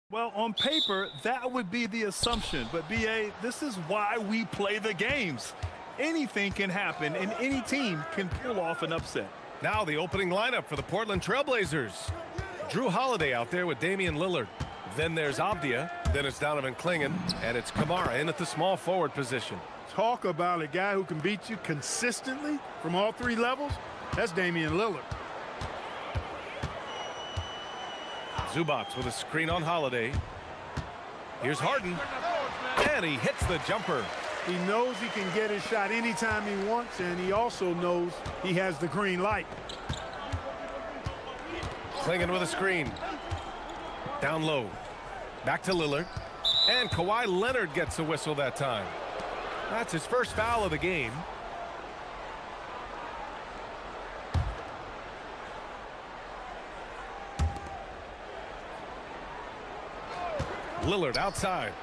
Well, on paper, that would be the assumption. But, B.A., this is why we play the games. Anything can happen, and any team can pull off an upset. Now the opening lineup for the Portland Trailblazers. Drew Holiday out there with Damian Lillard. Then there's Avdia. Then it's Donovan Clingan. And it's Kamara in at the small forward position. Talk about a guy who can beat you consistently from all three levels. That's Damian Lillard. Zubac with a screen on Holiday. Here's Harden. And he hits the jumper. He knows he can get his shot anytime he wants, and he also knows he has the green light. Clingan with a screen. Down low. Back to Lillard. And Kawhi Leonard gets a whistle that time. That's his first foul of the game. Lillard outside.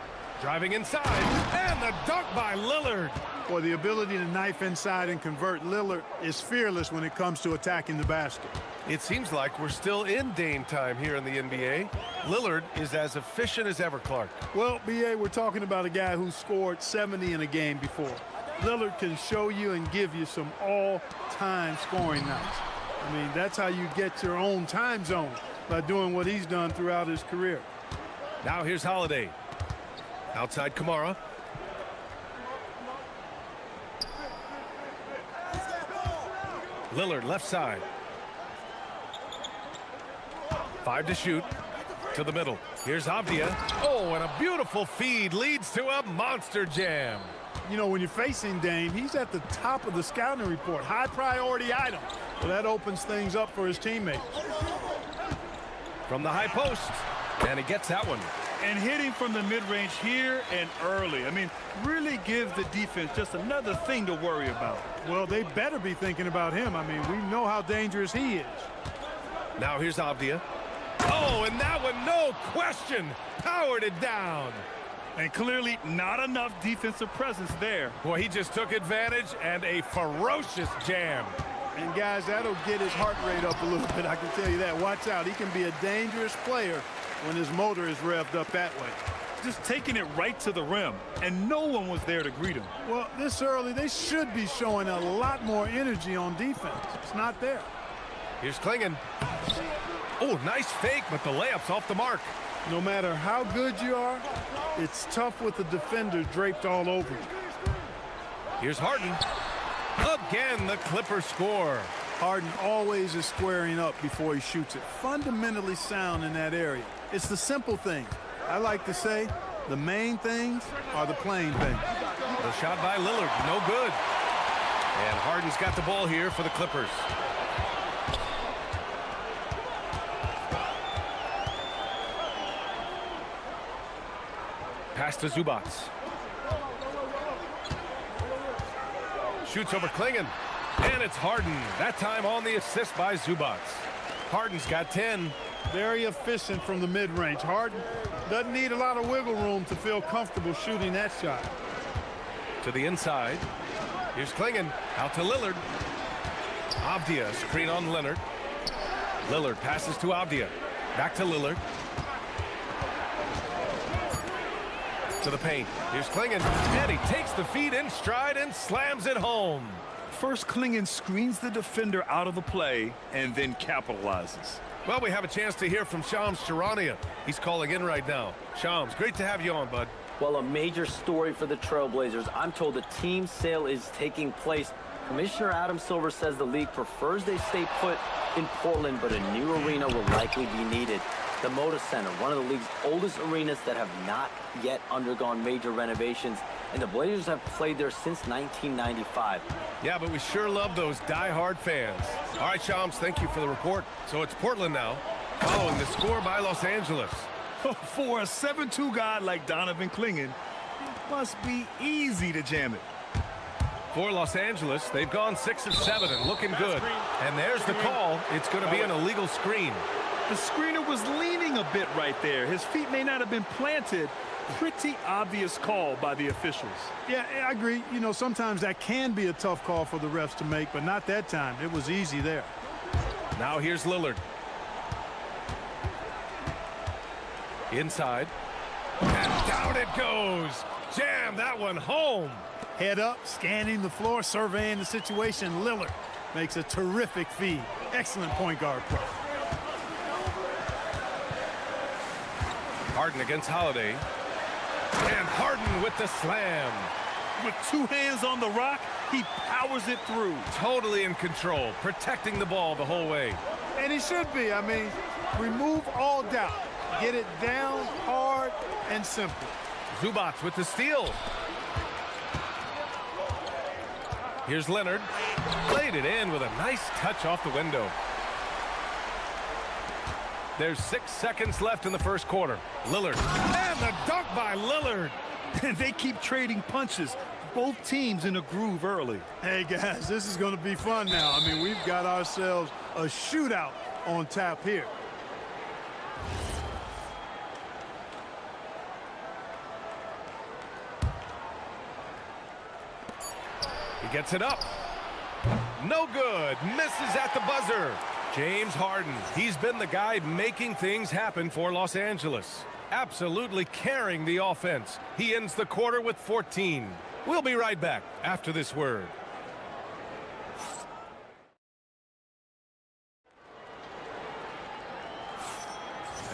Driving inside. And the dunk by Lillard. Boy, the ability to knife inside and convert. Lillard is fearless when it comes to attacking the basket. It seems like we're still in Dame time here in the NBA. Lillard is as efficient as ever, Clark. Well, B.A., we're talking about a guy who scored 70 in a game before. Lillard can show you and give you some all-time scoring nights. I mean, that's how you get your own time zone, by doing what he's done throughout his career. Now here's Holiday. Outside Kamara. Lillard left side. 5 to shoot. To the middle. Here's Avdia. Oh, and a beautiful feed leads to a monster jam. You know, when you're facing Dame, he's at the top of the scouting report. High priority item. Well, that opens things up for his teammates. From the high post. And he gets that one. And hitting from the mid-range here and early. I mean, really gives the defense just another thing to worry about. Well, they better be thinking about him. I mean, we know how dangerous he is. Now here's Avdia. Oh, and that one, no question, powered it down. And clearly not enough defensive presence there. Boy, he just took advantage and a ferocious jam. And, guys, that'll get his heart rate up a little bit, I can tell you that. Watch out. He can be a dangerous player when his motor is revved up that way. Just taking it right to the rim, and no one was there to greet him. Well, this early, they should be showing a lot more energy on defense. It's not there. Here's Clingan. Oh, nice fake, but the layup's off the mark. No matter how good you are, it's tough with the defender draped all over you. Here's Harden. Again, the Clippers score. Harden always is squaring up before he shoots it. Fundamentally sound in that area. It's the simple things. I like to say the main things are the plain things. The shot by Lillard, no good. And Harden's got the ball here for the Clippers. Pass to Zubac. Shoots over Clingan. And it's Harden. That time on the assist by Zubac. Harden's got 10. Very efficient from the mid-range. Harden doesn't need a lot of wiggle room to feel comfortable shooting that shot. To the inside. Here's Clingan. Out to Lillard. Avdia, screen on Leonard. Lillard passes to Avdia. Back to Lillard. To the paint. Here's Clingan. And he takes the feed in stride and slams it home. First, Clingan screens the defender out of the play and then capitalizes. Well, we have a chance to hear from Shams Charania. He's calling in right now. Shams, great to have you on, bud. Well, a major story for the Trailblazers. I'm told the team sale is taking place. Commissioner Adam Silver says the league prefers they stay put in Portland, but a new arena will likely be needed. The Moda Center, one of the league's oldest arenas that have not yet undergone major renovations, and the Blazers have played there since 1995. Yeah, but we sure love those die-hard fans. All right, Shams, thank you for the report. So it's Portland now, following the score by Los Angeles. For a 7-2 guy like Donovan Clingan, it must be easy to jam it. For Los Angeles, they've gone 6 of 7 and looking good. And there's the call. It's going to be an illegal screen. The screener was leaning a bit right there. His feet may not have been planted. Pretty obvious call by the officials. Yeah, I agree. You know, sometimes that can be a tough call for the refs to make, but not that time. It was easy there. Now here's Lillard. Inside. And down it goes. Jam that one home. Head up, scanning the floor, surveying the situation. Lillard makes a terrific feed. Excellent point guard play. Harden against Holiday. And Harden with the slam. With two hands on the rock, he powers it through. Totally in control, protecting the ball the whole way. And he should be. I mean, remove all doubt. Get it down hard and simple. Zubac with the steal. Here's Leonard. Played it in with a nice touch off the window. There's 6 seconds left in the first quarter. Lillard. And the dunk by Lillard. They keep trading punches. Both teams in a groove early. Hey, guys, this is going to be fun now. I mean, we've got ourselves a shootout on tap here. He gets it up. No good. Misses at the buzzer. James Harden. He's been the guy making things happen for Los Angeles. Absolutely carrying the offense. He ends the quarter with 14. We'll be right back after this word.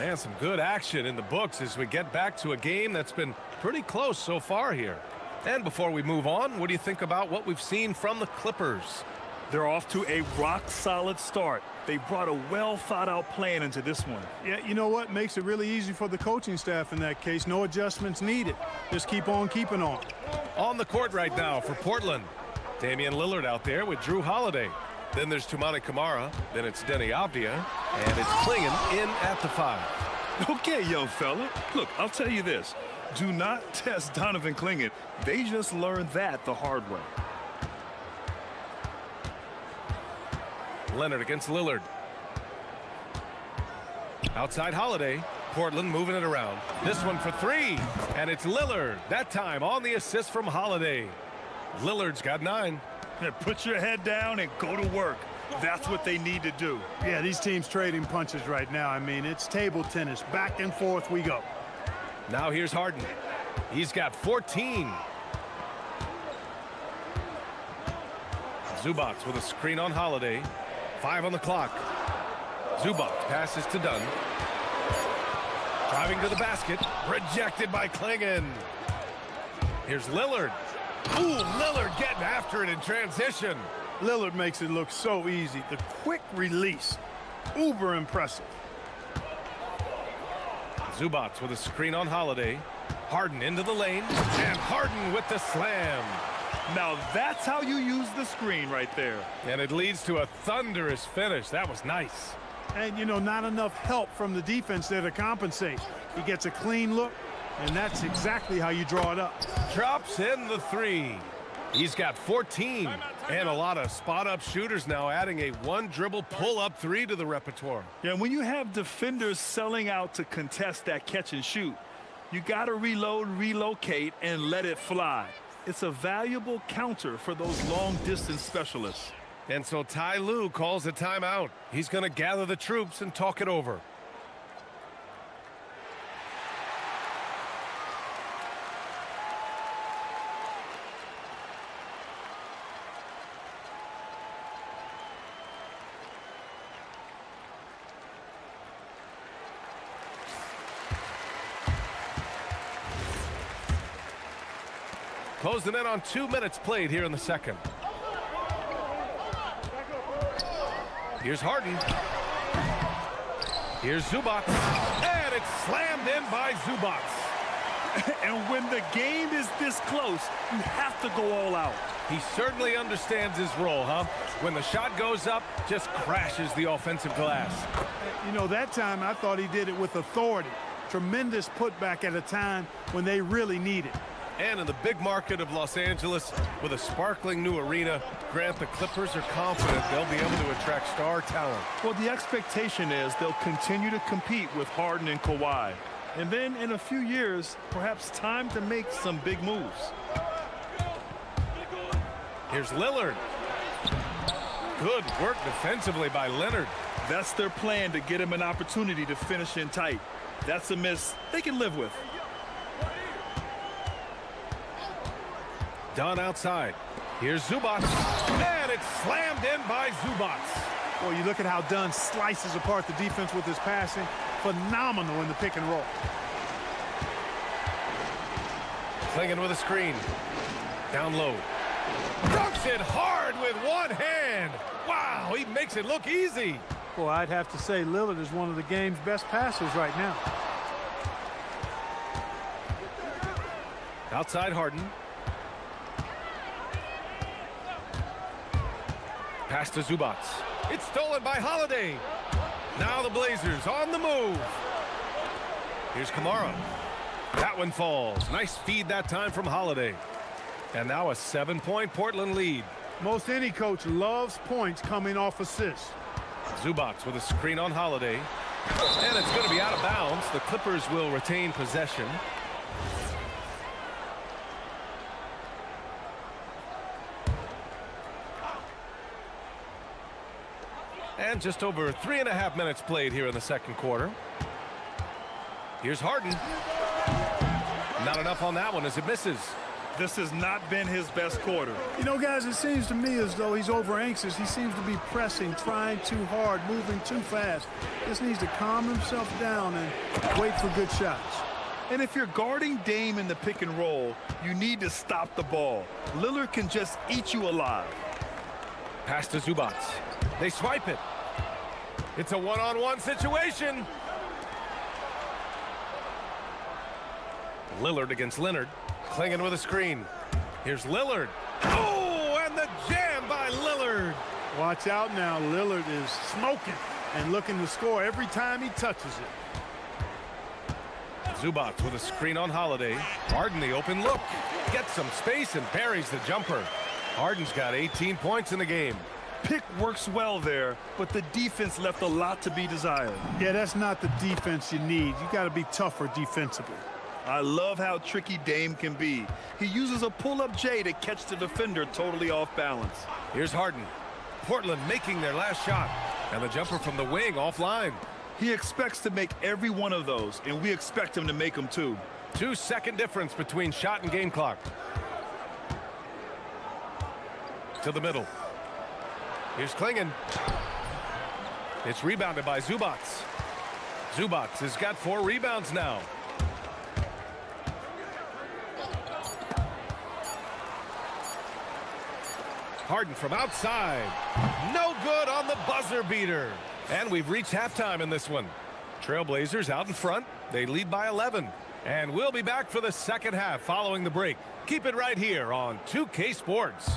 And some good action in the books as we get back to a game that's been pretty close so far here. And before we move on, what do you think about what we've seen from the Clippers? They're off to a rock-solid start. They brought a well-thought-out plan into this one. Yeah, you know what? Makes it really easy for the coaching staff in that case. No adjustments needed. Just keep on keeping on. On the court right now for Portland. Damian Lillard out there with Drew Holiday. Then there's Toumani Camara. Then it's Denny Avdia. And it's Klingon in at the 5. Okay, young fella. Look, I'll tell you this. Do not test Donovan Klingon. They just learned that the hard way. Leonard against Lillard. Outside Holiday. Portland moving it around. This one for 3. And it's Lillard. That time on the assist from Holiday. Lillard's got 9. Put your head down and go to work. That's what they need to do. Yeah, these teams trading punches right now. I mean, it's table tennis. Back and forth we go. Now here's Harden. He's got 14. Zubac with a screen on Holiday. 5 on the clock. Zubac passes to Dunn. Driving to the basket. Rejected by Klingon. Here's Lillard. Ooh, Lillard getting after it in transition. Lillard makes it look so easy. The quick release. Uber impressive. Zubac with a screen on Holiday. Harden into the lane. And Harden with the slam. Now that's how you use the screen right there. And it leads to a thunderous finish. That was nice. And, you know, not enough help from the defense there to compensate. He gets a clean look, and that's exactly how you draw it up. Drops in the 3. He's got 14. And a lot of spot-up shooters now, adding a one-dribble pull-up 3 to the repertoire. Yeah, when you have defenders selling out to contest that catch and shoot, you got to reload, relocate, and let it fly. It's a valuable counter for those long-distance specialists. And so Ty Lue calls a timeout. He's going to gather the troops and talk it over. Closing in on 2 minutes played here in the second. Here's Harden. Here's Zubac. And it's slammed in by Zubac. And when the game is this close, you have to go all out. He certainly understands his role, huh? When the shot goes up, just crashes the offensive glass. You know, that time I thought he did it with authority. Tremendous putback at a time when they really need it. And in the big market of Los Angeles, with a sparkling new arena, Grant, the Clippers are confident they'll be able to attract star talent. Well, the expectation is they'll continue to compete with Harden and Kawhi. And then in a few years, perhaps time to make some big moves. Here's Lillard. Good work defensively by Leonard. That's their plan, to get him an opportunity to finish in tight. That's a miss they can live with. Done outside. Here's Zubac. And it's slammed in by Zubac. Well, you look at how Dunn slices apart the defense with his passing. Phenomenal in the pick and roll. Clinging with a screen. Down low. Dunks it hard with one hand. Wow, he makes it look easy. Well, I'd have to say Lillard is one of the game's best passers right now. Outside Harden. Pass to Zubac. It's stolen by Holiday. Now the Blazers on the move. Here's Kamara. That one falls. Nice feed that time from Holiday. And now a 7-point Portland lead. Most any coach loves points coming off assists. Zubac with a screen on Holiday. And it's going to be out of bounds. The Clippers will retain possession. And just over 3.5 minutes played here in the second quarter. Here's Harden. Not enough on that one as it misses. This has not been his best quarter. You know, guys, it seems to me as though he's over anxious. He seems to be pressing, trying too hard, moving too fast. Just needs to calm himself down and wait for good shots. And if you're guarding Dame in the pick and roll, you need to stop the ball. Lillard can just eat you alive. Pass to Zubac. They swipe it. It's a one-on-one situation. Lillard against Leonard. Clinging with a screen. Here's Lillard. Oh, and the jam by Lillard. Watch out now. Lillard is smoking and looking to score every time he touches it. Zubac with a screen on Holiday. Harden the open look. Gets some space and parries the jumper. Harden's got 18 points in the game. Pick works well there, but the defense left a lot to be desired. Yeah, that's not the defense you need. You got to be tougher defensively. I love how tricky Dame can be. He uses a pull-up J to catch the defender totally off balance. Here's Harden. Portland making their last shot. And the jumper from the wing offline. He expects to make every one of those, and we expect him to make them too. 2-second difference between shot and game clock. To the middle. Here's Klingon. It's rebounded by Zubac. Zubac has got 4 rebounds now. Harden from outside. No good on the buzzer beater. And we've reached halftime in this one. Trailblazers out in front. They lead by 11. And we'll be back for the second half following the break. Keep it right here on 2K Sports.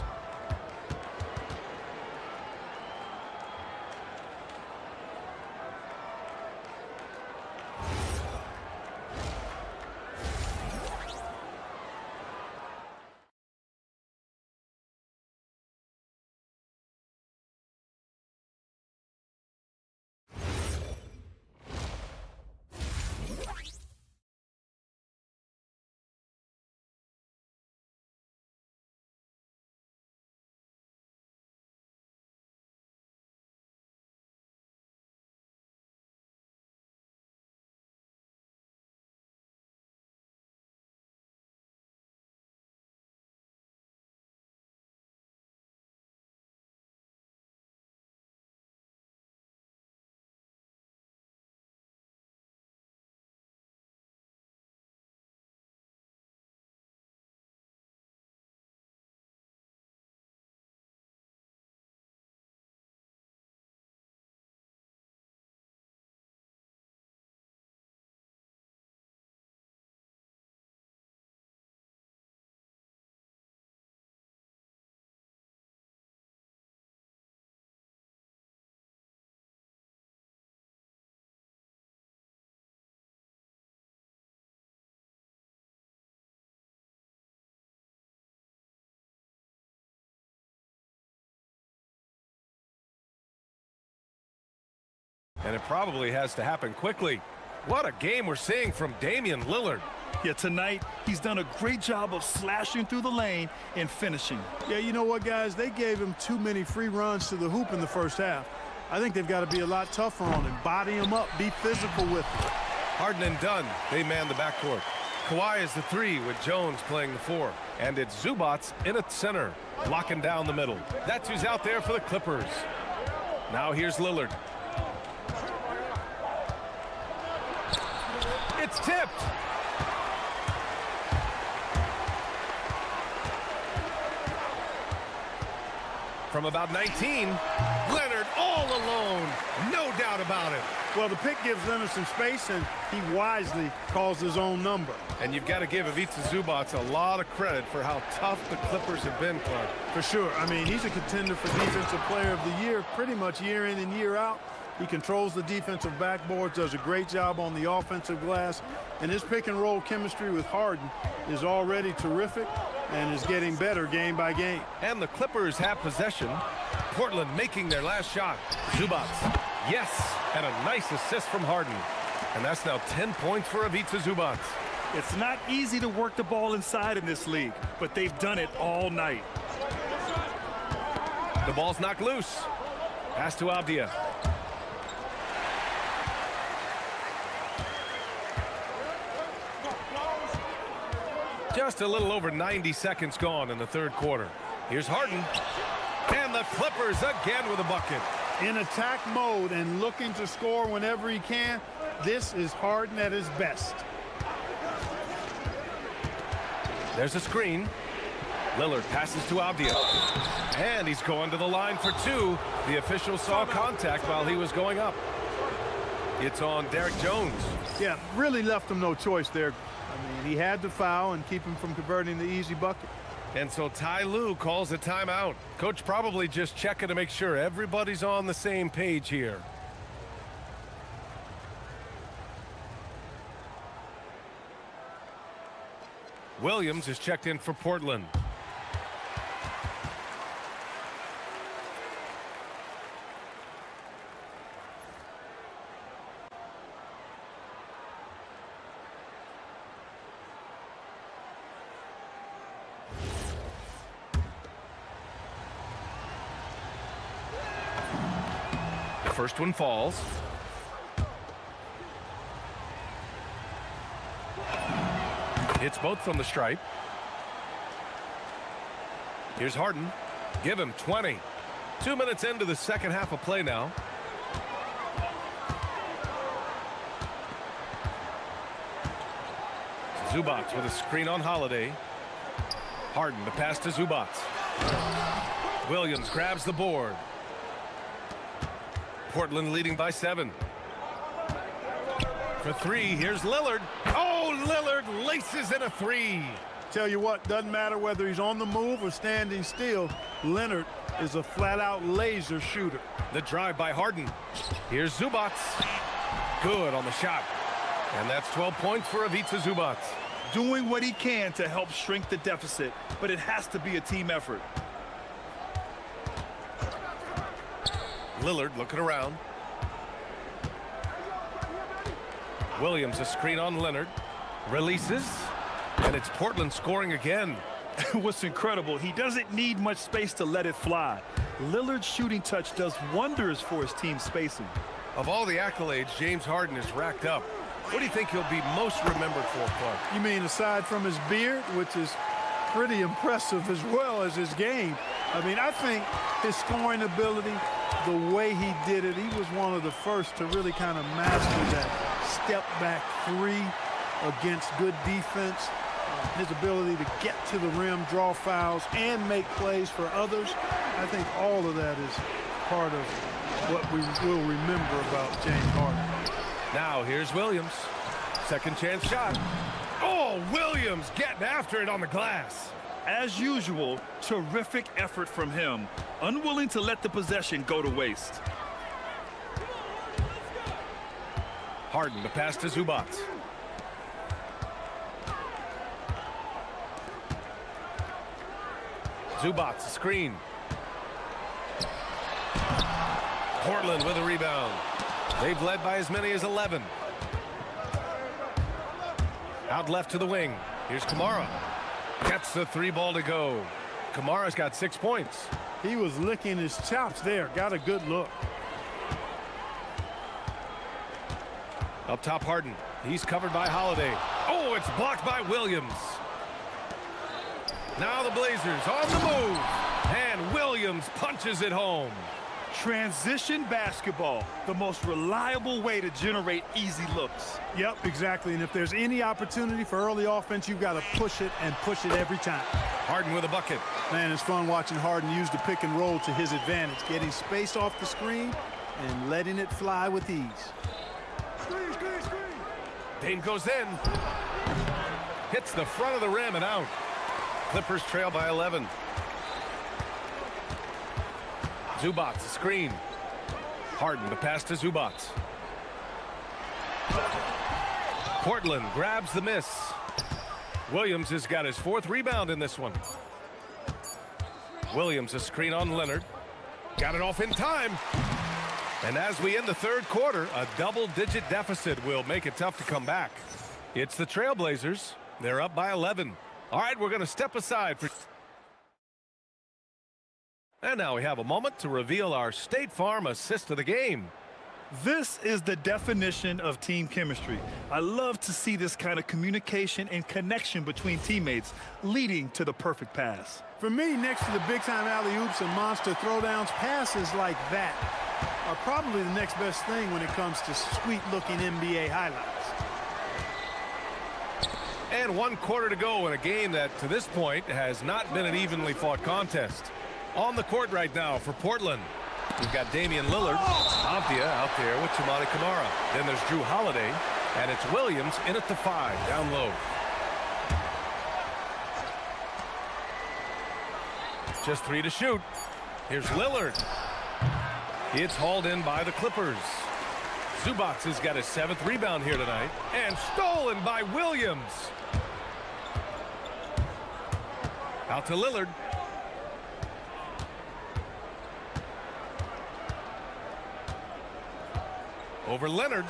And it probably has to happen quickly. What a game we're seeing from Damian Lillard. Yeah, tonight, he's done a great job of slashing through the lane and finishing. Yeah, you know what, guys? They gave him too many free runs to the hoop in the first half. I think they've got to be a lot tougher on him. Body him up. Be physical with him. Harden and Dunn, they man the backcourt. Kawhi is the 3 with Jones playing the 4. And it's Zubats in at center, locking down the middle. That's who's out there for the Clippers. Now here's Lillard. It's tipped. From about 19, Leonard all alone. No doubt about it. Well, the pick gives Leonard some space, and he wisely calls his own number. And you've got to give Ivica Zubats a lot of credit for how tough the Clippers have been, Clark. For sure. I mean, he's a contender for Defensive Player of the Year pretty much year in and year out. He controls the defensive backboards, does a great job on the offensive glass, and his pick-and-roll chemistry with Harden is already terrific and is getting better game by game. And the Clippers have possession. Portland making their last shot. Zubats, yes, and a nice assist from Harden. And that's now 10 points for Ivica Zubats. It's not easy to work the ball inside in this league, but they've done it all night. The ball's knocked loose. Pass to Avdia. Just a little over 90 seconds gone in the third quarter. Here's Harden. And the Clippers again with a bucket. In attack mode and looking to score whenever he can, this is Harden at his best. There's a screen. Lillard passes to Avdia. And he's going to the line for 2. The official saw contact while he was going up. It's on Derek Jones. Yeah, really left him no choice there. I mean, he had to foul and keep him from converting the easy bucket. And so Ty Lue calls a timeout. Coach probably just checking to make sure everybody's on the same page here. Williams is checked in for Portland. First one falls. It's both from the stripe. Here's Harden. Give him 20. 2 minutes into the second half of play now. Zubats with a screen on Holiday. Harden, the pass to Zubats. Williams grabs the board. Portland leading by 7. For 3, here's Lillard. Oh, Lillard laces in a 3. Tell you what, doesn't matter whether he's on the move or standing still, Leonard is a flat-out laser shooter. The drive by Harden. Here's Zubats. Good on the shot. And that's 12 points for Ivica Zubats. Doing what he can to help shrink the deficit, but it has to be a team effort. Lillard looking around. Williams a screen on Leonard. Releases. And it's Portland scoring again. What's incredible, he doesn't need much space to let it fly. Lillard's shooting touch does wonders for his team spacing. Of all the accolades James Harden has racked up, what do you think he'll be most remembered for, Clark? You mean aside from his beard, which is pretty impressive, as well as his game? I mean, I think his scoring ability, the way he did it, he was one of the first to really kind of master that step-back 3 against good defense. His ability to get to the rim, draw fouls, and make plays for others. I think all of that is part of what we will remember about James Harden. Now here's Williams. Second chance shot. Oh, Williams getting after it on the glass. As usual, terrific effort from him, unwilling to let the possession go to waste. Harden, the pass to Zubats. Zubats, screen. Portland with a rebound. They've led by as many as 11. Out left to the wing. Here's Kamara. Gets the 3 ball to go. Kamara's got 6 points. He was licking his chops there. Got a good look. Up top, Harden. He's covered by Holiday. Oh, it's blocked by Williams. Now the Blazers on the move. And Williams punches it home. Transition basketball, the most reliable way to generate easy looks. Yep, exactly. And if there's any opportunity for early offense, you've got to push it and push it every time. Harden with a bucket. Man, it's fun watching Harden use the pick and roll to his advantage, getting space off the screen and letting it fly with ease. Dane goes in. Hits the front of the rim and out. Clippers trail by 11. Zubac, screen. Harden, the pass to Zubac. Portland grabs the miss. Williams has got his 4th rebound in this one. Williams, a screen on Leonard. Got it off in time. And as we end the 3rd quarter, a double-digit deficit will make it tough to come back. It's the Trailblazers. They're up by 11. All right, we're going to step aside for... And now we have a moment to reveal our State Farm assist of the game. This is the definition of team chemistry. I love to see this kind of communication and connection between teammates leading to the perfect pass. For me, next to the big-time alley-oops and monster throwdowns, passes like that are probably the next best thing when it comes to sweet-looking NBA highlights. And 1 quarter to go in a game that, to this point, has not been an evenly fought contest. On the court right now for Portland. We've got Damian Lillard. Abdia out there with Tamani Kamara. Then there's Drew Holiday. And it's Williams in at the 5, down low. Just 3 to shoot. Here's Lillard. It's hauled in by the Clippers. Zubac has got his 7th rebound here tonight. And stolen by Williams. Out to Lillard. Over Leonard.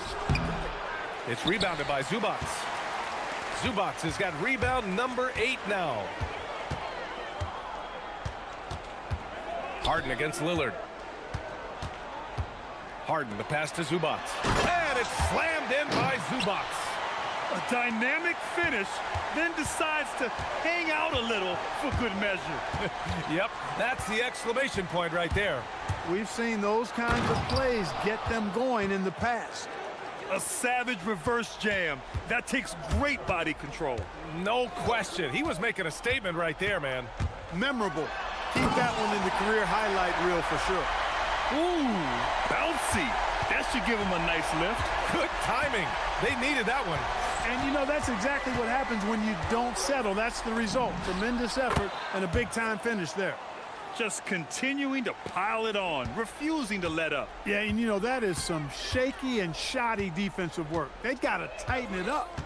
It's rebounded by Zubac. Zubac has got rebound number 8 now. Harden against Lillard. Harden, the pass to Zubac. And it's slammed in by Zubac. A dynamic finish, then decides to hang out a little for good measure. Yep, that's the exclamation point right there. We've seen those kinds of plays get them going in the past. A savage reverse jam. That takes great body control. No question. He was making a statement right there, man. Memorable. Keep that one in the career highlight reel for sure. Ooh, bouncy. That should give him a nice lift. Good timing. They needed that one. And, you know, that's exactly what happens when you don't settle. That's the result. Tremendous effort and a big-time finish there. Just continuing to pile it on, refusing to let up. Yeah, and, you know, that is some shaky and shoddy defensive work. They got to tighten it up.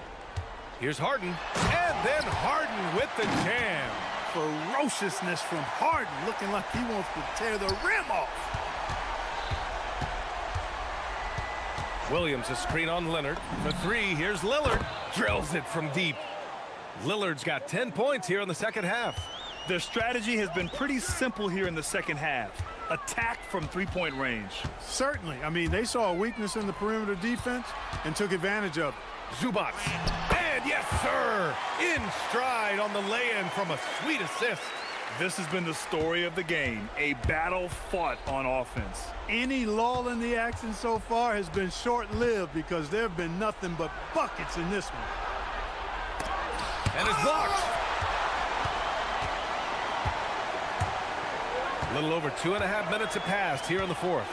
Here's Harden. And then Harden with the jam. Ferociousness from Harden, looking like he wants to tear the rim off. Williams, a screen on Leonard. For 3, here's Lillard. Drills it from deep. Lillard's got 10 points here in the second half. Their strategy has been pretty simple here in the second half. Attack from 3-point range. Certainly. I mean, they saw a weakness in the perimeter defense and took advantage of it. Zubac. And yes, sir, in stride on the lay-in from a sweet assist. This has been the story of the game, a battle fought on offense. Any lull in the action so far has been short-lived because there have been nothing but buckets in this one. And it's blocked. A little over 2.5 minutes have passed here in the 4th.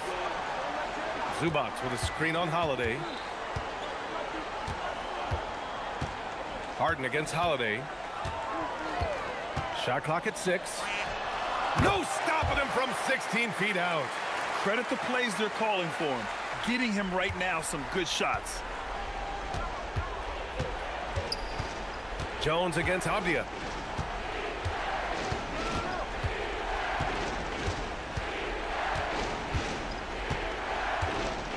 Zubac with a screen on Holiday. Harden against Holiday. Shot clock at 6. No stopping him from 16 feet out. Credit the plays they're calling for him. Getting him right now some good shots. Jones against Abdia.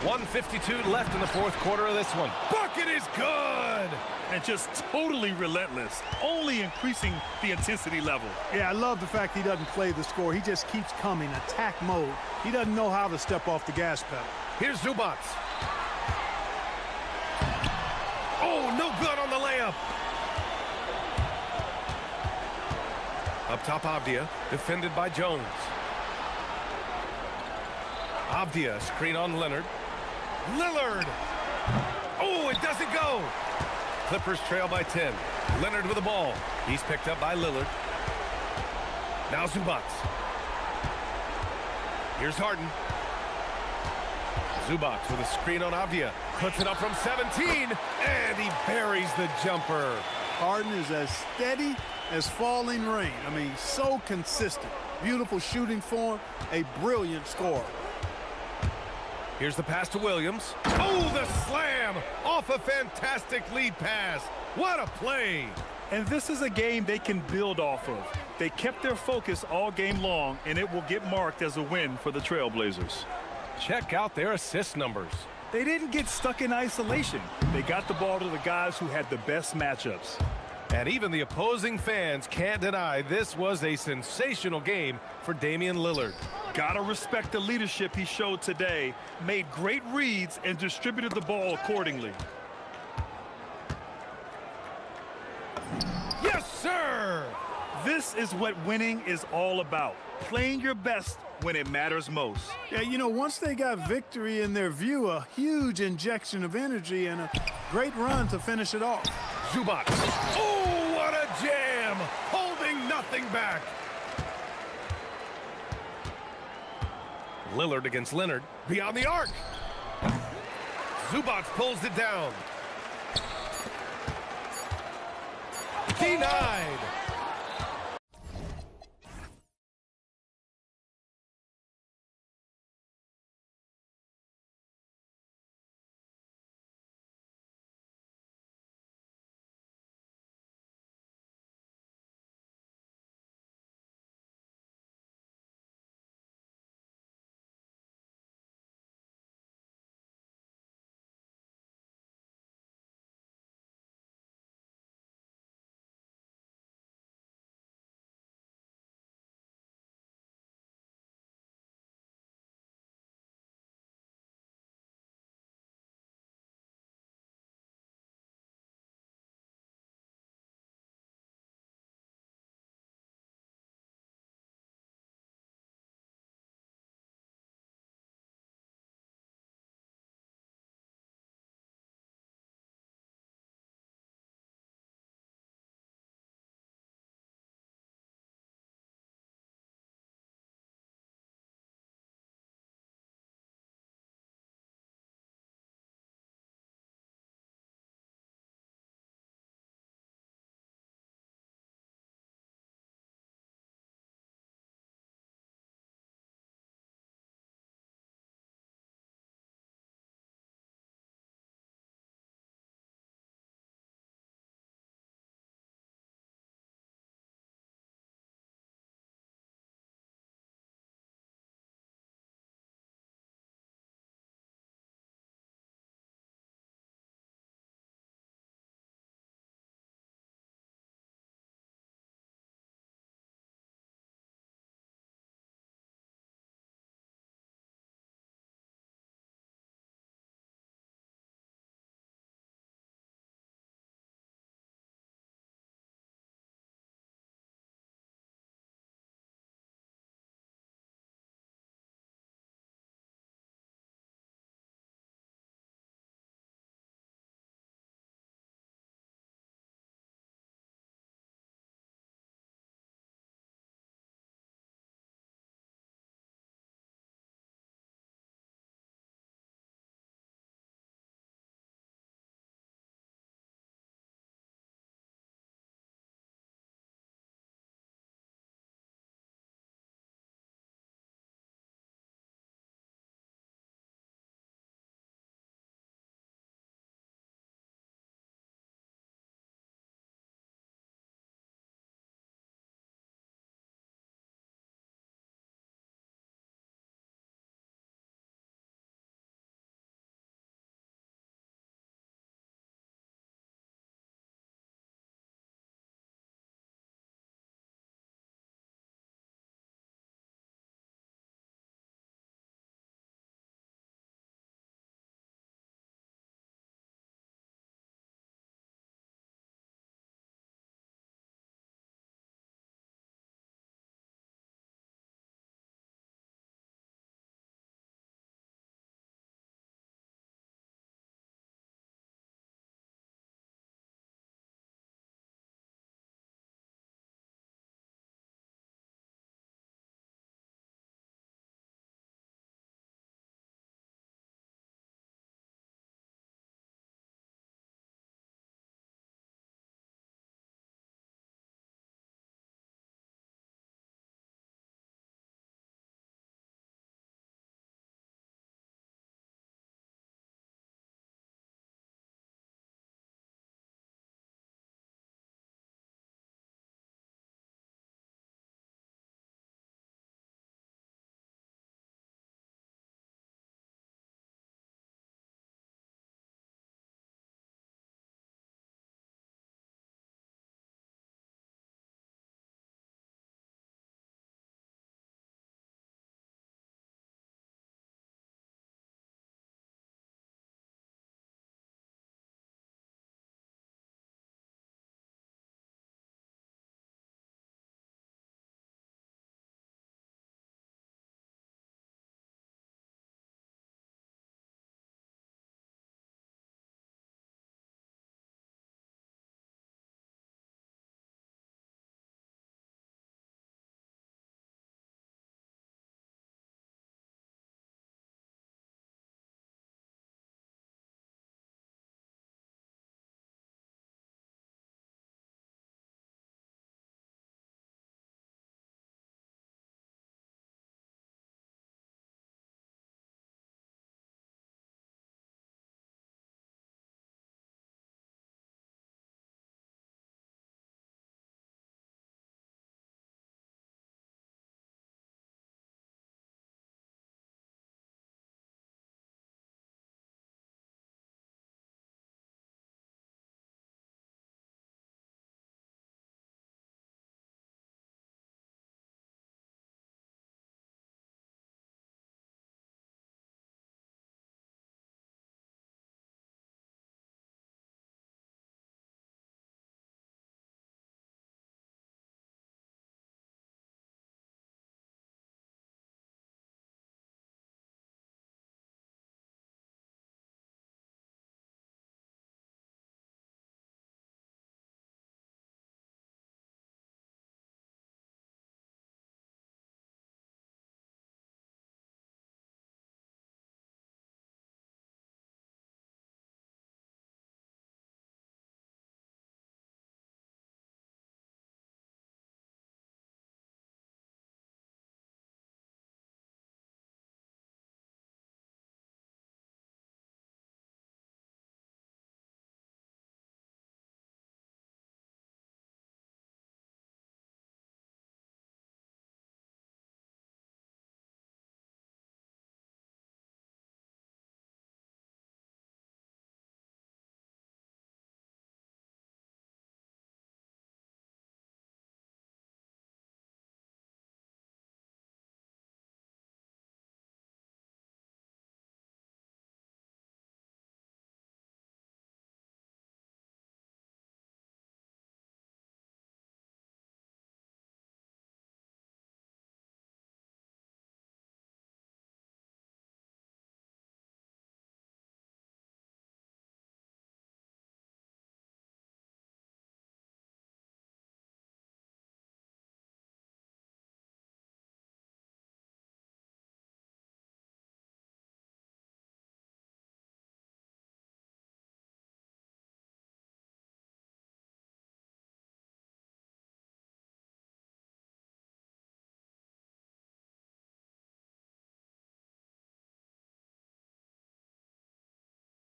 1:52 left in the fourth quarter of this one. Bucket is good! And just totally relentless, only increasing the intensity level. Yeah, I love the fact he doesn't play the score. He just keeps coming, attack mode. He doesn't know how to step off the gas pedal. Here's Zubac. Oh, no good on the layup. Up top, Avdia, defended by Jones. Avdia, screen on Leonard. Lillard! Oh, it doesn't go! Clippers trail by 10. Leonard with the ball. He's picked up by Lillard. Now Zubac. Here's Harden. Zubac with a screen on Avdia. Puts it up from 17, and he buries the jumper. Harden is as steady as falling rain. I mean, so consistent. Beautiful shooting form, a brilliant scorer. Here's the pass to Williams. Oh, the slam! Off a fantastic lead pass. What a play! And this is a game they can build off of. They kept their focus all game long, and it will get marked as a win for the Trailblazers. Check out their assist numbers. They didn't get stuck in isolation. They got the ball to the guys who had the best matchups. And even the opposing fans can't deny this was a sensational game for Damian Lillard. Gotta respect the leadership he showed today. Made great reads and distributed the ball accordingly. Yes, sir! This is what winning is all about. Playing your best when it matters most. Yeah, you know, once they got victory in their view, a huge injection of energy and a great run to finish it off. Zubac. Oh, what a jam! Holding nothing back. Lillard against Leonard. Beyond the arc. Zubac pulls it down. Denied.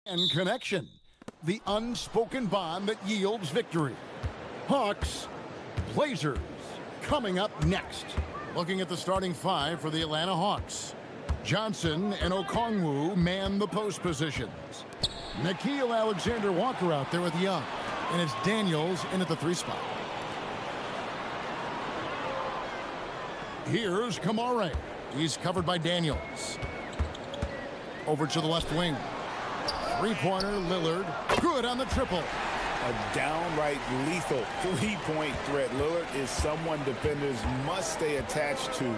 And connection, the unspoken bond that yields victory. Hawks, Blazers, coming up next. Looking at the starting five for the Atlanta Hawks. Johnson and Okongwu man the post positions. Nikhil Alexander-Walker out there with Young. And it's Daniels in at the 3 spot. Here's Kamare. He's covered by Daniels. Over to the left wing. Three-pointer, Lillard. Good on the triple. A downright lethal three-point threat. Lillard is someone defenders must stay attached to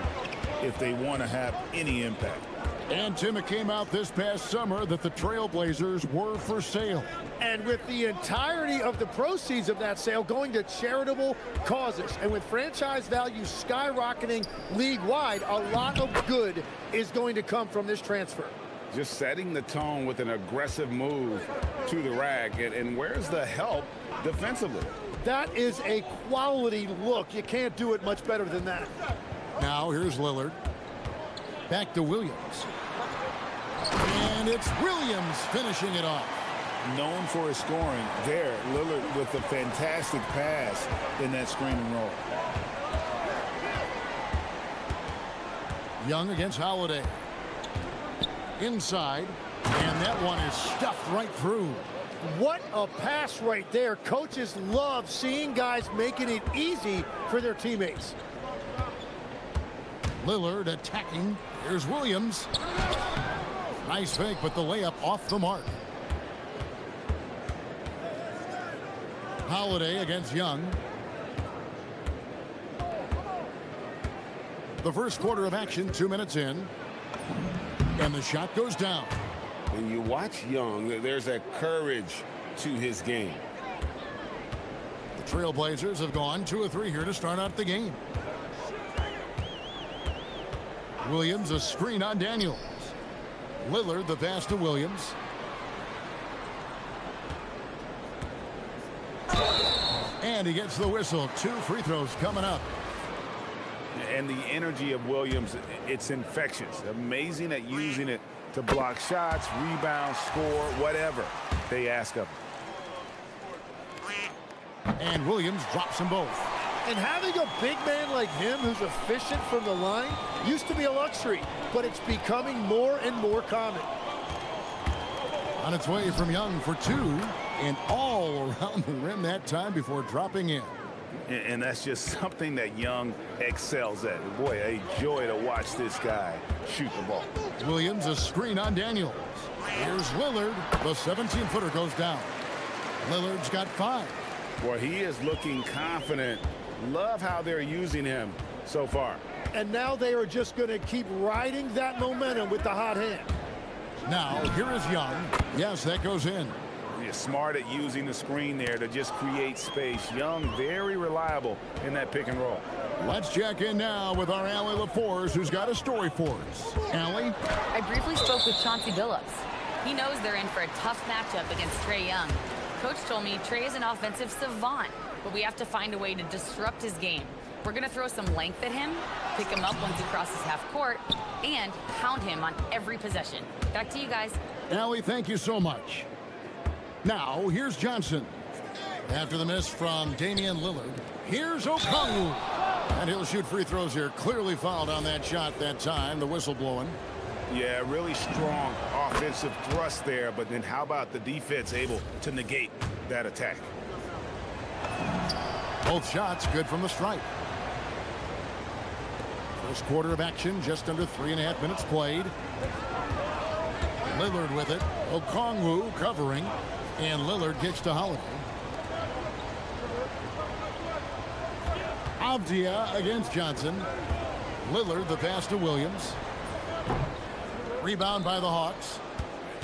if they want to have any impact. And Tim, it came out this past summer that the Trailblazers were for sale. And with the entirety of the proceeds of that sale going to charitable causes, and with franchise value skyrocketing league-wide, a lot of good is going to come from this transfer. Just setting the tone with an aggressive move to the rack. And where's the help defensively? That is a quality look. You can't do it much better than that. Now here's Lillard. Back to Williams. And it's Williams finishing it off. Known for his scoring there, Lillard with a fantastic pass in that screen and roll. Young against Holiday. Inside, and that one is stuffed right through. What a pass right there. Coaches love seeing guys making it easy for their teammates. Lillard attacking. Here's Williams. Nice fake, but the layup off the mark. Holiday against Young. The first quarter of action, 2 minutes in. And the shot goes down. When you watch Young, there's a courage to his game. The Trailblazers have gone 2 of 3 here to start out the game. Williams, a screen on Daniels. Lillard, the pass to Williams. And he gets the whistle. 2 free throws coming up. And the energy of Williams, it's infectious. Amazing at using it to block shots, rebound, score, whatever they ask of him. And Williams drops them both. And having a big man like him who's efficient from the line used to be a luxury, but it's becoming more and more common. On its way from Young for 2, and all around the rim that time before dropping in. And that's just something that Young excels at. Boy, a joy to watch this guy shoot the ball. Williams, a screen on Daniels. Here's Lillard. The 17-footer goes down. Lillard's got 5. Boy, he is looking confident. Love how they're using him so far. And now they are just going to keep riding that momentum with the hot hand. Now, here is Young. Yes, that goes in. He's smart at using the screen there to just create space. Young, very reliable in that pick and roll. Let's check in now with our Allie LaForce, who's got a story for us. Allie? I briefly spoke with Chauncey Billups. He knows they're in for a tough matchup against Trae Young. Coach told me Trae is an offensive savant, but we have to find a way to disrupt his game. We're going to throw some length at him, pick him up once he crosses half court, and pound him on every possession. Back to you guys. Allie, thank you so much. Now, here's Johnson. After the miss from Damian Lillard, here's Okongwu. And he'll shoot free throws here. Clearly fouled on that shot that time, the whistle blowing. Yeah, really strong offensive thrust there, but then how about the defense able to negate that attack? Both shots good from the stripe. First quarter of action, just under 3.5 minutes played. Lillard with it. Okongwu covering. And Lillard kicks to Holiday. Avdia against Johnson. Lillard the pass to Williams. Rebound by the Hawks.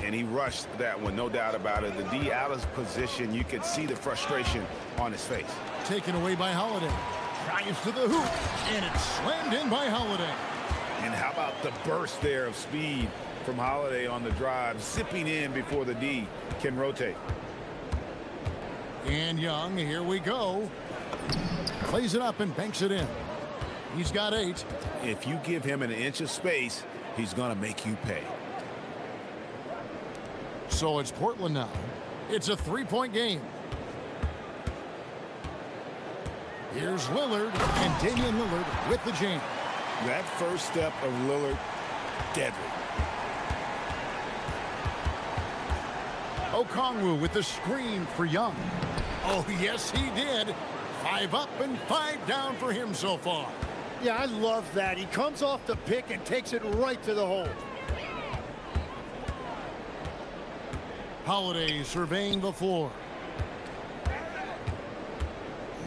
And he rushed that one, no doubt about it. The D out of position, you could see the frustration on his face. Taken away by Holiday. Drives to the hoop. And it's slammed in by Holiday. And how about the burst there of speed from Holiday on the drive, zipping in before the D can rotate. And Young, here we go. Plays it up and banks it in. He's got 8. If you give him an inch of space, he's going to make you pay. So it's Portland now. It's a three-point game. Here's Lillard, and Damian Lillard with the jam. That first step of Lillard, deadly. Okongwu with the screen for Young. Oh, yes, he did. 5 up and 5 down for him so far. Yeah, I love that. He comes off the pick and takes it right to the hole. Holiday surveying the floor.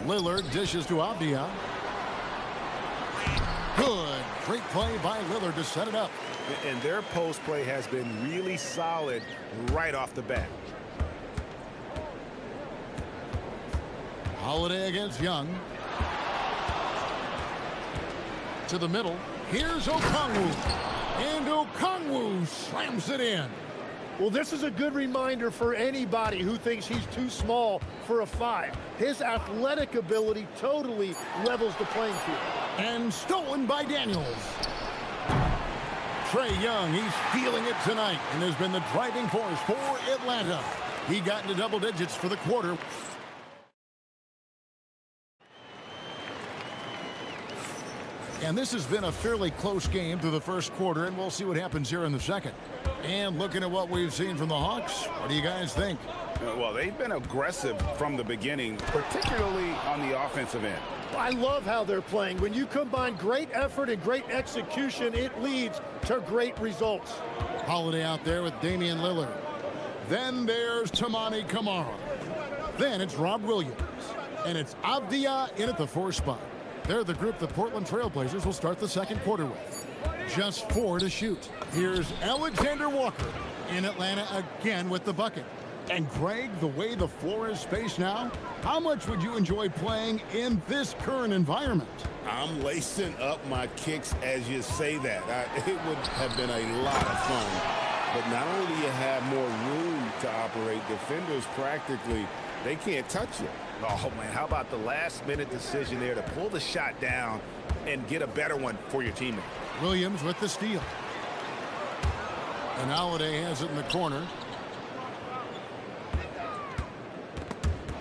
Lillard dishes to Avdia. Good. Great play by Lillard to set it up. And their post play has been really solid right off the bat. Holiday against Young. To the middle. Here's Okongwu. And Okongwu slams it in. Well, this is a good reminder for anybody who thinks he's too small for a 5. His athletic ability totally levels the playing field. And stolen by Daniels. Trae Young, he's feeling it tonight and has been the driving force for Atlanta. He got into double digits for the quarter. And this has been a fairly close game through the first quarter, and we'll see what happens here in the second. And looking at what we've seen from the Hawks, what do you guys think? Well, they've been aggressive from the beginning, particularly on the offensive end. I love how they're playing. When you combine great effort and great execution, it leads to great results. Holiday out there with Damian Lillard. Then there's Tamani Kamara. Then it's Rob Williams. And it's Avdia in at the 4 spot. They're the group the Portland Trailblazers will start the second quarter with. Just 4 to shoot. Here's Alexander Walker in Atlanta again with the bucket. And Greg, the way the floor is spaced now, how much would you enjoy playing in this current environment? I'm lacing up my kicks as you say that. It would have been a lot of fun. But not only do you have more room to operate, defenders practically, they can't touch you. Oh, man, how about the last-minute decision there to pull the shot down and get a better one for your teammate? Williams with the steal. And Holiday has it in the corner.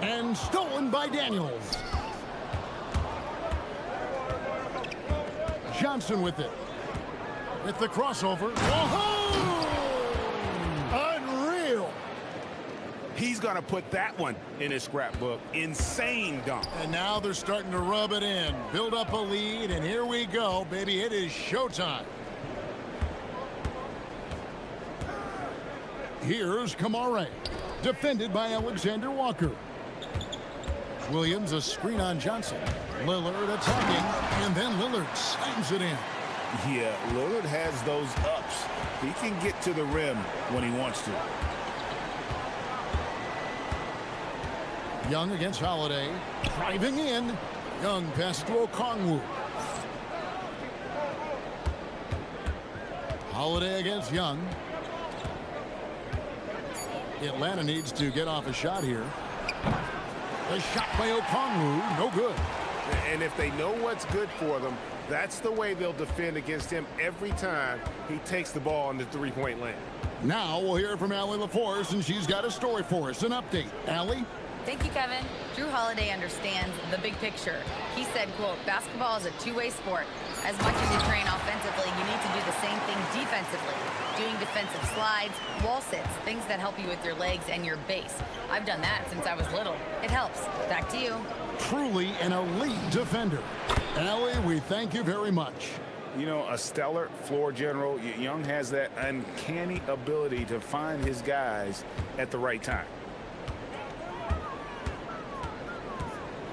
And stolen by Daniels. Johnson with it. With the crossover. Oh! Unreal. He's going to put that one in his scrapbook. Insane dunk. And now they're starting to rub it in. Build up a lead, and here we go, baby. It is showtime. Here's Kamara. Defended by Alexander Walker. Williams, a screen on Johnson. Lillard attacking, and then Lillard slams it in. Yeah, Lillard has those ups. He can get to the rim when he wants to. Young against Holiday. Driving in. Young pass to Okongwu. Holiday against Young. Atlanta needs to get off a shot here. The shot by Okongwu, no good. And if they know what's good for them, that's the way they'll defend against him every time he takes the ball in the three-point lane. Now we'll hear from Allie LaForce, and she's got a story for us. An update. Allie? Thank you, Kevin. Drew Holiday understands the big picture. He said, quote, basketball is a two-way sport. As much as you train offensively, you need to do the same thing defensively. Doing defensive slides, wall sits, things that help you with your legs and your base. I've done that since I was little. It helps. Back to you. Truly an elite defender. Allie, we thank you very much. You know, a stellar floor general. Young has that uncanny ability to find his guys at the right time.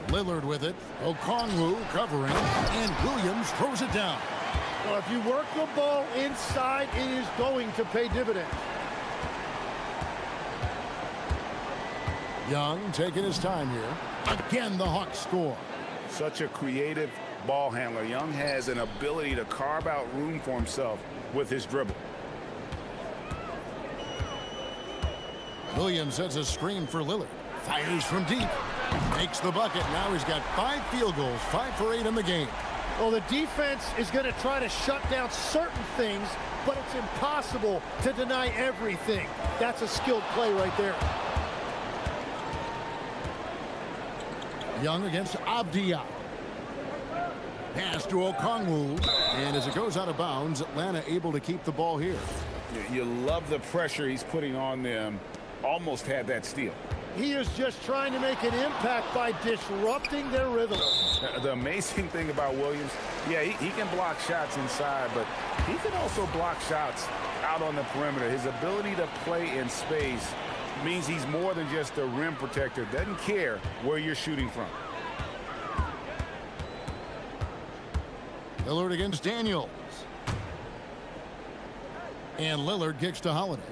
Lillard with it. Okongwu covering. And Williams throws it down. Well, if you work the ball inside, it is going to pay dividends. Young taking his time here. Again, the Hawks score. Such a creative ball handler. Young has an ability to carve out room for himself with his dribble. Williams sets a screen for Lillard. Fires from deep. Makes the bucket. Now he's got 5 field goals, 5 for 8 in the game. Well, the defense is going to try to shut down certain things, but it's impossible to deny everything. That's a skilled play right there. Young against Abdia. Pass to Okongwu, and as it goes out of bounds, Atlanta able to keep the ball here. You love the pressure he's putting on them. Almost had that steal. He is just trying to make an impact by disrupting their rhythm. The amazing thing about Williams, yeah, he can block shots inside, but he can also block shots out on the perimeter. His ability to play in space means he's more than just a rim protector. Doesn't care where you're shooting from. Lillard against Daniels. And Lillard kicks to Holiday.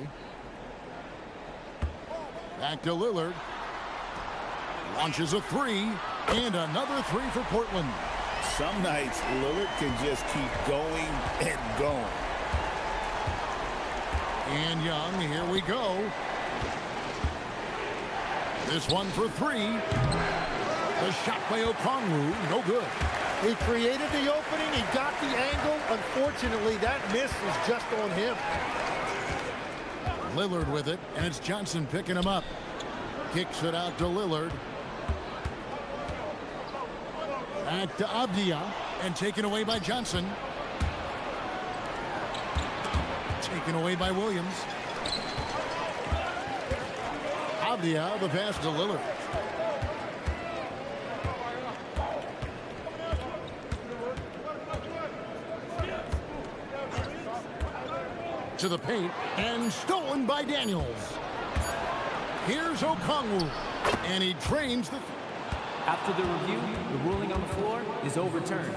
Back to Lillard. Launches a three. And another three for Portland. Some nights, Lillard can just keep going and going. And Young, here we go. This one for three. The shot by Okongwu, no good. He created the opening. He got the angle. Unfortunately, that miss was just on him. Lillard with it, and it's Johnson picking him up. Kicks it out to Lillard. Back to Abdia, and taken away by Johnson. Taken away by Williams. Abdia, the pass to Lillard. To the paint, and stolen by Daniels. Here's Okongwu, and he drains the... After the review, the ruling on the floor is overturned.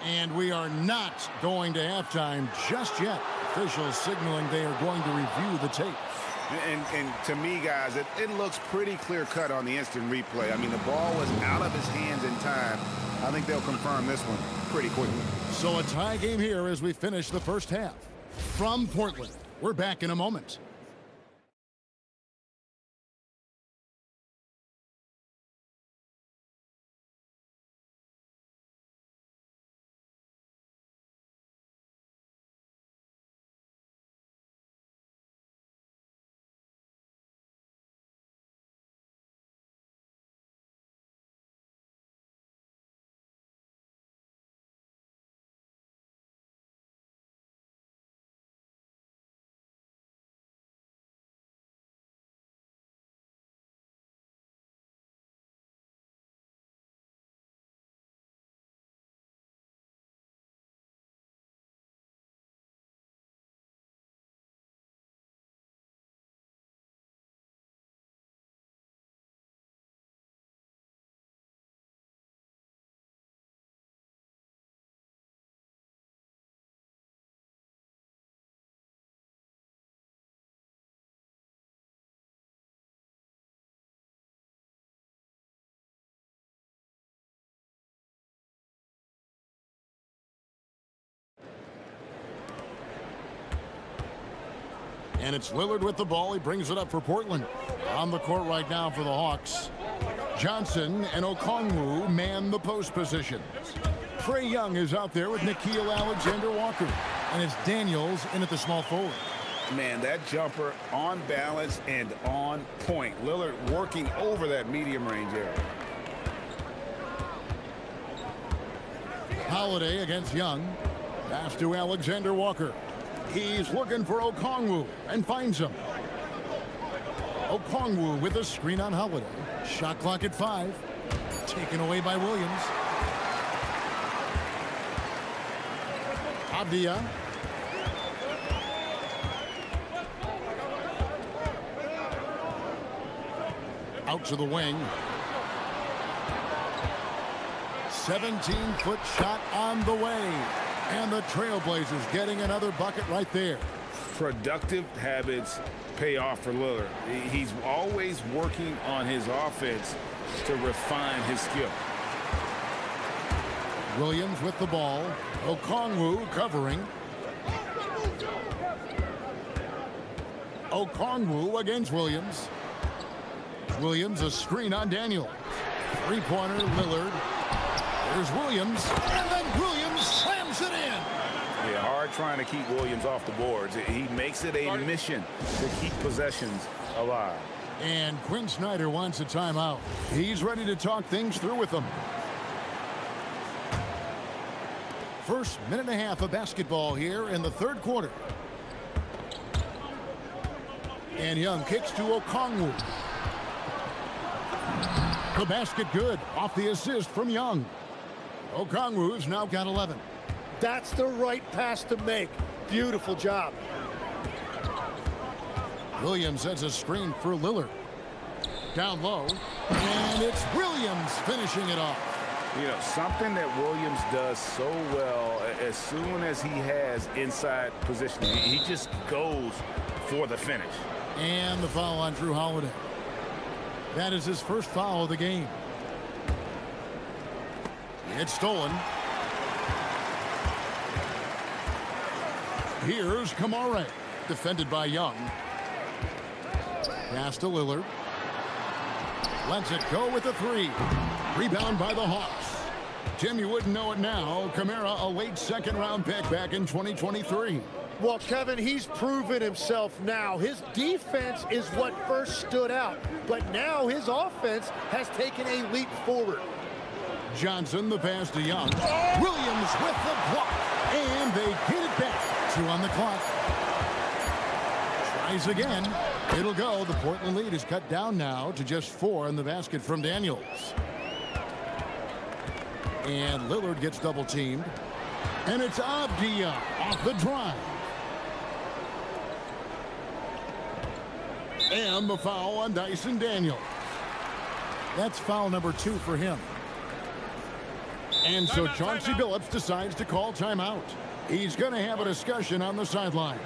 And we are not going to halftime just yet. Officials signaling they are going to review the tape. And to me, guys, it looks pretty clear-cut on the instant replay. I mean, the ball was out of his hands in time. I think they'll confirm this one pretty quickly. So a tie game here as we finish the first half. From Portland, we're back in a moment. And it's Lillard with the ball. He brings it up for Portland. On the court right now for the Hawks. Johnson and Okongwu man the post position. Trae Young is out there with Nickeil Alexander-Walker. And it's Daniels in at the small forward. Man, that jumper on balance and on point. Lillard working over that medium range area. Holiday against Young. Pass to Alexander-Walker. He's looking for Okongwu and finds him. Okongwu with a screen on Holiday. Shot clock at 5. Taken away by Williams. Abdia. Out to the wing. 17-foot shot on the way. And the Trailblazers getting another bucket right there. Productive habits pay off for Lillard. He's always working on his offense to refine his skill. Williams with the ball. Okongwu covering. Okongwu against Williams. Williams a screen on Daniel. Three-pointer, Lillard. There's Williams, and then Williams slams it in. Yeah, hard trying to keep Williams off the boards. He makes it a mission to keep possessions alive. And Quinn Snyder wants a timeout. He's ready to talk things through with them. First minute and a half of basketball here in the third quarter. And Young kicks to Okongwu. The basket good off the assist from Young. Okongwu's now got 11. That's the right pass to make. Beautiful job. Williams sets a screen for Lillard. Down low, and it's Williams finishing it off. You know, something that Williams does so well, as soon as he has inside positioning, he just goes for the finish. And the foul on Drew Holiday. That is his first foul of the game. It's stolen. Here's Kamare, defended by Young. Pass to Lillard. Lets it go with a three. Rebound by the Hawks. Tim, you wouldn't know it now. Kamara, a late second-round pick back in 2023. Well, Kevin, he's proven himself now. His defense is what first stood out, but now his offense has taken a leap forward. Johnson, the pass to Young. Williams with the block, and they get it back. 2 on the clock. Tries again. It'll go. The Portland lead is cut down now to just 4 in the basket from Daniels. And Lillard gets double-teamed. And it's Avdia off the drive. And the foul on Dyson Daniels. That's foul number 2 for him. And so Chauncey Billups decides to call timeout. He's going to have a discussion on the sideline.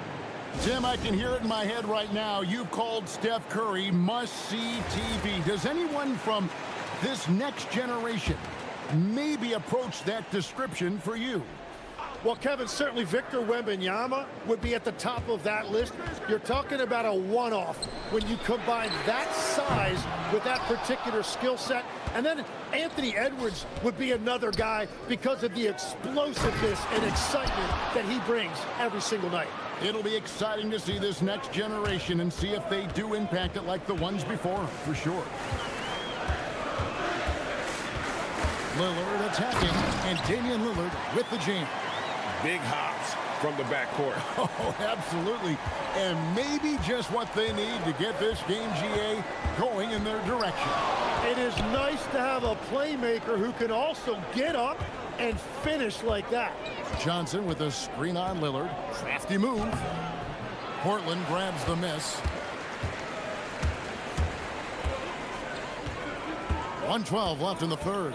Tim, I can hear it in my head right now. You've called Steph Curry must-see TV. Does anyone from this next generation maybe approach that description for you? Well, Kevin, certainly Victor Wembanyama would be at the top of that list. You're talking about a one-off when you combine that size with that particular skill set. And then Anthony Edwards would be another guy because of the explosiveness and excitement that he brings every single night. It'll be exciting to see this next generation and see if they do impact it like the ones before them, for sure. Lillard attacking, and Damian Lillard with the jam. Big hops from the backcourt. Oh, absolutely. And maybe just what they need to get this game, GA, going in their direction. It is nice to have a playmaker who can also get up and finish like that. Johnson with a screen on Lillard. Crafty move. Portland grabs the miss. 1:12 left in the third.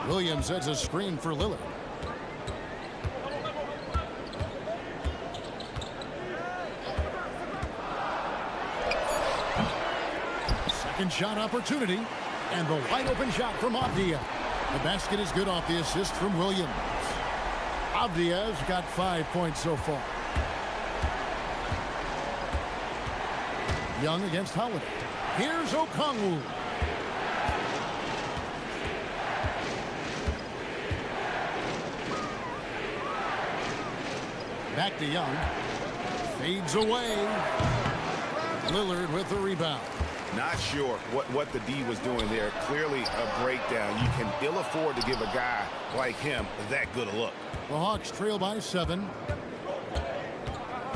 Williams sets a screen for Lillard. Second shot opportunity, and the wide open shot from Avdia. The basket is good off the assist from Williams. Avdia's got 5 points so far. Young against Holiday. Here's Okongwu. Back to Young. Fades away. Lillard with the rebound. Not sure what the D was doing there. Clearly a breakdown. You can ill afford to give a guy like him that good a look. The Hawks trail by 7.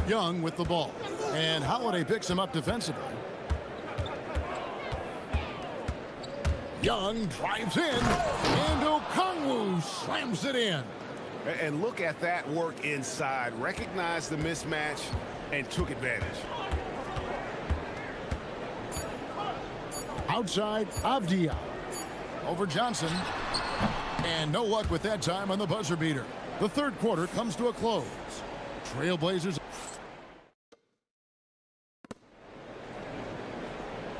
Young with the ball. And Holiday picks him up defensively. Young drives in. And Okongwu slams it in. And look at that work inside. Recognized the mismatch and took advantage. Outside, Avdia. Over Johnson. And no luck with that time on the buzzer beater. The third quarter comes to a close. Trailblazers.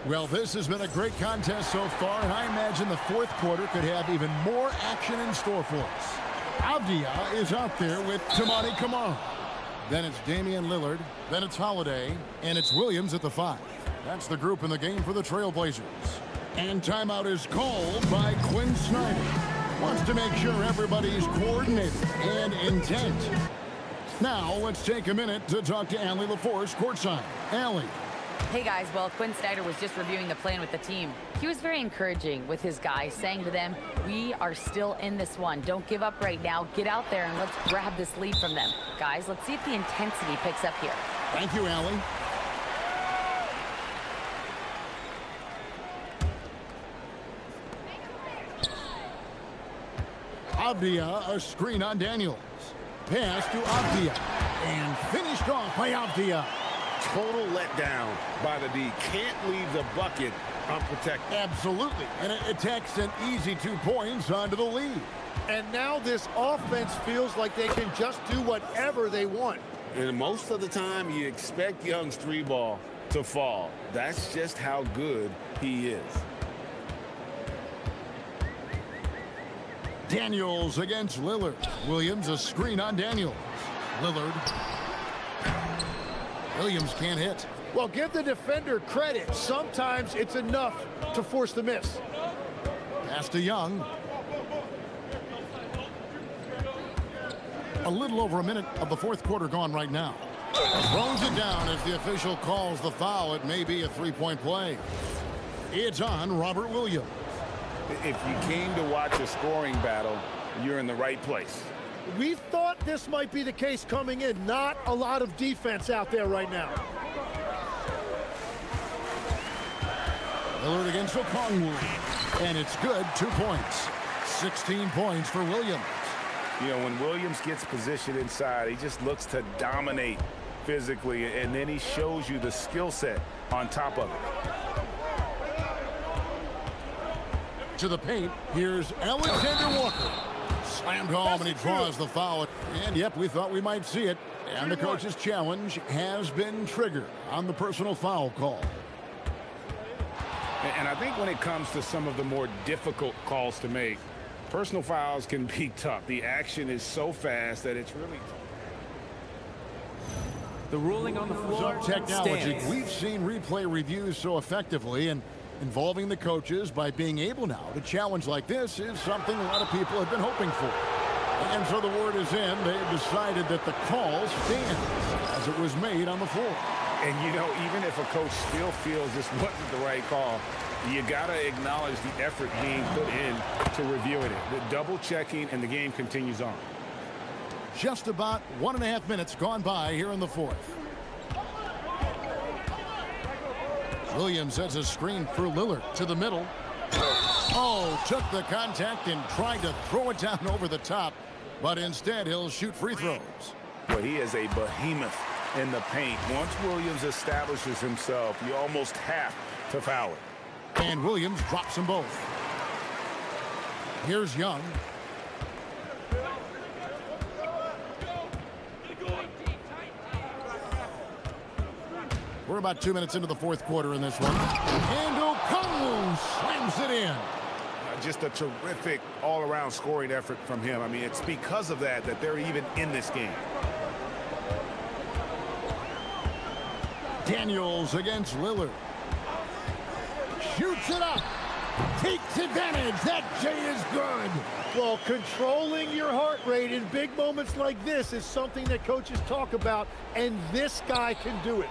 Well, this has been a great contest so far, and I imagine the fourth quarter could have even more action in store for us. Avdia is out there with Tamani Kamara. Then it's Damian Lillard. Then it's Holiday. And it's Williams at the 5. That's the group in the game for the Trailblazers. And timeout is called by Quinn Snyder. Wants to make sure everybody's coordinated and intent. Now, let's take a minute to talk to Allie LaForce courtside. Allie. Hey guys, well, Quinn Snyder was just reviewing the plan with the team. He was very encouraging with his guys, saying to them, we are still in this one. Don't give up right now. Get out there and let's grab this lead from them. Guys, let's see if the intensity picks up here. Thank you, Allie. Avdia, a screen on Daniels. Pass to Avdia. And finished off by Avdia. Total letdown by the D. Can't leave the bucket unprotected. Absolutely. And it takes an easy 2 points onto the lead. And now this offense feels like they can just do whatever they want. And most of the time, you expect Young's three ball to fall. That's just how good he is. Daniels against Lillard. Williams a screen on Daniels. Lillard. Williams can't hit. Well, give the defender credit. Sometimes it's enough to force the miss. Pass to Young. A little over a minute of the fourth quarter gone right now. Throws it down as the official calls the foul. It may be a three-point play. It's on Robert Williams. If you came to watch a scoring battle, you're in the right place. We thought this might be the case coming in. Not a lot of defense out there right now. Lillard against Okongwu. And it's good, 2 points. 16 points for Williams. You know, when Williams gets positioned inside, he just looks to dominate physically, and then he shows you the skill set on top of it. To the paint, here's Alexander Walker. Slammed home, and he draws the foul. And, yep, we thought we might see it. And the coach's challenge has been triggered on the personal foul call. And I think when it comes to some of the more difficult calls to make, personal fouls can be tough. The action is so fast that it's really tough. The ruling on the floor Technology. stands. We've seen replay reviews so effectively, and involving the coaches by being able now to challenge like this is something a lot of people have been hoping for. And so the word is in. They've decided that the call stands as it was made on the floor. And, you know, even if a coach still feels this wasn't the right call, you got to acknowledge the effort being put in to reviewing it. The double checking, and the game continues on. Just about 1.5 minutes gone by here in the fourth. Williams sets a screen for Lillard to the middle. Oh, took the contact and tried to throw it down over the top, but instead he'll shoot free throws. Well, he is a behemoth in the paint. Once Williams establishes himself, you almost have to foul it. And Williams drops them both. Here's Young. We're about 2 minutes into the fourth quarter in this one. And Okongwu slams it in. Just a terrific all-around scoring effort from him. I mean, it's because of that they're even in this game. Daniels against Lillard. Shoots it up. Takes advantage. That J is good. Well, controlling your heart rate in big moments like this is something that coaches talk about, and this guy can do it.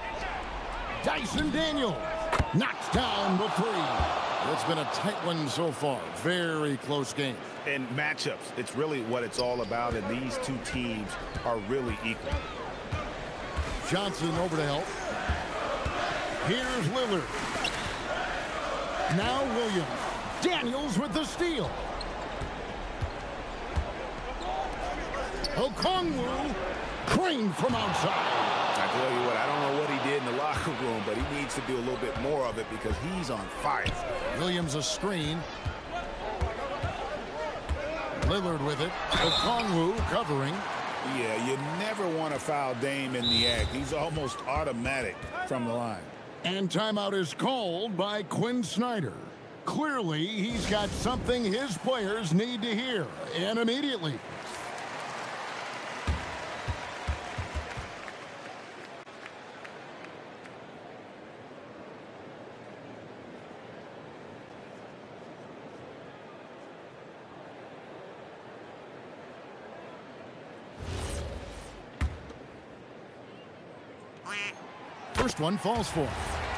Dyson Daniels knocks down the three. It's been a tight one so far. Very close game. And matchups, it's really what it's all about, and these two teams are really equal. Johnson over to help. Here's Lillard. Now Williams. Daniels with the steal. Okongwu creamed from outside. I tell you what, I don't know what he did in the locker room, but he needs to do a little bit more of it because he's on fire. Williams a screen. Lillard with it. Okongwu covering. Yeah, you never want to foul Dame in the act. He's almost automatic from the line. And timeout is called by Quinn Snyder. Clearly, he's got something his players need to hear, and immediately. first one falls for him.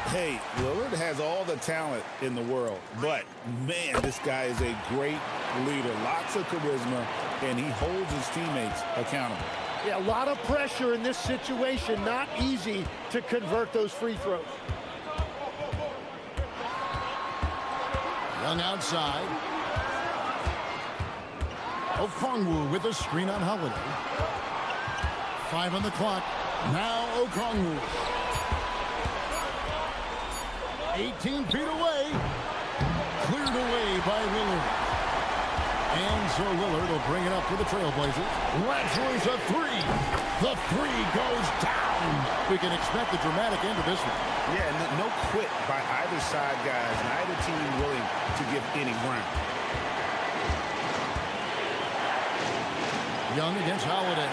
Hey, Lillard has all the talent in the world, but man, this guy is a great leader. Lots of charisma, and he holds his teammates accountable. Yeah, a lot of pressure in this situation. Not easy to convert those free throws. Young outside. Okongwu with a screen on Holiday. 5 on the clock. Now Okongwu. 18 feet away. Cleared away by Lillard. And so Lillard will bring it up for the Trailblazers. Lancers a three. The three goes down. We can expect a dramatic end to this one. Yeah, no quit by either side, guys. Neither team willing to give any ground. Young against Holiday.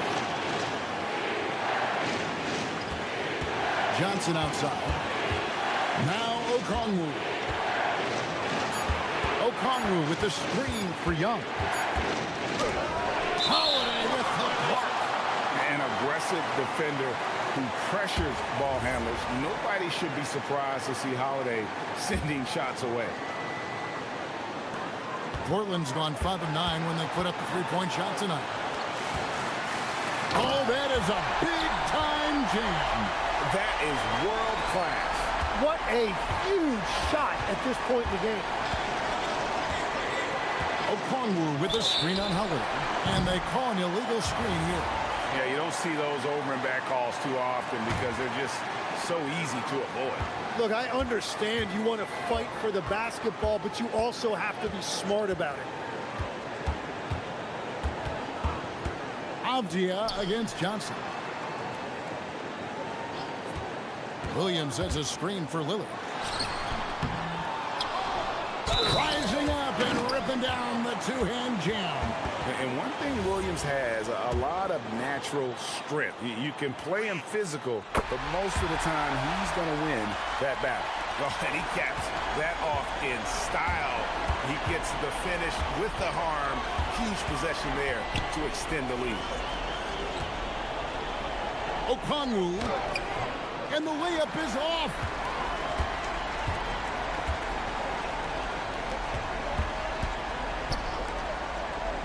Johnson outside. Now Okongwu. Okongwu with the screen for Young. Holiday with the block. An aggressive defender who pressures ball handlers. Nobody should be surprised to see Holiday sending shots away. Portland's gone 5 of 9 when they put up the three-point shot tonight. Oh, that is a big-time jam. That is world class. What a huge shot at this point in the game. Okongwu with the screen on Holiday. And they call an illegal screen here. Yeah, you don't see those over and back calls too often because they're just so easy to avoid. Look, I understand you want to fight for the basketball, but you also have to be smart about it. Avdia against Johnson. Williams has a screen for Lillard. Rising up and ripping down the two-hand jam. And one thing Williams has, a lot of natural strength. You can play him physical, but most of the time he's going to win that battle. Oh, and he caps that off in style. He gets the finish with the harm. Huge possession there to extend the lead. Okongwu. And the layup is off.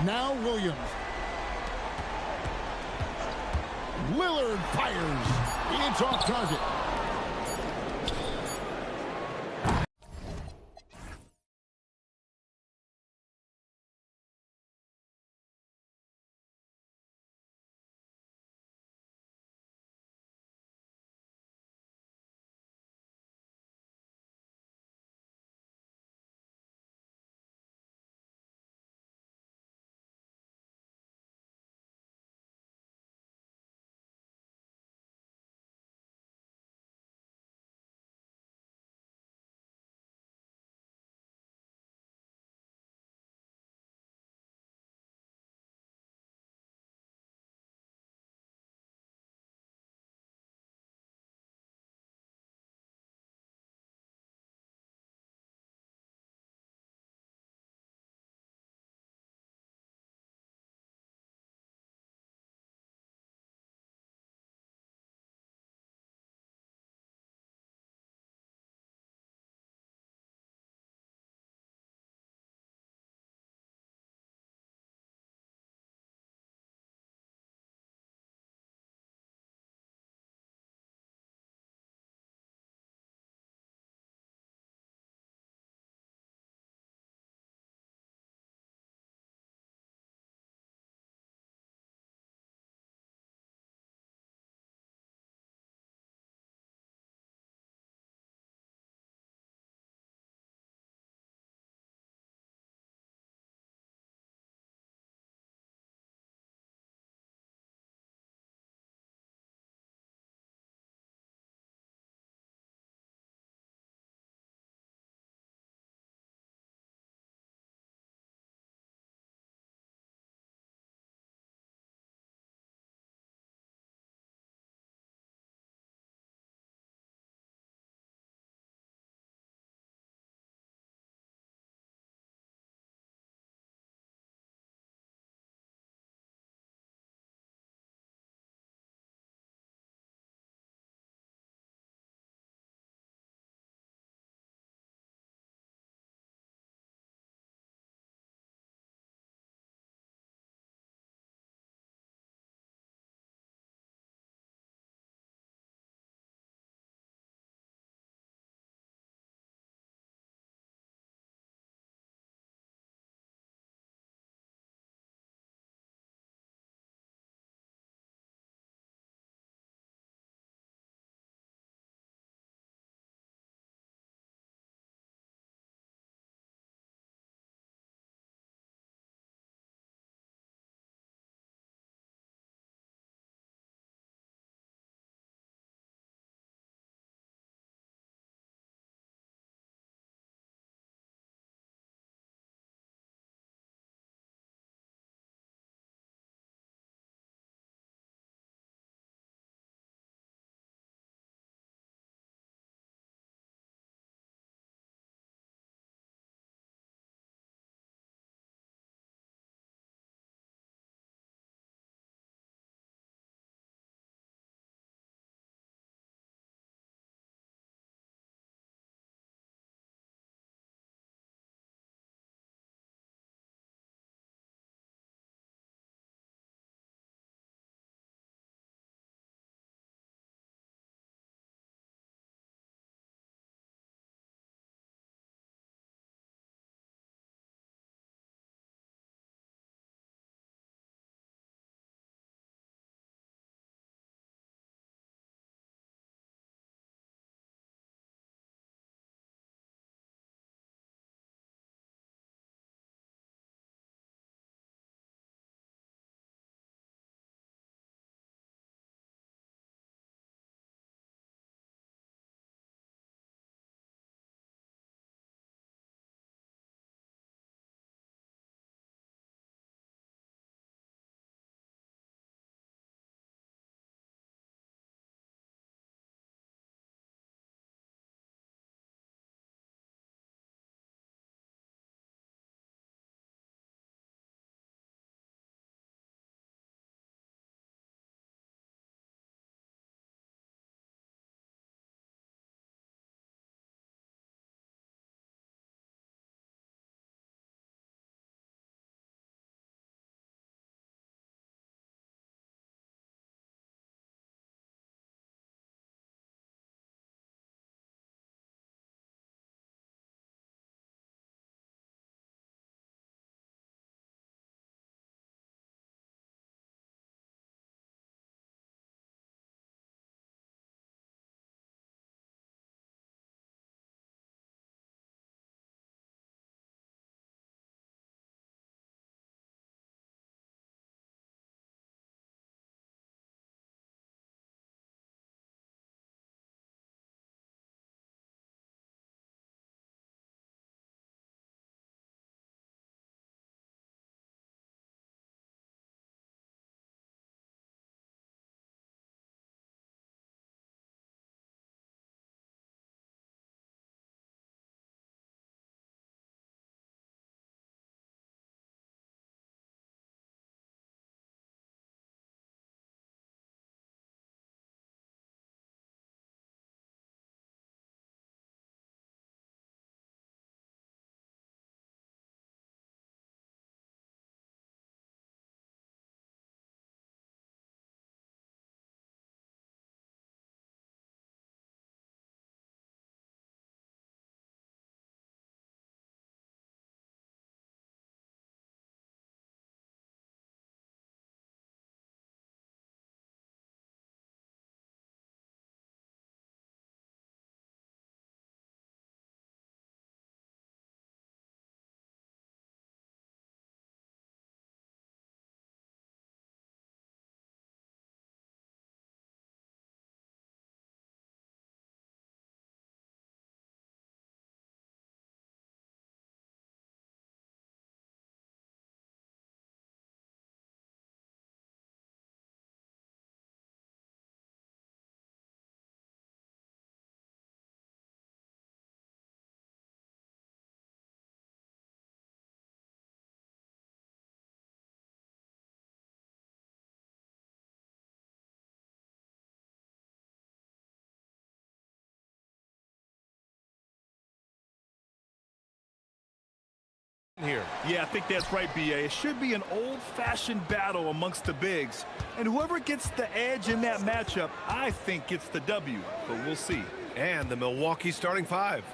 Now Williams. Lillard fires. It's off target. here. Yeah, I think that's right, B.A. It should be an old-fashioned battle amongst the bigs. And whoever gets the edge in that matchup, I think gets the W. But we'll see. And the Milwaukee starting five.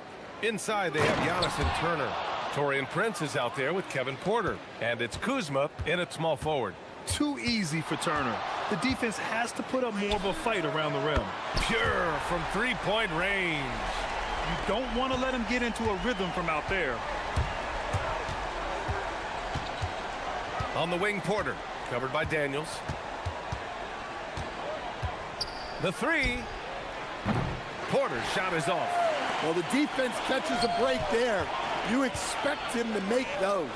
Inside, they have Giannis and Turner. Torian Prince is out there with Kevin Porter. And it's Kuzma in at small forward. Too easy for Turner. The defense has to put up more of a fight around the rim. Pure from three-point range. You don't want to let him get into a rhythm from out there. On the wing, Porter, covered by Daniels. The three. Porter's shot is off. Well, the defense catches a break there. You expect him to make those.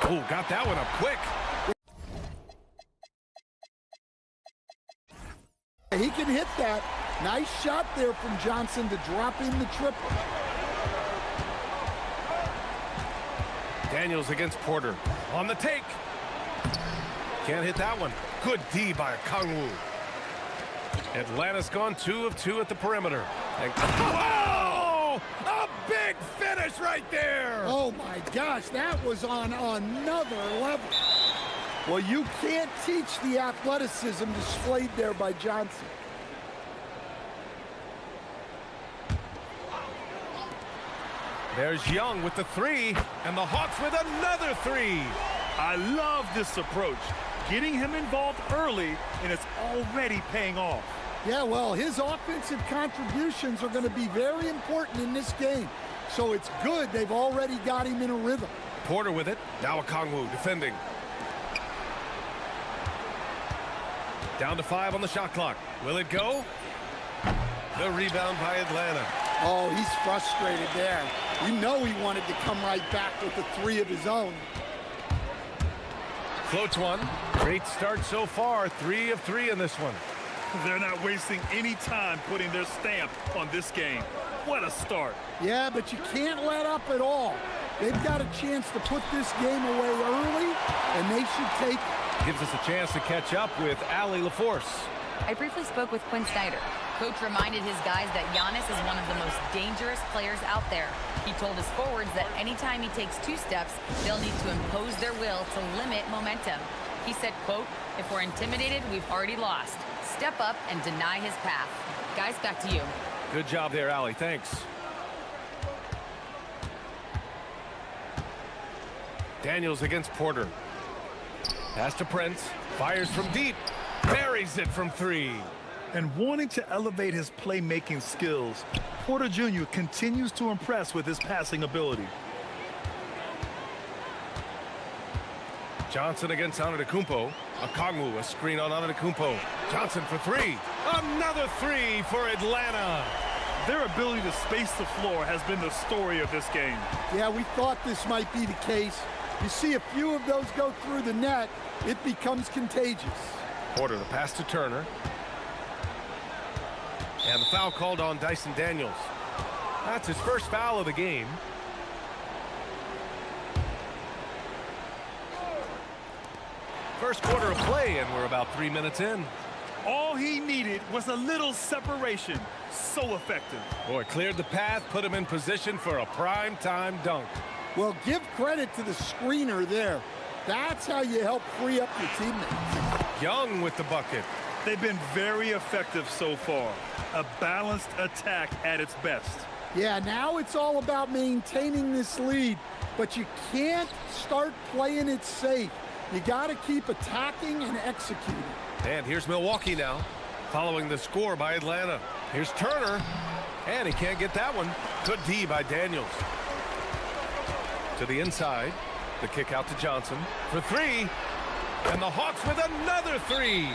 Oh, got that one up quick. He can hit that. Nice shot there from Johnson to drop in the triple. Daniels against Porter. On the take. Can't hit that one. Good D by Kangwoo. Atlanta's gone 2 of 2 at the perimeter. And wow! A big finish right there! Oh my gosh, that was on another level. Well, you can't teach the athleticism displayed there by Johnson. There's Young with the three, and the Hawks with another three. I love this approach. Getting him involved early, and it's already paying off. Yeah, well, his offensive contributions are going to be very important in this game. So it's good they've already got him in a rhythm. Porter with it. Now Okongwu defending. Down to 5 on the shot clock. Will it go? The rebound by Atlanta. Oh, he's frustrated there. You know he wanted to come right back with the three of his own. Floats one. Great start so far. 3 of 3 in this one. They're not wasting any time putting their stamp on this game. What a start. Yeah, but you can't let up at all. They've got a chance to put this game away early, and they should take it. Gives us a chance to catch up with Allie LaForce. I briefly spoke with Quinn Snyder. Coach reminded his guys that Giannis is one of the most dangerous players out there. He told his forwards that anytime he takes 2 steps, they'll need to impose their will to limit momentum. He said, quote, "If we're intimidated, we've already lost. Step up and deny his path." Guys, back to you. Good job there, Allie. Thanks. Daniels against Porter. Pass to Prince. Fires from deep. Buries it from 3. And wanting to elevate his playmaking skills, Porter Jr. continues to impress with his passing ability. Johnson against Antetokounmpo. Okongwu, a screen on Antetokounmpo. Johnson for 3. Another 3 for Atlanta. Their ability to space the floor has been the story of this game. Yeah, we thought this might be the case. You see a few of those go through the net, it becomes contagious. Porter, the pass to Turner. And the foul called on Dyson Daniels. That's his first foul of the game. First quarter of play, and we're about 3 minutes in. All he needed was a little separation. So effective. Boy, cleared the path, put him in position for a prime-time dunk. Well, give credit to the screener there. That's how you help free up your teammates. Young with the bucket. They've been very effective so far. A balanced attack at its best. Yeah, now it's all about maintaining this lead, but you can't start playing it safe. You got to keep attacking and executing. And here's Milwaukee now, following the score by Atlanta. Here's Turner, and he can't get that one. Good D by Daniels. To the inside, the kick out to Johnson for 3, and the Hawks with another 3.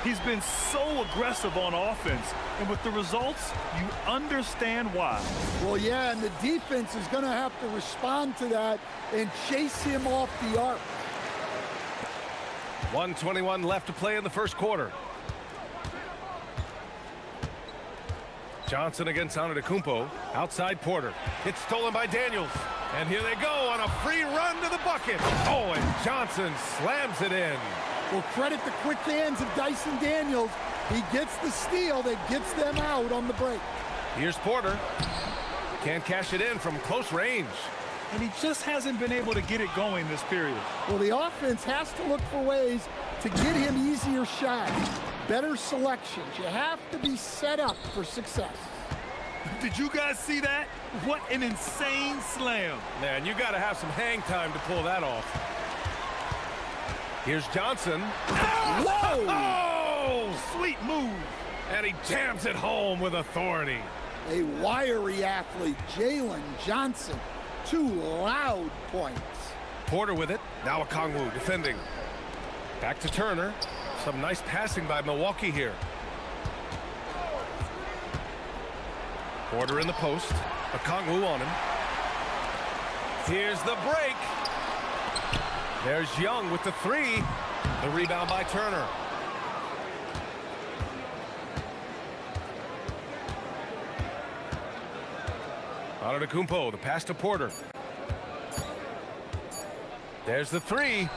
He's been so aggressive on offense, and with the results, you understand why. Well, yeah, and the defense is going to have to respond to that and chase him off the arc. 1:21 left to play in the first quarter. Johnson against Antetokounmpo. Outside Porter. It's stolen by Daniels. And here they go on a free run to the bucket. Oh, and Johnson slams it in. Well, credit the quick hands of Dyson Daniels. He gets the steal that gets them out on the break. Here's Porter. Can't cash it in from close range. and he just hasn't been able to get it going this period. Well, the offense has to look for ways to get him easier shots, better selections. You have to be set up for success. Did you guys see that? What an insane slam. Man, you got to have some hang time to pull that off. Here's Johnson. Whoa! Oh, sweet move. And he jams it home with authority. A wiry athlete, Jalen Johnson. 2 loud points. Porter with it. Now Okongwu defending. Back to Turner. Some nice passing by Milwaukee here. Porter in the post. Okongwu on him. Here's the break. There's Young with the 3. The rebound by Turner. Antetokounmpo, the pass to Porter. There's the 3.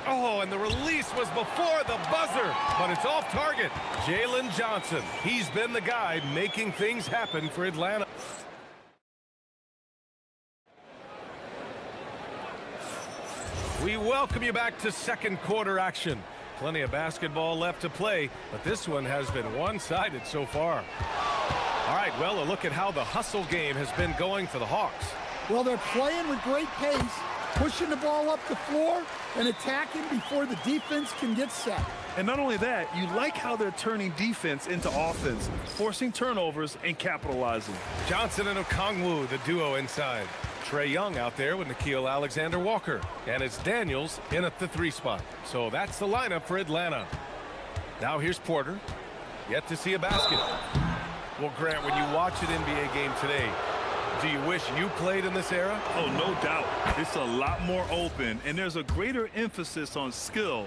Oh, and the release was before the buzzer, but it's off target. Jalen Johnson, he's been the guy making things happen for Atlanta. We welcome you back to second quarter action. Plenty of basketball left to play, but this one has been one-sided so far. All right, well, a look at how the hustle game has been going for the Hawks. Well, they're playing with great pace, pushing the ball up the floor and attacking before the defense can get set. And not only that, you like how they're turning defense into offense, forcing turnovers and capitalizing. Johnson and Okongwu, the duo inside. Trae Young out there with Nickeil Alexander-Walker. And it's Daniels in at the 3 spot. So that's the lineup for Atlanta. Now here's Porter. Yet to see a basket. Well, Grant, when you watch an NBA game today, do you wish you played in this era? Oh, no doubt. It's a lot more open, and there's a greater emphasis on skill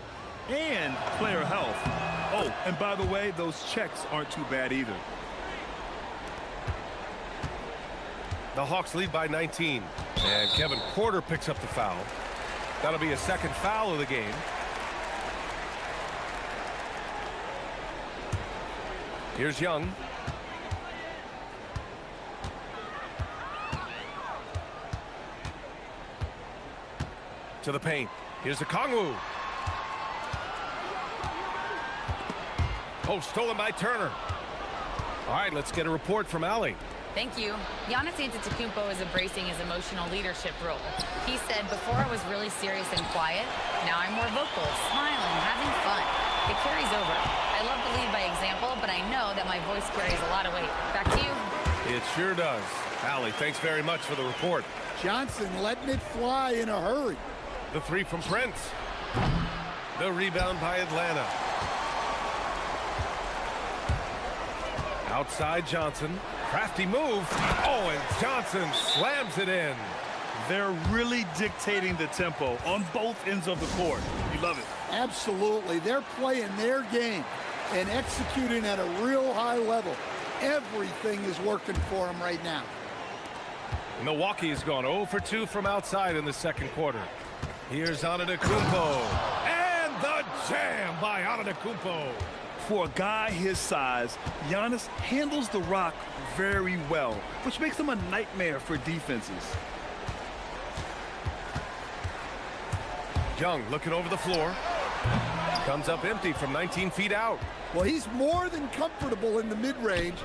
and player health. Oh, and by the way, those checks aren't too bad either. The Hawks lead by 19. And Kevin Porter picks up the foul. That'll be a second foul of the game. Here's Young. To the paint. Here's Okongwu. Oh, stolen by Turner. All right, let's get a report from Allie. Thank you. Giannis Antetokounmpo is embracing his emotional leadership role. He said, before I was really serious and quiet, now I'm more vocal, smiling, having fun. It carries over. I love to lead by example, but I know that my voice carries a lot of weight. Back to you. It sure does. Allie, thanks very much for the report. Johnson letting it fly in a hurry. The 3 from Prince. The rebound by Atlanta. Outside Johnson. Crafty move. Oh, and Johnson slams it in. They're really dictating the tempo on both ends of the court. You love it. Absolutely. They're playing their game and executing at a real high level. Everything is working for them right now. Milwaukee has gone 0 for 2 from outside in the second quarter. Here's Antetokounmpo. And the jam by Antetokounmpo. For a guy his size, Giannis handles the rock very well, which makes him a nightmare for defenses. Young looking over the floor. Comes up empty from 19 feet out. Well, he's more than comfortable in the mid-range,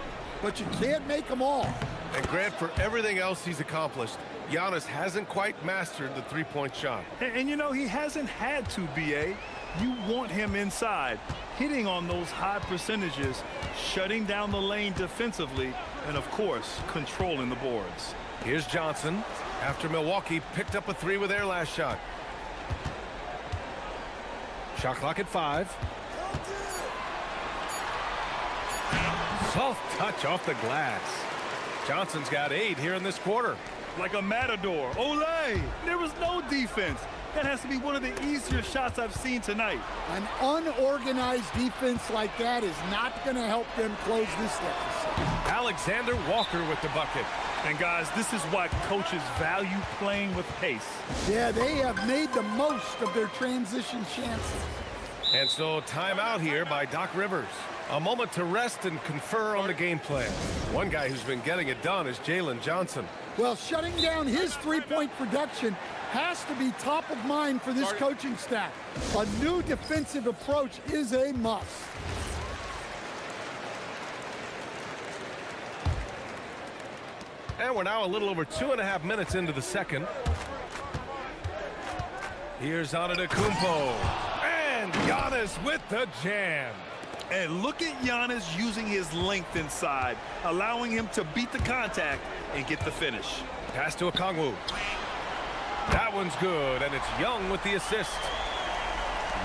but you can't make them all. And Grant, for everything else he's accomplished, Giannis hasn't quite mastered the three-point shot. And you know, he hasn't had to, B.A. You want him inside, hitting on those high percentages, shutting down the lane defensively, and of course, controlling the boards. Here's Johnson after Milwaukee picked up a 3 with their last shot. Shot clock at 5. Soft touch off the glass. Johnson's got 8 here in this quarter. Like a matador. Olay! There was no defense. That has to be one of the easier shots I've seen tonight. An unorganized defense like that is not going to help them close this deficit. Alexander Walker with the bucket. And guys, this is why coaches value playing with pace. Yeah, they have made the most of their transition chances. And so timeout here by Doc Rivers. A moment to rest and confer on the game plan. One guy who's been getting it done is Jalen Johnson. Well, shutting down his three-point production has to be top of mind for this coaching staff. A new defensive approach is a must. And we're now a little over 2.5 minutes into the second. Here's Antetokounmpo. And Giannis with the jam. And look at Giannis using his length inside, allowing him to beat the contact and get the finish. Pass to Okongwu. That one's good, and it's Young with the assist.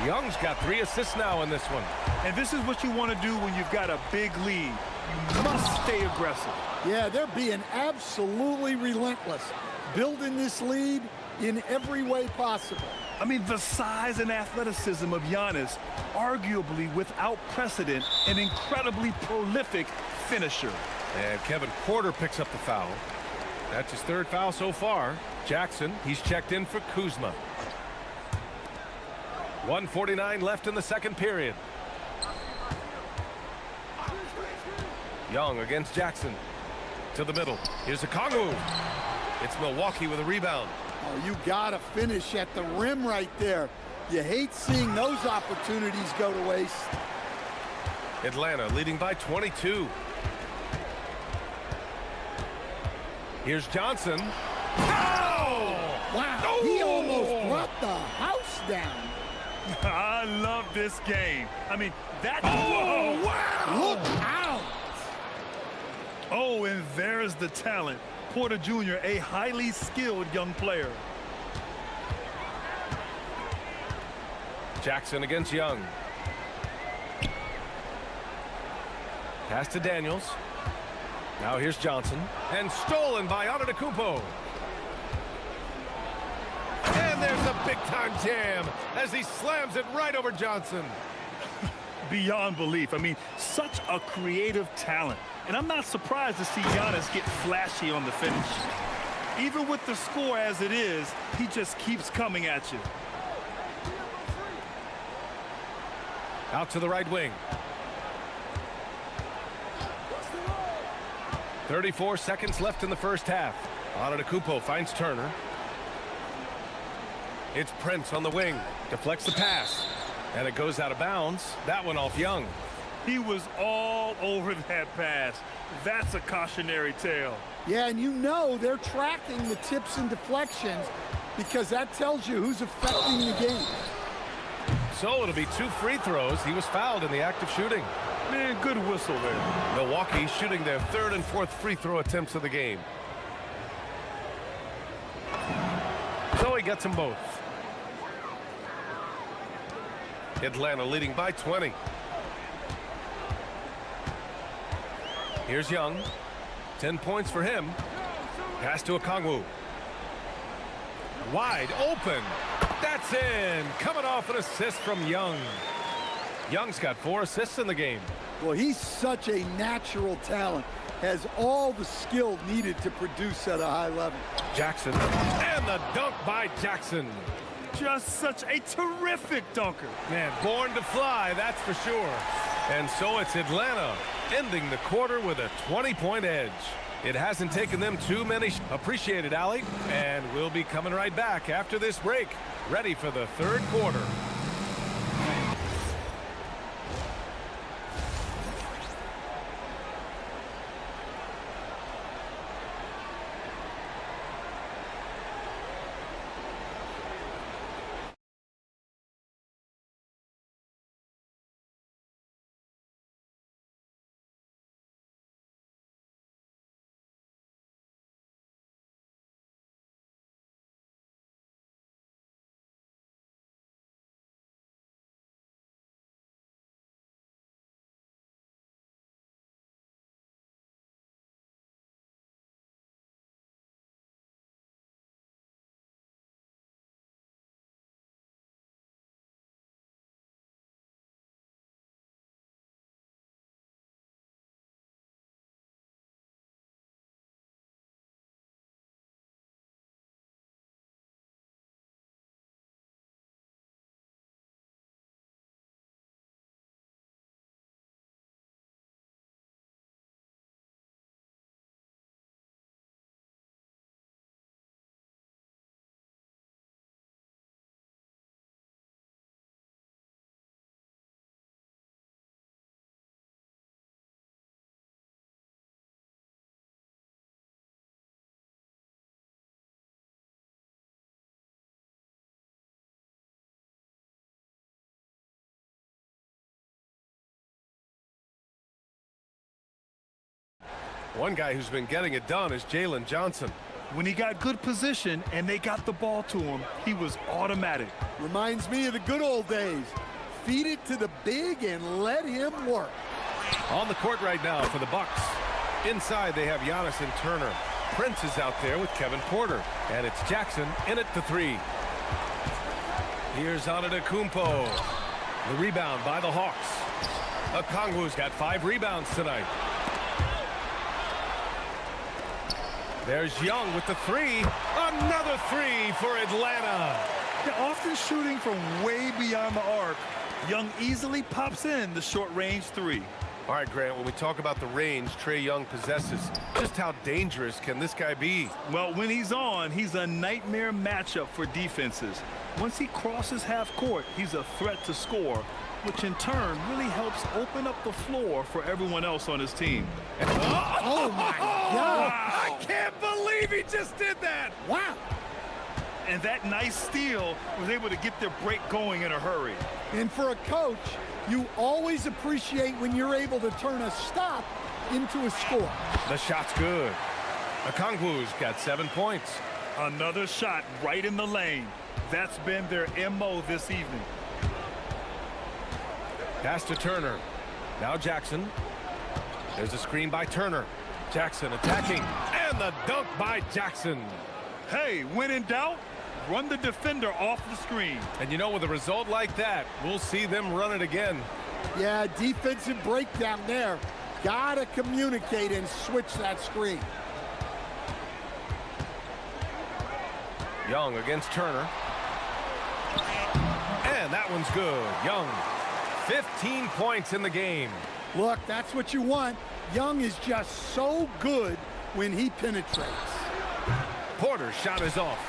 Young's got 3 assists now in this one. And this is what you want to do when you've got a big lead. You must stay aggressive. Yeah, they're being absolutely relentless, building this lead in every way possible. I mean, the size and athleticism of Giannis, arguably without precedent, an incredibly prolific finisher. And Kevin Porter picks up the foul. That's his 3rd foul so far. Jackson, he's checked in for Kuzma. 1:49 left in the second period. Young against Jackson. To the middle. Here's Okongwu. It's Milwaukee with a rebound. Oh, you gotta finish at the rim right there. You hate seeing those opportunities go to waste. Atlanta leading by 22. Here's Johnson. Oh! Wow, he almost brought the house down. I love this game. I mean, that... Oh, whoa, wow! Look out! Oh, and there's the talent. Porter Jr., a highly skilled young player. Jackson against Young. Pass to Daniels. Now here's Johnson. And stolen by Antetokounmpo. And there's a big-time jam as he slams it right over Johnson. Beyond belief. I mean, such a creative talent. And I'm not surprised to see Giannis get flashy on the finish. Even with the score as it is, he just keeps coming at you. Out to the right wing. 34 seconds left in the first half. Antetokounmpo finds Turner. It's Prince on the wing. Deflects the pass. And it goes out of bounds. That one off Young. He was all over that pass. That's a cautionary tale. Yeah, and you know they're tracking the tips and deflections because that tells you who's affecting the game. So it'll be 2 free throws. He was fouled in the act of shooting. Man, good whistle there. Milwaukee shooting their 3rd and 4th free throw attempts of the game. So he gets them both. Atlanta leading by 20. Here's Young. 10 points for him. Pass to Okongwu. Wide open. That's in. Coming off an assist from Young. Young's got 4 assists in the game. Well, he's such a natural talent. Has all the skill needed to produce at a high level. Jackson. And the dunk by Jackson. Just such a terrific dunker. Man, born to fly, that's for sure. And so it's Atlanta ending the quarter with a 20-point edge. It hasn't taken them too many. Appreciate it, Allie. And we'll be coming right back after this break, ready for the 3rd quarter. One guy who's been getting it done is Jalen Johnson. When he got good position and they got the ball to him, he was automatic. Reminds me of the good old days. Feed it to the big and let him work. On the court right now for the Bucks. Inside they have Giannis and Turner. Prince is out there with Kevin Porter. And it's Jackson in at the three. Here's Antetokounmpo. The rebound by the Hawks. Okongwu's got 5 rebounds tonight. There's Young with the three. Another three for Atlanta. They're often shooting from way beyond the arc. Young easily pops in the short-range three. All right, Grant, when we talk about the range Trae Young possesses, just how dangerous can this guy be? Well, when he's on, he's a nightmare matchup for defenses. Once he crosses half court, he's a threat to score, which in turn really helps open up the floor for everyone else on his team. Oh, my God. I can't believe he just did that. Wow. And that nice steal was able to get their break going in a hurry. And for a coach, you always appreciate when you're able to turn a stop into a score. The shot's good. Okongwu's got 7 points. Another shot right in the lane. That's been their MO this evening. Pass to Turner. Now Jackson. There's a screen by Turner. Jackson attacking. And the dunk by Jackson. Hey, when in doubt, run the defender off the screen. And you know, with a result like that, we'll see them run it again. Yeah, defensive breakdown there. Gotta communicate and switch that screen. Young against Turner. And that one's good. Young, 15 points in the game. Look, that's what you want. Young is just so good when he penetrates. Porter's shot is off.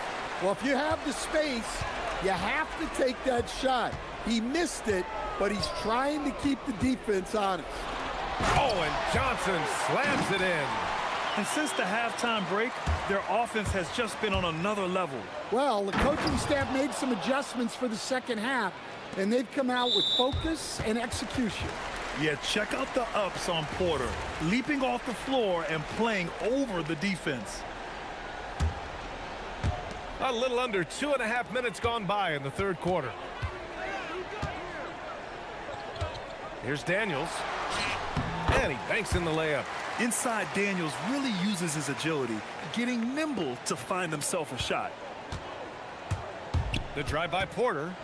Well, if you have the space, you have to take that shot. He missed it, but he's trying to keep the defense honest. Oh, and Johnson slams it in. And since the halftime break, their offense has just been on another level. Well, the coaching staff made some adjustments for the second half, and they've come out with focus and execution. Yeah, check out the ups on Porter, leaping off the floor and playing over the defense. A little under 2.5 minutes gone by in the third quarter. Here's Daniels. And he banks in the layup. Inside, Daniels really uses his agility, getting nimble to find himself a shot. The drive by Porter.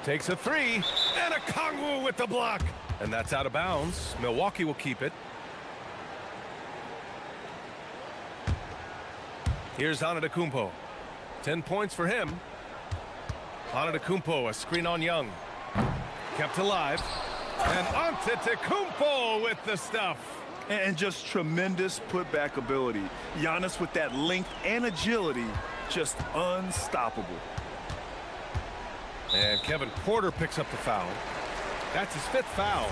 Takes a three. And Okongwu with the block. And that's out of bounds. Milwaukee will keep it. Here's Antetokounmpo. 10 points for him. Antetokounmpo, a screen on Young. Kept alive. And Antetokounmpo with the stuff. And just tremendous putback ability. Giannis with that length and agility, just unstoppable. And Kevin Porter picks up the foul. That's his 5th foul.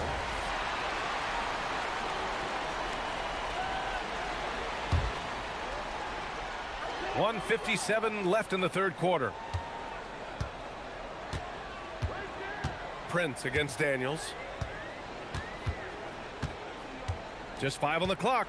.157 left in the third quarter. Prince against Daniels. Just 5 on the clock.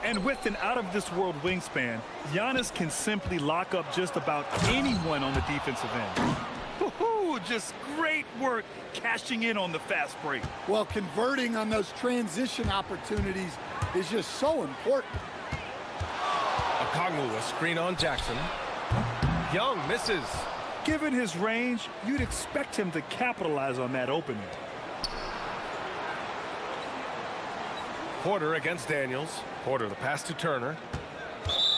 And with an out-of-this-world wingspan, Giannis can simply lock up just about anyone on the defensive end. Woo-hoo, just great work cashing in on the fast break. Well, converting on those transition opportunities is just so important. Okongwu, a screen on Jackson. Young misses. Given his range, you'd expect him to capitalize on that opening. Porter against Daniels. Porter, the pass to Turner.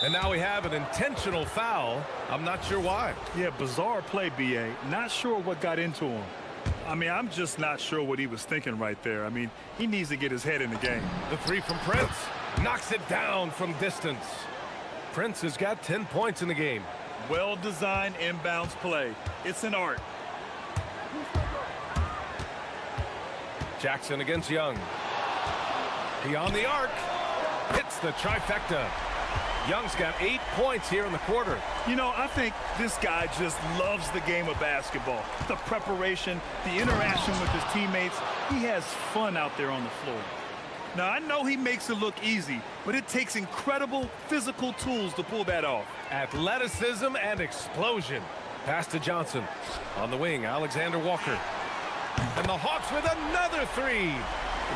And now we have an intentional foul. I'm not sure why. Yeah, bizarre play, B.A. Not sure what got into him. I mean, I'm just not sure what he was thinking right there. I mean, he needs to get his head in the game. The three from Prince. Knocks it down from distance. Prince has got 10 points in the game. Well-designed inbounds play. It's an art. Jackson against Young. Beyond the arc. Hits the trifecta. Young's got 8 points here in the quarter. You know, I think this guy just loves the game of basketball. The preparation, the interaction with his teammates. He has fun out there on the floor. Now, I know he makes it look easy, but it takes incredible physical tools to pull that off. Athleticism and explosion. Pass to Johnson. On the wing, Alexander Walker. And the Hawks with another three.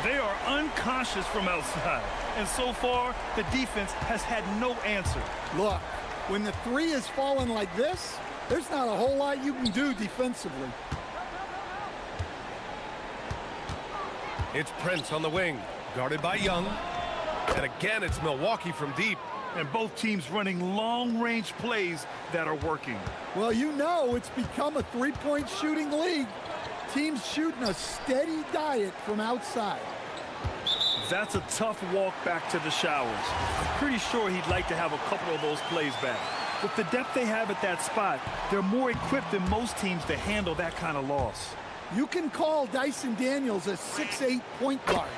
They are unconscious from outside, and so far, the defense has had no answer. Look, when the three is falling like this, there's not a whole lot you can do defensively. It's Prince on the wing, guarded by Young. And again, it's Milwaukee from deep. And both teams running long-range plays that are working. Well, you know it's become a three-point shooting league. Teams shooting a steady diet from outside. That's a tough walk back to the showers. I'm pretty sure he'd like to have a couple of those plays back. With the depth they have at that spot, they're more equipped than most teams to handle that kind of loss. You can call Dyson Daniels a 6'8" point guard.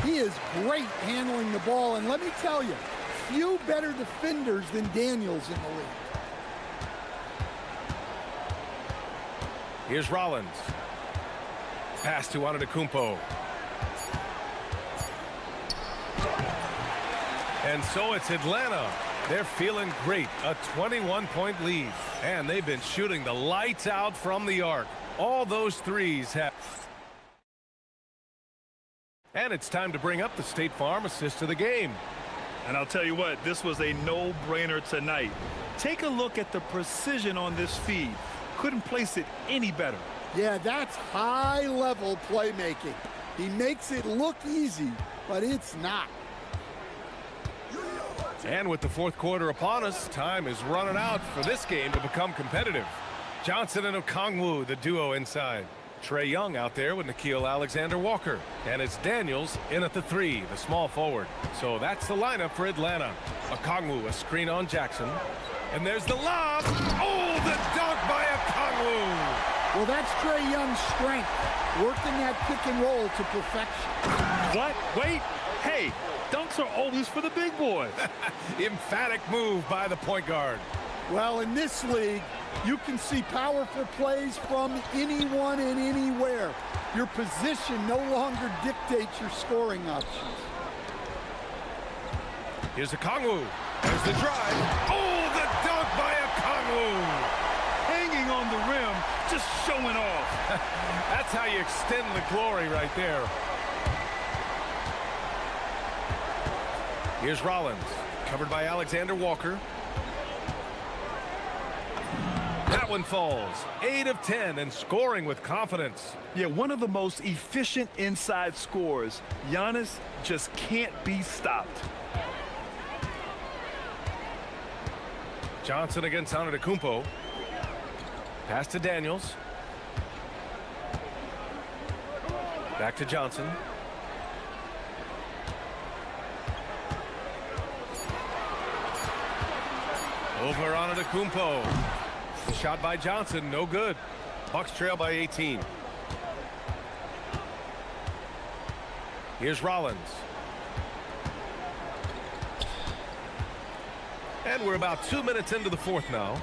He is great handling the ball, and let me tell you, few better defenders than Daniels in the league. Here's Rollins. Pass to Antetokounmpo. And so it's Atlanta. They're feeling great. A 21-point lead. And they've been shooting the lights out from the arc. All those threes have... And it's time to bring up the State Farm assist of the game. And I'll tell you what, this was a no-brainer tonight. Take a look at the precision on this feed. Couldn't place it any better. Yeah, that's high-level playmaking. He makes it look easy, but it's not. And with the fourth quarter upon us, time is running out for this game to become competitive. Johnson and Okongwu, the duo inside. Trae Young out there with Nickeil Alexander-Walker. And it's Daniels in at the three, the small forward. So that's the lineup for Atlanta. Okongwu, a screen on Jackson. And there's the lob. Oh, the dunk by Okongwu. Well, that's Trae Young's strength, working that pick and roll to perfection. What? Wait. Hey, dunks are always for the big boys. Emphatic move by the point guard. Well, in this league, you can see powerful plays from anyone and anywhere. Your position no longer dictates your scoring options. Here's Okongwu. There's the drive. Oh, the dunk by Okongwu. Hanging on the rim, just showing off. That's how you extend the glory right there. Here's Rollins, covered by Alexander Walker. That one falls. 8 of 10 and scoring with confidence. Yeah, one of the most efficient inside scorers. Giannis just can't be stopped. Johnson against Antetokounmpo. Pass to Daniels. Back to Johnson. Over Antetokounmpo. The shot by Johnson, no good. Bucks trail by 18. Here's Rollins. And we're about 2 minutes into the fourth now.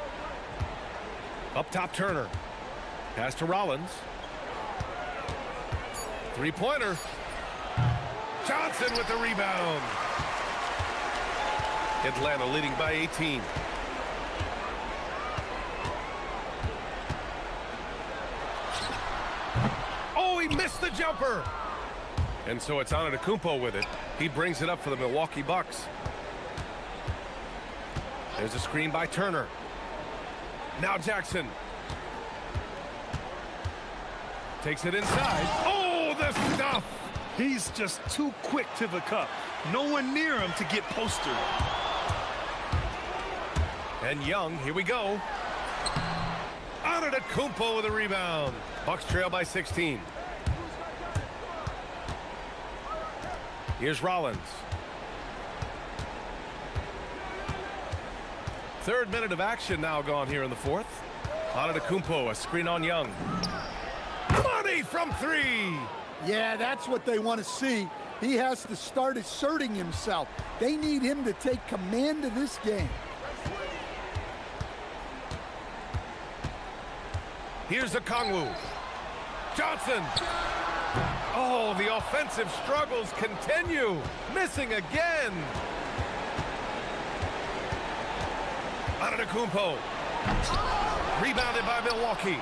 Up top, Turner. Pass to Rollins. Three-pointer. Johnson with the rebound. Atlanta leading by 18. Oh, he missed the jumper. And so it's Antetokounmpo with it. He brings it up for the Milwaukee Bucks. There's a screen by Turner. Now Jackson. Takes it inside. Oh, the stuff! He's just too quick to the cup. No one near him to get postered. And Young, here we go. Antetokounmpo with a rebound. Bucks trail by 16. Here's Rollins. Third minute of action now gone here in the fourth. Antetokounmpo, a screen on Young. Money from three. Yeah, that's what they want to see. He has to start asserting himself. They need him to take command of this game. Here's Okongwu. Johnson. Oh, the offensive struggles continue. Missing again. Antetokounmpo. Rebounded by Milwaukee.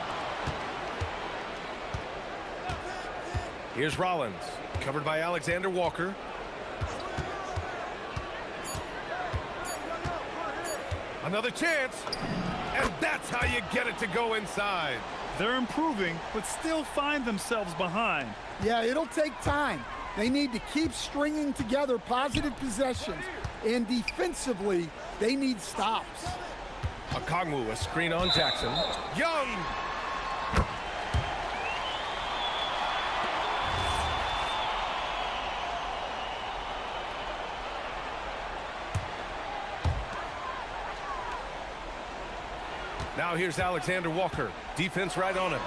Here's Rollins. Covered by Alexander Walker. Another chance. And that's how you get it to go inside. They're improving, but still find themselves behind. Yeah, it'll take time. They need to keep stringing together positive possessions. And defensively, they need stops. Okongwu, a screen on Jackson. Young! Now here's Alexander Walker. Defense right on him.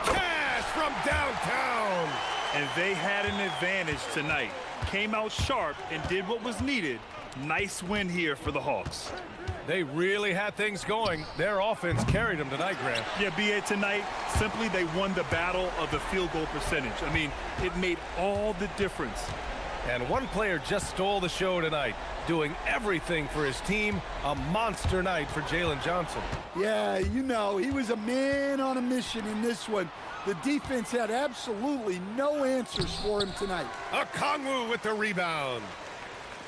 Cash from downtown! And they had an advantage tonight. Came out sharp and did what was needed. Nice win here for the Hawks. They really had things going. Their offense carried them tonight, Grant. Yeah, BA, tonight, simply they won the battle of the field goal percentage. I mean, it made all the difference. And one player just stole the show tonight, doing everything for his team. A monster night for Jalen Johnson. Yeah, you know, he was a man on a mission in this one. The defense had absolutely no answers for him tonight. Okongwu with the rebound.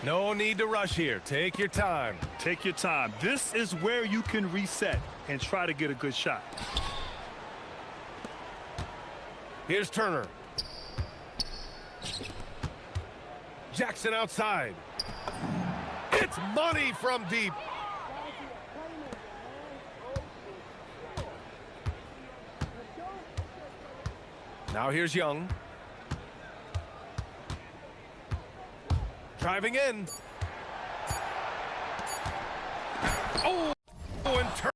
No need to rush here. Take your time. Take your time. This is where you can reset and try to get a good shot. Here's Turner. Jackson outside. It's money from deep. Now here's Young. Driving in. Oh, and turn.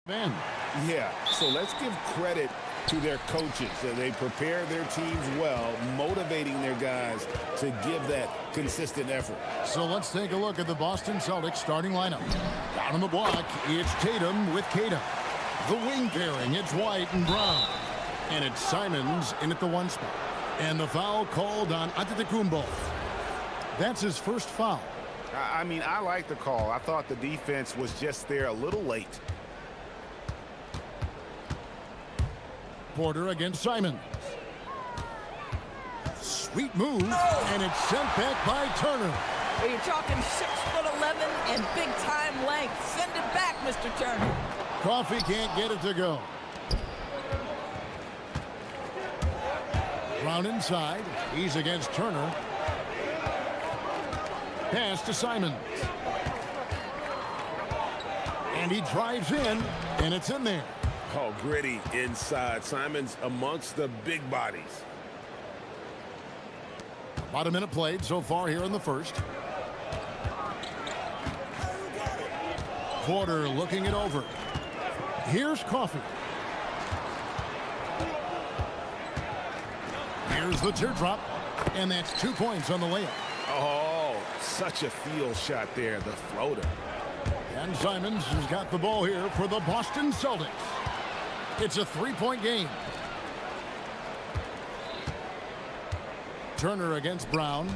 Man. Yeah, so let's give credit to their coaches. They prepare their teams well, motivating their guys to give that consistent effort. So let's take a look at the Boston Celtics starting lineup. Down on the block, it's Tatum with Kata. The wing pairing, it's White and Brown. And it's Simons in at the 1 spot. And the foul called on Antetokounmpo. That's his first foul. I mean, I like the call. I thought the defense was just there a little late. Porter against Simons. Sweet move, and it's sent back by Turner. Well, you're talking 6'11" and big-time length. Send it back, Mr. Turner. Coffee can't get it to go. Brown inside. He's against Turner. Pass to Simons. And he drives in, and it's in there. Oh, gritty inside. Simons amongst the big bodies. About a minute played so far here in the first. Porter looking it over. Here's Coffee. Here's the teardrop, and that's 2 points on the layup. Oh, such a field shot there, the floater. And Simons has got the ball here for the Boston Celtics. It's a 3-point game. Turner against Brown.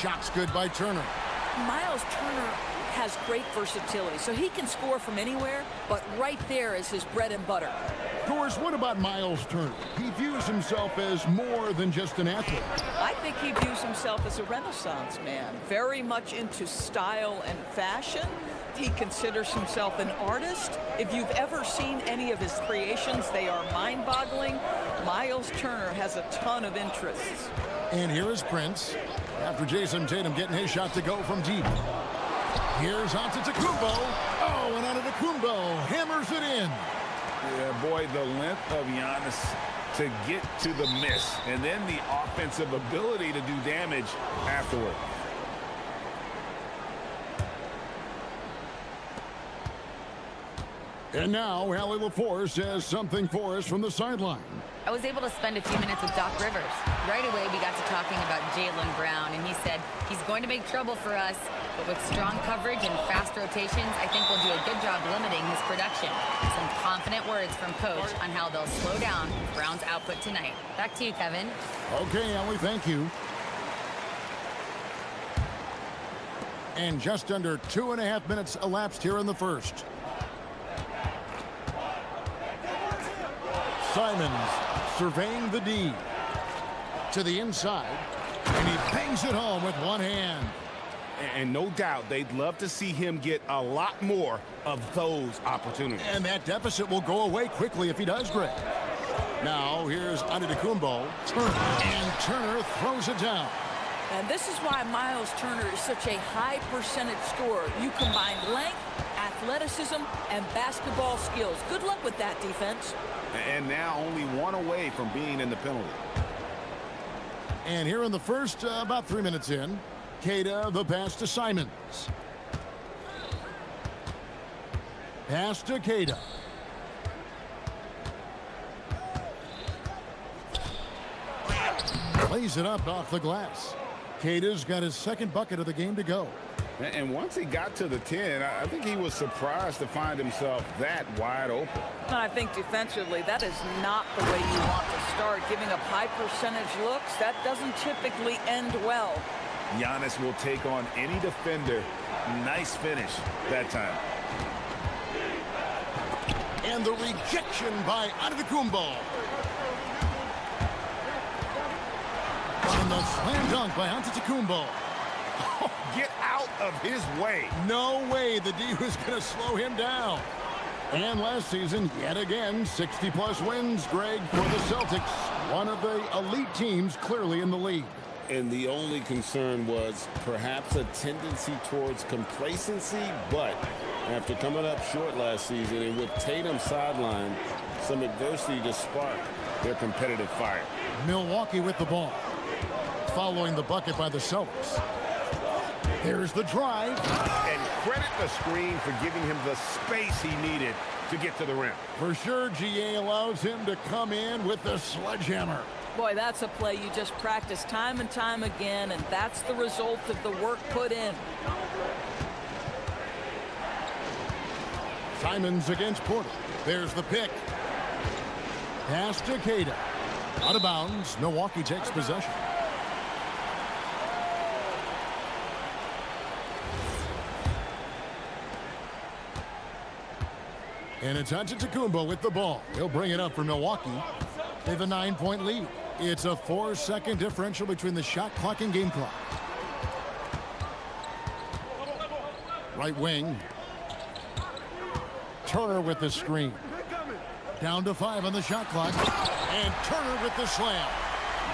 Shot's good by Turner. Miles Turner has great versatility, so he can score from anywhere, but right there is his bread and butter. Doris, what about Miles Turner? He views himself as more than just an athlete. I think he views himself as a Renaissance man, very much into style and fashion. He considers himself an artist. If you've ever seen any of his creations, they are mind-boggling. Miles Turner has a ton of interests. And here is Prince, after Jason Tatum getting his shot to go from deep. Here's Antetokounmpo. Oh, and Antetokounmpo hammers it in. Yeah, boy, the length of Giannis to get to the miss, and then the offensive ability to do damage afterward. And now, Allie LaForce has something for us from the sideline. I was able to spend a few minutes with Doc Rivers. Right away, we got to talking about Jaylen Brown, and he said he's going to make trouble for us, but with strong coverage and fast rotations, I think we'll do a good job limiting his production. Some confident words from Coach on how they'll slow down Brown's output tonight. Back to you, Kevin. Okay, Allie, thank you. And just under 2.5 minutes elapsed here in the first. Simons surveying the D to the inside, and he bangs it home with one hand. And no doubt they'd love to see him get a lot more of those opportunities. And that deficit will go away quickly if he does, Greg. Now here's Antetokounmpo. And Turner throws it down. And this is why Miles Turner is such a high percentage scorer. You combine length, athleticism, and basketball skills. Good luck with that, defense. And now only one away from being in the penalty. And here in the first, about 3 minutes in, Kata, the pass to Simons. Pass to Kata. Plays it up off the glass. Kata's got his second bucket of the game to go. And once he got to the 10, I think he was surprised to find himself that wide open. I think defensively, that is not the way you want to start. Giving up high percentage looks, that doesn't typically end well. Giannis will take on any defender. Nice finish that time. And the rejection by Antetokounmpo. And the slam dunk by Antetokounmpo. Get out of his way. No way the D was going to slow him down. And last season, yet again, 60-plus wins, Greg, for the Celtics. One of the elite teams clearly in the league. And the only concern was perhaps a tendency towards complacency, but after coming up short last season and with Tatum sidelined, some adversity to spark their competitive fire. Milwaukee with the ball, following the bucket by the Celtics. There's the drive. And credit the screen for giving him the space he needed to get to the rim. For sure, GA allows him to come in with the sledgehammer. Boy, that's a play you just practice time and time again, and that's the result of the work put in. Simons against Porter. There's the pick. Pass to Cada. Out of bounds. Milwaukee takes possession. And it's Antetokounmpo with the ball. He'll bring it up for Milwaukee. They have a 9-point lead. It's a 4-second differential between the shot clock and game clock. Right wing. Turner with the screen. Down to 5 on the shot clock. And Turner with the slam.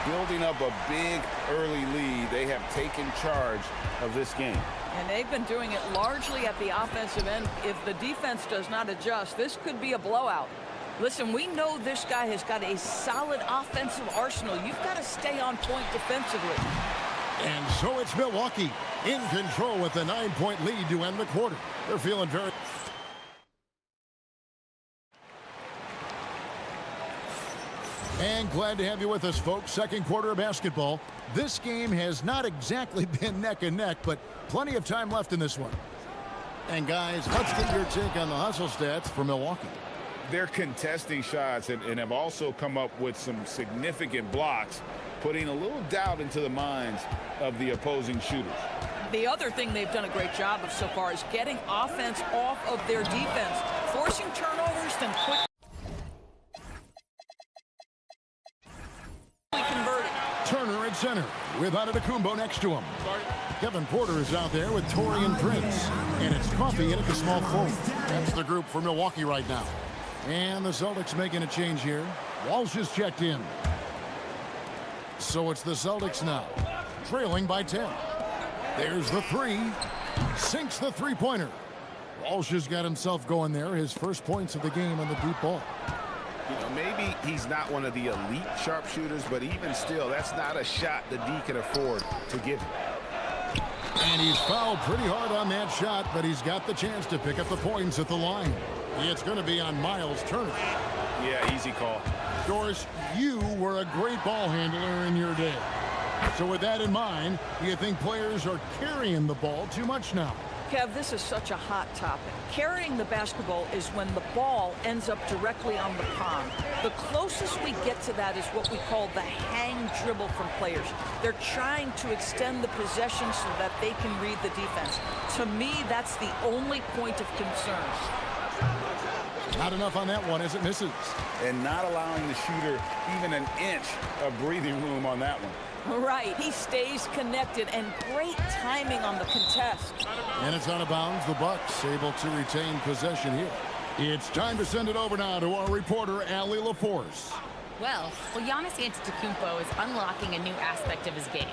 Building up a big early lead. They have taken charge of this game. And they've been doing it largely at the offensive end. If the defense does not adjust, this could be a blowout. Listen, we know this guy has got a solid offensive arsenal. You've got to stay on point defensively. And so it's Milwaukee in control with a 9-point lead to end the quarter. They're feeling very... And glad to have you with us, folks. Second quarter of basketball. This game has not exactly been neck and neck, but plenty of time left in this one. And guys, let's get your take on the hustle stats for Milwaukee. They're contesting shots and have also come up with some significant blocks, putting a little doubt into the minds of the opposing shooters. The other thing they've done a great job of so far is getting offense off of their defense, forcing turnovers, then quickly converting. Turner at center with Antetokounmpo next to him. Kevin Porter is out there with Torian Prince. And it's Coffey in at the small forward. That's the group for Milwaukee right now. And the Celtics making a change here. Walsh is checked in. So it's the Celtics now, trailing by 10. There's the three. Sinks the three-pointer. Walsh has got himself going there. His first points of the game on the deep ball. You know, maybe he's not one of the elite sharpshooters, but even still, that's not a shot the D can afford to give him. And he's fouled pretty hard on that shot, but he's got the chance to pick up the points at the line. It's going to be on Miles Turner. Yeah, easy call. Doris, you were a great ball handler in your day. So with that in mind, do you think players are carrying the ball too much now? Kev, this is such a hot topic. Carrying the basketball is when the ball ends up directly on the palm. The closest we get to that is what we call the hang dribble from players. They're trying to extend the possession so that they can read the defense. To me, that's the only point of concern. Not enough on that one as it misses. And not allowing the shooter even an inch of breathing room on that one. Right, he stays connected, and great timing on the contest. And it's out of bounds. The Bucks able to retain possession here. It's time to send it over now to our reporter, Allie LaForce. Well, Giannis Antetokounmpo is unlocking a new aspect of his game.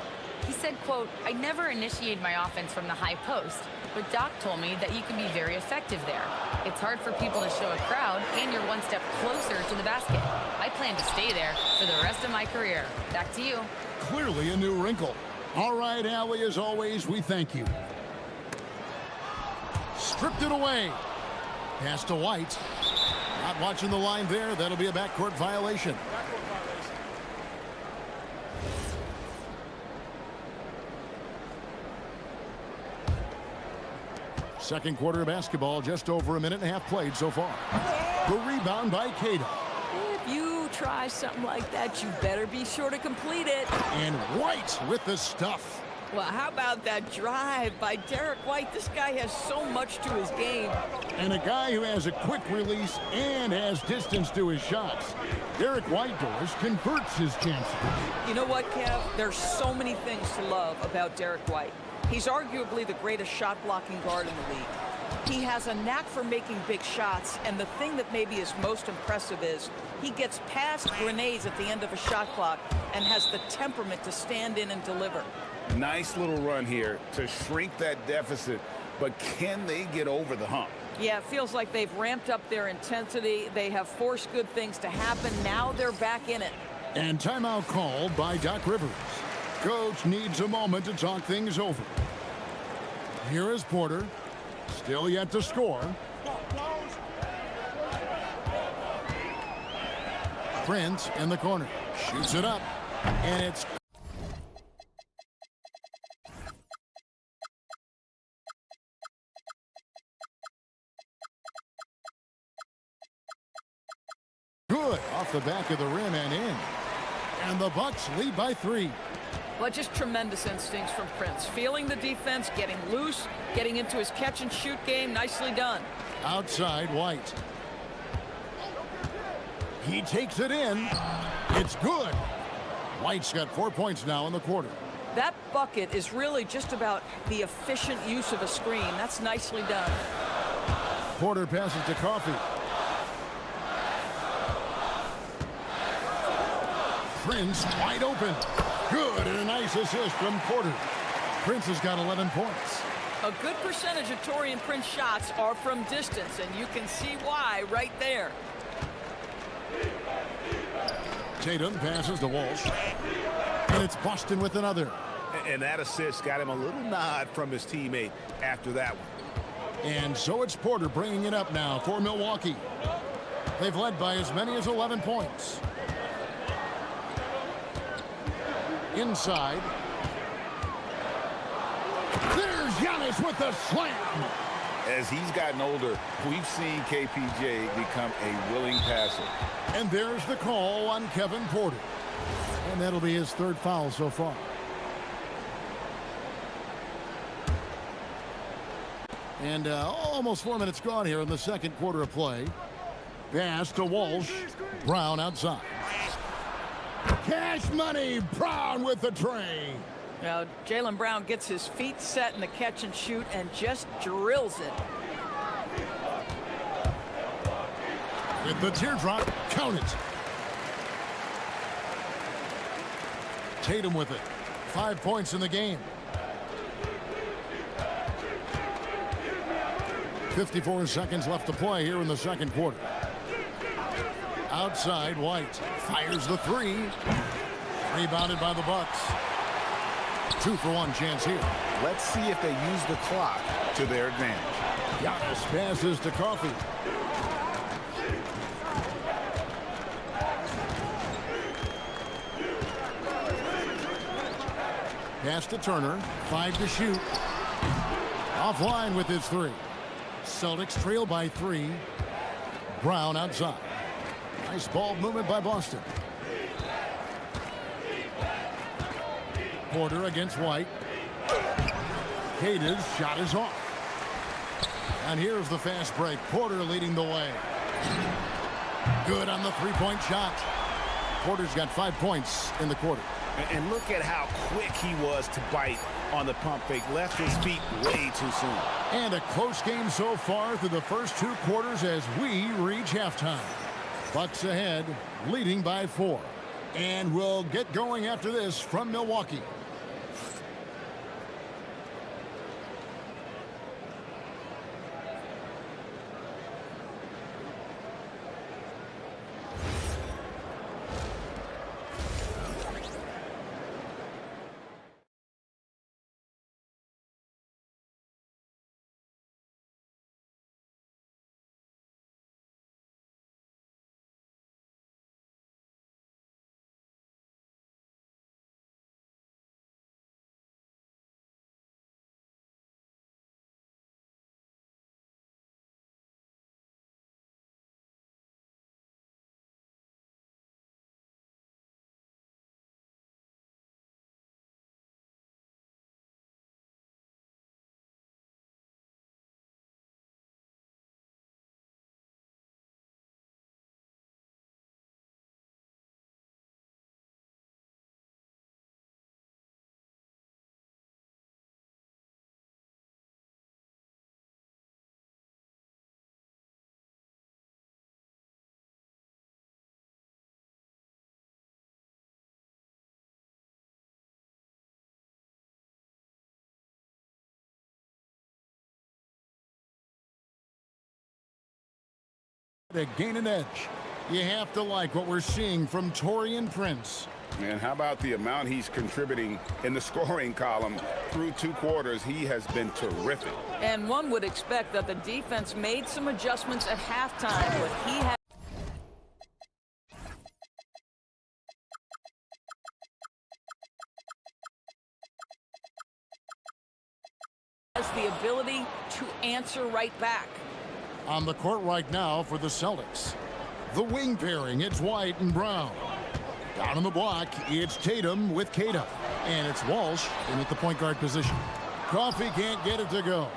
He said, quote, "I never initiate my offense from the high post, but Doc told me that you can be very effective there. It's hard for people to show a crowd, and you're one step closer to the basket. I plan to stay there for the rest of my career." Back to you. Clearly a new wrinkle. All right, Allie, as always, we thank you. Stripped it away. Pass to White. Not watching the line there. That'll be a backcourt violation. Second quarter of basketball, just over a minute and a half played so far. The rebound by Cada. If you try something like that, you better be sure to complete it. And White with the stuff. Well, how about that drive by Derek White? This guy has so much to his game. And a guy who has a quick release and has distance to his shots. Derek White, Doris, converts his chances. You know what, Kev? There's so many things to love about Derek White. He's arguably the greatest shot-blocking guard in the league. He has a knack for making big shots, and the thing that maybe is most impressive is he gets past grenades at the end of a shot clock and has the temperament to stand in and deliver. Nice little run here to shrink that deficit, but can they get over the hump? Yeah, it feels like they've ramped up their intensity. They have forced good things to happen. Now they're back in it. And timeout called by Doc Rivers. Coach needs a moment to talk things over. Here is Porter. Still yet to score. Prince in the corner. Shoots it up. And it's... good off the back of the rim and in. And the Bucks lead by 3. Well, just tremendous instincts from Prince. Feeling the defense, getting loose, getting into his catch-and-shoot game. Nicely done. Outside, White. He takes it in. It's good. White's got 4 points now in the quarter. That bucket is really just about the efficient use of a screen. That's nicely done. Porter passes to Coffey. Prince wide open. Good, and a nice assist from Porter. Prince has got 11 points. A good percentage of Taurean Prince shots are from distance, and you can see why right there. Tatum passes to Walsh. And it's Boston with another. And that assist got him a little nod from his teammate after that one. And so it's Porter bringing it up now for Milwaukee. They've led by as many as 11 points. Inside. There's Giannis with the slam. As he's gotten older, we've seen KPJ become a willing passer. And there's the call on Kevin Porter. And that'll be his 3rd foul so far. And almost 4 minutes gone here in the second quarter of play. Pass to Walsh. Brown outside. Cash money. Brown with the tray. Now, Jaylen Brown gets his feet set in the catch and shoot and just drills it. With the teardrop, count it. Tatum with it. 5 points in the game. 54 seconds left to play here in the second quarter. Outside, White fires the 3. Rebounded by the Bucks. 2-for-1 chance here. Let's see if they use the clock to their advantage. Giannis passes to Coffey. Pass to Turner. 5 to shoot. Offline with his 3. Celtics trail by 3. Brown outside. Nice ball movement by Boston. Porter against White. Cade's shot is off. And here's the fast break. Porter leading the way. Good on the 3-point shot. Porter's got 5 points in the quarter. And look at how quick he was to bite on the pump fake. Left his feet way too soon. And a close game so far through the first 2 quarters as we reach halftime. Bucks ahead, leading by 4. And we'll get going after this from Milwaukee. To gain an edge. You have to like what we're seeing from Taurean Prince. And how about the amount he's contributing in the scoring column through 2 quarters? He has been terrific. And one would expect that the defense made some adjustments at halftime, but he has the ability to answer right back. On the court right now for the Celtics. The wing pairing, it's White and Brown. Down on the block, it's Tatum with Keita. And it's Walsh in at the point guard position. Coffee can't get it to go.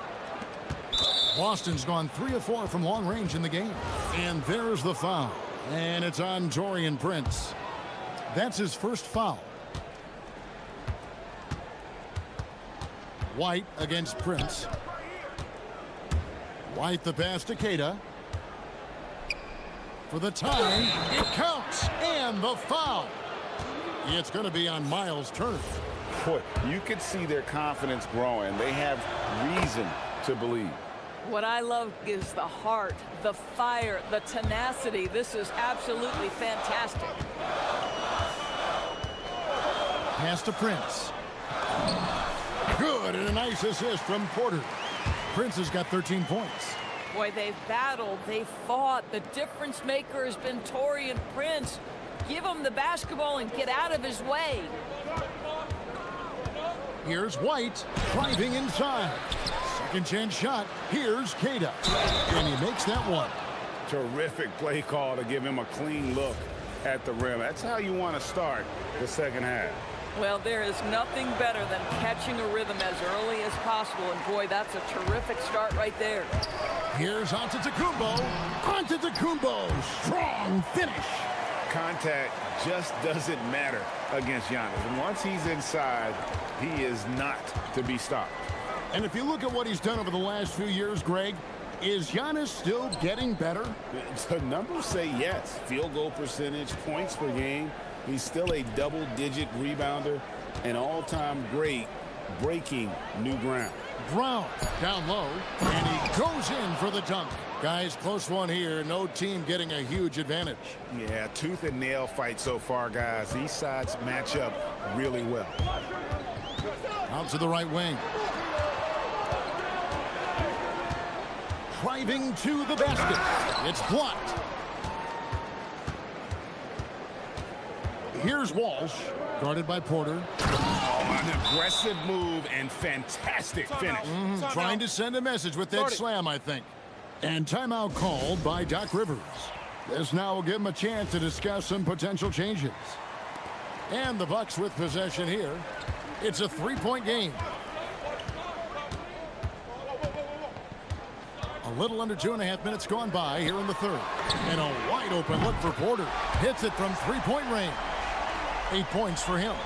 Boston's gone 3 of 4 from long range in the game. And there's the foul. And it's on Taurean Prince. That's his first foul. White against Prince. White the pass to Keita. For the time, it counts, and the foul. It's going to be on Miles Turner. Boy, you could see their confidence growing. They have reason to believe. What I love is the heart, the fire, the tenacity. This is absolutely fantastic. Pass to Prince. Good, and a nice assist from Porter. Prince has got 13 points. Boy, they've battled, they've fought. The difference maker has been Taurean Prince. Give him the basketball and get out of his way. Here's White, driving inside. Second chance shot. Here's Keita. And he makes that one. Terrific play call to give him a clean look at the rim. That's how you want to start the second half. Well, there is nothing better than catching a rhythm as early as possible. And boy, that's a terrific start right there. Here's Antetokounmpo. Antetokounmpo, strong finish. Contact just doesn't matter against Giannis. And once he's inside, he is not to be stopped. And if you look at what he's done over the last few years, Greg, is Giannis still getting better? The numbers say yes. Field goal percentage, points per game. He's still a double-digit rebounder, an all-time great, breaking new ground. Brown down low, and he goes in for the dunk. Guys, close one here. No team getting a huge advantage. Yeah, tooth and nail fight so far, guys. These sides match up really well. Out to the right wing. Driving to the basket. It's blocked. Here's Walsh, guarded by Porter. Oh, an aggressive move and fantastic finish. Trying to send a message with that slam, I think. And timeout called by Doc Rivers. This now will give him a chance to discuss some potential changes. And the Bucks with possession here. It's a 3-point game. A little under 2.5 minutes gone by here in the third. And a wide open look for Porter. Hits it from 3-point range. 8 points for him.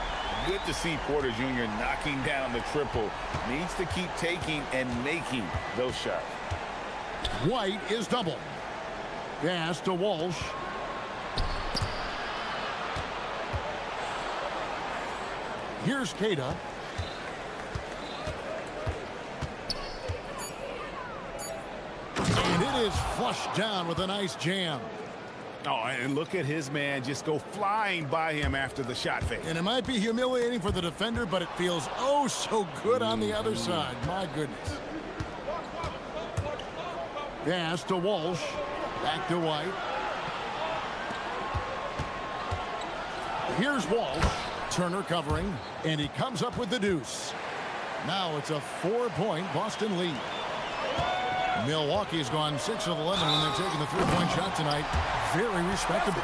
Good to see Porter Jr. knocking down the triple. Needs to keep taking and making those shots. White is double. Pass to Walsh. Here's Keita. And it is flushed down with a nice jam. Oh, and look at his man just go flying by him after the shot fake. And it might be humiliating for the defender, but it feels oh so good on the other side. My goodness. Pass to Walsh. Back to White. Here's Walsh. Turner covering, and he comes up with the deuce. Now it's a 4-point Boston lead. Milwaukee's gone 6 of 11 when they're taking the 3-point shot tonight. Very respectable.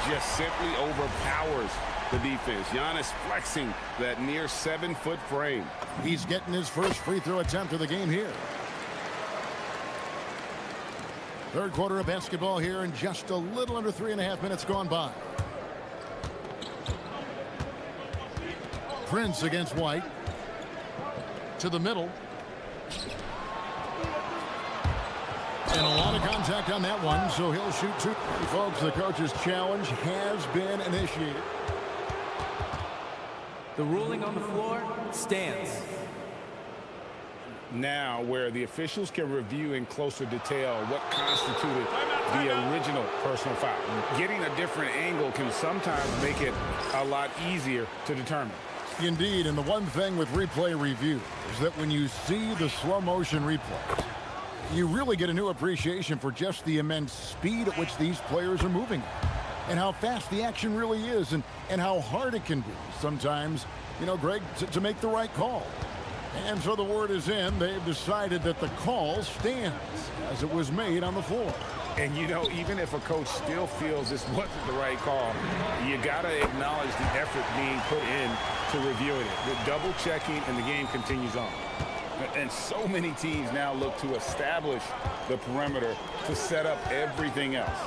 Just simply overpowers the defense. Giannis flexing that near 7-foot frame. He's getting his first free throw attempt of the game here. Third quarter of basketball here, and just a little under 3.5 minutes gone by. Prince against White. To the middle. And a lot of contact on that one, so he'll shoot 2. Folks, the coach's challenge has been initiated. The ruling on the floor stands. now where the officials can review in closer detail what constituted the original personal foul. Getting a different angle can sometimes make it a lot easier to determine. Indeed, and the one thing with replay review is that when you see the slow motion replays, you really get a new appreciation for just the immense speed at which these players are moving and how fast the action really is and how hard it can be sometimes, you know, Greg, to make the right call. And so the word is in. They've decided that the call stands as it was made on the floor. And, you know, even if a coach still feels this wasn't the right call, you got to acknowledge the effort being put in to reviewing it. The double checking, and the game continues on. And so many teams now look to establish the perimeter to set up everything else.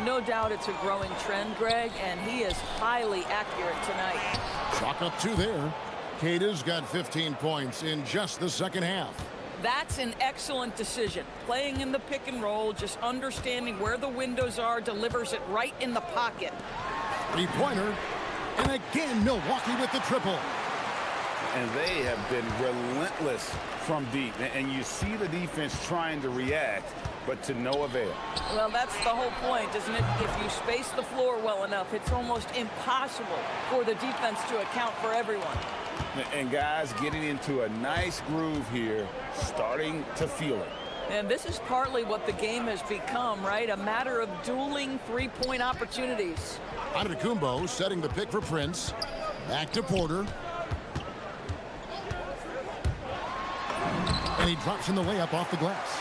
No doubt it's a growing trend, Greg, and he is highly accurate tonight. Chalk up 2 there. Keita's got 15 points in just the second half. That's an excellent decision. Playing in the pick and roll, just understanding where the windows are, delivers it right in the pocket. Three-pointer. And again, Milwaukee with the triple. And they have been relentless from deep. And you see the defense trying to react, but to no avail. Well, that's the whole point, isn't it? If you space the floor well enough, it's almost impossible for the defense to account for everyone. And guys getting into a nice groove here, starting to feel it. And this is partly what the game has become, right? A matter of dueling three-point opportunities. Antetokounmpo setting the pick for Prince. Back to Porter. And he drops in the layup off the glass.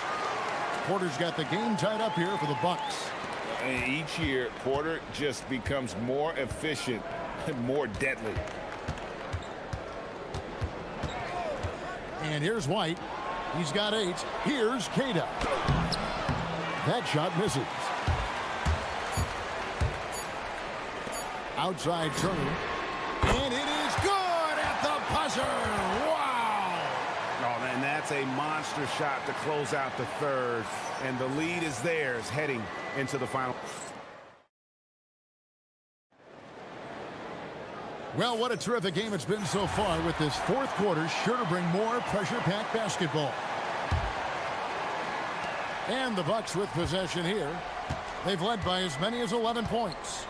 Porter's got the game tied up here for the Bucks. And each year, Porter just becomes more efficient and more deadly. And here's White. He's got 8. Here's Keita. That shot misses. Outside Turner. And it is good at the buzzer. Wow! Oh, man, that's a monster shot to close out the third. And the lead is theirs heading into the final. Well, what a terrific game it's been so far, with this fourth quarter sure to bring more pressure-packed basketball. And the Bucks with possession here. They've led by as many as 11 points.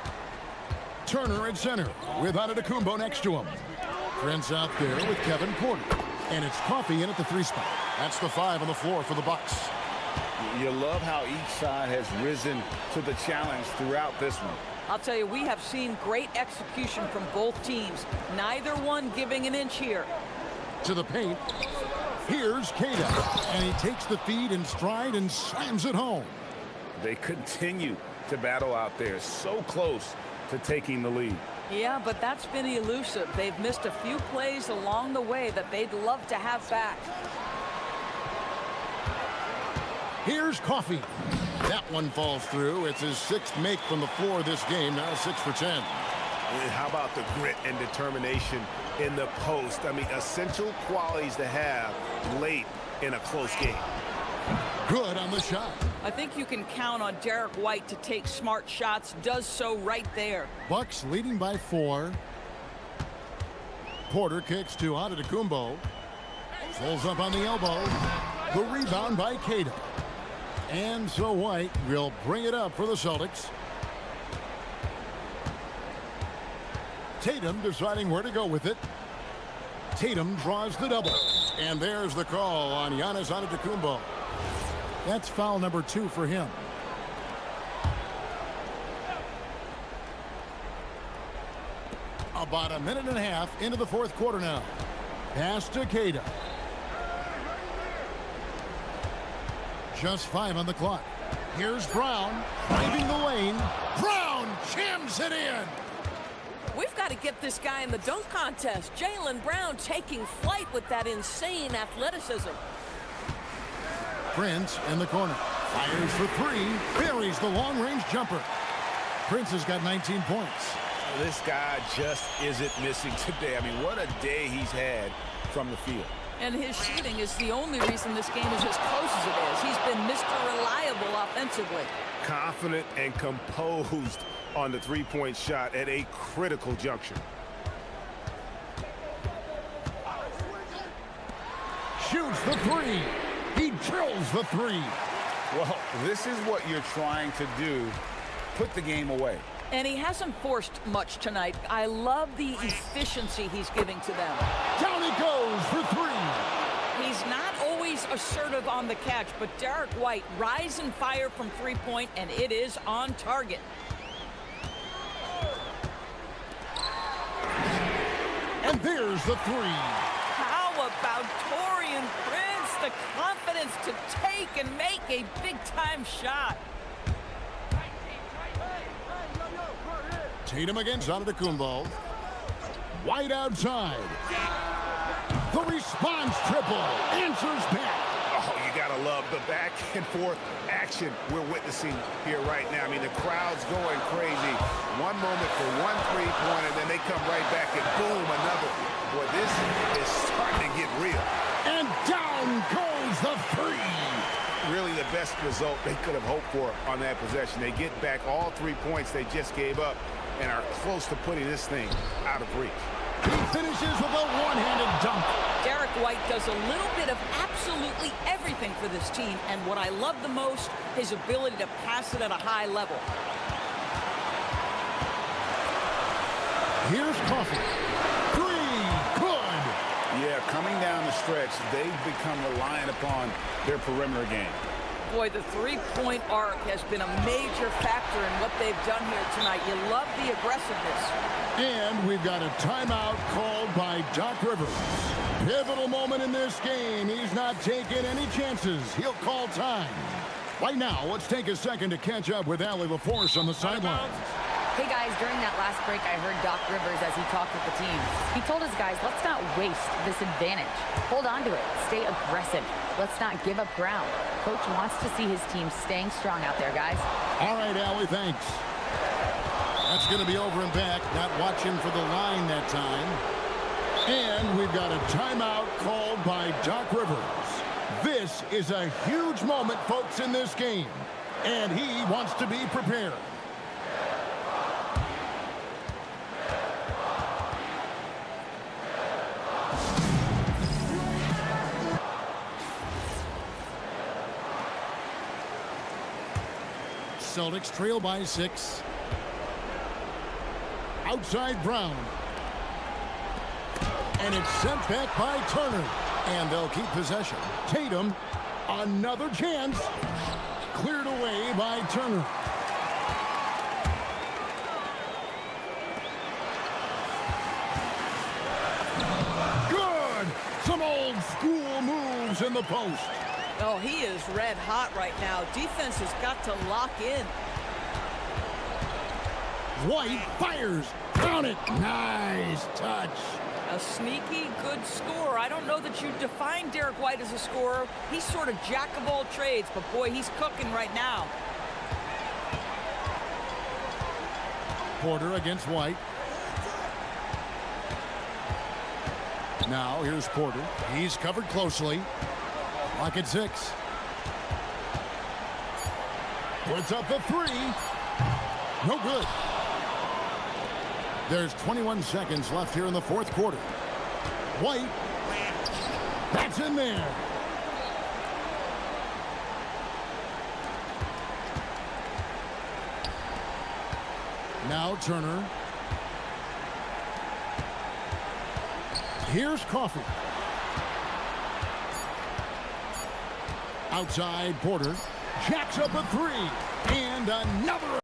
Turner at center with Antetokounmpo next to him. Prince out there with Kevin Porter. And it's Coffey in at the 3 spot. That's the 5 on the floor for the Bucks. You love how each side has risen to the challenge throughout this one. I'll tell you, we have seen great execution from both teams. Neither one giving an inch here. To the paint. Here's Keita. And he takes the feed in stride and slams it home. They continue to battle out there, so close to taking the lead. Yeah, but that's been elusive. They've missed a few plays along the way that they'd love to have back. Here's Coffey. That one falls through. It's his 6th make from the floor this game, now 6 for 10. And how about the grit and determination in the post? I mean, essential qualities to have late in a close game. Good on the shot. I think you can count on Derek White to take smart shots. Does so right there. Bucks leading by 4. Porter kicks to Antetokounmpo. Pulls up on the elbow. The rebound by Keita. And so White will bring it up for the Celtics. Tatum deciding where to go with it. Tatum draws the double. And there's the call on Giannis Antetokounmpo. That's foul number 2 for him. About a minute and a half into the fourth quarter now. Pass to Keita. Just 5 on the clock. Here's Brown, driving the lane. Brown jams it in. We've got to get this guy in the dunk contest. Jaylen Brown taking flight with that insane athleticism. Prince in the corner. Fires for 3. Buries the long-range jumper. Prince has got 19 points. This guy just isn't missing today. I mean, what a day he's had from the field. And his shooting is the only reason this game is as close as it is. He's been Mr. Reliable offensively. Confident and composed on the three-point shot at a critical juncture. Shoots hits the three. He drills the three. Well, this is what you're trying to do. Put the game away. And he hasn't forced much tonight. I love the efficiency he's giving to them. Down he goes for three. He's not always assertive on the catch, but Derek White rise and fire from three-point, and it is on target. And there's the three. How about Torian Prince? The confidence to take and make a big-time shot. Tatum against Antetokounmpo. White outside. The response triple. Answers back. Oh, you gotta love the back and forth action we're witnessing here right now. I mean, the crowd's going crazy. One moment for one three-pointer, then they come right back and boom, another. Boy, this is starting to get real. And down goes the three. Really the best result they could have hoped for on that possession. They get back all 3 points they just gave up and are close to putting this thing out of reach. He finishes with a one-handed dunk. Derek White does a little bit of absolutely everything for this team, and what I love the most, his ability to pass it at a high level. Here's Coffee. Three, good. Yeah, coming down the stretch, they've become reliant upon their perimeter game. Boy, the three-point arc has been a major factor in what they've done here tonight. You love the aggressiveness. And we've got a timeout called by Doc Rivers. Pivotal moment in this game. He's not taking any chances. He'll call time. Right now, let's take a second to catch up with Allie LaForce on the sidelines. Hey guys, during that last break, I heard Doc Rivers as he talked with the team. He told his guys, let's not waste this advantage. Hold on to it. Stay aggressive. Let's not give up ground. Coach wants to see his team staying strong out there, guys. All right, Allie, thanks. That's going to be over and back. Not watching for the line that time. And we've got a timeout called by Doc Rivers. This is a huge moment, folks, in this game. And he wants to be prepared. Celtics trail by 6. Outside Brown. And it's sent back by Turner. And they'll keep possession. Tatum, another chance. Cleared away by Turner. Good! Some old school moves in the post. Oh, he is red hot right now. Defense has got to lock in. White fires. Count it. Nice touch. A sneaky good scorer. I don't know that you define Derek White as a scorer. He's sort of jack of all trades, but boy, he's cooking right now. Porter against White. Now here's Porter. He's covered closely. Lock at 6. Puts up the three. No good. There's 21 seconds left here in the fourth quarter. White. That's in there. Now Turner. Here's Coffee. Outside Porter. Jacks up a three. And another.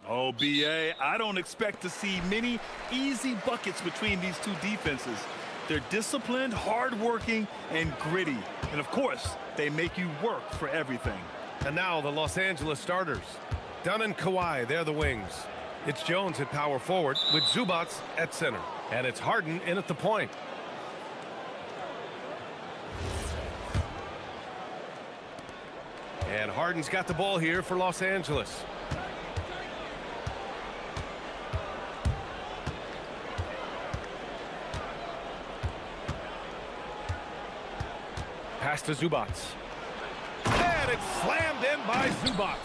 Oh, BA, I don't expect to see many easy buckets between these two defenses. They're disciplined, hardworking, and gritty. And of course, they make you work for everything. And now the Los Angeles starters. Dunn and Kawhi, they're the wings. It's Jones at power forward with Zubac at center. And it's Harden in at the point. And Harden's got the ball here for Los Angeles. Pass to Zubac. And it's slammed in by Zubac.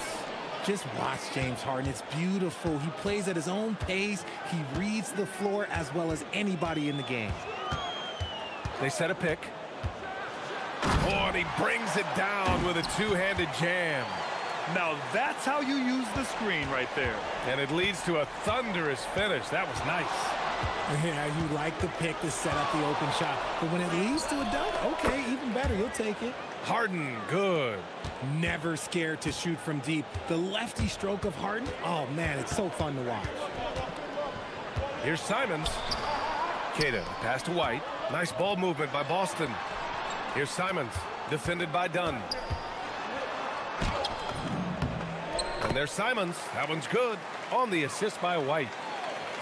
Just watch James Harden. It's beautiful. He plays at his own pace. He reads the floor as well as anybody in the game. They set a pick. Oh, and he brings it down with a two-handed jam. Now that's how you use the screen right there. And it leads to a thunderous finish. That was nice. Yeah, you like the pick to set up the open shot. But when it leads to a dunk, okay, even better. You'll take it. Harden, good. Never scared to shoot from deep. The lefty stroke of Harden, oh, man, it's so fun to watch. Here's Simons. Queta, pass to White. Nice ball movement by Boston. Here's Simons, defended by Dunn. And there's Simons. That one's good. On the assist by White.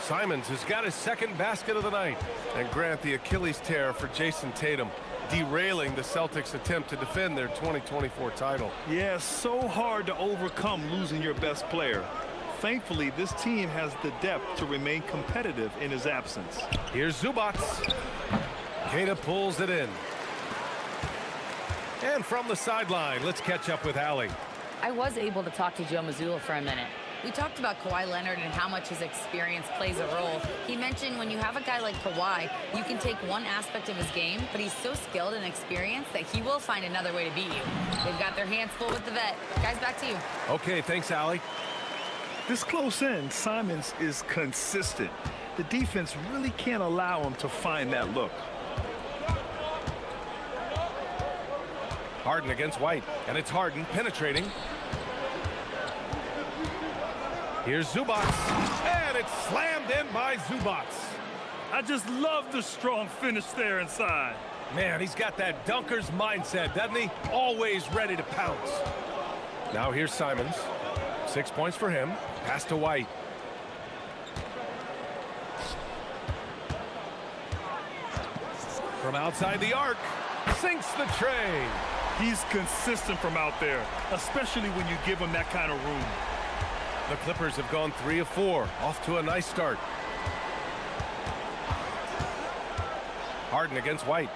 Simons has got his second basket of the night. And grant the Achilles tear for Jason Tatum, derailing the Celtics' attempt to defend their 2024 title. Yeah, so hard to overcome losing your best player. Thankfully, this team has the depth to remain competitive in his absence. Here's Zubac. Queta pulls it in. And from the sideline, let's catch up with Allie. I was able to talk to Joe Mazzulla for a minute. We talked about Kawhi Leonard and how much his experience plays a role. He mentioned when you have a guy like Kawhi, you can take one aspect of his game, but he's so skilled and experienced that he will find another way to beat you. They've got their hands full with the vet. Guys, back to you. Okay, thanks, Allie. This close in, Simons is consistent. The defense really can't allow him to find that look. Harden against White, and it's Harden penetrating. Here's Zubac, and it's slammed in by Zubac. I just love the strong finish there inside. Man, he's got that dunker's mindset, doesn't he? Always ready to pounce. Now here's Simons. 6 points for him. Pass to White. From outside the arc, sinks the tray. He's consistent from out there, especially when you give him that kind of room. The Clippers have gone 3 of 4, off to a nice start. Harden against White.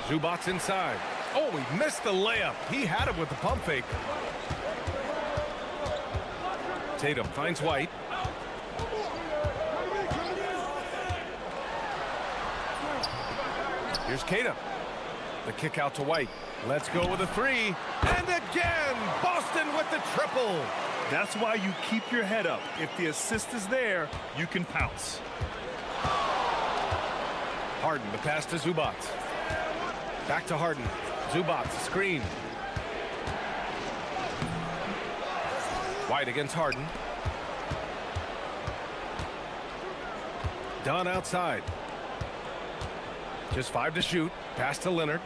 Zubac inside. Oh, he missed the layup. He had it with the pump fake. Tatum finds White. Here's Queta. The kick out to White. Let's go with a 3. And again, Boston with the triple. That's why you keep your head up. If the assist is there, you can pounce. Harden, the pass to Zubac. Back to Harden. Zubac, screen. White against Harden. Dunn outside. Just 5 to shoot. Pass to Leonard.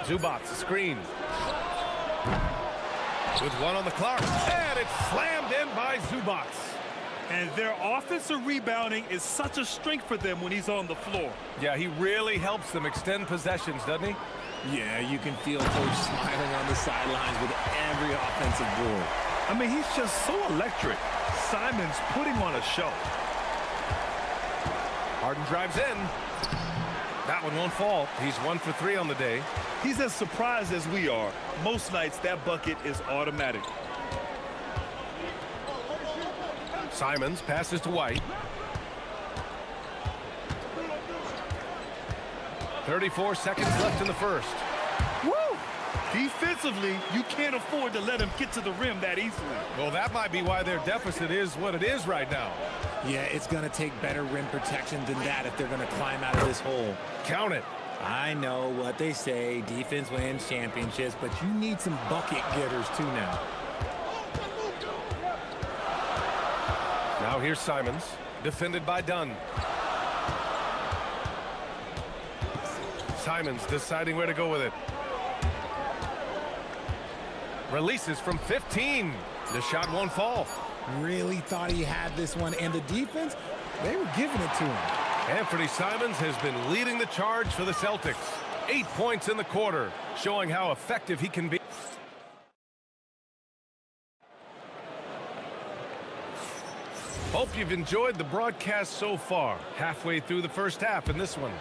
Zubac, screen. With 1 on the clock. And it's slammed in by Zubac. And their offensive rebounding is such a strength for them when he's on the floor. Yeah, he really helps them extend possessions, doesn't he? Yeah, you can feel Coach smiling on the sidelines with every offensive board. I mean, he's just so electric. Simons putting on a show. Harden drives in. That one won't fall. He's 1 for 3 on the day. He's as surprised as we are. Most nights, that bucket is automatic. Simons passes to White. 34 seconds left in the first. Woo! Defensively, you can't afford to let him get to the rim that easily. Well, that might be why their deficit is what it is right now. Yeah, it's going to take better rim protection than that if they're going to climb out of this hole. Count it. I know what they say, defense wins championships, but you need some bucket getters too now. Now here's Simons, defended by Dunn. Simons deciding where to go with it. Releases from 15. The shot won't fall. Really thought he had this one, and the defense, they were giving it to him. Anthony Simons has been leading the charge for the Celtics. 8 points in the quarter, showing how effective he can be. Hope you've enjoyed the broadcast so far. Halfway through the first half in this one.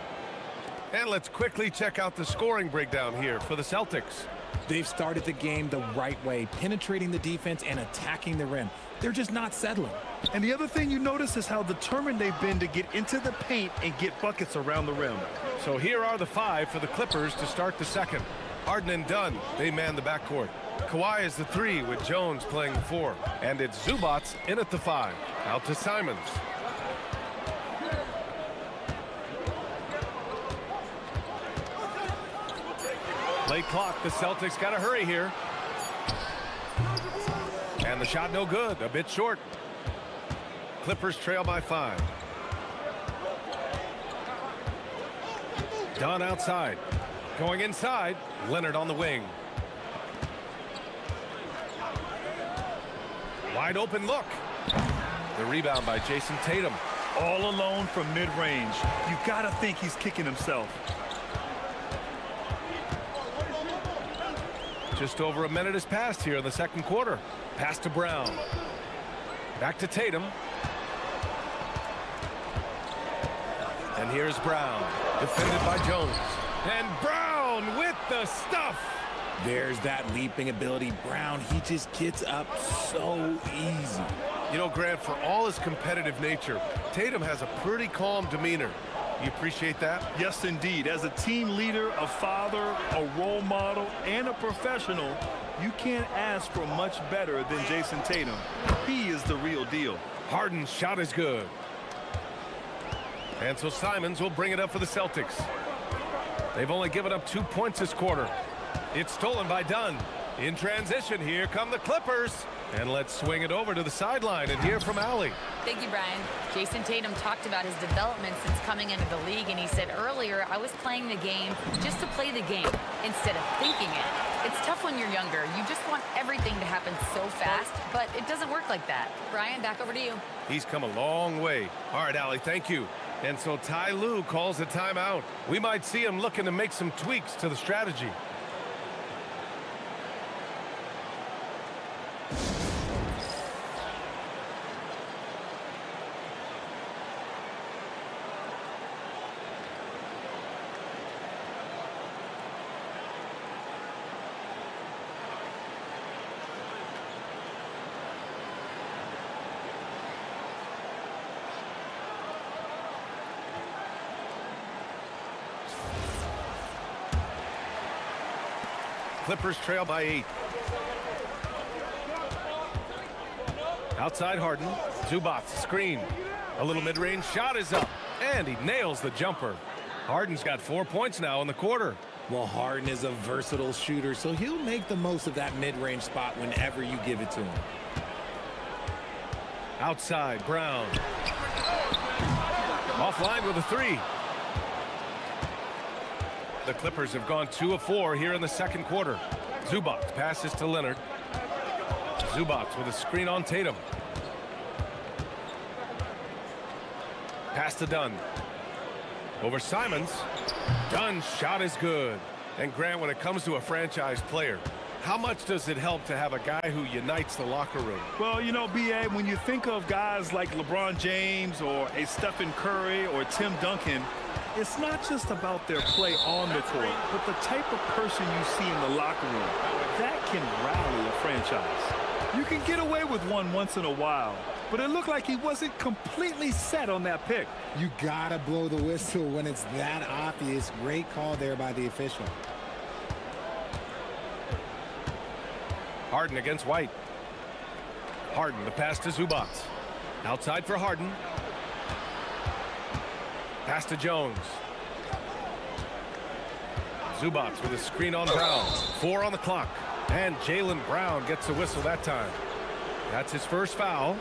And let's quickly check out the scoring breakdown here for the Celtics. They've started the game the right way, penetrating the defense and attacking the rim. They're just not settling. And the other thing you notice is how determined they've been to get into the paint and get buckets around the rim. So here are the 5 for the Clippers to start the second. Harden and Dunn, they man the backcourt. Kawhi is the 3 with Jones playing the 4. And it's Zubats in at the 5. Out to Simons. Late clock, the Celtics got to hurry here. And the shot no good, a bit short. Clippers trail by 5. Dunn outside. Going inside, Leonard on the wing. Wide open look. The rebound by Jason Tatum. All alone from mid-range. You gotta think he's kicking himself. Just over a minute has passed here in the second quarter. Pass to Brown. Back to Tatum. And here's Brown, defended by Jones. And Brown with the stuff. There's that leaping ability. Brown, he just gets up so easy. You know, Grant, for all his competitive nature, Tatum has a pretty calm demeanor. You appreciate that? Yes, indeed. As a team leader, a father, a role model, and a professional, you can't ask for much better than Jason Tatum. He is the real deal. Harden's shot is good. And so Simons will bring it up for the Celtics. They've only given up 2 points this quarter. It's stolen by Dunn. In transition, here come the Clippers. And let's swing it over to the sideline and hear from Allie. Thank you, Brian. Jason Tatum talked about his development since coming into the league, and he said earlier, I was playing the game just to play the game instead of thinking it. It's tough when you're younger. You just want everything to happen so fast, but it doesn't work like that. Brian, back over to you. He's come a long way. All right, Allie, thank you. And so Ty Lue calls a timeout. We might see him looking to make some tweaks to the strategy. Clippers trail by 8. Outside Harden. Zubats screen. A little mid-range shot is up. And he nails the jumper. Harden's got 4 points now in the quarter. Well, Harden is a versatile shooter, so he'll make the most of that mid-range spot whenever you give it to him. Outside, Brown. Offline with a 3. The Clippers have gone 2 of 4 here in the second quarter. Zubats passes to Leonard. Zubats with a screen on Tatum. Pass to Dunn. Over Simons. Dunn's shot is good. And Grant, when it comes to a franchise player, how much does it help to have a guy who unites the locker room? Well, you know, B.A., when you think of guys like LeBron James or a Stephen Curry or Tim Duncan, it's not just about their play on the court, but the type of person you see in the locker room. That can rally a franchise. You can get away with one once in a while, but it looked like he wasn't completely set on that pick. You gotta blow the whistle when it's that obvious. Great call there by the official. Harden against White. Harden, the pass to Zubats. Outside for Harden. Pass to Jones. Zubats with a screen on Brown. 4 on the clock. And Jaylen Brown gets a whistle that time. That's his first foul.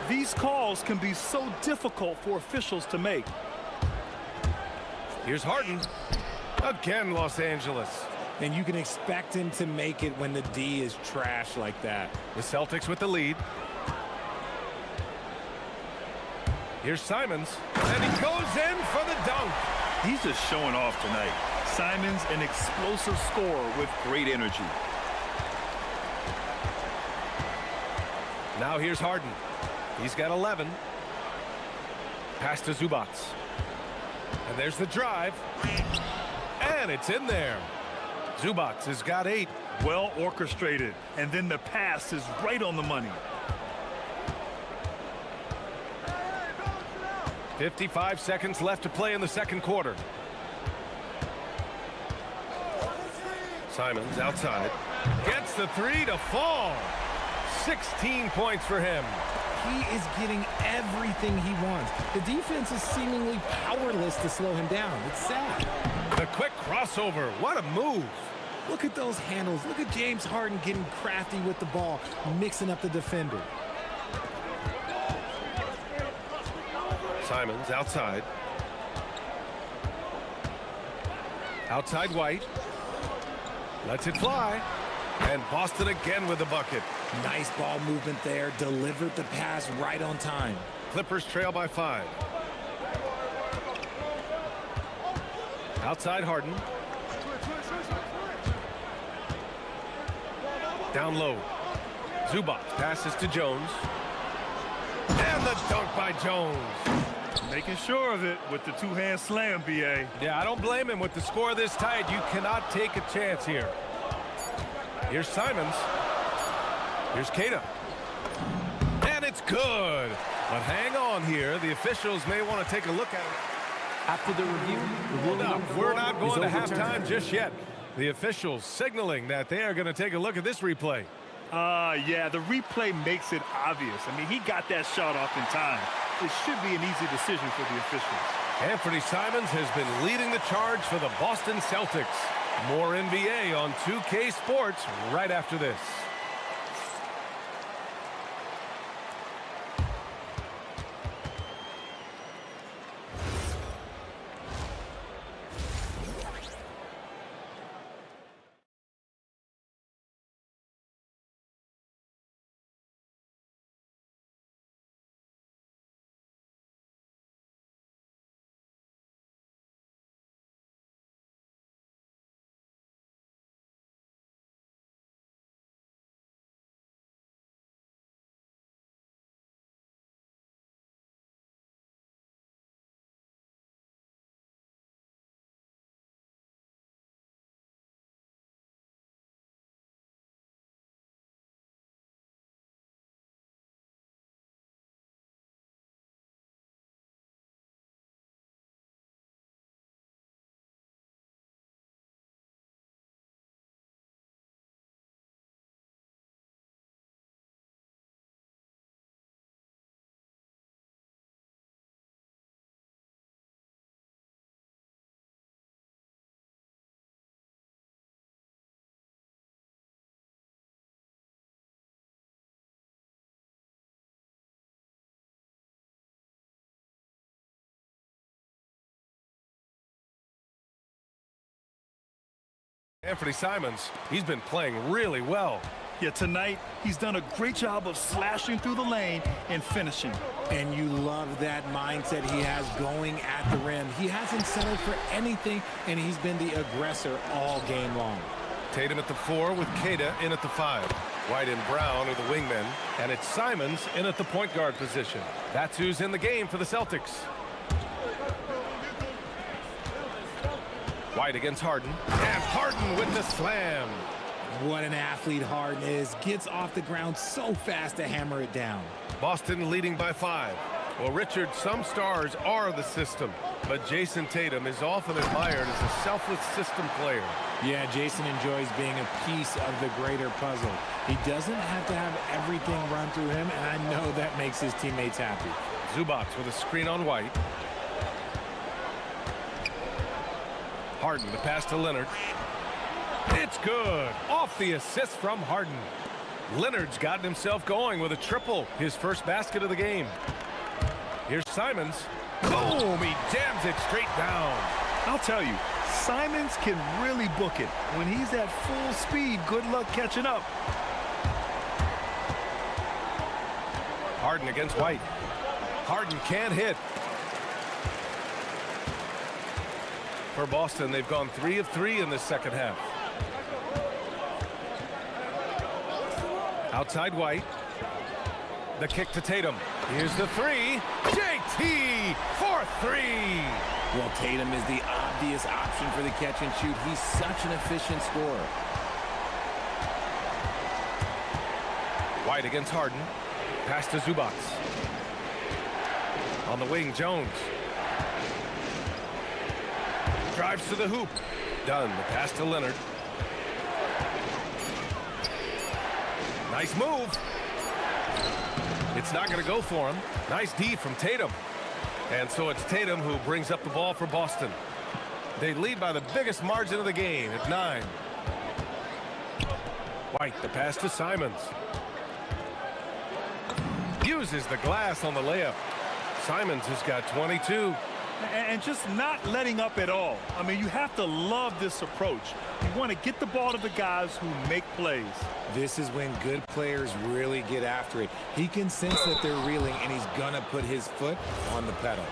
These calls can be so difficult for officials to make. Here's Harden. Again, Los Angeles. And you can expect him to make it when the D is trash like that. The Celtics with the lead. Here's Simons. And he goes in for the dunk. He's just showing off tonight. Simons, an explosive scorer with great energy. Now here's Harden. He's got 11. Pass to Zubats. And there's the drive. And it's in there. Zubats has got 8. Well orchestrated. And then the pass is right on the money. 55 seconds left to play in the second quarter. Simons outside. Gets the 3 to fall. 16 points for him. He is getting everything he wants. The defense is seemingly powerless to slow him down. It's sad. The quick crossover. What a move. Look at those handles. Look at James Harden getting crafty with the ball, mixing up the defender. Simons outside. Outside White. Lets it fly. And Boston again with the bucket. Nice ball movement there. Delivered the pass right on time. Clippers trail by 5. Outside Harden. Down low. Zubats passes to Jones. And the dunk by Jones. Making sure of it with the two-hand slam, B.A. Yeah, I don't blame him with the score this tight. You cannot take a chance here. Here's Simons. Here's Keita. And it's good. But hang on here. The officials may want to take a look at it. After the review, the ruling on the We're floor not going to is overturned. halftime just yet. The officials signaling that they are going to take a look at this replay. Yeah, the replay makes it obvious. I mean, he got that shot off in time. It should be an easy decision for the officials. Anthony Simons has been leading the charge for the Boston Celtics. More NBA on 2K Sports right after this. Anthony Simons, he's been playing really well. Yeah, tonight, he's done a great job of slashing through the lane and finishing. And you love that mindset he has going at the rim. He hasn't settled for anything, and he's been the aggressor all game long. Tatum at the 4 with Keita in at the 5. White and Brown are the wingmen, and it's Simons in at the point guard position. That's who's in the game for the Celtics. White against Harden, and Harden with the slam. What an athlete Harden is. Gets off the ground so fast to hammer it down. Boston leading by 5. Well, Richard, some stars are the system, but Jason Tatum is often admired as a selfless system player. Yeah, Jason enjoys being a piece of the greater puzzle. He doesn't have to have everything run through him, and I know that makes his teammates happy. Zubats with a screen on White. Harden, the pass to Leonard. It's good. Off the assist from Harden. Leonard's gotten himself going with a triple, his first basket of the game. Here's Simons. Boom! He jams it straight down. I'll tell you, Simons can really book it. When he's at full speed, good luck catching up. Harden against White. Harden can't hit. For Boston, they've gone 3 of 3 in this second half. Outside White. The kick to Tatum. Here's the three. JT for 3. Well, Tatum is the obvious option for the catch and shoot. He's such an efficient scorer. White against Harden. Pass to Zubac. On the wing, Jones. Drives to the hoop. Done. The pass to Leonard. Nice move. It's not going to go for him. Nice D from Tatum. And so it's Tatum who brings up the ball for Boston. They lead by the biggest margin of the game at 9. White, the pass to Simons. Uses the glass on the layup. Simons has got 22. And just not letting up at all. I mean, you have to love this approach. You want to get the ball to the guys who make plays. This is when good players really get after it. He can sense that they're reeling, and he's going to put his foot on the pedal.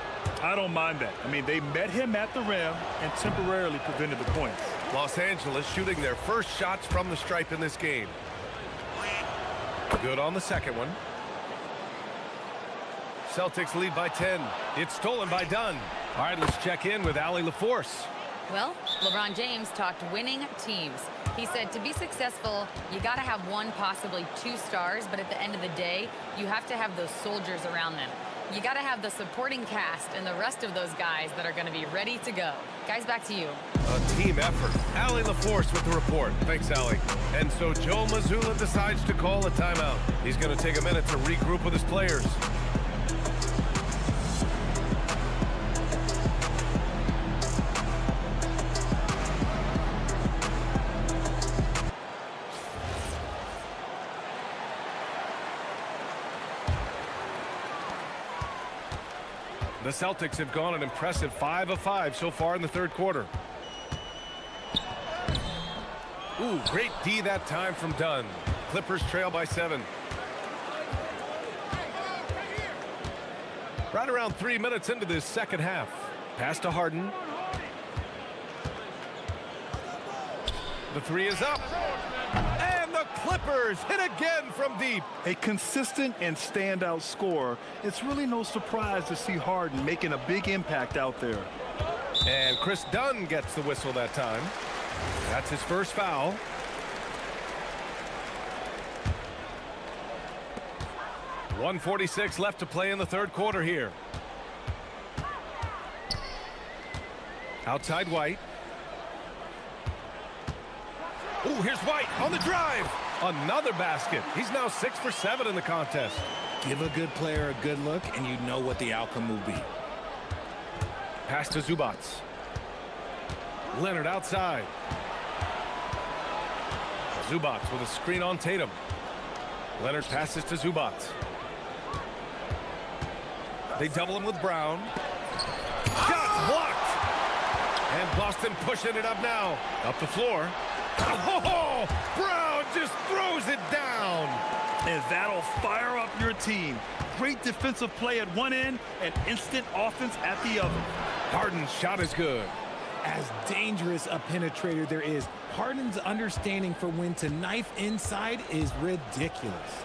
I don't mind that. I mean, they met him at the rim and temporarily prevented the points. Los Angeles shooting their first shots from the stripe in this game. Good on the second one. Celtics lead by 10. It's stolen by Dunn. All right, let's check in with Allie LaForce. Well, LeBron James talked winning teams. He said to be successful, you got to have one, possibly 2 stars, but at the end of the day, you have to have those soldiers around them. You got to have the supporting cast and the rest of those guys that are going to be ready to go. Guys, back to you. A team effort. Allie LaForce with the report. Thanks, Allie. And so Joe Mazzulla decides to call a timeout. He's going to take a minute to regroup with his players. The Celtics have gone an impressive 5 of 5 so far in the third quarter. Ooh, great D that time from Dunn. Clippers trail by 7. Right around 3 minutes into this second half. Pass to Harden. The three is up. And the Clippers hit again from deep. A consistent and standout scorer. It's really no surprise to see Harden making a big impact out there. And Chris Dunn gets the whistle that time. That's his first foul. .146 left to play in the third quarter here. Outside White. Ooh, here's White on the drive. Another basket. He's now 6 for 7 in the contest. Give a good player a good look, and you know what the outcome will be. Pass to Zubac. Leonard outside. Zubac with a screen on Tatum. Leonard passes to Zubac. They double him with Brown. Shots blocked. And Boston pushing it up now. Up the floor. Oh, Brown just throws it down. And that'll fire up your team. Great defensive play at one end and instant offense at the other. Harden's shot is good. As dangerous a penetrator there is, Harden's understanding for when to knife inside is ridiculous.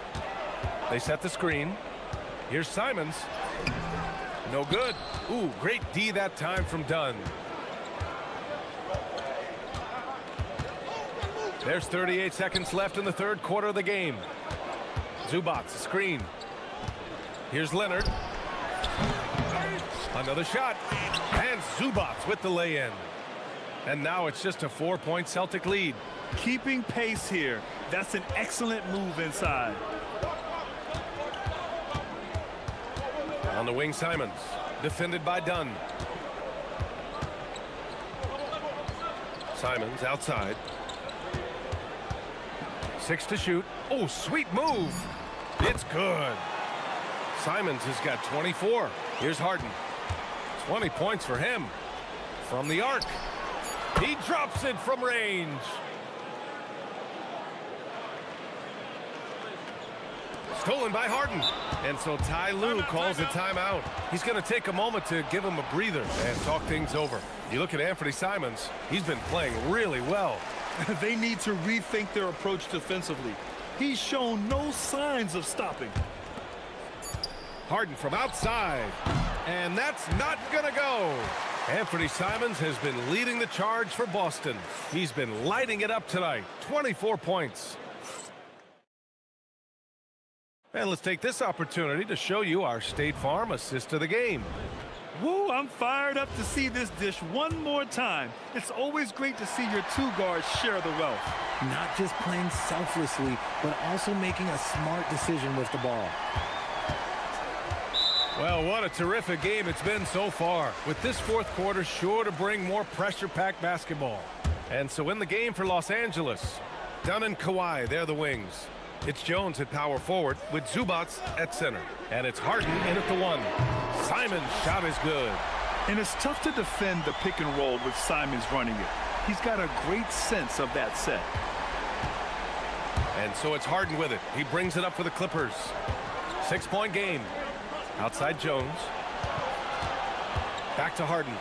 They set the screen. Here's Simons. No good. Ooh, great D that time from Dunn. There's 38 seconds left in the third quarter of the game. Zubac, screen. Here's Leonard. Another shot. And Zubac with the lay-in. And now it's just a 4-point Celtic lead. Keeping pace here. That's an excellent move inside. On the wing, Simons. Defended by Dunn. Simons outside. 6 to shoot. Oh, sweet move. It's good. Simons has got 24. Here's Harden. 20 points for him. From the arc. He drops it from range. Stolen by Harden. And so Ty Lue calls a timeout. He's going to take a moment to give him a breather and talk things over. You look at Anthony Simons, he's been playing really well. They need to rethink their approach defensively. He's shown no signs of stopping. Harden from outside. And that's not going to go. Anthony Simons has been leading the charge for Boston. He's been lighting it up tonight. 24 points. And let's take this opportunity to show you our State Farm assist of the game. Woo, I'm fired up to see this dish one more time. It's always great to see your two guards share the wealth. Not just playing selflessly, but also making a smart decision with the ball. Well, what a terrific game it's been so far, with this fourth quarter sure to bring more pressure-packed basketball. And so in the game for Los Angeles, Dunn and Kawhi, they're the wings. It's Jones at power forward with Zubats at center. And it's Harden in at the 1. Simon's shot is good. And it's tough to defend the pick and roll with Simons running it. He's got a great sense of that set. And so it's Harden with it. He brings it up for the Clippers. 6-point game. Outside Jones. Back to Harden.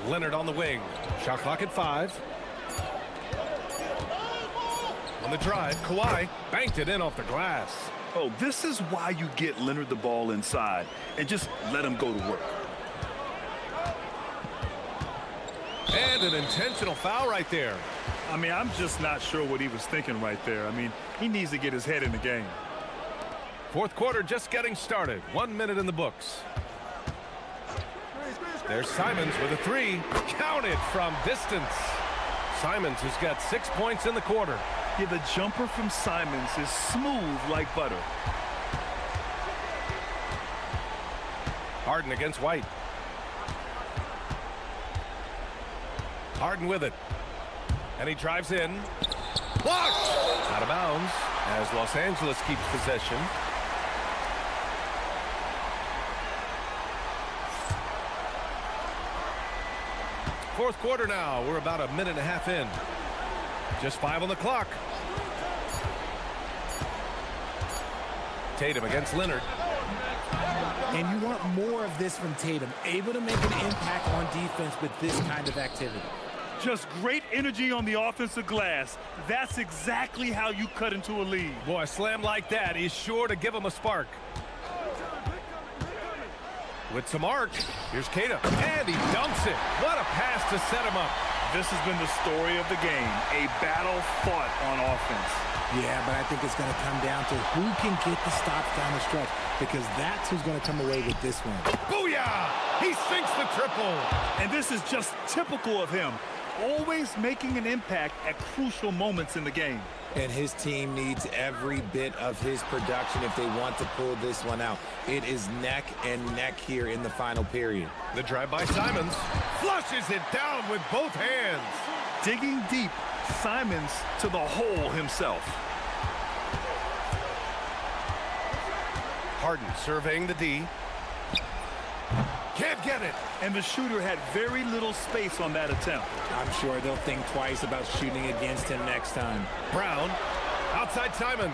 Leonard on the wing. Shot clock at 5. On the drive, Kawhi banked it in off the glass. Oh, this is why you get Leonard the ball inside and just let him go to work. And an intentional foul right there. I mean, I'm just not sure what he was thinking right there. I mean, he needs to get his head in the game. Fourth quarter just getting started. 1 minute in the books. There's Simons with a 3. Counted from distance. Simons has got 6 points in the quarter. Yeah, the jumper from Simons is smooth like butter. Harden against White. Harden with it. And he drives in. Blocked! Out of bounds as Los Angeles keeps possession. Fourth quarter now. We're about a minute and a half in. Just 5 on the clock. Tatum against Leonard. And you want more of this from Tatum, able to make an impact on defense with this kind of activity. Just great energy on the offensive glass. That's exactly how you cut into a lead. Boy, a slam like that is sure to give him a spark. With some arc, here's Tatum, and he dunks it. What a pass to set him up. This has been the story of the game, a battle fought on offense. Yeah, but I think it's going to come down to who can get the stops down the stretch, because that's who's going to come away with this one. Booyah! He sinks the triple. And this is just typical of him, always making an impact at crucial moments in the game. And his team needs every bit of his production if they want to pull this one out. It is neck and neck here in the final period. The drive by Simons flushes it down with both hands. Digging deep, Simons to the hole himself. Harden surveying the D. Can't get it. And the shooter had very little space on that attempt. I'm sure they'll think twice about shooting against him next time. Brown, outside Simons.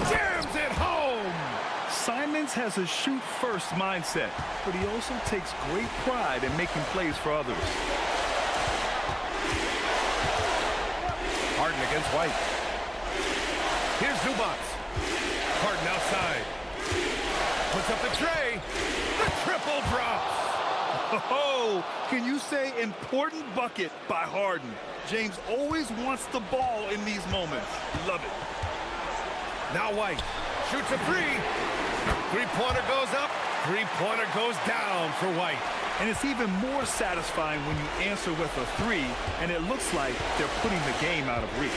Jams it home. Simons has a shoot-first mindset, but he also takes great pride in making plays for others. Harden against White. Here's Zubats. Harden outside. Puts up the tray. The triple drops. Oh, can you say important bucket by Harden? James always wants the ball in these moments. Love it. Now White shoots a 3. Three-pointer goes up. Three-pointer goes down for White. And it's even more satisfying when you answer with a three, and it looks like they're putting the game out of reach.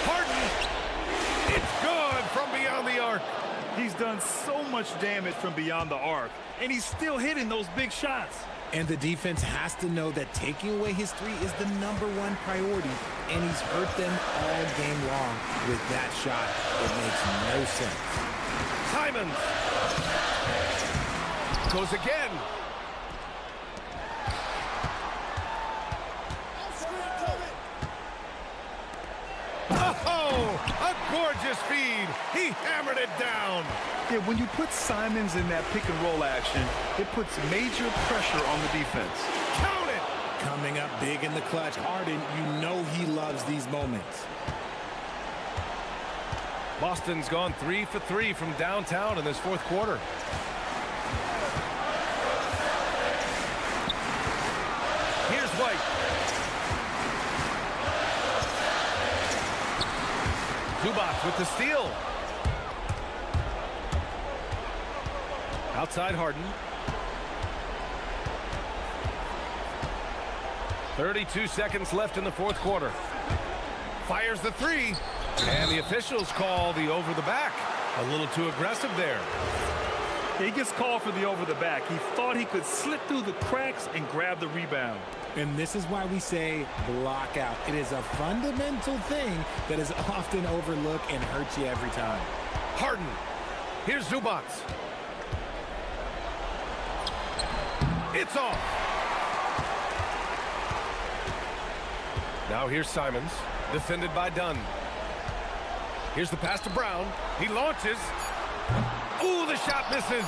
Harden! It's good from beyond the arc. He's done so much damage from beyond the arc, and he's still hitting those big shots. And the defense has to know that taking away his three is the #1 priority, and he's hurt them all game long. With that shot, it makes no sense. Simons goes again. Oh, a gorgeous feed. He hammered it down. Yeah, when you put Simons in that pick and roll action, it puts major pressure on the defense. Count it. Coming up big in the clutch, Harden, you know he loves these moments. Boston's gone 3 for 3 from downtown in this fourth quarter. Here's White. Zubac with the steal. Outside Harden. 32 seconds left in the fourth quarter. Fires the three. And the officials call the over the back. A little too aggressive there. He gets called for the over the back. He thought he could slip through the cracks and grab the rebound. And this is why we say block out. It is a fundamental thing that is often overlooked and hurts you every time. Harden. Here's Zubac. It's off. Now here's Simons, defended by Dunn. Here's the pass to Brown. He launches. Ooh, the shot misses.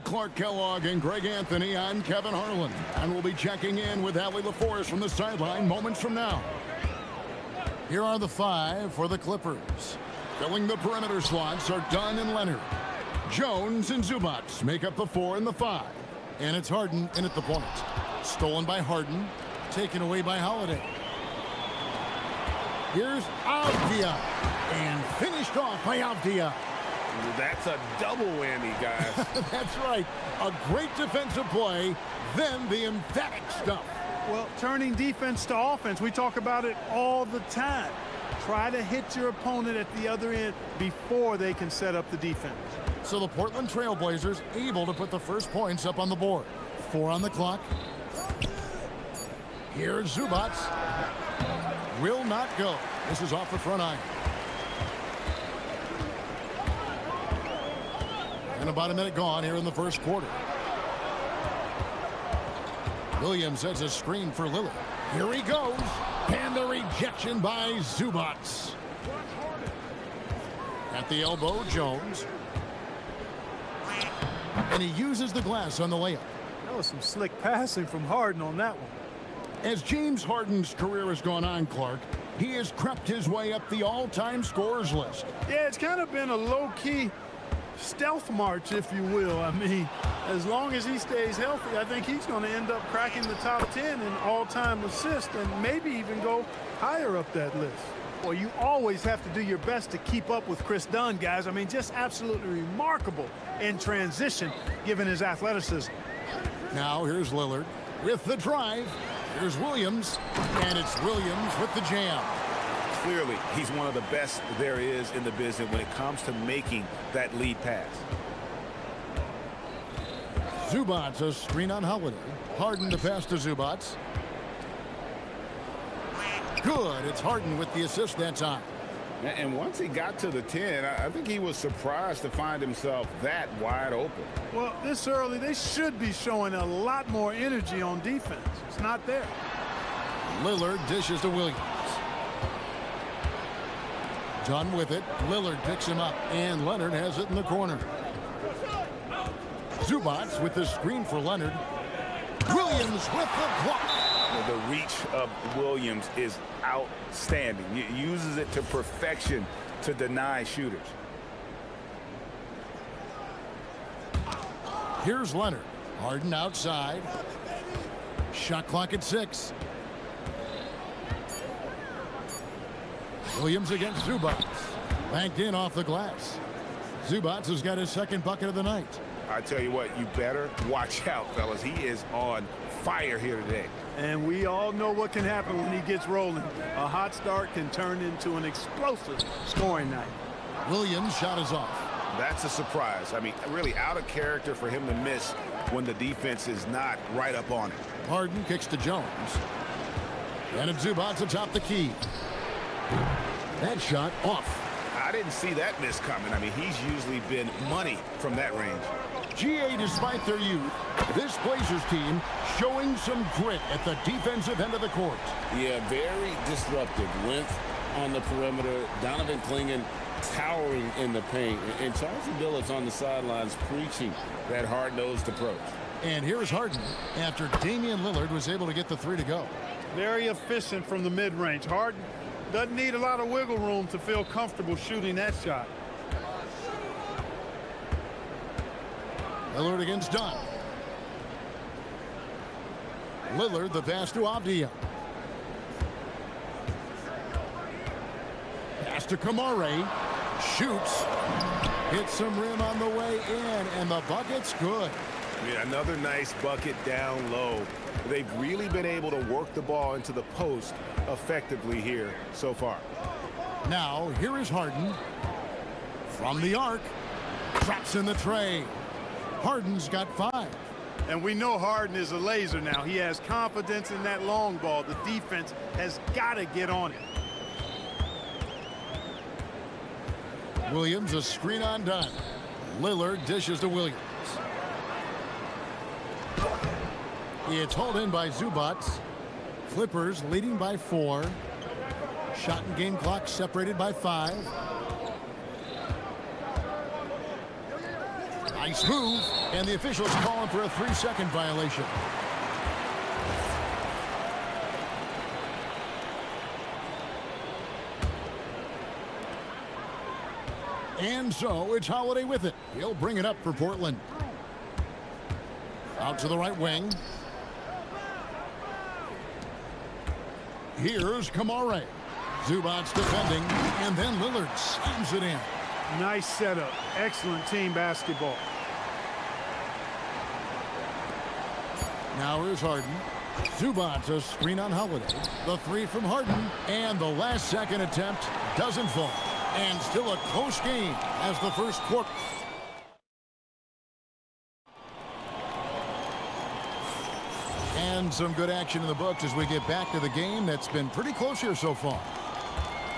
Clark Kellogg and Greg Anthony, I'm Kevin Harlan, and we'll be checking in with Allie LaForest from the sideline moments from now. Here are the 5 for the Clippers. Filling the perimeter slots are Dunn and Leonard. Jones and Zubats make up the 4 and the 5. And it's Harden in at the point. Stolen by Harden, taken away by Holiday. Here's Avdia, and finished off by Avdia. That's a double whammy, guys. That's right. A great defensive play, then the emphatic stuff. Well, turning defense to offense, we talk about it all the time. Try to hit your opponent at the other end before they can set up the defense. So the Portland Trail Blazers able to put the first points up on the board. 4 on the clock. Here's Zubats. Will not go. This is off the front iron. And about a minute gone here in the first quarter. Williams has a screen for Lillard. Here he goes. And the rejection by Zubats. At the elbow, Jones. And he uses the glass on the layup. That was some slick passing from Harden on that one. As James Harden's career has gone on, Clark, he has crept his way up the all-time scorers list. Yeah, it's kind of been a low-key stealth march, if you will. I mean, as long as he stays healthy, I think he's going to end up cracking the top 10 in all-time assists and maybe even go higher up that list. Well, you always have to do your best to keep up with Chris Dunn, guys. I mean, just absolutely remarkable in transition, given his athleticism. Now here's Lillard with the drive. Here's Williams, and it's Williams with the jam. Clearly, he's one of the best there is in the business when it comes to making that lead pass. Zubats a screen on Holiday. Harden to pass to Zubats. Good. It's Harden with the assist that time. And once he got to the 10, I think he was surprised to find himself that wide open. Well, this early, they should be showing a lot more energy on defense. It's not there. Lillard dishes to Williams. Done with it. Lillard picks him up, and Leonard has it in the corner. Zubats with the screen for Leonard. Williams with the block. The reach of Williams is outstanding. He uses it to perfection to deny shooters. Here's Leonard. Harden outside. Shot clock at 6. Williams against Zubats. Banked in off the glass. Zubats has got his second bucket of the night. I tell you what, you better watch out, fellas. He is on fire here today. And we all know what can happen when he gets rolling. A hot start can turn into an explosive scoring night. Williams' shot is off. That's a surprise. I mean, really out of character for him to miss when the defense is not right up on it. Harden kicks to Jones. And it's Zubats atop the key. That shot off. I didn't see that miss coming. I mean, he's usually been money from that range. GA, despite their youth, this Blazers team showing some grit at the defensive end of the court. Yeah, very disruptive. Length on the perimeter. Donovan Clingan towering in the paint. And Chauncey Billups on the sidelines preaching that hard-nosed approach. And here's Harden after Damian Lillard was able to get the 3 to go. Very efficient from the mid-range. Harden doesn't need a lot of wiggle room to feel comfortable shooting that shot. Lillard against Dunn. Lillard the pass to Avdia. Pass to Kamare. Shoots. Hits some rim on the way in, and the bucket's good. Yeah, another nice bucket down low. They've really been able to work the ball into the post effectively here so far. Now, here is Harden. From the arc. Drops in the tray. Harden's got 5. And we know Harden is a laser now. He has confidence in that long ball. The defense has got to get on it. Williams a screen on Dunn. Lillard dishes to Williams. It's hauled in by Zubats. Clippers leading by 4. Shot and game clock separated by 5. Nice move. And the officials calling for a 3-second violation. And so it's Holiday with it. He'll bring it up for Portland. Out to the right wing. Here's Kamare. Zubac's defending, and then Lillard slams it in. Nice setup. Excellent team basketball. Now here's Harden. Zubac's a screen on Holiday. The three from Harden, and the last second attempt doesn't fall. And still a close game as the first quarter. And some good action in the books as we get back to the game that's been pretty close here so far.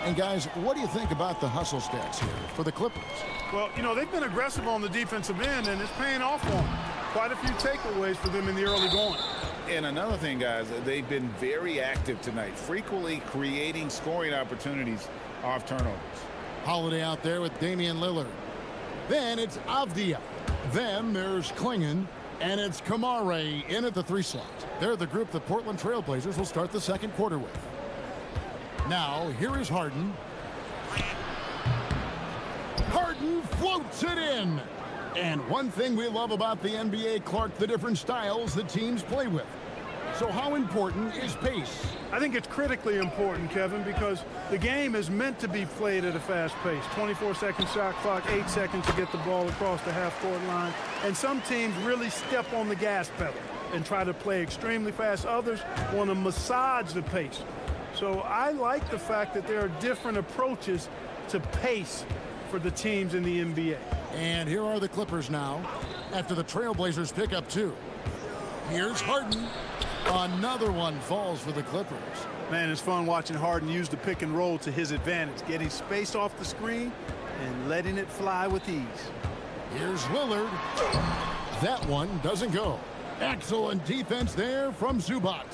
And guys, what do you think about the hustle stats here for the Clippers? Well, you know, they've been aggressive on the defensive end, and it's paying off for them. Quite a few takeaways for them in the early going. And another thing, guys, they've been very active tonight, frequently creating scoring opportunities off turnovers. Holiday out there with Damian Lillard. Then it's Avdia. Then there's Klingon. And it's Kamare in at the 3 slot. They're the group the Portland Trail Blazers will start the second quarter with. Now, here is Harden. Harden floats it in. And one thing we love about the NBA, Clark, the different styles that teams play with. So how important is pace? I think it's critically important, Kevin, because the game is meant to be played at a fast pace. 24-second shot clock, 8 seconds to get the ball across the half-court line. And some teams really step on the gas pedal and try to play extremely fast. Others want to massage the pace. So I like the fact that there are different approaches to pace for the teams in the NBA. And here are the Clippers now after the Trailblazers pick up 2. Here's Harden. Another one falls for the Clippers. Man, it's fun watching Harden use the pick and roll to his advantage, getting space off the screen and letting it fly with ease. Here's Lillard. That one doesn't go. Excellent defense there from Zubac.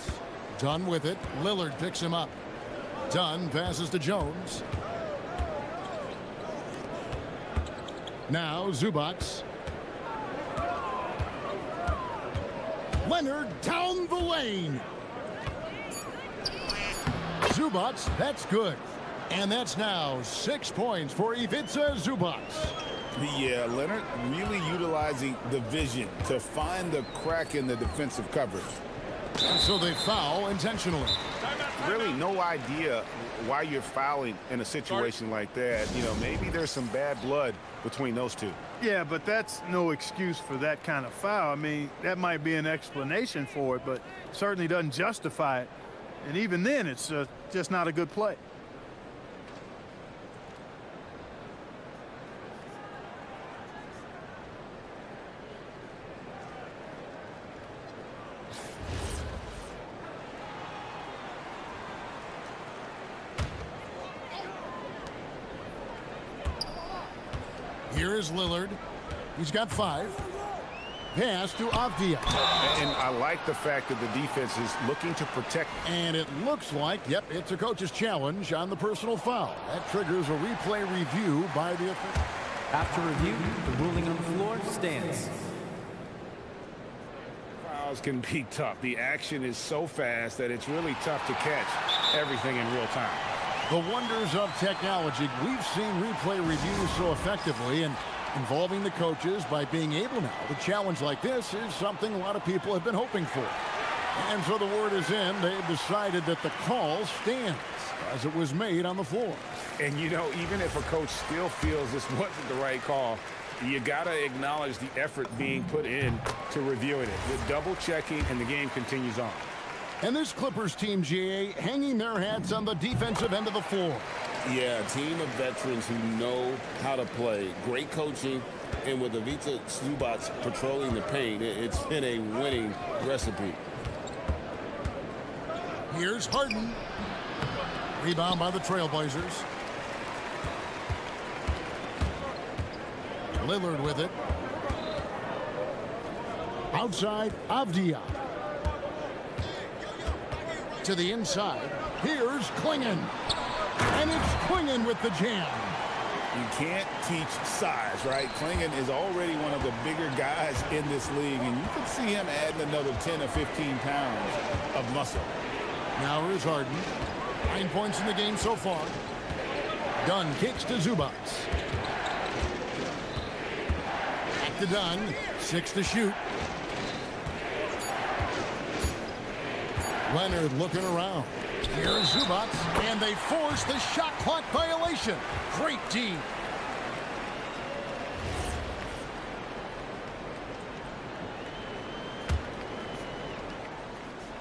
Dunn with it. Lillard picks him up. Dunn passes to Jones. Now Zubac. Leonard down the lane. Zubac, that's good. And that's now 6 points for Ivica Zubac. Yeah, Leonard really utilizing the vision to find the crack in the defensive coverage. And so they foul intentionally. Really no idea why you're fouling in a situation like that. You know, maybe there's some bad blood between those two. Yeah, but that's no excuse for that kind of foul. I mean, that might be an explanation for it, but certainly doesn't justify it. And even then, it's just not a good play. Here is Lillard. He's got 5. Pass to Avdia. And I like the fact that the defense is looking to protect. And it looks like, yep, it's a coach's challenge on the personal foul. That triggers a replay review by the official. After review, the ruling on the floor stands. Fouls can be tough. The action is so fast that it's really tough to catch everything in real time. The wonders of technology. We've seen replay reviews so effectively, and involving the coaches by being able now to challenge like this is something a lot of people have been hoping for. And so the word is in. They've decided that the call stands as it was made on the floor. And, you know, even if a coach still feels this wasn't the right call, you got to acknowledge the effort being put in to reviewing it. The double checking, and the game continues on. And this Clippers team, GA, hanging their hats on the defensive end of the floor. Yeah, a team of veterans who know how to play. Great coaching, and with Ivica Zubac patrolling the paint, it's been a winning recipe. Here's Harden. Rebound by the Trailblazers. Lillard with it. Outside, Avdia. To the inside. Here's Klingon. And it's Klingon with the jam. You can't teach size, right? Klingon is already one of the bigger guys in this league, and you can see him adding another 10 or 15 pounds of muscle. Now here's Harden. 9 points in the game so far. Dunn kicks to Zubats. Back to Dunn. 6 to shoot. Leonard looking around. Here's Zubats, and they force the shot clock violation. Great D.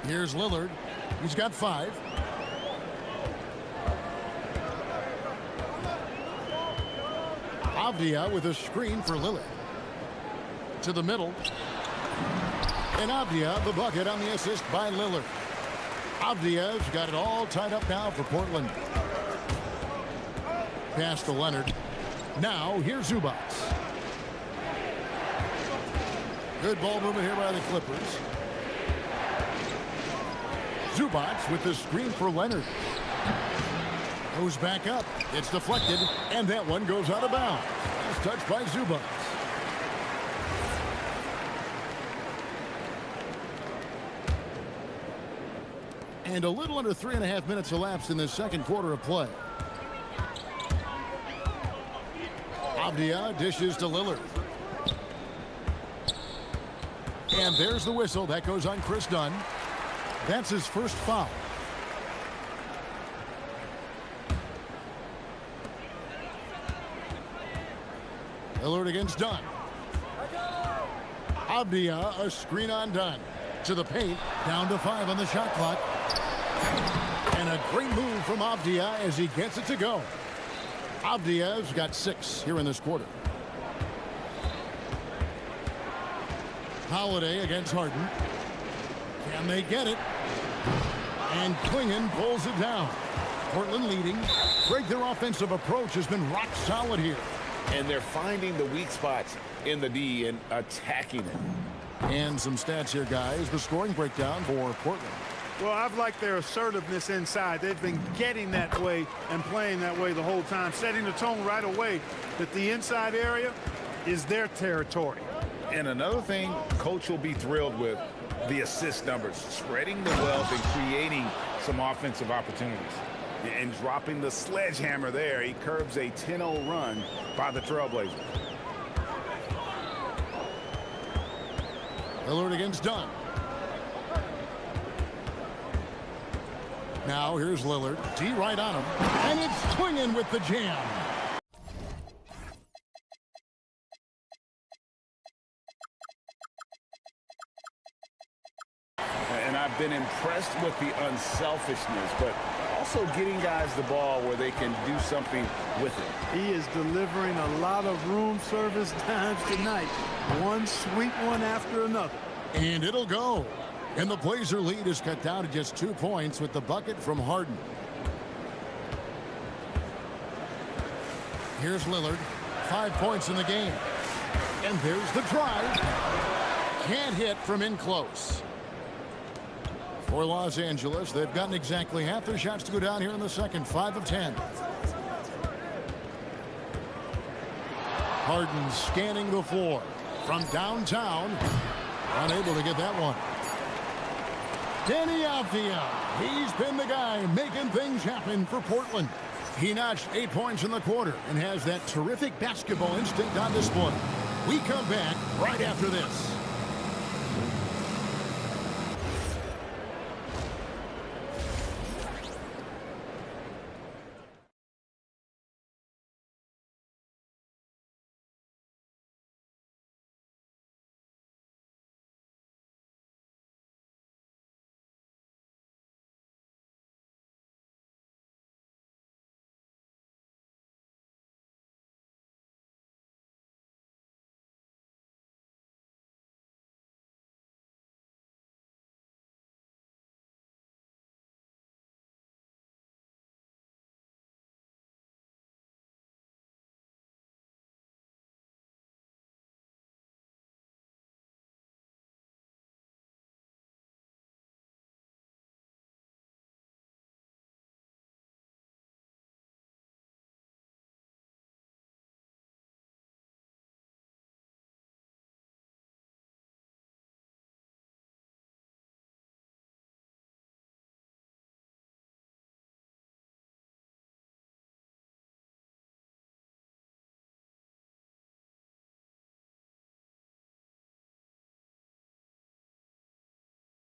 Here's Lillard. He's got 5. Avdia with a screen for Lillard. To the middle. And Avdia, the bucket on the assist by Lillard. Avdia's got it all tied up now for Portland. Pass to Leonard. Now, here's Zubats. Good ball movement here by the Clippers. Zubats with the screen for Leonard. Goes back up. It's deflected, and that one goes out of bounds. Last touch by Zubats. And a little under 3.5 minutes elapsed in the second quarter of play. Avdia dishes to Lillard. And there's the whistle. That goes on Chris Dunn. That's his first foul. Lillard against Dunn. Avdia, a screen on Dunn. To the paint, down to 5 on the shot clock. And a great move from Avdia as he gets it to go. Avdia's got 6 here in this quarter. Holiday against Harden. Can they get it? And Klingon pulls it down. Portland leading. Greg, their offensive approach has been rock solid here. And they're finding the weak spots in the D and attacking it. And some stats here, guys. The scoring breakdown for Portland. Well, I've liked their assertiveness inside. They've been getting that way and playing that way the whole time, setting the tone right away that the inside area is their territory. And another thing Coach will be thrilled with, the assist numbers, spreading the wealth and creating some offensive opportunities. And dropping the sledgehammer there, he curbs a 10-0 run by the Trailblazers. Lillard against Dunn. Now here's Lillard. D right on him. And it's Klingon with the jam. And I've been impressed with the unselfishness, but also getting guys the ball where they can do something with it. He is delivering a lot of room service times tonight. One sweet one after another. And it'll go. And the Blazer lead is cut down to just 2 points with the bucket from Harden. Here's Lillard. 5 points in the game. And there's the drive. Can't hit from in close. For Los Angeles, they've gotten exactly half their shots to go down here in the second. 5 of 10. Harden scanning the floor from downtown. Unable to get that one. Danny Avdia. He's been the guy making things happen for Portland. He notched 8 points in the quarter and has that terrific basketball instinct on display. We come back right after this.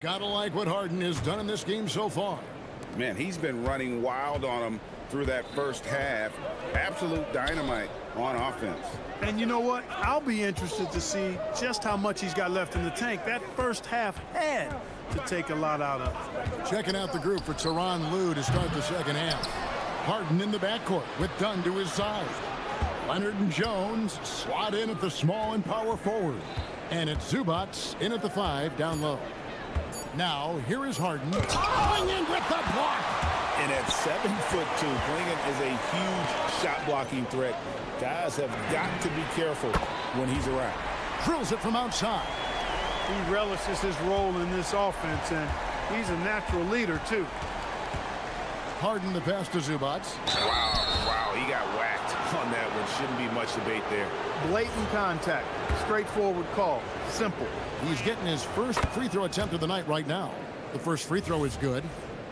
Gotta like what Harden has done in this game so far. Man, he's been running wild on him through that first half. Absolute dynamite on offense. And you know what? I'll be interested to see just how much he's got left in the tank. That first half had to take a lot out of it. Checking out the group for Tyronn Lue to start the second half. Harden in the backcourt with Dunn to his side. Leonard and Jones slot in at the small and power forward. And it's Zubac in at the 5 down low. Now, here is Harden. Klingon with the block. And at 7'2", Klingon is a huge shot blocking threat. Guys have got to be careful when he's around. Drills it from outside. He relishes his role in this offense, and he's a natural leader, too. Harden the pass to Zubac. Wow, he got whacked on that one. Shouldn't be much debate there. Blatant contact. Straightforward call. Simple. He's getting his first free throw attempt of the night right now. The first free throw is good.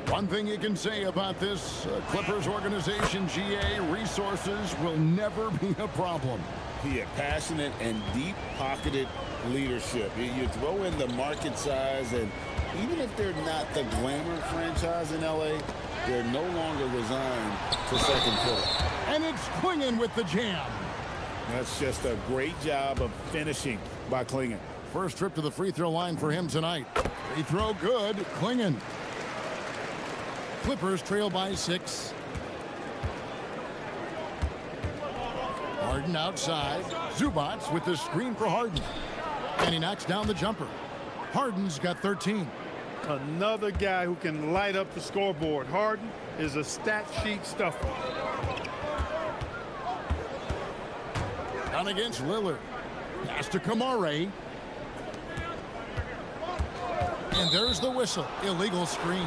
One thing you can say about this Clippers organization, GA, resources will never be a problem. Yeah, passionate and deep-pocketed leadership. You throw in the market size, and even if they're not the glamour franchise in LA, they're no longer resigned to second fiddle. And it's Klingon with the jam. That's just a great job of finishing by Klingon. First trip to the free throw line for him tonight. Free throw good. Klingon. Clippers trail by 6. Harden outside. Zubac with the screen for Harden. And he knocks down the jumper. Harden's got 13. Another guy who can light up the scoreboard. Harden is a stat sheet stuffer. Down against Lillard. Pass to Kamare. And there's the whistle. Illegal screen.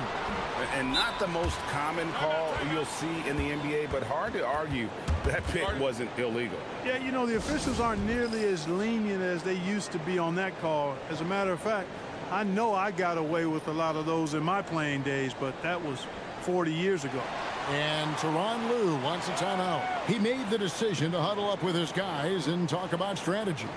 And not the most common call you'll see in the NBA, but hard to argue that pick wasn't illegal. Yeah, you know, the officials aren't nearly as lenient as they used to be on that call. As a matter of fact, I know I got away with a lot of those in my playing days, but that was 40 years ago. And Tyronn Lue wants a timeout. He made the decision to huddle up with his guys and talk about strategy.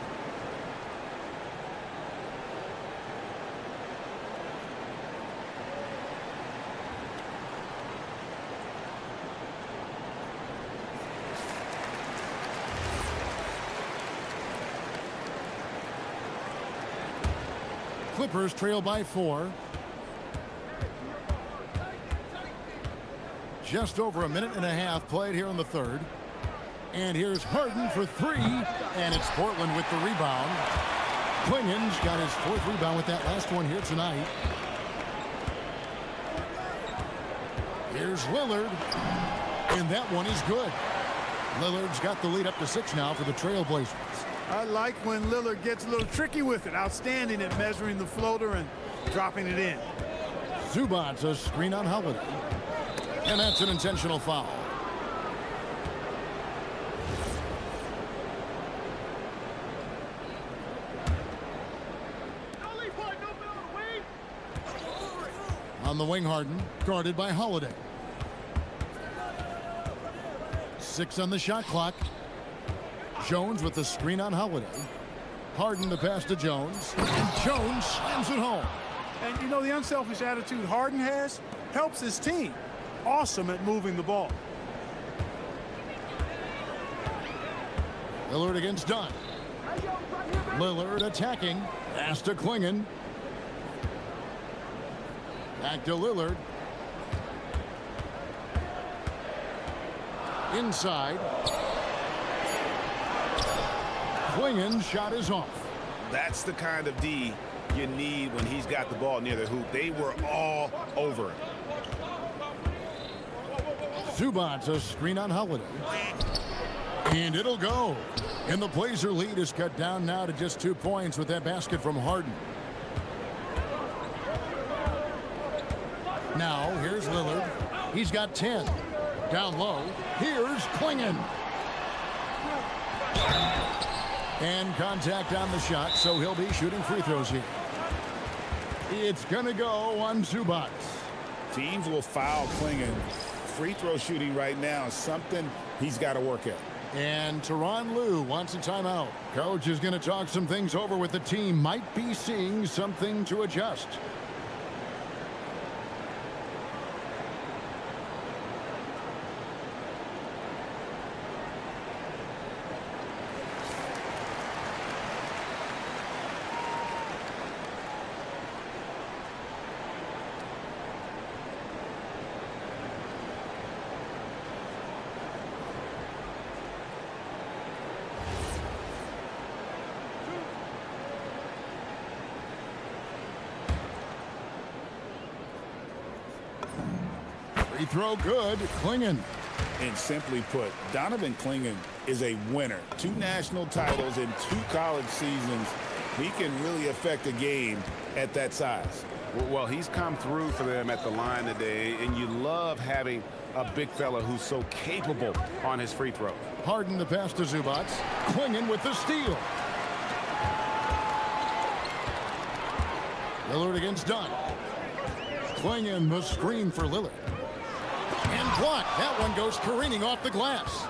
Clippers trail by 4. Just over a minute and a half played here in the third. And here's Harden for 3. And it's Portland with the rebound. Klingon's got his 4th rebound with that last one here tonight. Here's Lillard. And that one is good. Lillard's got the lead up to 6 now for the Trailblazers. I like when Lillard gets a little tricky with it. Outstanding at measuring the floater and dropping it in. Zubac a screen on Holiday. And that's an intentional foul. On the wing, Harden, guarded by Holiday. 6 on the shot clock. Jones with the screen on Holiday. Harden the pass to Jones. And Jones slams it home. And you know, the unselfish attitude Harden has helps his team. Awesome at moving the ball. Lillard against Dunn. Lillard attacking. Pass to Klingon. Back to Lillard. Inside. Klingon's shot is off. That's the kind of D you need when he's got the ball near the hoop. They were all over it. Zubac a screen on Holiday. And it'll go. And the Blazer lead is cut down now to just 2 points with that basket from Harden. Now, here's Lillard. He's got 10. Down low. Here's Klingon. And contact on the shot, so he'll be shooting free throws here. It's going to go on Zubac. Teams will foul Klingon. Free throw shooting right now is something he's got to work at. And Tyronn Lue wants a timeout. Coach is going to talk some things over with the team. Might be seeing something to adjust. Free throw good. Klingon. And simply put, Donovan Klingon is a winner. 2 national titles in 2 college seasons. He can really affect a game at that size. Well, he's come through for them at the line today, and you love having a big fella who's so capable on his free throw. Harden the pass to Zubac. Klingon with the steal. Lillard against Dunn. Klingon the screen for Lillard. And blocked. That one goes careening off the glass.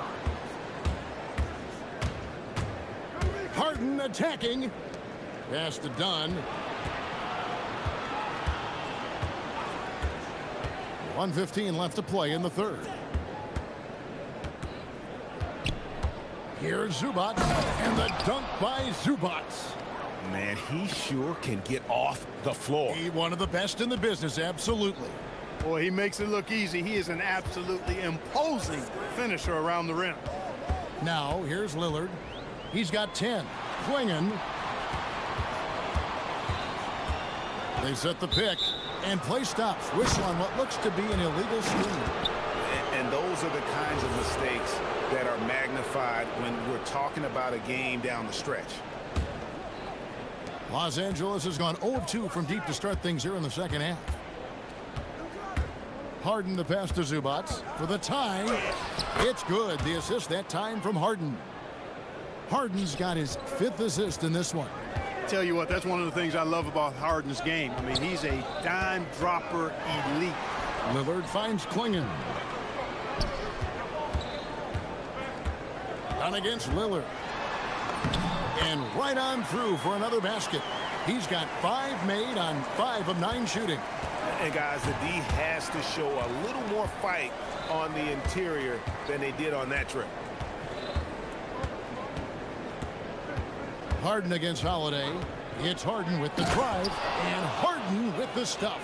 Harden attacking. Pass to Dunn. 1:15 left to play in the third. Here's Zubac, and the dunk by Zubac. Man, he sure can get off the floor. He one of the best in the business, absolutely. Boy, he makes it look easy. He is an absolutely imposing finisher around the rim. Now, here's Lillard. He's got 10. Klingon. They set the pick, and play stops. Whistle on what looks to be an illegal screen. And those are the kinds of mistakes that are magnified when we're talking about a game down the stretch. Los Angeles has gone 0 of 2 from deep to start things here in the second half. Harden the pass to Zubac for the tie. It's good. The assist that time from Harden. Harden's got his 5th assist in this one. Tell you what, that's one of the things I love about Harden's game. I mean, he's a dime dropper elite. Lillard finds Klingon. Down against Lillard. And right on through for another basket. He's got 5 made on 5 of 9 shooting. And guys, the D has to show a little more fight on the interior than they did on that trip. Harden against Holiday. It's Harden with the drive, and Harden with the stuff.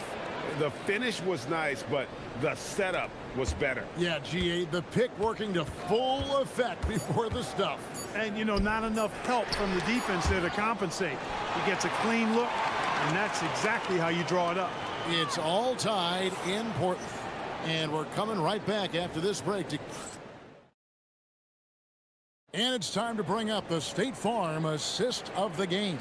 The finish was nice, but the setup was better. Yeah, GA, the pick working to full effect before the stuff. And, you know, not enough help from the defense there to compensate. He gets a clean look, and that's exactly how you draw it up. It's all tied in Portland. And we're coming right back after this break. And it's time to bring up the State Farm assist of the game.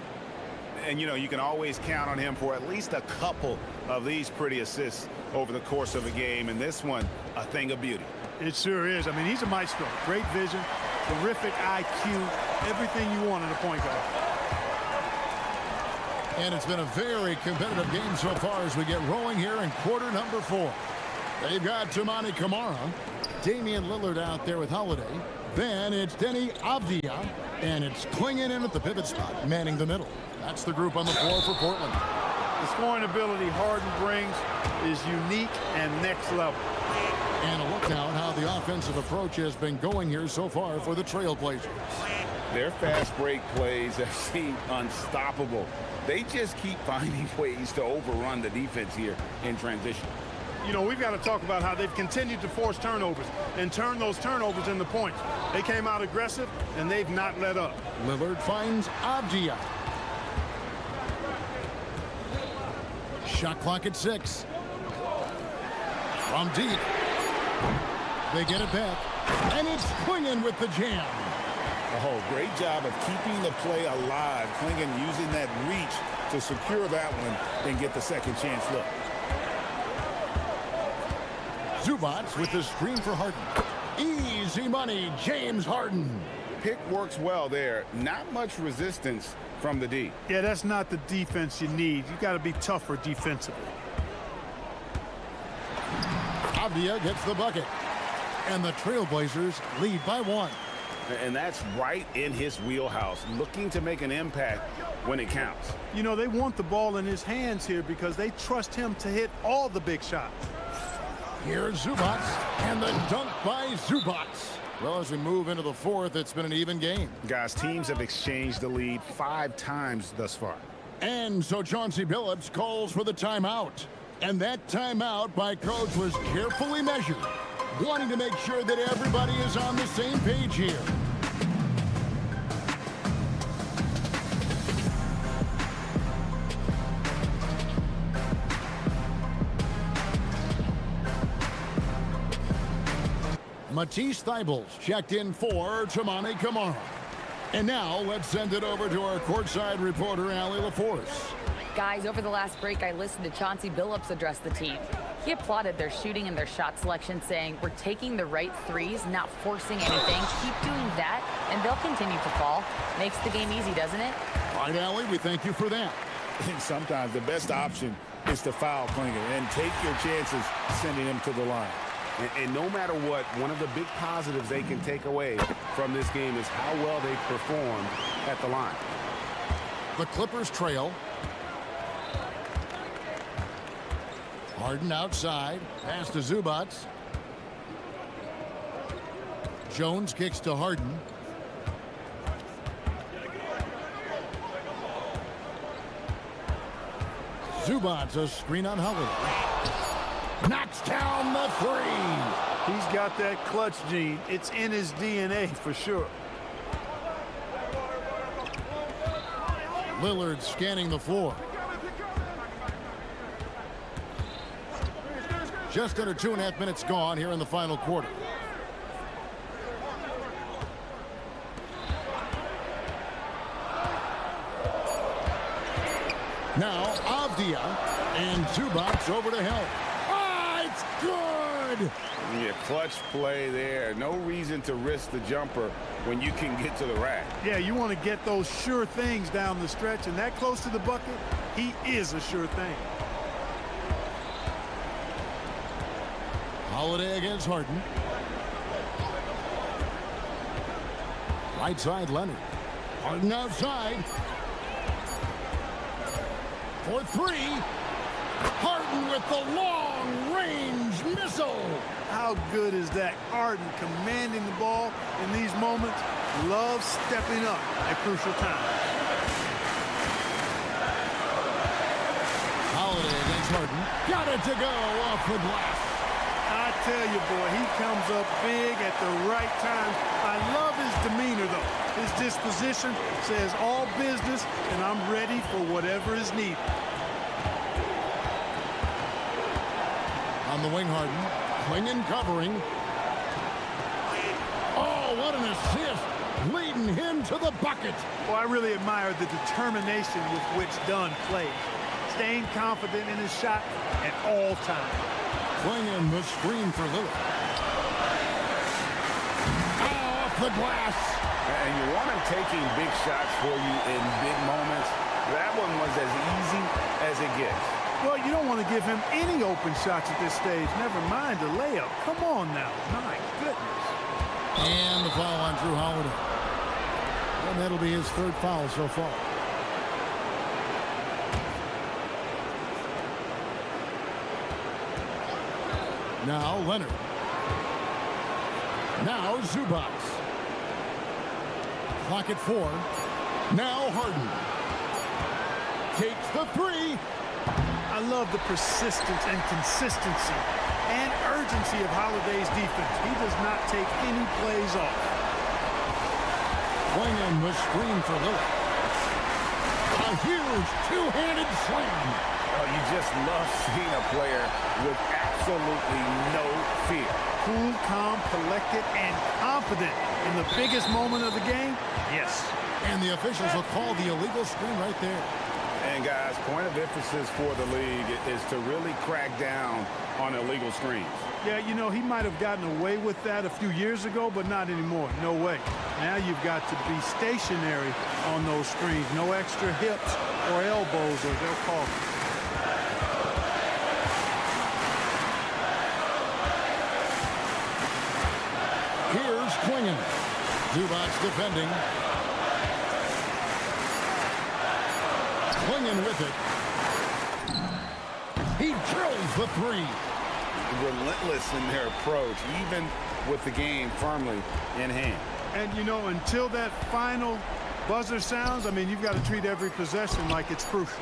And, you know, you can always count on him for at least a couple of these pretty assists over the course of a game. And this one, a thing of beauty. It sure is. I mean, he's a maestro. Great vision, terrific IQ, everything you want in a point guard. And it's been a very competitive game so far as we get rolling here in quarter number 4. They've got Toumani Camara, Damian Lillard out there with Holiday. Then it's Denny Avdia, and it's Klingon in at the pivot spot, manning the middle. That's the group on the floor for Portland. The scoring ability Harden brings is unique and next level. And a look now at how the offensive approach has been going here so far for the Trailblazers. Their fast break plays have seemed unstoppable. They just keep finding ways to overrun the defense here in transition. You know, we've got to talk about how they've continued to force turnovers and turn those turnovers into points. They came out aggressive, and they've not let up. Lillard finds Avdia. Shot clock at 6. From deep. They get it back. And it's Klingon with the jam. Oh, great job of keeping the play alive. Klingon using that reach to secure that one and get the second chance look. Zubac with the screen for Harden. Easy money, James Harden. Pick works well there. Not much resistance from the D. Yeah, that's not the defense you need. You got to be tougher defensively. Avdia gets the bucket. And the Trailblazers lead by 1. And that's right in his wheelhouse, looking to make an impact when it counts. You know, they want the ball in his hands here because they trust him to hit all the big shots. Here's Zubac, and the dunk by Zubac. Well, as we move into the 4th, it's been an even game. Guys, teams have exchanged the lead 5 times thus far. And so Chauncey Billups calls for the timeout. And that timeout by coach was carefully measured, wanting to make sure that everybody is on the same page here. Matisse Thybulls checked in for Tamani Kamara. And now let's send it over to our courtside reporter, Allie LaForce. Guys, over the last break, I listened to Chauncey Billups address the team. He applauded their shooting and their shot selection, saying, "We're taking the right threes, not forcing anything. Keep doing that, and they'll continue to fall." Makes the game easy, doesn't it? All right, Allie, we thank you for that. And sometimes the best option is to foul Klinger and take your chances sending him to the line. And no matter what, one of the big positives they can take away from this game is how well they performed at the line. The Clippers trail. Harden outside. Pass to Zubac. Jones kicks to Harden. Zubac, a screen on Holiday. Knocks down the three. He's got that clutch gene. It's in his DNA for sure. Lillard scanning the floor. Just under 2.5 minutes gone here in the final quarter. Now Avdia and Zubac over to help. Ah, it's good. Yeah, clutch play there. No reason to risk the jumper when you can get to the rack. Yeah, you want to get those sure things down the stretch, and that close to the bucket, he is a sure thing. Holiday against Harden. Right side, Leonard. Harden outside. For three. Harden with the long-range missile. How good is that? Harden commanding the ball in these moments. Loves stepping up at crucial times. Holiday against Harden. Got it to go off the glass. I tell you, boy, he comes up big at the right time. I love his demeanor, though. His disposition says all business, and I'm ready for whatever is needed. On the wing, Harden. Klingon covering. Oh, what an assist. Leading him to the bucket. Well, I really admire the determination with which Dunn plays. Staying confident in his shot at all times. Klingon the screen for Lillard. Off the glass. And you want him taking big shots for you in big moments. That one was as easy as it gets. Well, you don't want to give him any open shots at this stage. Never mind a layup. Come on now. My goodness. And the foul on Drew Holiday. And that'll be his third foul so far. Now Leonard. Now Zubac. Clock at 4. Now Harden. Takes the three. I love the persistence and consistency and urgency of Holiday's defense. He does not take any plays off. Klingon the screen for Lillard. A huge two-handed slam. Oh, you just love seeing a player with absolutely no fear. Cool, calm, collected, and confident in the biggest moment of the game. Yes. And the officials will call the illegal screen right there. And guys, point of emphasis for the league is to really crack down on illegal screens. Yeah, you know, he might have gotten away with that a few years ago, but not anymore. No way. Now you've got to be stationary on those screens. No extra hips or elbows, or they'll call it. Here's Klingon. Zubac defending. Klingon with it. He drills the three. Relentless in their approach, even with the game firmly in hand. And, you know, until that final buzzer sounds, I mean, you've got to treat every possession like it's crucial.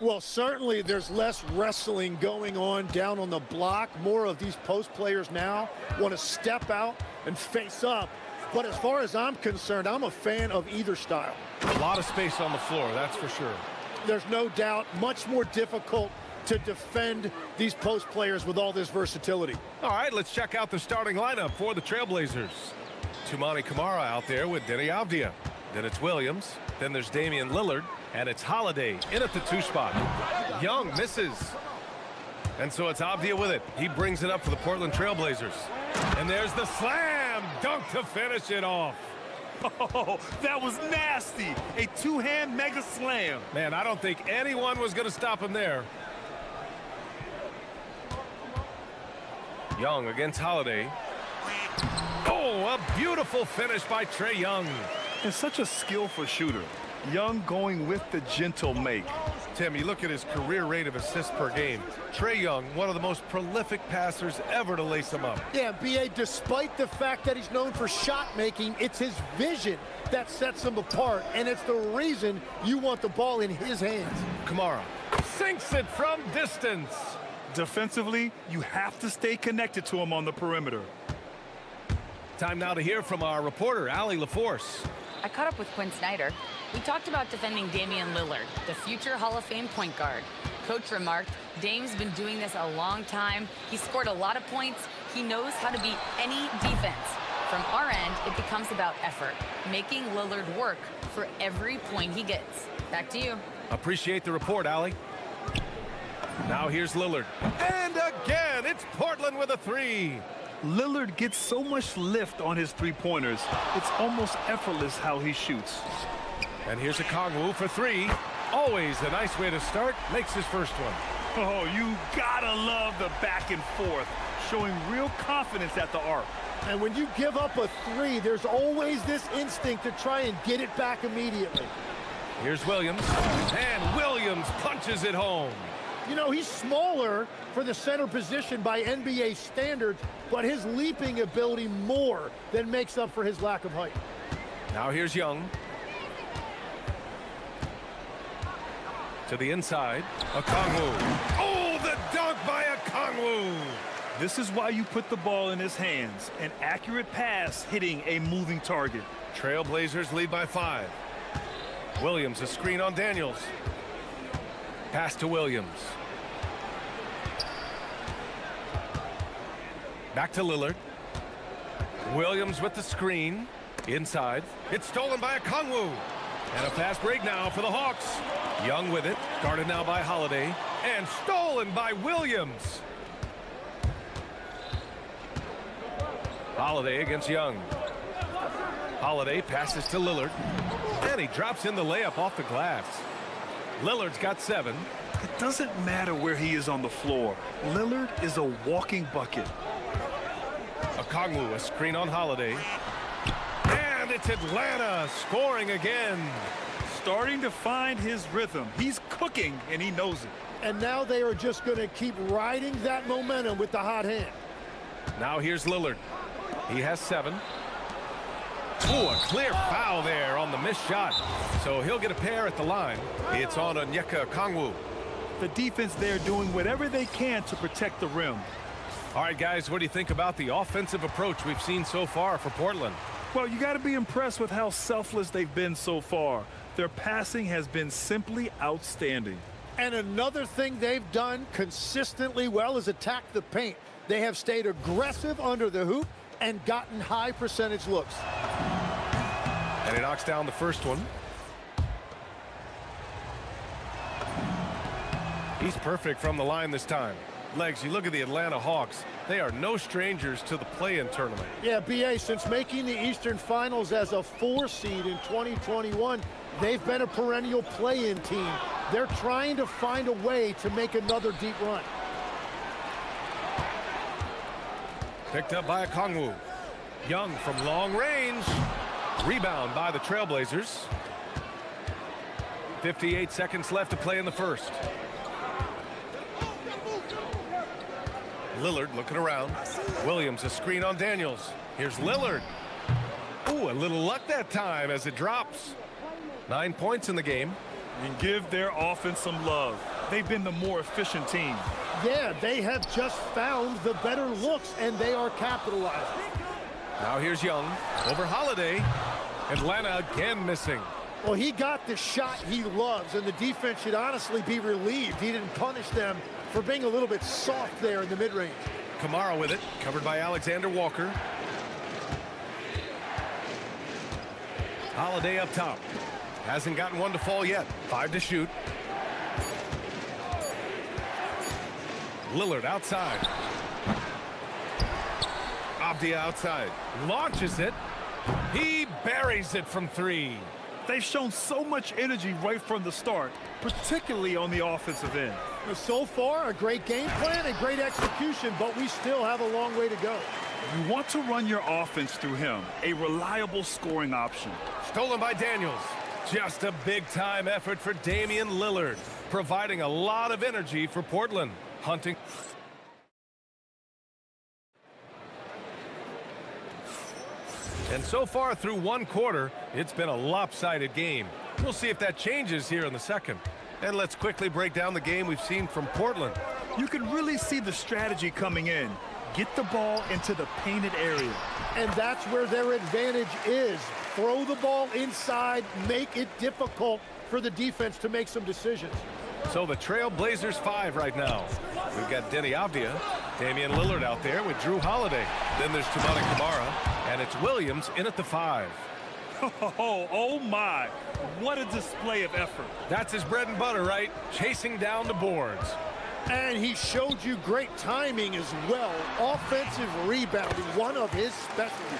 Well, certainly there's less wrestling going on down on the block. More of these post players now want to step out and face up. But as far as I'm concerned, I'm a fan of either style. A lot of space on the floor, that's for sure. There's no doubt much more difficult to defend these post players with all this versatility. All right, let's check out the starting lineup for the Trailblazers. Tumani Kamara out there with Denny Avdia. Then it's Williams. Then there's Damian Lillard. And it's Holiday in at the 2 spot. Young misses. And so it's Avdia with it. He brings it up for the Portland Trailblazers. And there's the slam dunk to finish it off. Oh, that was nasty. A two-hand mega slam. Man, I don't think anyone was going to stop him there. Young against Holiday. Oh, a beautiful finish by Trae Young. And such a skillful shooter. Young going with the gentle make. Tim, you look at his career rate of assists per game. Trae Young, one of the most prolific passers ever to lace him up. Yeah, B.A., despite the fact that he's known for shot making, it's his vision that sets him apart, and it's the reason you want the ball in his hands. Kamara sinks it from distance. Defensively, you have to stay connected to him on the perimeter. Time now to hear from our reporter, Allie LaForce. I caught up with Quinn Snyder. We talked about defending Damian Lillard, the future Hall of Fame point guard. Coach remarked, Dame's been doing this a long time. He scored a lot of points. He knows how to beat any defense. From our end, it becomes about effort, making Lillard work for every point he gets. Back to you. Appreciate the report, Allie. Now here's Lillard. And again, it's Portland with a 3. Lillard gets so much lift on his three-pointers, it's almost effortless how he shoots. And here's a Kongwu for 3. Always a nice way to start. Makes his first one. Oh, you gotta love the back and forth, showing real confidence at the arc. And when you give up a 3, there's always this instinct to try and get it back immediately. Here's Williams. And Williams punches it home. You know, he's smaller for the center position by NBA standards, but his leaping ability more than makes up for his lack of height. Now here's Young. To the inside. Okongwu. Oh, the dunk by Okongwu. This is why you put the ball in his hands. An accurate pass hitting a moving target. Trailblazers lead by 5. Williams, a screen on Daniels. Pass to Williams. Back to Lillard. Williams with the screen. Inside. It's stolen by Okongwu. And a fast break now for the Hawks. Young with it. Guarded now by Holiday. And stolen by Williams. Holiday against Young. Holiday passes to Lillard. And he drops in the layup off the glass. Lillard's got 7. It doesn't matter where he is on the floor. Lillard is a walking bucket. Okongwu, a screen on Holiday. And it's Atlanta scoring again. Starting to find his rhythm. He's cooking, and he knows it. And now they are just going to keep riding that momentum with the hot hand. Now here's Lillard. He has 7. Ooh, a clear foul there on the missed shot. So he'll get a pair at the line. It's on Onyeka Okongwu. The defense there doing whatever they can to protect the rim. All right, guys, what do you think about the offensive approach we've seen so far for Portland? Well, you got to be impressed with how selfless they've been so far. Their passing has been simply outstanding. And another thing they've done consistently well is attack the paint. They have stayed aggressive under the hoop and gotten high percentage looks. And he knocks down the first one. He's perfect from the line this time. Legs, you look at the Atlanta Hawks. They are no strangers to the play-in tournament. Yeah, B.A., since making the Eastern Finals as a 4 seed in 2021, they've been a perennial play-in team. They're trying to find a way to make another deep run. Picked up by Okongwu. Young from long range. Rebound by the Trailblazers. 58 seconds left to play in the first. Lillard looking around. Williams, a screen on Daniels. Here's Lillard. Ooh, a little luck that time as it drops. 9 points in the game. And give their offense some love. They've been the more efficient team. Yeah, they have just found the better looks, and they are capitalizing. Now here's Young over Holiday. Atlanta again missing. Well, he got the shot he loves, and the defense should honestly be relieved. He didn't punish them for being a little bit soft there in the mid-range. Kamara with it, covered by Alexander Walker. Holiday up top. Hasn't gotten one to fall yet. 5 to shoot. Lillard outside. Avdia outside. Launches it. He buries it from 3. They've shown so much energy right from the start, particularly on the offensive end. So far, a great game plan and great execution, but we still have a long way to go. You want to run your offense through him, a reliable scoring option. Stolen by Daniels. Just a big-time effort for Damian Lillard, providing a lot of energy for Portland. Hunting. And so far through one quarter, it's been a lopsided game. We'll see if that changes here in the second. And let's quickly break down the game we've seen from Portland. You can really see the strategy coming in. Get the ball into the painted area. And that's where their advantage is. Throw the ball inside, make it difficult for the defense to make some decisions. So the Trail Blazers 5 right now. We've got Denny Avdia, Damian Lillard out there with Drew Holiday. Then there's Tabata Kamara, and it's Williams in at the 5. Oh my, what a display of effort. That's his bread and butter, right? Chasing down the boards. And he showed you great timing as well. Offensive rebounding, one of his specialties.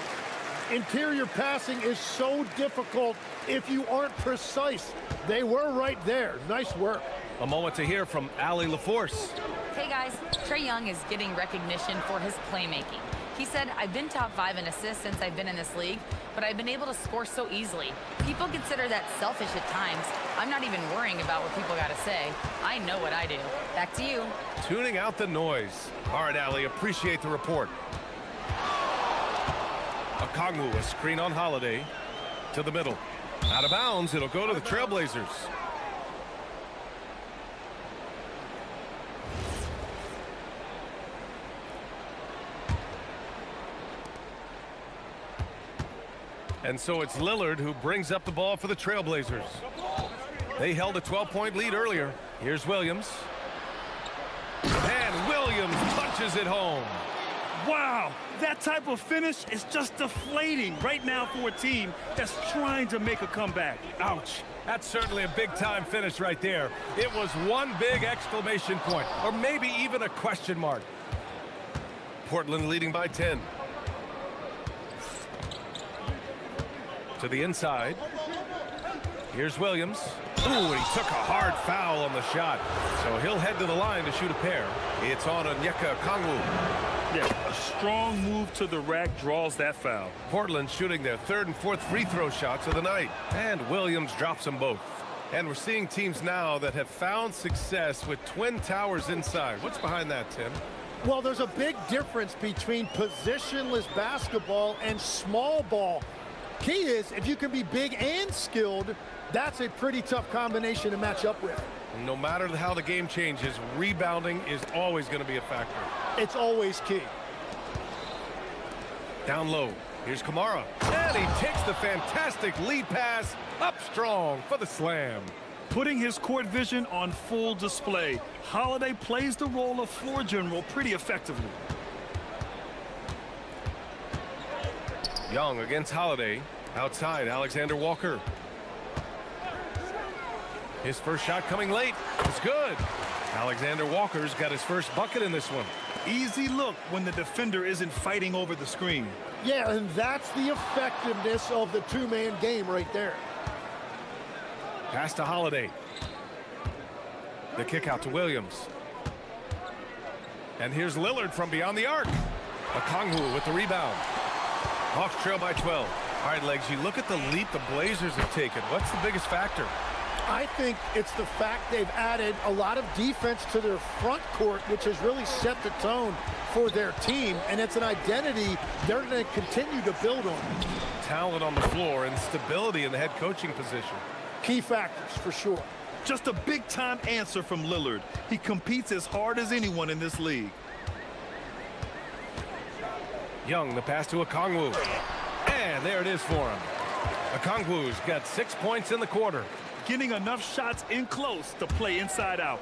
Interior passing is so difficult if you aren't precise. They were right there. Nice work. A moment to hear from Allie LaForce. Hey guys, Trae Young is getting recognition for his playmaking. He said, I've been top 5 in assists since I've been in this league, but I've been able to score so easily. People consider that selfish at times. I'm not even worrying about what people got to say. I know what I do. Back to you. Tuning out the noise. All right, Allie, appreciate the report. Okongwu, a screen on Holiday. To the middle. Out of bounds, it'll go to the Trailblazers. And so it's Lillard who brings up the ball for the Trailblazers. They held a 12-point lead earlier. Here's Williams. And Williams punches it home. Wow, that type of finish is just deflating right now for a team that's trying to make a comeback. Ouch. That's certainly a big-time finish right there. It was one big exclamation point, or maybe even a question mark. Portland leading by 10. To the inside. Here's Williams. Ooh, and he took a hard foul on the shot. So he'll head to the line to shoot a pair. It's on Onyeka Okongwu. Yeah, a strong move to the rack draws that foul. Portland shooting their 3rd and 4th free throw shots of the night. And Williams drops them both. And we're seeing teams now that have found success with twin towers inside. What's behind that, Tim? Well, there's a big difference between positionless basketball and small ball. Key is, if you can be big and skilled, that's a pretty tough combination to match up with. No matter how the game changes, rebounding is always going to be a factor. It's always key. Down low. Here's Kamara. And he takes the fantastic lead pass up strong for the slam. Putting his court vision on full display, Holiday plays the role of floor general pretty effectively. Young against Holiday. Outside, Alexander Walker. His first shot coming late. It's good. Alexander Walker's got his first bucket in this one. Easy look when the defender isn't fighting over the screen. Yeah, and that's the effectiveness of the two-man game right there. Pass to Holiday. The kick out to Williams. And here's Lillard from beyond the arc. Okongwu with the rebound. Hawks trail by 12. All right, Legs, you look at the leap the Blazers have taken. What's the biggest factor? I think it's the fact they've added a lot of defense to their front court, which has really set the tone for their team, and it's an identity they're going to continue to build on. Talent on the floor and stability in the head coaching position. Key factors, for sure. Just a big-time answer from Lillard. He competes as hard as anyone in this league. Young, the pass to Okongwu. And there it is for him. Okongwu's got 6 points in the quarter. Getting enough shots in close to play inside out.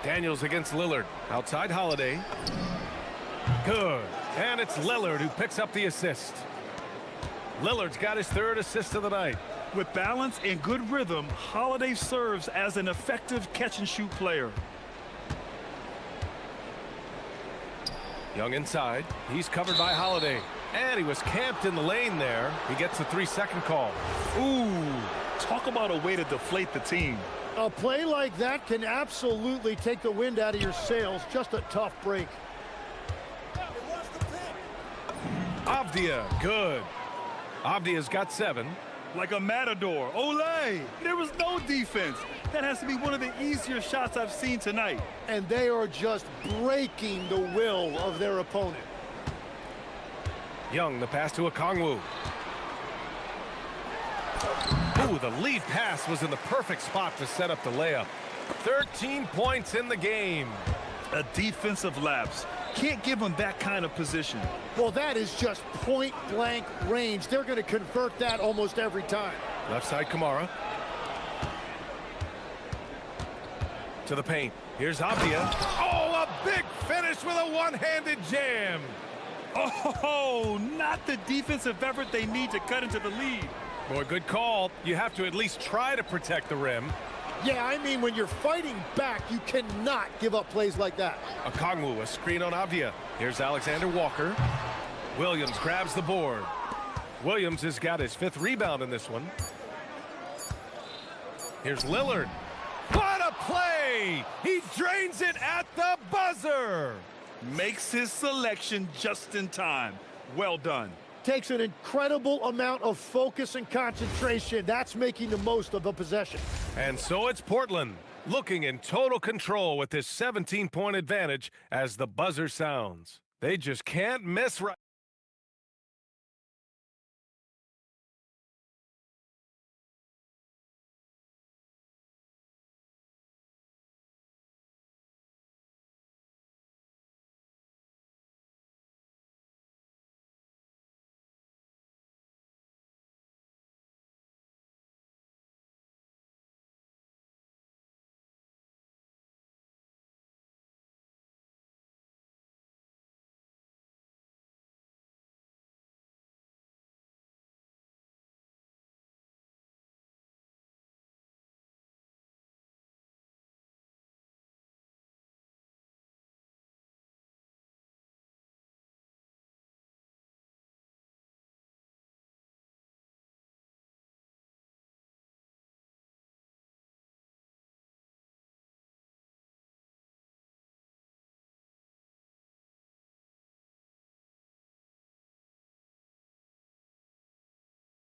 Daniels against Lillard. Outside Holiday. Good. And it's Lillard who picks up the assist. Lillard's got his 3rd assist of the night. With balance and good rhythm, Holiday serves as an effective catch-and-shoot player. Young inside. He's covered by Holiday. And he was camped in the lane there. He gets a 3-second call. Ooh, talk about a way to deflate the team. A play like that can absolutely take the wind out of your sails. Just a tough break. Avdia, good. Avdia's got 7. Like a matador. Olay! There was no defense. That has to be one of the easier shots I've seen tonight. And they are just breaking the will of their opponent. Young, the pass to Okongwu. Ooh, the lead pass was in the perfect spot to set up the layup. 13 points in the game. A defensive lapse. Can't give him that kind of position. Well, that is just point-blank range. They're going to convert that almost every time. Left side, Kamara. To the paint. Here's Avdia. Oh, a big finish with a one-handed jam. Oh, not the defensive effort they need to cut into the lead. Boy, good call. You have to at least try to protect the rim. Yeah, I mean, when you're fighting back, you cannot give up plays like that. Okongwu, a screen on Avdia. Here's Alexander Walker. Williams grabs the board. Williams has got his 5th rebound in this one. Here's Lillard. What a play! He drains it at the buzzer. Makes his selection just in time. Well done. Takes an incredible amount of focus and concentration. That's making the most of the possession. And so it's Portland, looking in total control with this 17-point advantage as the buzzer sounds. They just can't miss right.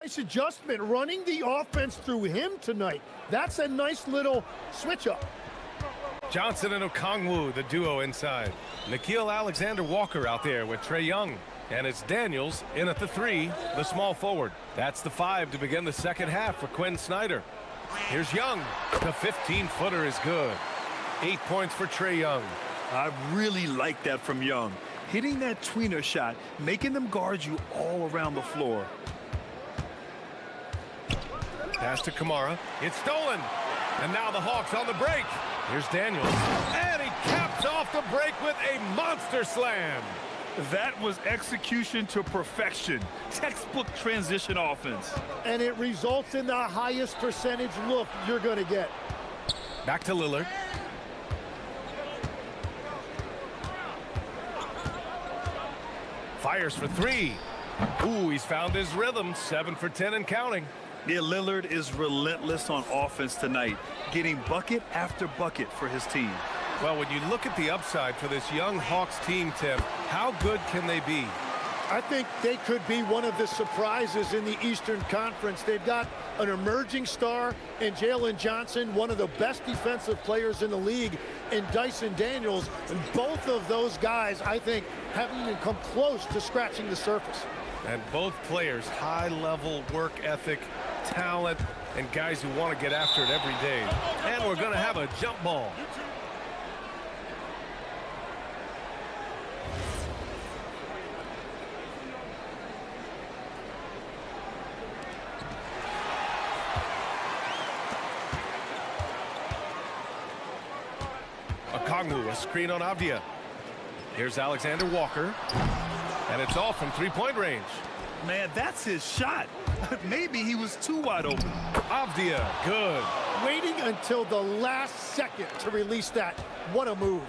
Nice adjustment, running the offense through him tonight. That's a nice little switch up. Johnson and Okongwu, the duo inside. Nickeil Alexander-Walker out there with Trae Young. And it's Daniels in at the 3, the small forward. That's the 5 to begin the second half for Quinn Snyder. Here's Young. The 15-footer is good. 8 points for Trae Young. I really like that from Young. Hitting that tweener shot, making them guard you all around the floor. Pass to Kamara. It's stolen. And now the Hawks on the break. Here's Daniels. And he caps off the break with a monster slam. That was execution to perfection. Textbook transition offense. And it results in the highest percentage look you're going to get. Back to Lillard. Fires for 3. Ooh, he's found his rhythm. 7 for 10 and counting. Yeah, Lillard is relentless on offense tonight, getting bucket after bucket for his team. Well, when you look at the upside for this young Hawks team, Tim, how good can they be? I think they could be one of the surprises in the Eastern Conference. They've got an emerging star in Jalen Johnson, one of the best defensive players in the league, in Dyson Daniels. And both of those guys, I think, haven't even come close to scratching the surface. And both players, high-level work ethic, talent, and guys who want to get after it every day. And we're going to have a jump ball. A screen on Avdia. Here's Alexander Walker. And it's off from three-point range. Man, that's his shot. Maybe he was too wide open. Avdia, good. Waiting until the last second to release that. What a move.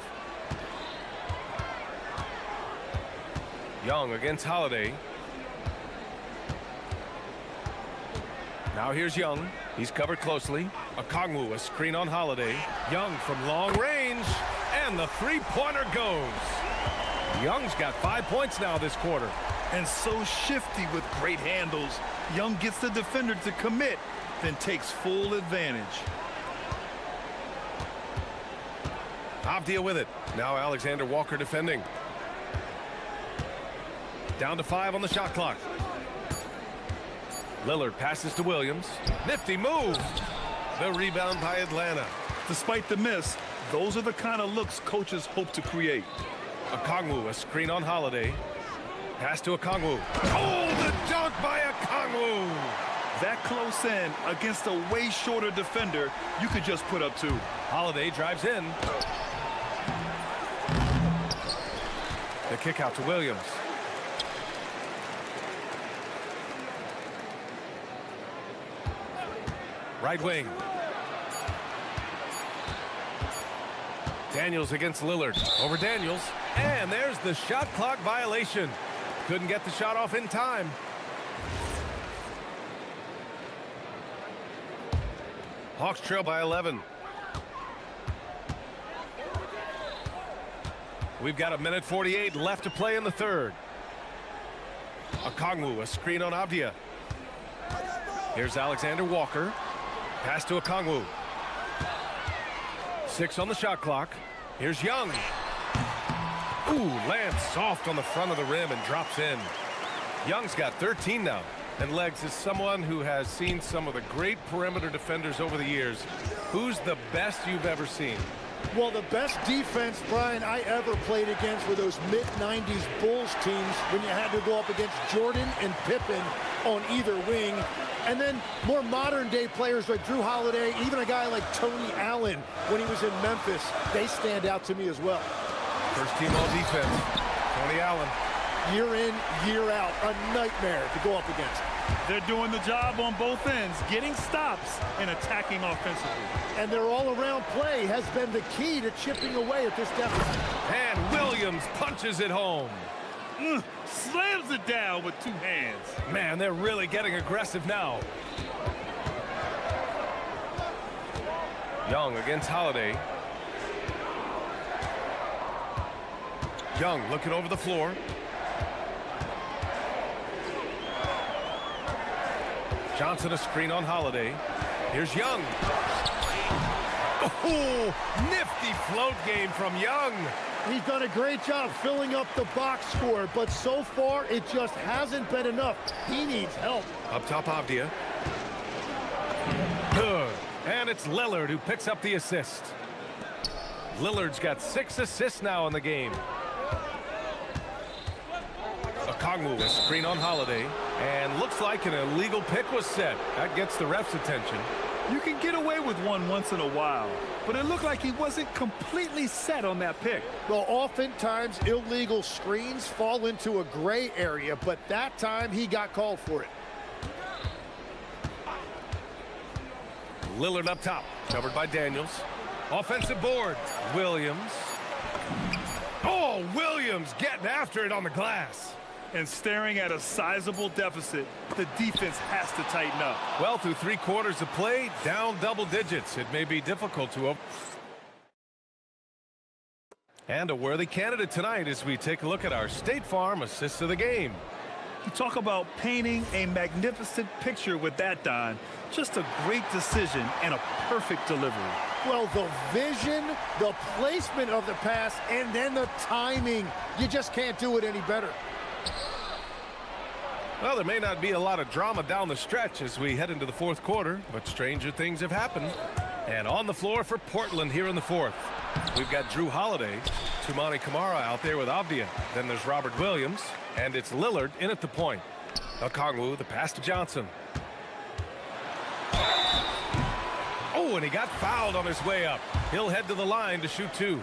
Young against Holiday. Now here's Young. He's covered closely. Okongwu, a screen on Holiday. Young from long range. And the three-pointer goes. Young's got 5 points now this quarter. And so shifty with great handles. Young gets the defender to commit, then takes full advantage. Avdia with it. Now Alexander Walker defending. Down to 5 on the shot clock. Lillard passes to Williams. Nifty move. The rebound by Atlanta. Despite the miss, those are the kind of looks coaches hope to create. Okongwu, a screen on Holiday. Pass to Okongwu. Oh, the dunk by Okongwu! That close in against a way shorter defender, you could just put up 2. Holiday drives in. The kick out to Williams. Right wing. Daniels against Lillard. Over Daniels. And there's the shot clock violation. Couldn't get the shot off in time. Hawks trail by 11. We've got 1:48 left to play in the third. Okongwu, a screen on Avdia. Here's Alexander Walker. Pass to Okongwu. 6 on the shot clock. Here's Young. Ooh, lands soft on the front of the rim and drops in. Young's got 13 now. And Legs is someone who has seen some of the great perimeter defenders over the years. Who's the best you've ever seen? Well, the best defense, Brian, I ever played against were those mid-90s Bulls teams when you had to go up against Jordan and Pippen on either wing. And then more modern-day players like Drew Holiday, even a guy like Tony Allen when he was in Memphis, they stand out to me as well. First team all defense, Tony Allen. Year in, year out, a nightmare to go up against. They're doing the job on both ends, getting stops and attacking offensively. And their all-around play has been the key to chipping away at this deficit. And Williams punches it home. Slams it down with 2 hands. Man, they're really getting aggressive now. Young against Holiday. Young looking over the floor. Johnson a screen on Holiday. Here's Young. Oh, nifty float game from Young. He's done a great job filling up the box score, but so far it just hasn't been enough. He needs help. Up top, Avdia. Good. And it's Lillard who picks up the assist. Lillard's got 6 assists now in the game. Okongwu, a screen on Holiday. And looks like an illegal pick was set. That gets the ref's attention. You can get away with one once in a while, but it looked like he wasn't completely set on that pick. Well, oftentimes illegal screens fall into a gray area, but that time he got called for it. Lillard up top, covered by Daniels. Offensive board, Williams. Oh, Williams getting after it on the glass. And staring at a sizable deficit, the defense has to tighten up. Well, through 3 quarters of play, down double digits. It may be difficult to... And a worthy candidate tonight as we take a look at our State Farm assists of the game. You talk about painting a magnificent picture with that, Don. Just a great decision and a perfect delivery. Well, the vision, the placement of the pass, and then the timing. You just can't do it any better. Well, there may not be a lot of drama down the stretch as we head into the fourth quarter, but stranger things have happened. And on the floor for Portland here in the fourth, we've got Drew Holiday, Tumani Kamara out there with Avdia. Then there's Robert Williams, and it's Lillard in at the point. Okongwu, the pass to Johnson. Oh, and he got fouled on his way up. He'll head to the line to shoot two.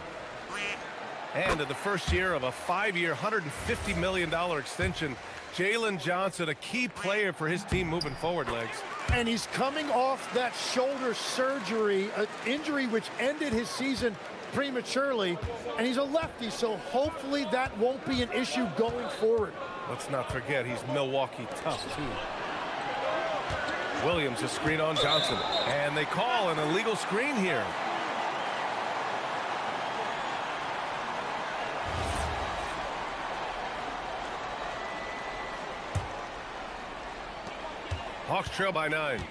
And in the first year of a 5-year, $150 million extension, Jalen Johnson, a key player for his team moving forward, Legs. And he's coming off that shoulder surgery, an injury which ended his season prematurely, and he's a lefty, so hopefully that won't be an issue going forward. Let's not forget he's Milwaukee tough, too. Williams, a screen on Johnson, and they call an illegal screen here. Hawks trail by 9.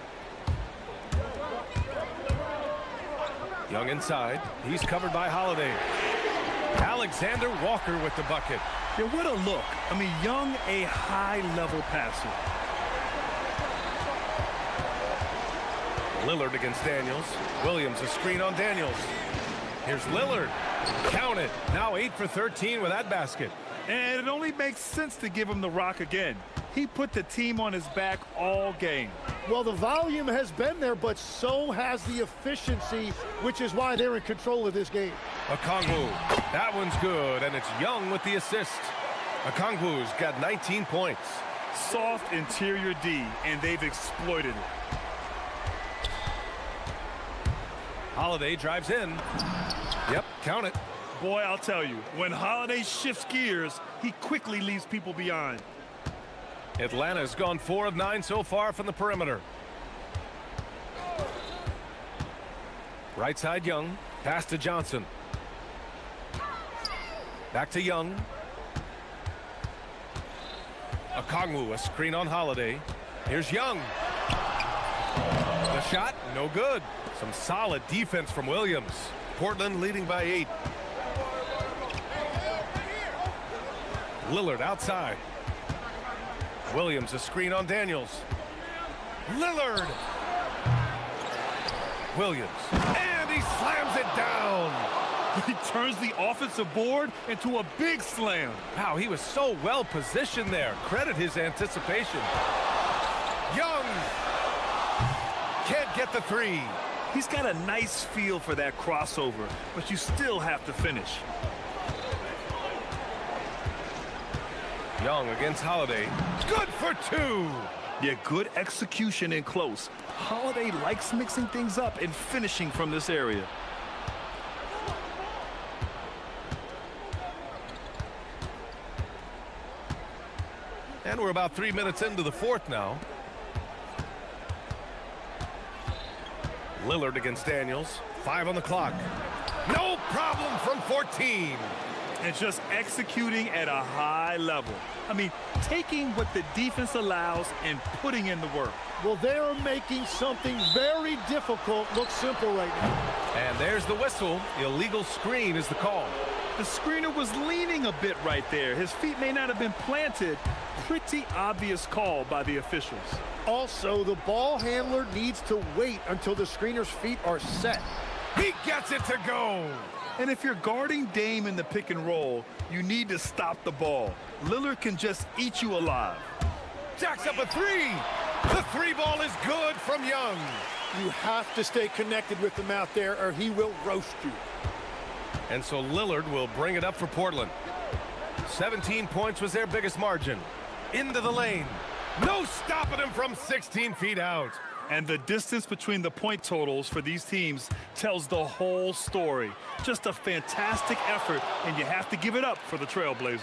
Young inside. He's covered by Holiday. Alexander Walker with the bucket. Yeah, what a look. I mean, Young, a high-level passer. Lillard against Daniels. Williams, a screen on Daniels. Here's Lillard. Count it. Now 8 for 13 with that basket. And it only makes sense to give him the rock again. He put the team on his back all game. Well, the volume has been there, but so has the efficiency, which is why they're in control of this game. Okongwu, that one's good, and it's Young with the assist. Okongwu's got 19 points. Soft interior D, and they've exploited it. Holiday drives in. Yep, count it. Boy, I'll tell you, when Holiday shifts gears, he quickly leaves people behind. Atlanta's gone 4 of 9 so far from the perimeter. Right side Young, pass to Johnson. Back to Young. Okongwu, a screen on Holiday. Here's Young. The shot, no good. Some solid defense from Williams. Portland leading by 8. Lillard outside. Williams, a screen on Daniels. Lillard. Williams. And he slams it down. He turns the offensive board into a big slam. Wow, he was so well positioned there. Credit his anticipation. Young can't get the three. He's got a nice feel for that crossover, but you still have to finish. Young against Holiday. Good for 2. Yeah, good execution in close. Holiday likes mixing things up and finishing from this area. And we're about 3 minutes into the fourth now. Lillard against Daniels. 5 on the clock. No problem from 14. And just executing at a high level. I mean, taking what the defense allows and putting in the work. Well, they're making something very difficult look simple right now. And there's the whistle. Illegal screen is the call. The screener was leaning a bit right there. His feet may not have been planted. Pretty obvious call by the officials. Also, the ball handler needs to wait until the screener's feet are set. He gets it to go. And if you're guarding Dame in the pick and roll, you need to stop the ball. Lillard can just eat you alive. Jacks up a 3. The 3 ball is good from Young. You have to stay connected with him out there or he will roast you. And so Lillard will bring it up for Portland. 17 points was their biggest margin. Into the lane. No stopping him from 16 feet out. And the distance between the point totals for these teams tells the whole story. Just a fantastic effort, and you have to give it up for the Trailblazers.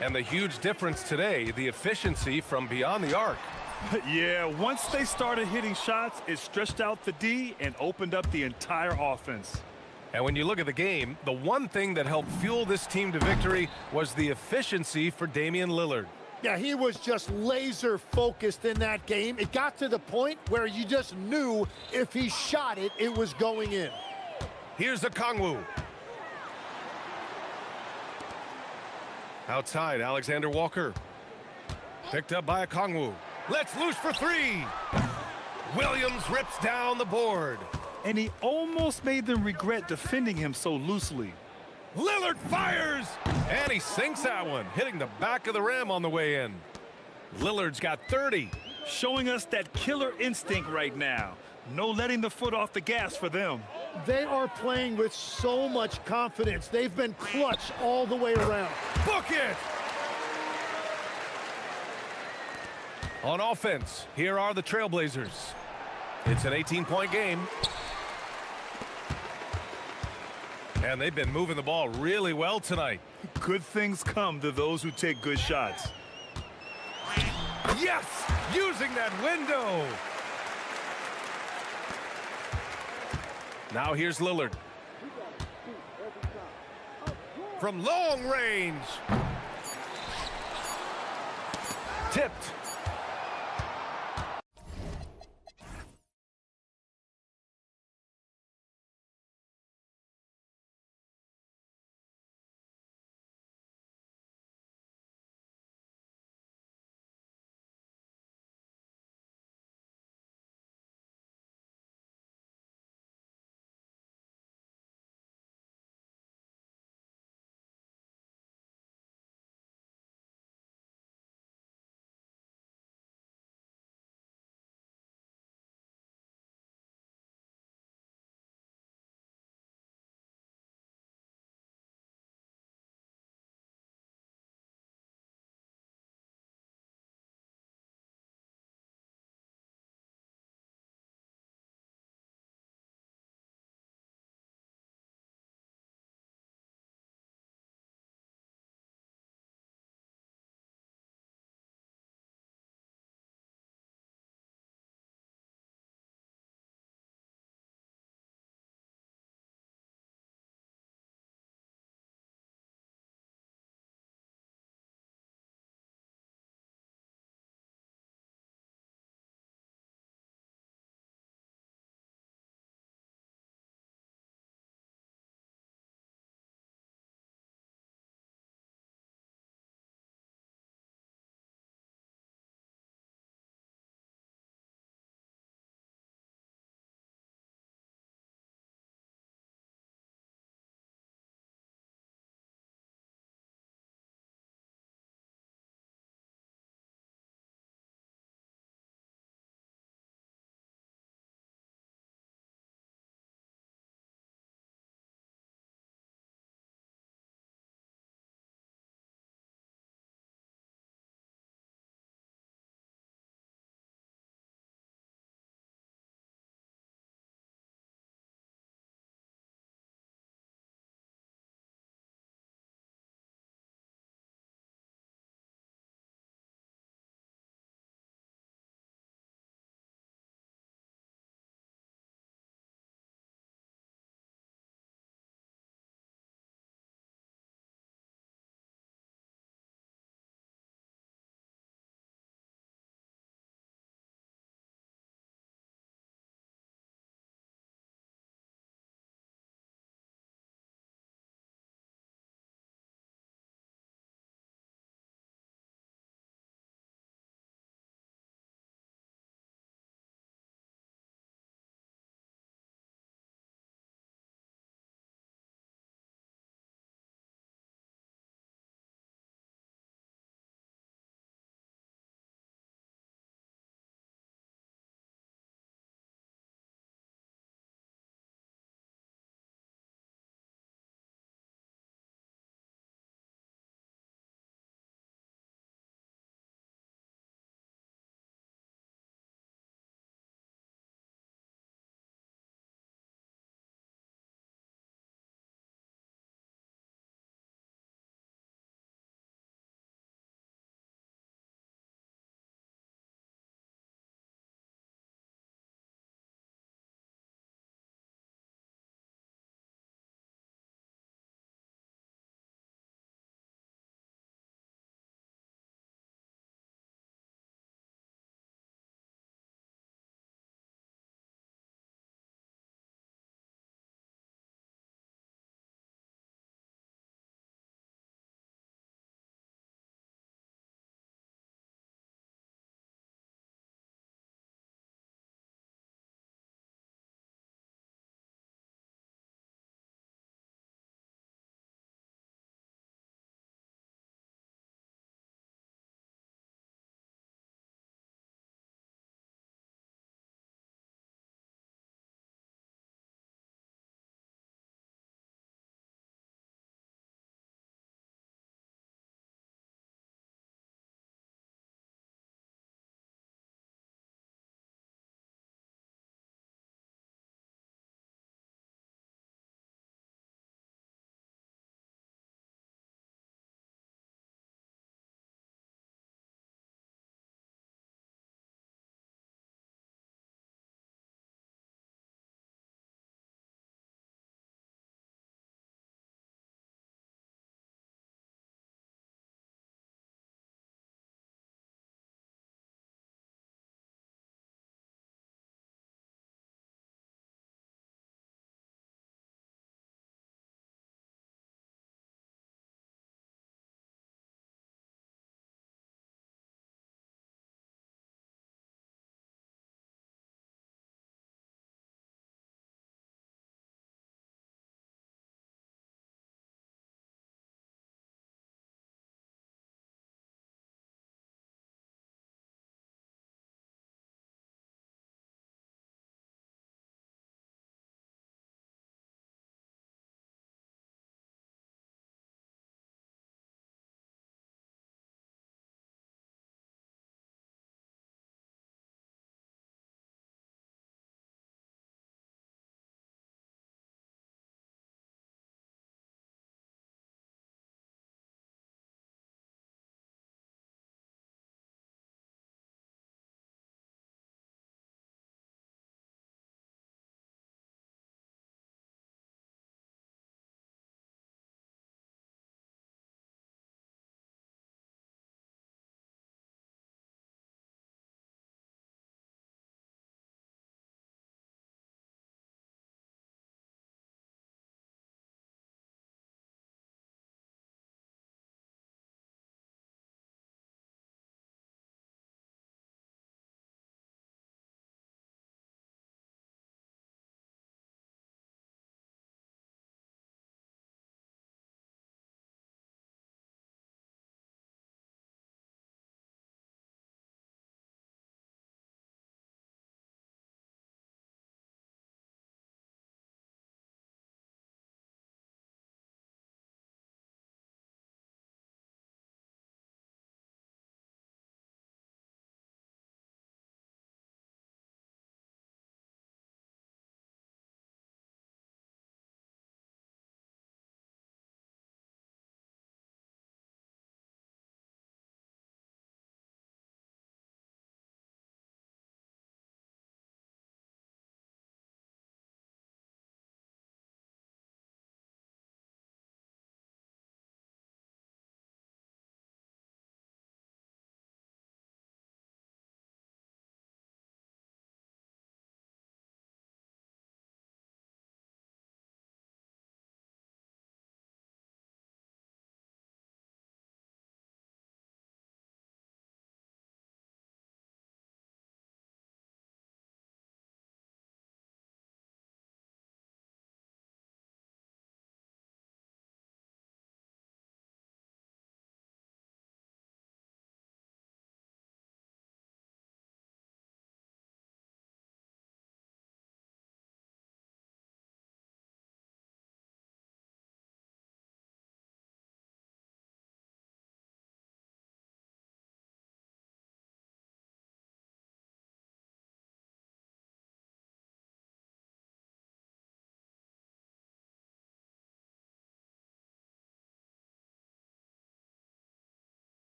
And the huge difference today, the efficiency from beyond the arc. Yeah, once they started hitting shots, it stretched out the D and opened up the entire offense. And when you look at the game, the one thing that helped fuel this team to victory was the efficiency for Damian Lillard. Yeah, he was just laser focused in that game. It got to the point where you just knew if he shot it, it was going in. Here's Okongwu. Outside, Alexander Walker. Picked up by Okongwu. Let's loose for three. Williams rips down the board. And he almost made them regret defending him so loosely. Lillard fires! And he sinks that one, hitting the back of the rim on the way in. Lillard's got 30. Showing us that killer instinct right now. No letting the foot off the gas for them. They are playing with so much confidence. They've been clutch all the way around. Book it! On offense, here are the Trailblazers. It's an 18-point game. And they've been moving the ball really well tonight. Good things come to those who take good shots. Yes! Using that window! Now here's Lillard. From long range. Tipped.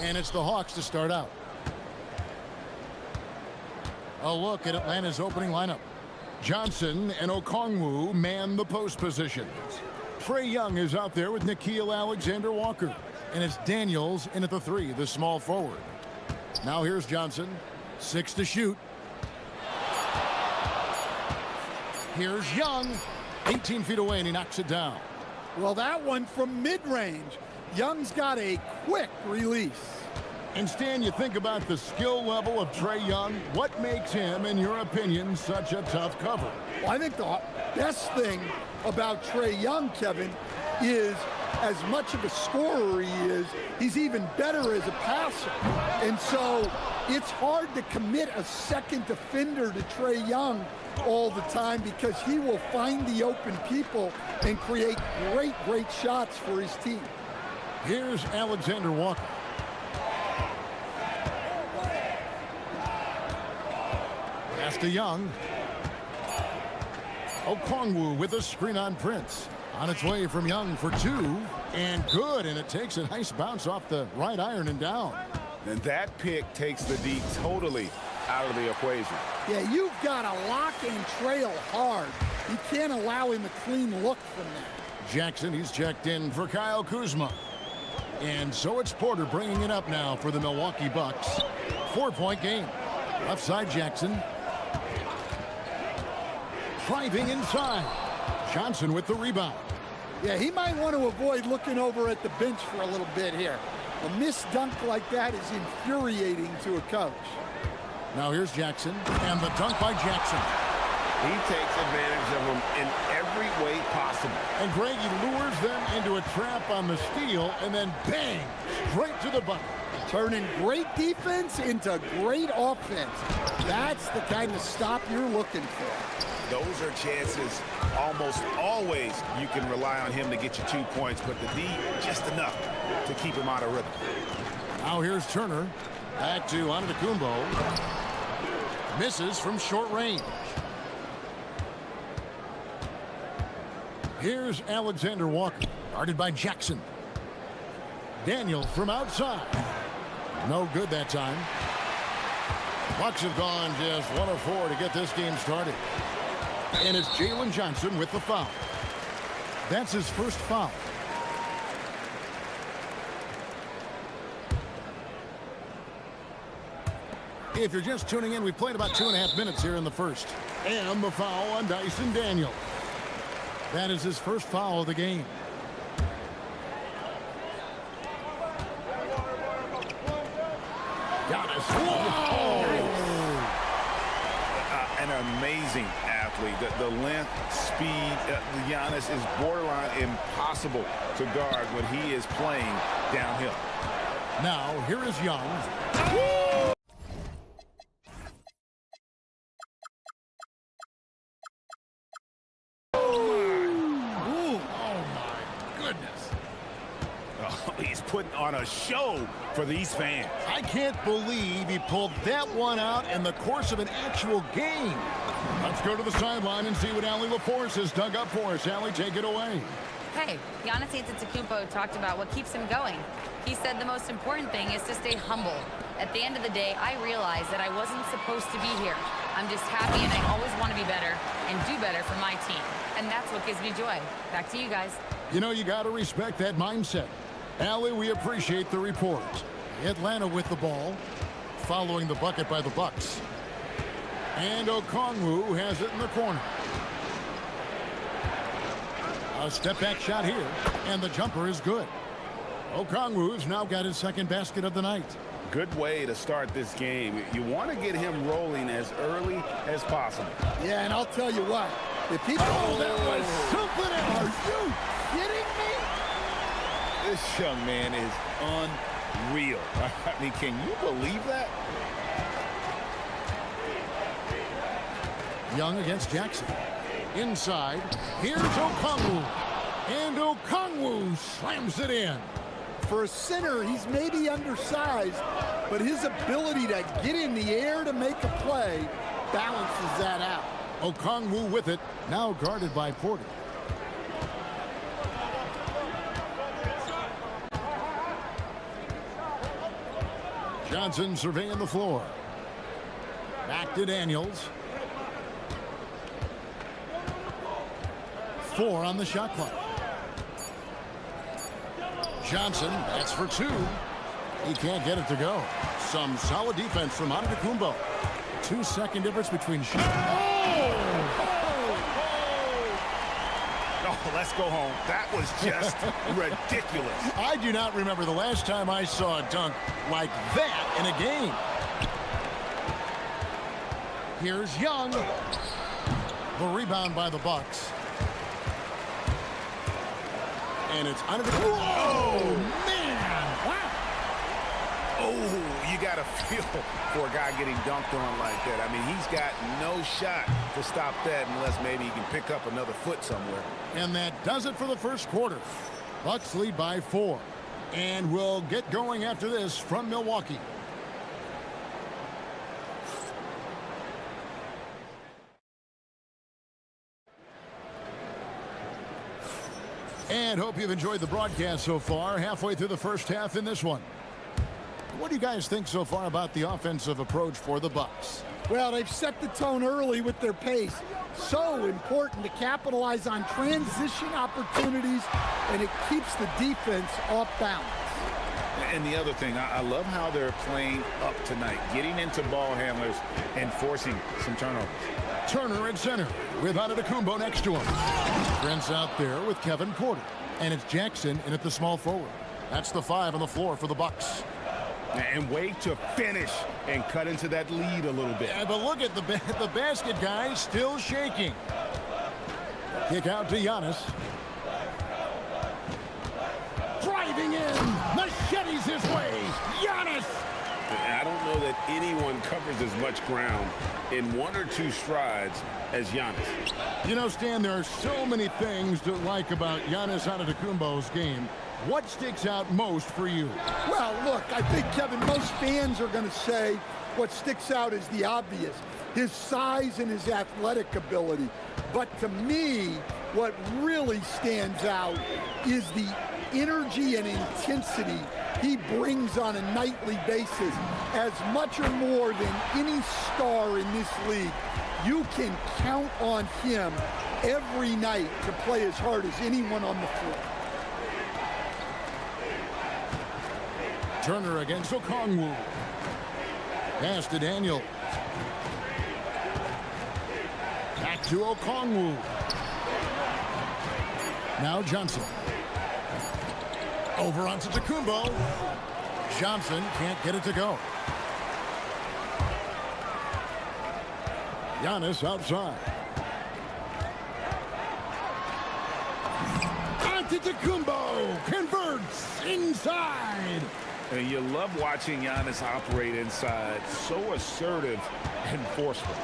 And it's the Hawks to start out. A look at Atlanta's opening lineup. Johnson and Okongwu man the post positions. Trae Young is out there with Nickeil Alexander-Walker. And it's Daniels in at the 3, the small forward. Now here's Johnson. 6 to shoot. Here's Young. 18 feet away, and he knocks it down. Well, that one from mid-range. Young's got a quick release. And Stan, you think about the skill level of Trae Young. What makes him, in your opinion, such a tough cover? Well, I think the best thing about Trae Young, Kevin, is as much of a scorer he is, he's even better as a passer. And so it's hard to commit a second defender to Trae Young all the time because he will find the open people and create great shots for his team. Here's Alexander-Walker. Pass to Young. Okongwu with a screen on Prince. On its way from Young for 2. And good. And it takes a nice bounce off the right iron and down. And that pick takes the D totally out of the equation. Yeah, you've got to lock and trail hard. You can't allow him a clean look from that. Jackson, he's checked in for Kyle Kuzma. And so it's Porter bringing it up now for the Milwaukee Bucks. 4-point game. Left side Jackson. Driving inside. Johnson with the rebound. Yeah, he might want to avoid looking over at the bench for a little bit here. A missed dunk like that is infuriating to a coach. Now here's Jackson, and the dunk by Jackson. He takes advantage of them in every way possible. And Greg, he lures them into a trap on the steal, and then bang, straight to the bucket. Turning great defense into great offense. That's the kind of stop you're looking for. Those are chances almost always you can rely on him to get you 2 points, but the D just enough to keep him out of rhythm. Now here's Turner. Back to Antetokounmpo. Misses from short range. Here's Alexander-Walker, guarded by Jackson. Daniels from outside. No good that time. Bucks have gone just 1 of 4 to get this game started. And it's Jalen Johnson with the foul. That's his first foul. If you're just tuning in, we've played about 2.5 minutes here in the first. And the foul on Dyson Daniels. That is his first foul of the game. Giannis. Whoa! An amazing athlete. The length, speed, Giannis is borderline impossible to guard when he is playing downhill. Now, here is Young. He's putting on a show for these fans. I can't believe he pulled that one out in the course of an actual game. Let's go to the sideline and see what Allie LaForce has dug up for us. Allie, take it away. Hey, Giannis Antetokounmpo talked about what keeps him going. He said the most important thing is to stay humble. At the end of the day, I realized that I wasn't supposed to be here. I'm just happy, and I always want to be better and do better for my team. And that's what gives me joy. Back to you guys. You know, you got to respect that mindset. Allie, we appreciate the report. Atlanta with the ball, following the bucket by the Bucks. And Okongwu has it in the corner. A step-back shot here, and the jumper is good. Okongwu's now got his second basket of the night. Good way to start this game. You want to get him rolling as early as possible. Yeah, and I'll tell you what. If people... Oh, that was something else. Are you kidding me? This young man is unreal. I mean, can you believe that? Young against Jackson. Inside, here's Okongwu. And Okongwu slams it in. For a center, he's maybe undersized, but his ability to get in the air to make a play balances that out. Okongwu with it, now guarded by Porter. Johnson surveying the floor. Back to Daniels. 4 on the shot clock. Johnson, that's for 2. He can't get it to go. Some solid defense from Antetokounmpo. 2-second difference between Oh, let's go home. That was just ridiculous. I do not remember the last time I saw a dunk like that in a game. Here's Young. The rebound by the Bucks. And it's under the... Whoa, man! Wow! Oh, you got to feel for a guy getting dunked on like that. I mean, he's got no shot to stop that unless maybe he can pick up another foot somewhere. And that does it for the first quarter. Bucks lead by 4. And we'll get going after this from Milwaukee. And hope you've enjoyed the broadcast so far. Halfway through the first half in this one. What do you guys think so far about the offensive approach for the Bucks? Well, they've set the tone early with their pace. So important to capitalize on transition opportunities, and it keeps the defense off balance. And the other thing, I love how they're playing up tonight, getting into ball handlers and forcing some turnovers. Turner at center with Antetokounmpo next to him. Prince out there with Kevin Porter. And it's Jackson in at the small forward. That's the 5 on the floor for the Bucks. And wait to finish and cut into that lead a little bit. Yeah, but look at the basket guy still shaking. Kick out to Giannis. Driving in. Machetes his way. Giannis. I don't know that anyone covers as much ground in 1 or 2 strides as Giannis. You know, Stan, there are so many things to like about Giannis Antetokounmpo's game. What sticks out most for you? Well, look, I think, Kevin, most fans are going to say what sticks out is the obvious, his size and his athletic ability. But to me, what really stands out is the energy and intensity he brings on a nightly basis. As much or more than any star in this league, you can count on him every night to play as hard as anyone on the floor. Turner against Okongwu. Pass to Daniel. Back to Okongwu. Now Johnson. Over onto Antetokounmpo. Johnson can't get it to go. Giannis outside. Antetokounmpo converts inside. And you love watching Giannis operate inside. So assertive and forceful.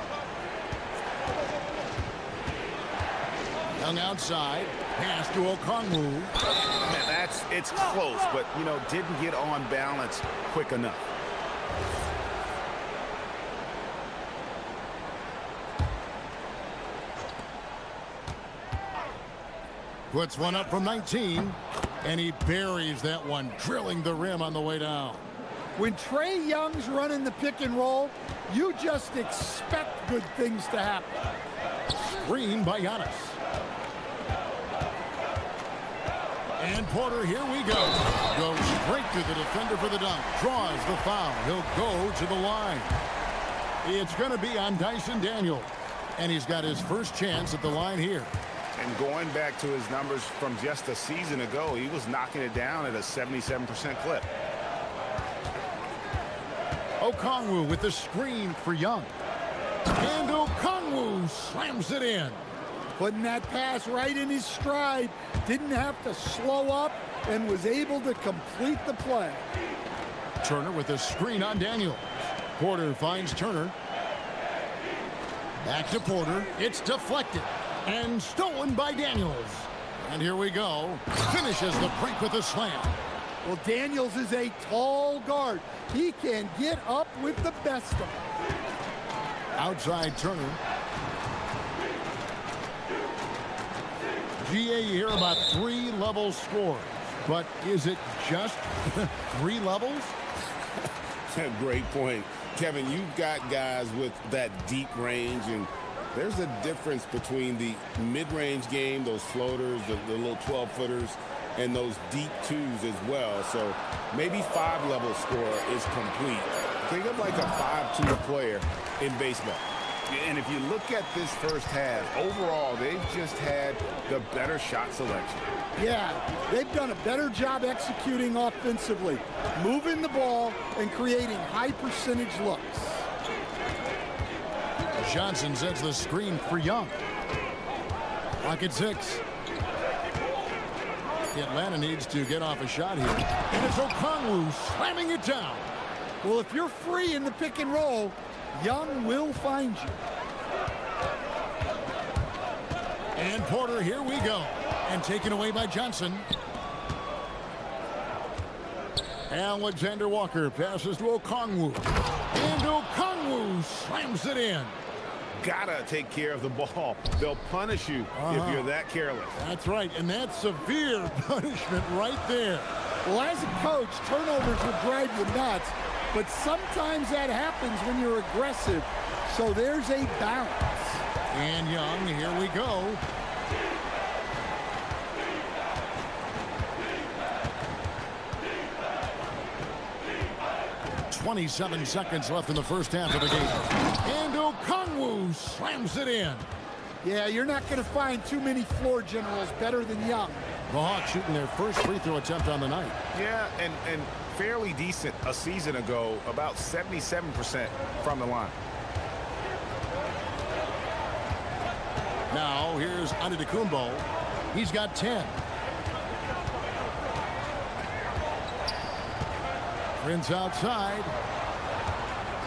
Young outside. Pass to Okongwu. Man, it's close, but, you know, didn't get on balance quick enough. Puts one up from 19, and he buries that one, drilling the rim on the way down. When Trae Young's running the pick and roll, you just expect good things to happen. Screen by Giannis. And Porter, here we go. Goes straight to the defender for the dunk. Draws the foul. He'll go to the line. It's going to be on Dyson Daniel. And he's got his first chance at the line here. And going back to his numbers from just a season ago, he was knocking it down at a 77% clip. Okongwu with the screen for Young. And Okongwu slams it in. Putting that pass right in his stride. Didn't have to slow up and was able to complete the play. Turner with a screen on Daniel. Porter finds Turner. Back to Porter. It's deflected and stolen by Daniels. And here we go. Finishes the break with a slam. Well, Daniels is a tall guard. He can get up with the best of them. Outside Turner. GA, you hear about 3-level scores, but is it just 3 levels? Great point. Kevin, you've got guys with that deep range, and there's a difference between the mid-range game, those floaters, the little 12-footers, and those deep twos as well. So maybe 5-level score is complete. Think of like a 5-2 player in baseball. And if you look at this first half, overall, they've just had the better shot selection. Yeah, they've done a better job executing offensively, moving the ball and creating high-percentage looks. Johnson sets the screen for Young. Pocket 6. Atlanta needs to get off a shot here. And it's Okongwu slamming it down. Well, if you're free in the pick and roll, Young will find you. And Porter, here we go. And taken away by Johnson. Alexander Walker passes to Okongwu. And Okongwu slams it in. Gotta take care of the ball. They'll punish you if you're that careless. That's right, and that's severe punishment right there. Well, as a coach, turnovers will drive you nuts, but sometimes that happens when you're aggressive. So there's a balance. And Young, here we go. .27 seconds left in the first half of the game. And Okongwu slams it in. Yeah, you're not going to find too many floor generals better than Young. The Hawks shooting their first free throw attempt on the night. Yeah, and fairly decent a season ago, about 77% from the line. Now here's Antetokounmpo. He's got 10. Prince outside.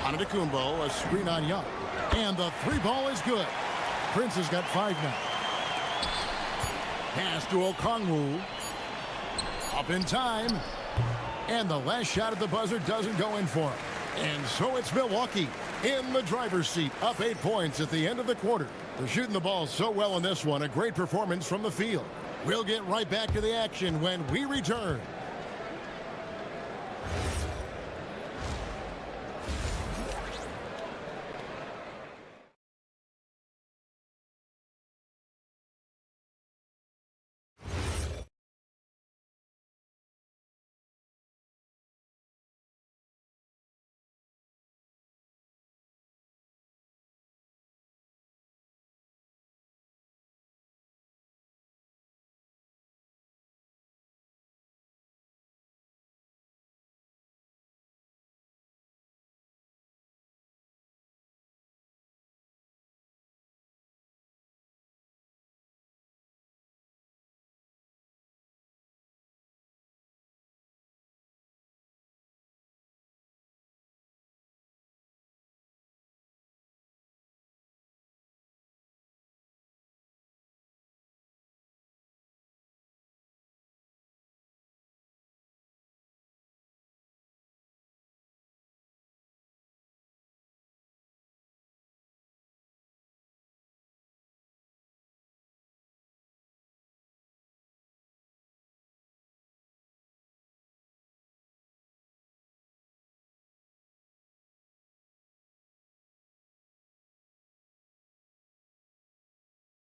Antetokounmpo, a screen on Young. And the three ball is good. Prince has got 5 now. Pass to Okongwu. Up in time. And the last shot at the buzzer doesn't go in for him. And so it's Milwaukee in the driver's seat, up 8 points at the end of the quarter. They're shooting the ball so well in this one. A great performance from the field. We'll get right back to the action when we return.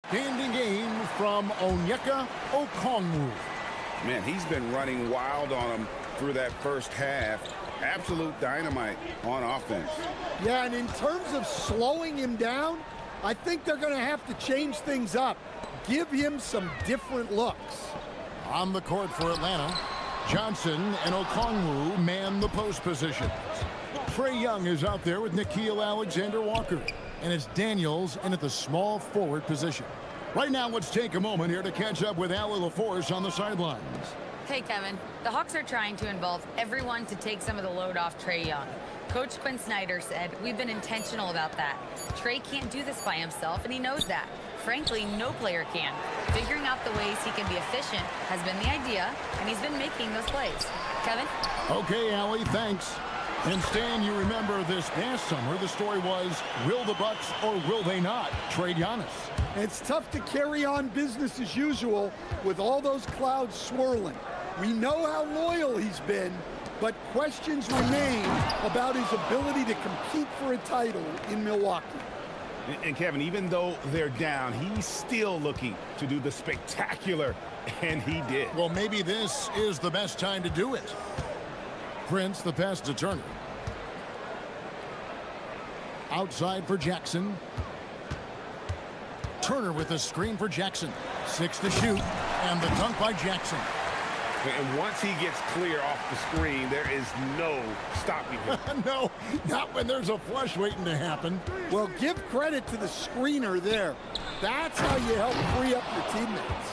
Standing game from Onyeka Okongwu. Man, he's been running wild on him through that first half. Absolute dynamite on offense. Yeah, and in terms of slowing him down, I think they're going to have to change things up. Give him some different looks. On the court for Atlanta, Johnson and Okongwu man the post positions. Trae Young is out there with Nickeil Alexander-Walker. And it's Daniels in at the small forward position. Right now, let's take a moment here to catch up with Allie LaForce on the sidelines. Hey, Kevin. The Hawks are trying to involve everyone to take some of the load off Trae Young. Coach Quinn Snyder said, we've been intentional about that. Trae can't do this by himself, and he knows that. Frankly, no player can. Figuring out the ways he can be efficient has been the idea, and he's been making those plays. Kevin? Okay, Allie, thanks. And Stan, you remember this past summer, the story was, will the Bucks or will they not trade Giannis? It's tough to carry on business as usual with all those clouds swirling. We know how loyal he's been, but questions remain about his ability to compete for a title in Milwaukee. And Kevin, even though they're down, he's still looking to do the spectacular, and he did. Well, maybe this is the best time to do it. Prince, the pass to Turner. Outside for Jackson. Turner with a screen for Jackson. 6 to shoot, and the dunk by Jackson. And once he gets clear off the screen, there is no stopping him. No, not when there's a flush waiting to happen. Well, give credit to the screener there. That's how you help free up your teammates.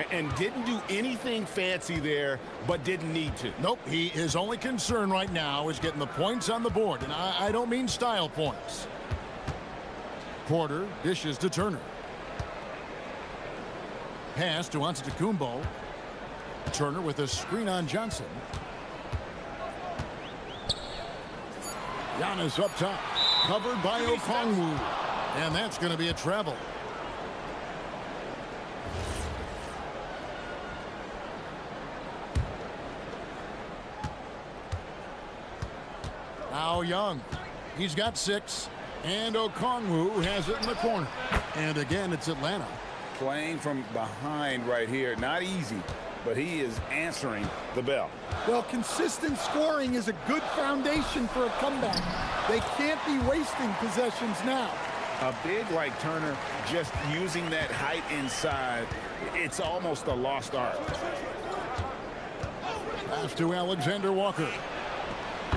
And didn't do anything fancy there, but didn't need to. Nope, his only concern right now is getting the points on the board, and I don't mean style points. Porter dishes to Turner. Pass to Antetokounmpo. Turner with a screen on Johnson. Giannis up top, covered by Okongwu, and that's going to be a travel. Now Young, he's got 6, and Okongwu has it in the corner. And again, it's Atlanta. Playing from behind right here, not easy, but he is answering the bell. Well, consistent scoring is a good foundation for a comeback. They can't be wasting possessions now. A big like Turner, just using that height inside, it's almost a lost art. Pass to Alexander Walker.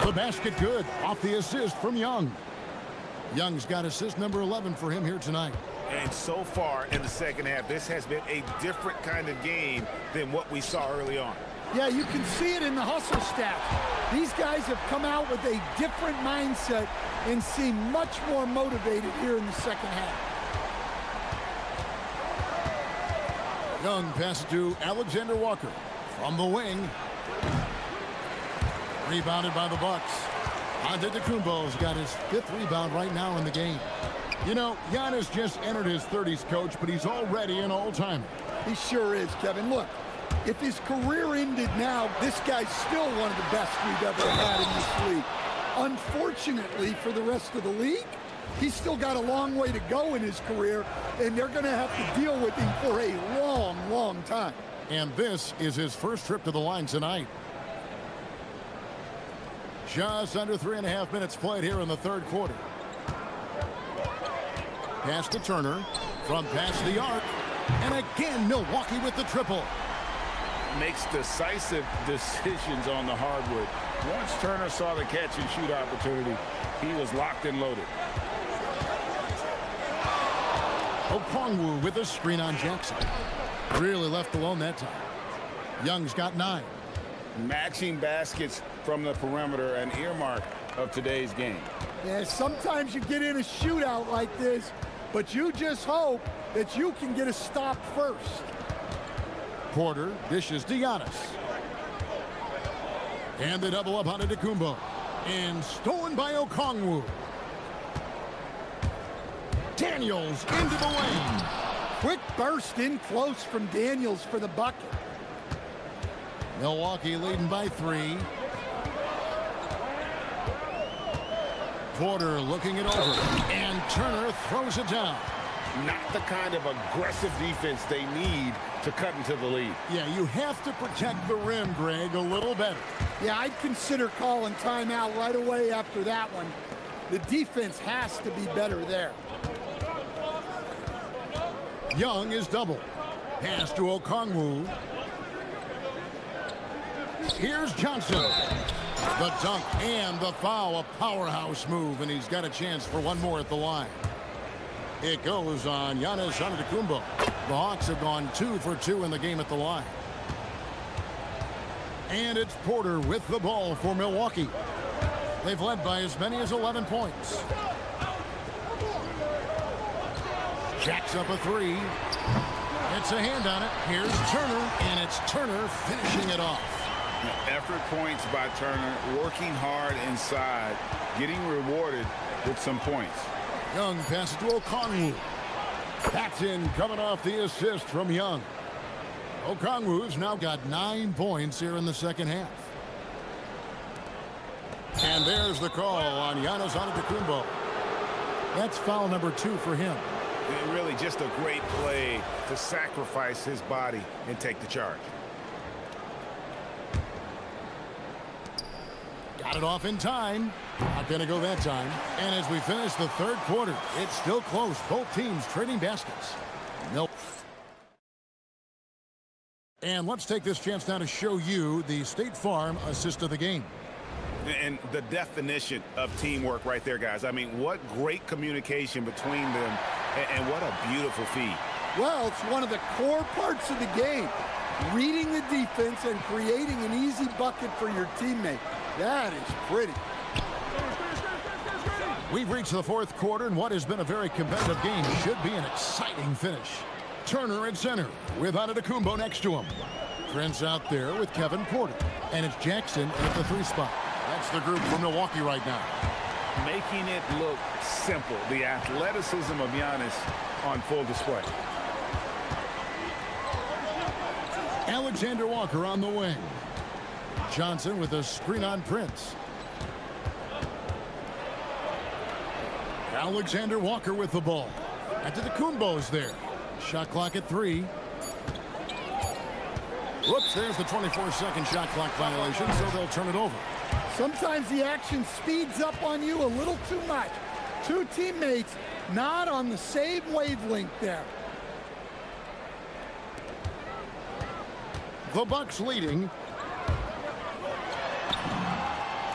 The basket good, off the assist from Young. Young's got assist number 11 for him here tonight. And so far in the second half, this has been a different kind of game than what we saw early on. Yeah, you can see it in the hustle stat. These guys have come out with a different mindset and seem much more motivated here in the second half. Young passes to Alexander Walker from the wing. Rebounded by the Bucks. Antetokounmpo's got his 5th rebound right now in the game. You know, Giannis just entered his 30s, coach, but he's already an all-timer. He sure is, Kevin. Look, if his career ended now, this guy's still one of the best we've ever had in this league. Unfortunately for the rest of the league, he's still got a long way to go in his career, and they're going to have to deal with him for a long, long time. And this is his first trip to the line tonight. Just under 3.5 minutes played here in the third quarter. Pass to Turner from past the arc. And again, Milwaukee with the triple. Makes decisive decisions on the hardwood. Once Turner saw the catch and shoot opportunity, he was locked and loaded. Okongwu with a screen on Jackson. Really left alone that time. Young's got 9. Matching baskets from the perimeter, an earmark of today's game. Yeah, sometimes you get in a shootout like this, but you just hope that you can get a stop first. Porter dishes to Giannis. And the double up on Antetokounmpo. And stolen by Okongwu. Daniels into the lane. Quick burst in close from Daniels for the bucket. Milwaukee leading by 3. Porter looking it over. And Turner throws it down. Not the kind of aggressive defense they need to cut into the lead. Yeah, you have to protect the rim, Greg, a little better. Yeah, I'd consider calling timeout right away after that one. The defense has to be better there. Young is double. Pass to Okongwu. Here's Johnson. The dunk and the foul, a powerhouse move, and he's got a chance for one more at the line. It goes on Giannis Antetokounmpo. The Hawks have gone 2 for 2 in the game at the line. And it's Porter with the ball for Milwaukee. They've led by as many as 11 points. Jacks up a 3. It's a hand on it. Here's Turner, and it's Turner finishing it off. Effort points by Turner, working hard inside, getting rewarded with some points. Young passes to Okongwu. That's in, coming off the assist from Young. Okongwu's now got 9 points here in the second half. And there's the call on Giannis Antetokounmpo. That's foul number 2 for him. Really just a great play to sacrifice his body and take the charge. Got it off in time. Not going to go that time. And as we finish the third quarter, it's still close. Both teams trading baskets. Nope. And let's take this chance now to show you the State Farm assist of the game. And the definition of teamwork right there, guys. I mean, what great communication between them, and what a beautiful feed. Well, it's one of the core parts of the game. Reading the defense and creating an easy bucket for your teammate. That is pretty. We've reached the fourth quarter, and what has been a very competitive game should be an exciting finish. Turner at center with Antetokounmpo next to him. Trent's out there with Kevin Porter. And it's Jackson at the 3 spot. That's the group from Milwaukee right now. Making it look simple. The athleticism of Giannis on full display. Alexander Walker on the wing. Johnson with a screen on Prince. Alexander Walker with the ball. Antetokounmpo's there. Shot clock at 3. Whoops, there's the 24-second shot clock violation, so they'll turn it over. Sometimes the action speeds up on you a little too much. Two teammates not on the same wavelength there. The Bucks leading.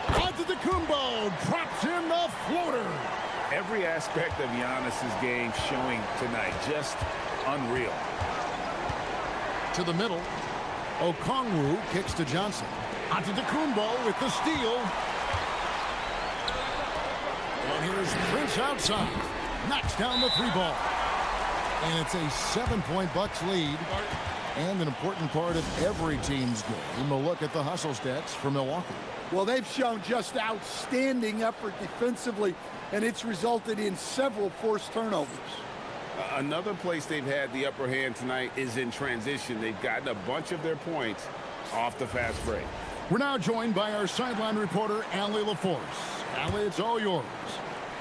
Antetokounmpo drops in the floater. Every aspect of Giannis's game showing tonight, just unreal. To the middle. Okongwu kicks to Johnson. Antetokounmpo with the steal. And here's Prince outside. Knocks down the 3 ball. And it's a 7-point Bucks lead. And an important part of every team's game. We'll look at the hustle stats for Milwaukee. Well, they've shown just outstanding effort defensively, and it's resulted in several forced turnovers. Another place they've had the upper hand tonight is in transition. They've gotten a bunch of their points off the fast break. We're now joined by our sideline reporter, Allie LaForce. Allie, it's all yours.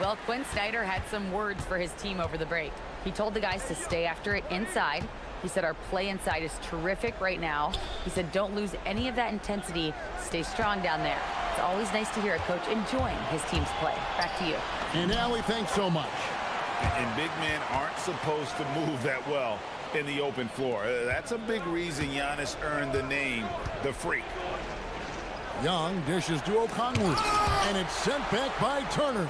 Well, Quinn Snyder had some words for his team over the break. He told the guys to stay after it inside. He said our play inside is terrific right now. He said don't lose any of that intensity. Stay strong down there. It's always nice to hear a coach enjoying his team's play. Back to you. And Allie, thanks so much. And big men aren't supposed to move that well in the open floor. That's a big reason Giannis earned the name, the Freak. Young dishes to Okongwu, and it's sent back by Turner.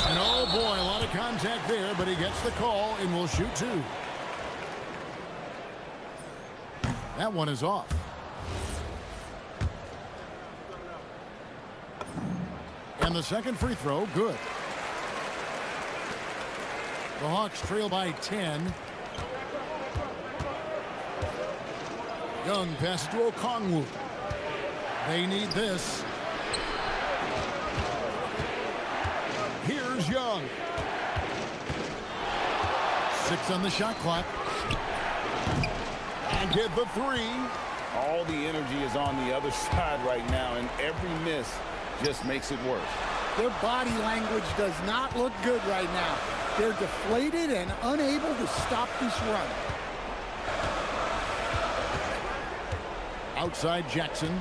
And oh boy, a lot of contact there, but he gets the call and will shoot 2. That one is off. And the second free throw, good. The Hawks trail by 10. Young passes to Okongwu. They need this. Here's Young. 6 on the shot clock. And get the 3. All the energy is on the other side right now, and every miss just makes it worse. Their body language does not look good right now. They're deflated and unable to stop this run. Outside Jackson.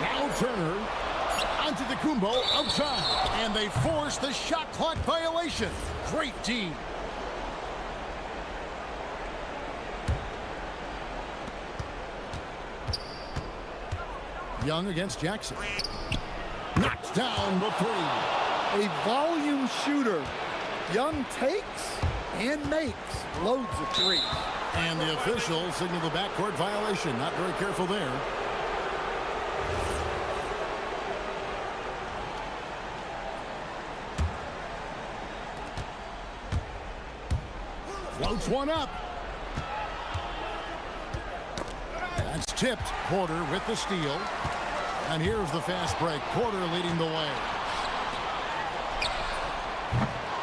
Now Turner. Antetokounmpo outside. And they force the shot clock violation. Great team. Young against Jackson. Knocks down the 3. A volume shooter. Young takes and makes loads of 3s. And the officials signal the backcourt violation. Not very careful there. Floats one up. That's tipped. Porter with the steal. And here's the fast break. Porter leading the way.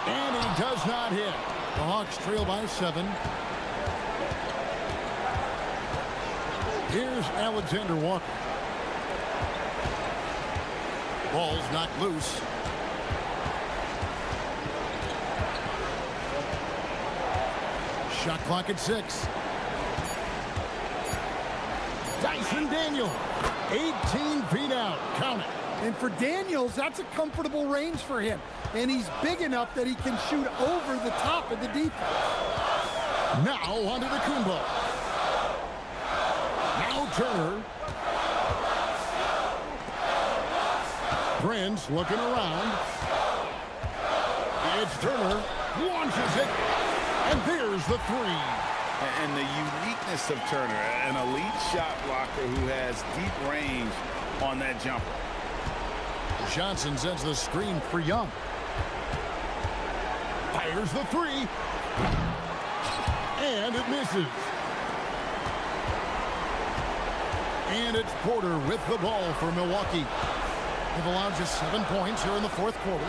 And he does not hit. The Hawks trail by 7. Here's Alexander Walker. Ball's knocked loose. Shot clock at 6. Dyson Daniel, 18 feet out. Count it. And for Daniels, that's a comfortable range for him. And he's big enough that he can shoot over the top of the defense. Now onto the Kumbo. Now Turner. Prince looking around. It's Turner. Launches it. And there's the 3. And the uniqueness of Turner, an elite shot blocker who has deep range on that jumper. Johnson sends the screen for Young. Fires the 3. And it misses. And it's Porter with the ball for Milwaukee. They've allowed just 7 points here in the fourth quarter.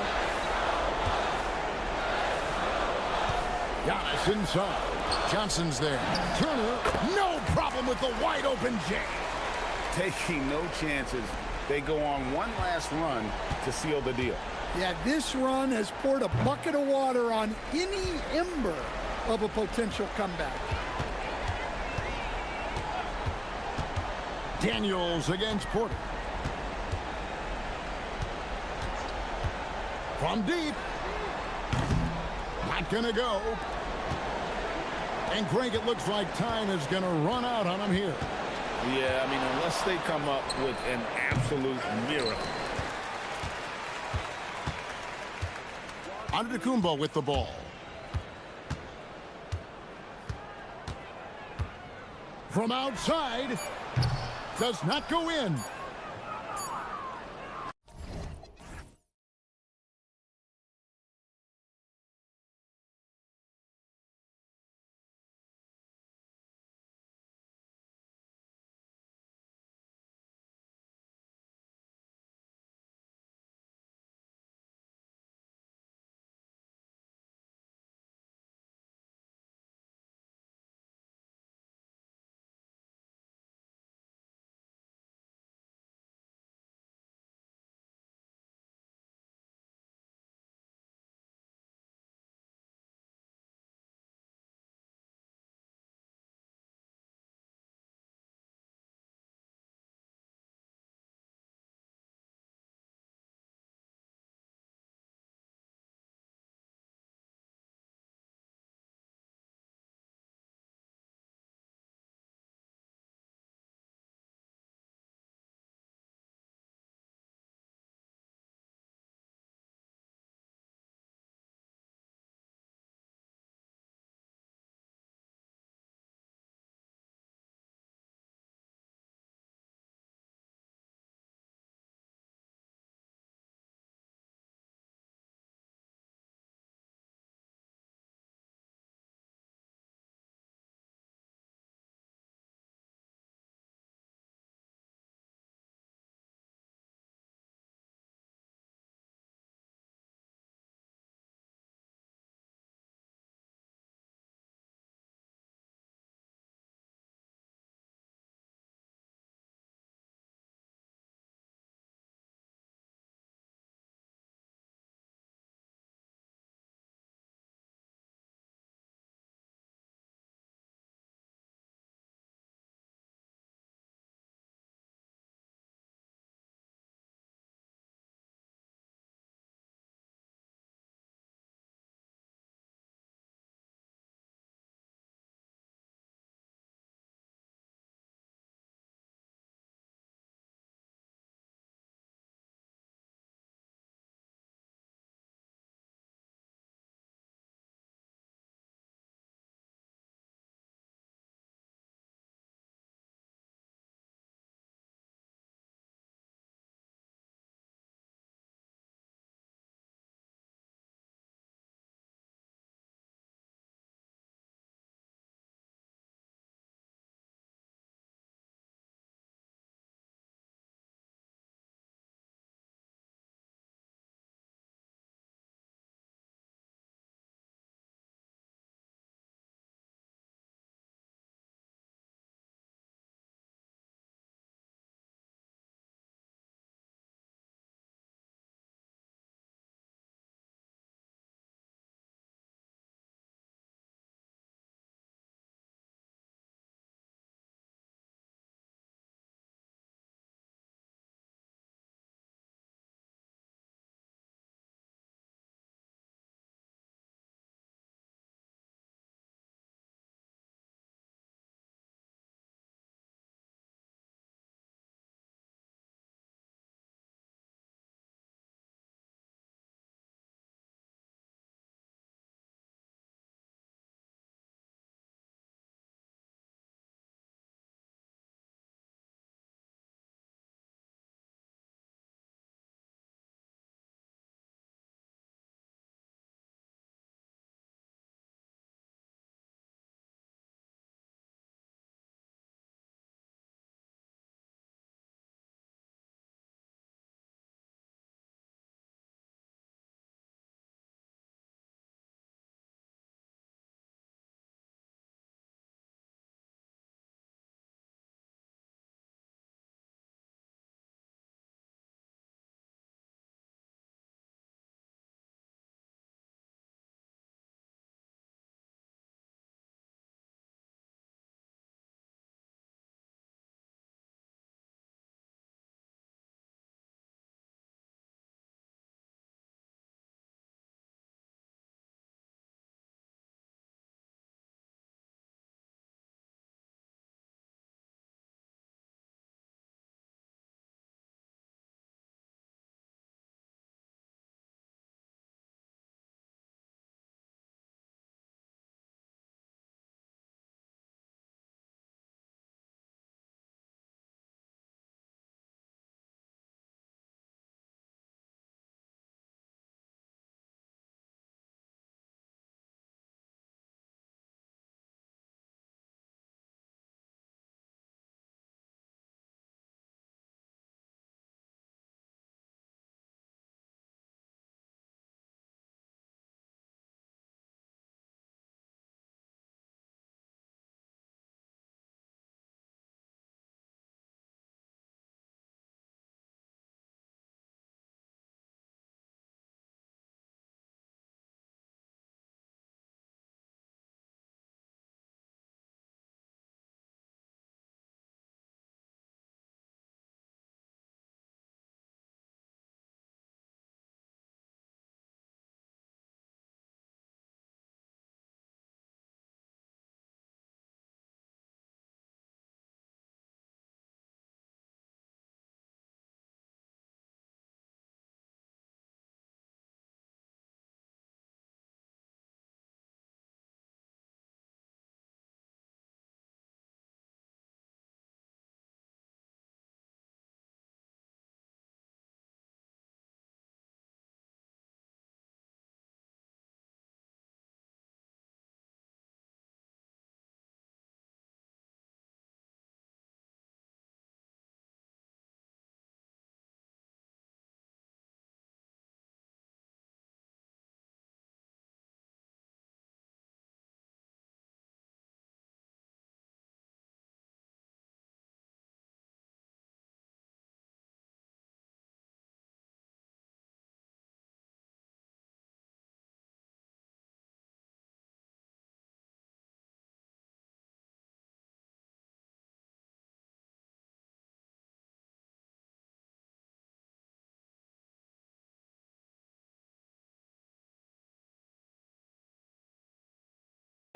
Giannis inside. Johnson's there. Turner, no problem with the wide open J. Taking no chances. They go on one last run to seal the deal. Yeah, this run has poured a bucket of water on any ember of a potential comeback. Daniels against Porter. From deep. Not gonna go. And Greg, it looks like time is gonna run out on him here. Yeah, I mean, unless they come up with an absolute miracle. Antetokounmpo with the ball. From outside. Does not go in.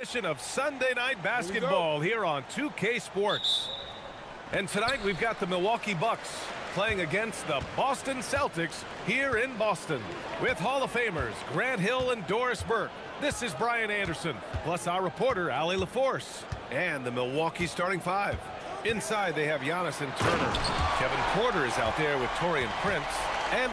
Edition of Sunday Night Basketball here on 2K Sports. And tonight we've got the Milwaukee Bucks playing against the Boston Celtics here in Boston. With Hall of Famers Grant Hill and Doris Burke. This is Brian Anderson, plus our reporter Allie LaForce. And the Milwaukee starting five. Inside they have Giannis and Turner. Kevin Porter is out there with Taurean Prince. And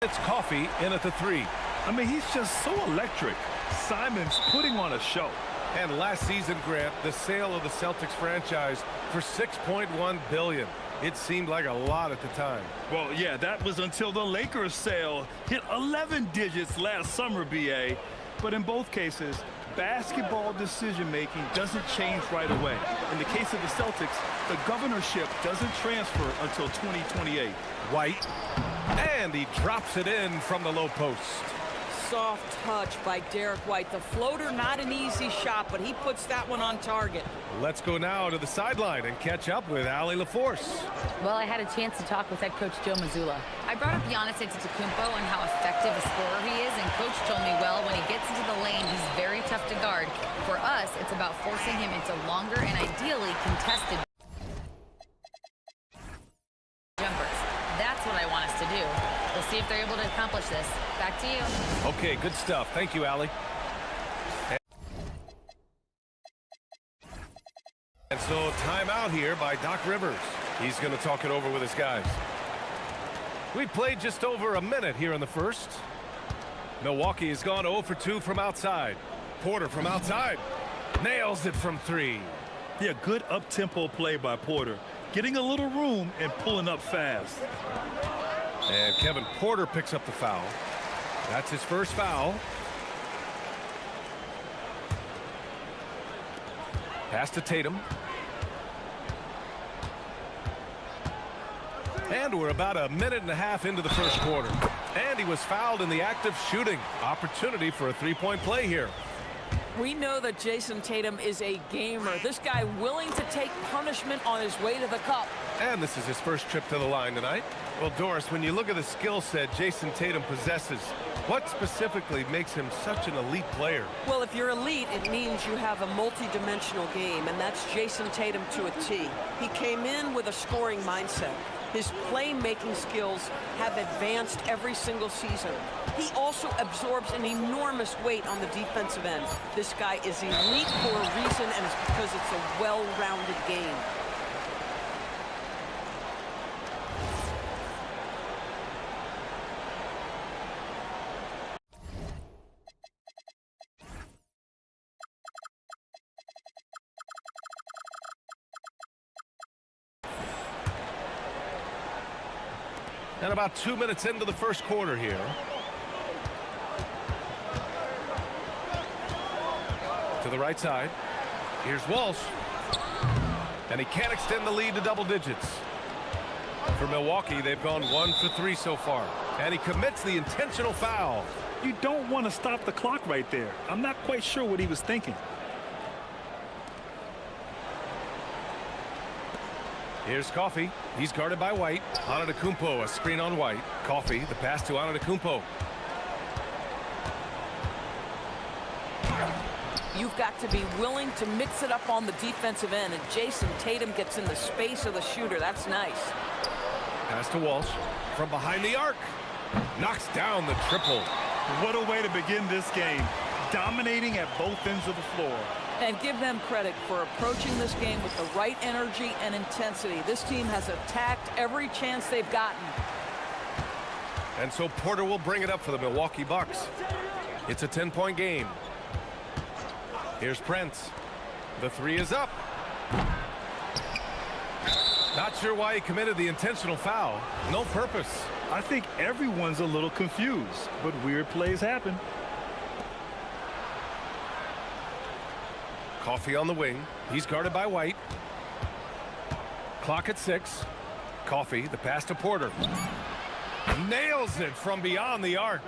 it's Coffee in at the three. I mean, he's just so electric. Simon's putting on a show. And last season, Grant, the sale of the Celtics franchise for $6.1 billion. It seemed like a lot at the time. Well, yeah, that was until the Lakers sale hit 11 digits last summer, BA. But in both cases, basketball decision-making doesn't change right away. In the case of the Celtics, the governorship doesn't transfer until 2028. White, and he drops it in from the low post. Soft touch by Derek White. The floater, not an easy shot, but he puts that one on target. Let's go now to the sideline and catch up with Allie LaForce. Well, I had a chance to talk with head coach Joe Mazzulla. I brought up Giannis Antetokounmpo and how effective a scorer he is, and coach told me, well, when he gets into the lane, he's very tough to guard. For us, it's about forcing him into longer and ideally contested jumpers. That's what I want us to do. We'll see if they're able to accomplish this. Back to you. Okay, good stuff. Thank you, Allie. And so timeout here by Doc Rivers. He's going to talk it over with his guys. We played just over a minute here in the first. Milwaukee has gone 0 for 2 from outside. Porter from outside. Nails it from three. Yeah, good up-tempo play by Porter. Getting a little room and pulling up fast. And Kevin Porter picks up the foul. That's his first foul. Pass to Tatum. And we're about a minute and a half into the first quarter. And he was fouled in the act of shooting. Opportunity for a three-point play here. We know that Jason Tatum is a gamer. This guy willing to take punishment on his way to the cup. And this is his first trip to the line tonight. Well, Doris, when you look at the skill set Jason Tatum possesses, what specifically makes him such an elite player? Well, if you're elite, it means you have a multi-dimensional game, and that's Jason Tatum to a T. He came in with a scoring mindset. His playmaking skills have advanced every single season. He also absorbs an enormous weight on the defensive end. This guy is elite for a reason, and it's because it's a well-rounded game. And about 2 minutes into the first quarter here. To the right side. Here's Walsh. And he can't extend the lead to double digits. For Milwaukee, they've gone 1 for 3 so far. And he commits the intentional foul. You don't want to stop the clock right there. I'm not quite sure what he was thinking. Here's Coffee. He's guarded by White. Antetokounmpo, a screen on White. Coffee, the pass to Antetokounmpo. You've got to be willing to mix it up on the defensive end, and Jason Tatum gets in the space of the shooter. That's nice. Pass to Walsh. From behind the arc. Knocks down the triple. What a way to begin this game. Dominating at both ends of the floor. And give them credit for approaching this game with the right energy and intensity. This team has attacked every chance they've gotten. And so Porter will bring it up for the Milwaukee Bucks. It's a 10-point game. Here's Prince. The three is up. Not sure why he committed the intentional foul. No purpose. I think everyone's a little confused, but weird plays happen. Coffee on the wing. He's guarded by White. Clock at 6. Coffee, the pass to Porter. Nails it from beyond the arc.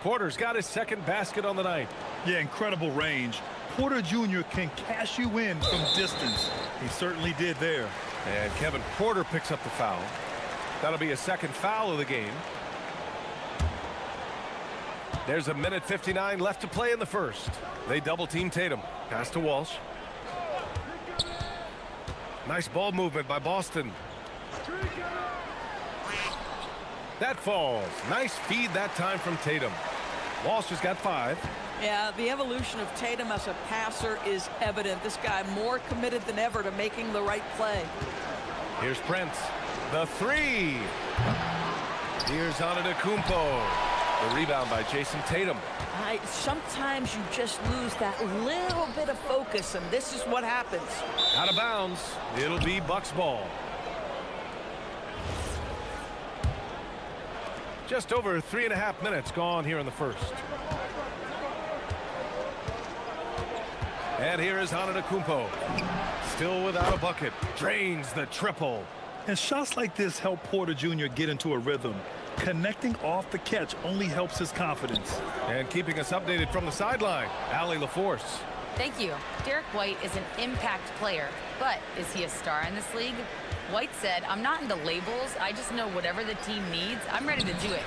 Porter's got his second basket on the night. Yeah, incredible range. Porter Jr. can cash you in from distance. He certainly did there. And Kevin Porter picks up the foul. That'll be a second foul of the game. There's a minute 59 left to play in the first. They double-team Tatum. Pass to Walsh. Nice ball movement by Boston. That falls. Nice feed that time from Tatum. Walsh has got 5. Yeah, the evolution of Tatum as a passer is evident. This guy more committed than ever to making the right play. Here's Prince. The 3. Here's Antetokounmpo. The rebound by Jason Tatum. Sometimes you just lose that little bit of focus, and this is what happens. Out of bounds. It'll be Bucks ball. Just over 3.5 minutes gone here in the first. And here is Antetokounmpo. Still without a bucket. Drains the triple. And shots like this help Porter Jr. get into a rhythm. Connecting off the catch only helps his confidence. And keeping us updated from the sideline, Allie LaForce. Thank you. Derek White is an impact player, but is he a star in this league? White said, "I'm not into labels. I just know whatever the team needs, I'm ready to do it."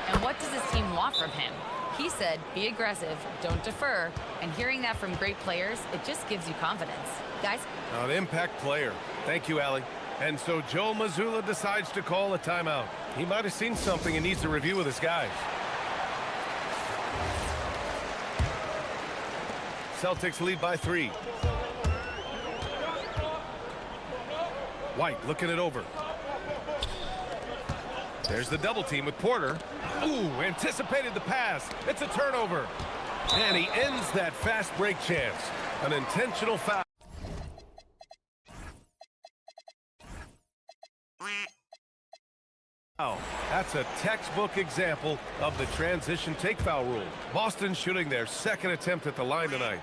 And what does his team want from him? He said, "Be aggressive, don't defer." And hearing that from great players, it just gives you confidence. Guys? An impact player. Thank you, Allie. And so Joe Mazzulla decides to call a timeout. He might have seen something and needs to review with his guys. Celtics lead by 3. White looking it over. There's the double team with Porter. Ooh, anticipated the pass. It's a turnover. And he ends that fast break chance. An intentional foul. That's a textbook example of the transition take foul rule. Boston shooting their second attempt at the line tonight.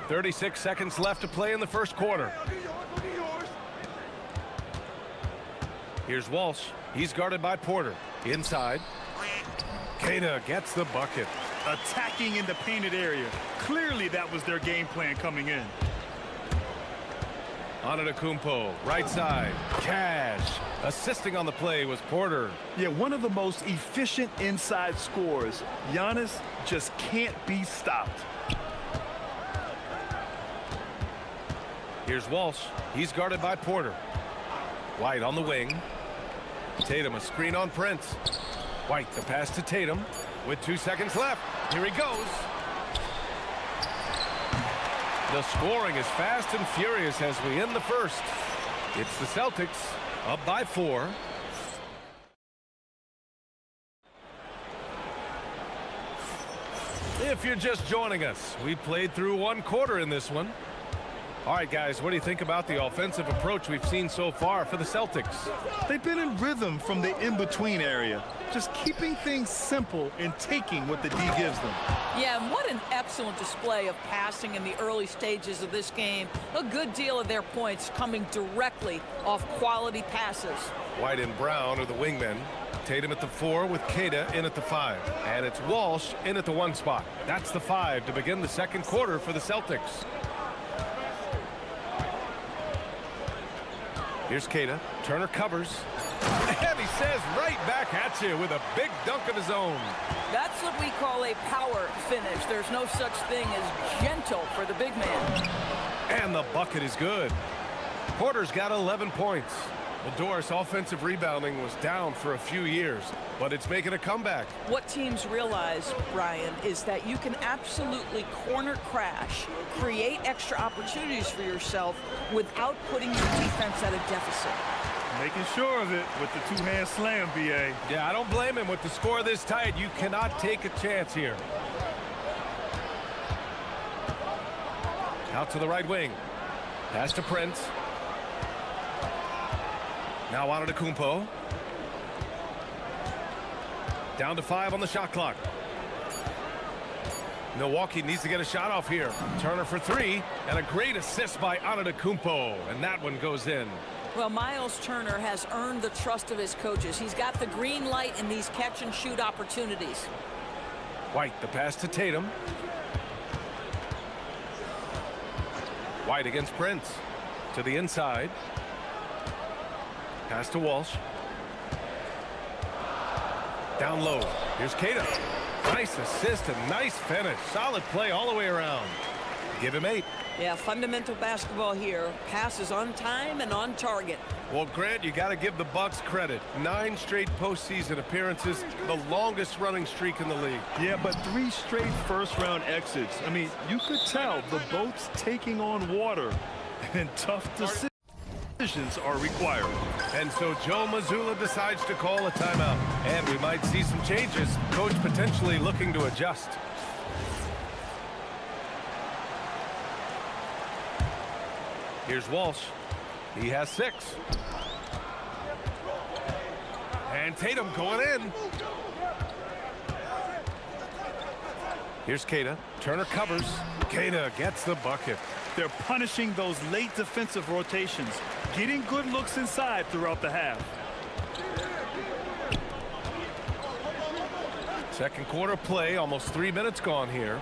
.36 seconds left to play in the first quarter. Here's Walsh. He's guarded by Porter. Inside. Queta gets the bucket. Attacking in the painted area. Clearly that was their game plan coming in. Antetokounmpo, right side. Cash. Assisting on the play was Porter. Yeah, one of the most efficient inside scorers. Giannis just can't be stopped. Here's Walsh. He's guarded by Porter. White on the wing. Tatum a screen on Prince. White the pass to Tatum with 2 seconds left. Here he goes. The scoring is fast and furious as we end the first. It's the Celtics up by 4. If you're just joining us, we played through 1 quarter in this one. All right, guys, what do you think about the offensive approach we've seen so far for the Celtics? They've been in rhythm from the in-between area, just keeping things simple and taking what the D gives them. Yeah, and what an excellent display of passing in the early stages of this game. A good deal of their points coming directly off quality passes. White and Brown are the wingmen. Tatum at the 4 with Queta in at the 5. And it's Walsh in at the 1 spot. That's the 5 to begin the second quarter for the Celtics. Here's Queta. Turner covers. And he says right back at you with a big dunk of his own. That's what we call a power finish. There's no such thing as gentle for the big man. And the bucket is good. Porter's got 11 points. Well, Doris, offensive rebounding was down for a few years, but it's making a comeback. What teams realize, Brian, is that you can absolutely corner crash, create extra opportunities for yourself without putting your defense at a deficit. Making sure of it with the 2-hand slam, B.A. Yeah, I don't blame him. With the score this tight, you cannot take a chance here. Out to the right wing. Pass to Prince. Now Antetokounmpo. Down to 5 on the shot clock. Milwaukee needs to get a shot off here. Turner for 3, and a great assist by Antetokounmpo, and that one goes in. Well, Miles Turner has earned the trust of his coaches. He's got the green light in these catch-and-shoot opportunities. White, the pass to Tatum. White against Prince. To the inside. Pass to Walsh. Down low. Here's Keita. Nice assist and nice finish. Solid play all the way around. Give him 8. Yeah, fundamental basketball here. Passes on time and on target. Well, Grant, you got to give the Bucks credit. 9 straight postseason appearances, the longest running streak in the league. Yeah, but 3 straight first-round exits. I mean, you could tell the boat's taking on water, and tough decisions are required. And so Joe Mazzulla decides to call a timeout. And we might see some changes. Coach potentially looking to adjust. Here's Walsh. He has 6. And Tatum going in. Here's Keita. Turner covers. Keita gets the bucket. They're punishing those late defensive rotations, getting good looks inside throughout the half. Second quarter play, almost 3 minutes gone here.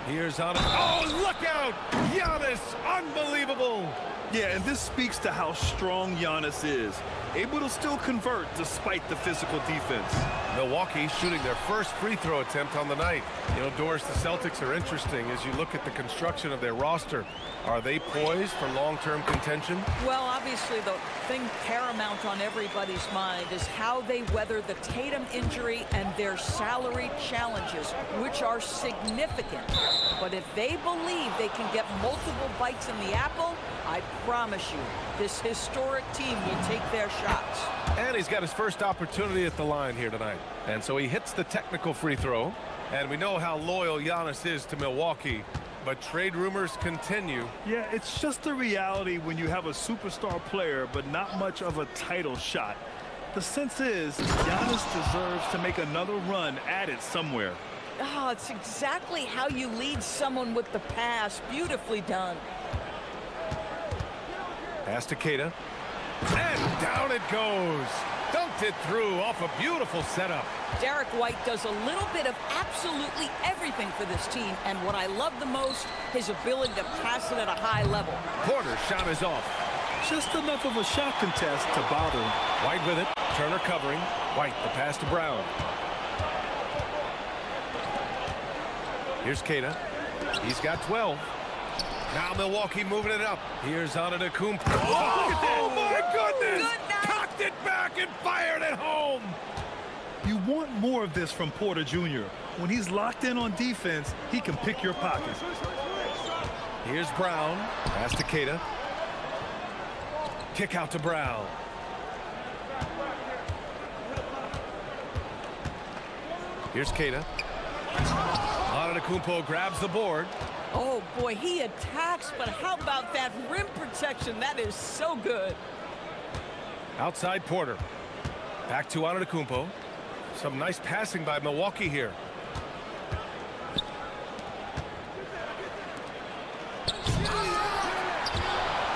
Here's on. Oh, look out! Giannis, unbelievable! Yeah, and this speaks to how strong Giannis is. Able to still convert despite the physical defense. Milwaukee shooting their first free throw attempt on the night. You know, Doris, the Celtics are interesting as you look at the construction of their roster. Are they poised for long-term contention? Well, obviously the thing paramount on everybody's mind is how they weather the Tatum injury and their salary challenges, which are significant. But if they believe they can get multiple bites in the apple, I promise you, this historic team will take their shots. And he's got his first opportunity at the line here tonight. And so he hits the technical free throw. And we know how loyal Giannis is to Milwaukee. But trade rumors continue. Yeah, it's just the reality when you have a superstar player, but not much of a title shot. The sense is Giannis deserves to make another run at it somewhere. Oh, it's exactly how you lead someone with the pass. Beautifully done. Pass to Keita. And down it goes. Dunked it through off a beautiful setup. Derek White does a little bit of absolutely everything for this team, and what I love the most, his ability to pass it at a high level. Porter's shot is off. Just enough of a shot contest to bother him. White with it. Turner covering. White, the pass to Brown. Here's Keita. He's got 12. Now Milwaukee moving it up. Here's Antetokounmpo. Oh, my goodness! Cocked it back and fired it home. You want more of this from Porter Jr. When he's locked in on defense, he can pick your pocket. Here's Brown. Pass to Keita. Kick out to Brown. Here's Keita. Antetokounmpo grabs the board. Oh, boy, he attacks, but how about that rim protection? That is so good. Outside Porter. Back to Antetokounmpo. Some nice passing by Milwaukee here.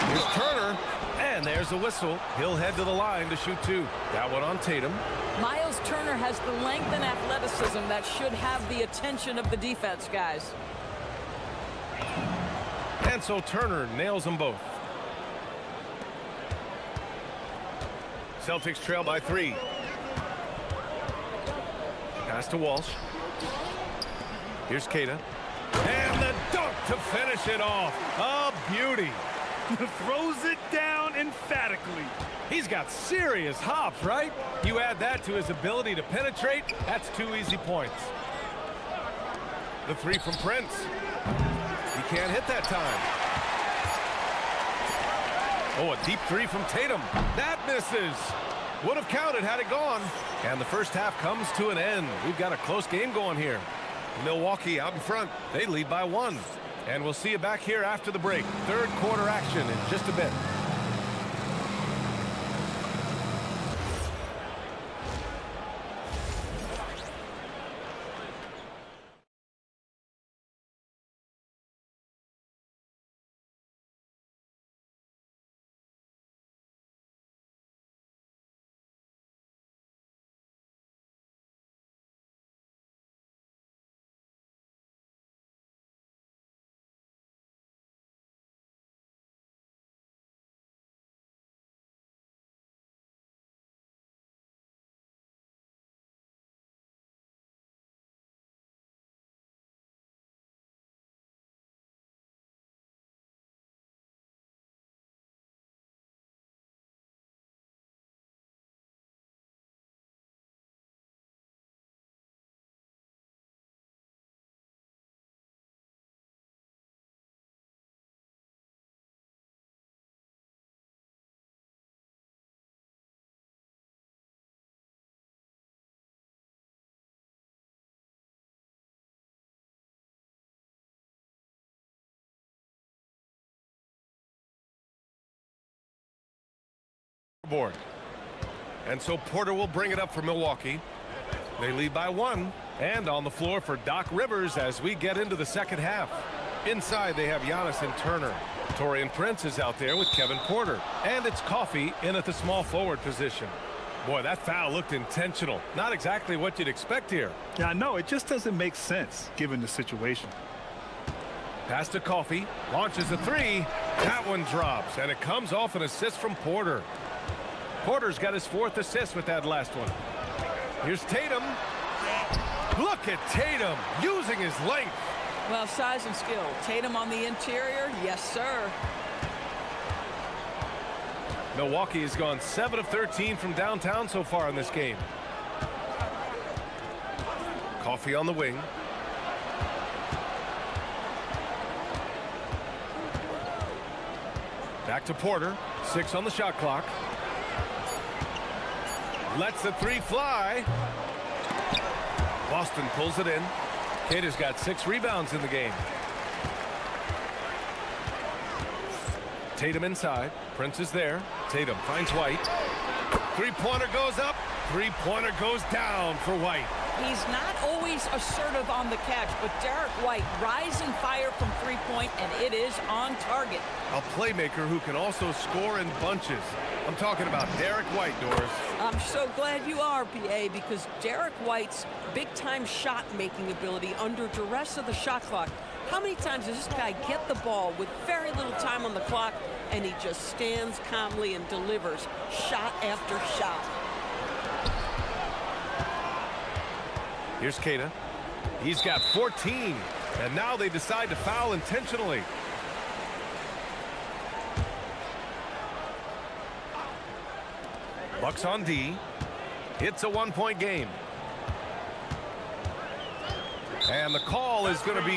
Here's Turner. And there's the whistle. He'll head to the line to shoot 2. That one on Tatum. Miles Turner has the length and athleticism that should have the attention of the defense, guys. And so Turner nails them both. Celtics trail by 3. Pass to Walsh. Here's Keita. And the dunk to finish it off. A beauty. Throws it down emphatically. He's got serious hops, right? You add that to his ability to penetrate, that's 2 easy points. The 3 from Prince. He can't hit that time. Oh, a deep 3 from Tatum. That misses. Would have counted had it gone. And the first half comes to an end. We've got a close game going here. Milwaukee out in front. They lead by 1. And we'll see you back here after the break. Third quarter action in just a bit. board. And so Porter will bring it up for Milwaukee. They lead by 1. And on the floor for Doc Rivers as we get into the second half. Inside, they have Giannis and Turner. Torian Prince is out there with Kevin Porter. And it's Coffey in at the small forward position. Boy, that foul looked intentional. Not exactly what you'd expect here. Yeah, I know. It just doesn't make sense given the situation. Pass to Coffey. Launches a 3. That one drops. And it comes off an assist from Porter. Porter's got his 4th assist with that last one. Here's Tatum. Look at Tatum using his length. Well, size and skill. Tatum on the interior, yes, sir. Milwaukee has gone 7 of 13 from downtown so far in this game. Coffey on the wing. Back to Porter. 6 on the shot clock. Lets the 3 fly. Boston pulls it in. Kata's got 6 rebounds in the game. Tatum inside. Prince is there. Tatum finds White. 3-pointer goes up. 3-pointer goes down for White. He's not always assertive on the catch, but Derek White rising fire from 3-point, and it is on target. A playmaker who can also score in bunches. I'm talking about Derek White, Doris. I'm so glad you are, PA, because Derek White's big-time shot-making ability under duress of the shot clock. How many times does this guy get the ball with very little time on the clock, and he just stands calmly and delivers shot after shot? Here's Kata. He's got 14, and now they decide to foul intentionally. Bucks on D. It's a 1-point game. And the call is going to be,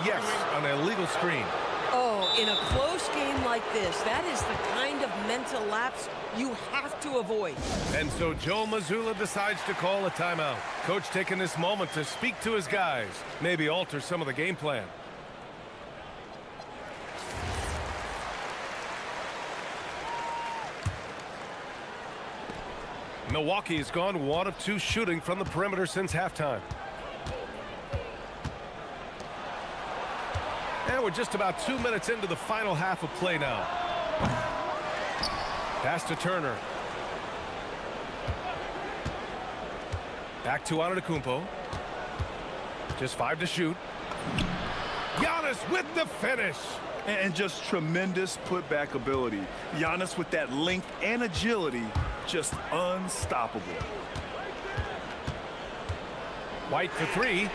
yes, an illegal screen. Oh, in a close game like this, that is the kind of mental lapse you have to avoid. And so Joe Mazzulla decides to call a timeout. Coach taking this moment to speak to his guys, maybe alter some of the game plan. Milwaukee has gone 1 of 2 shooting from the perimeter since halftime. And we're just about 2 minutes into the final half of play now. Pass to Turner. Back to Antetokounmpo. Just 5 to shoot. Giannis with the finish. And just tremendous putback ability. Giannis with that length and agility, just unstoppable. White for 3.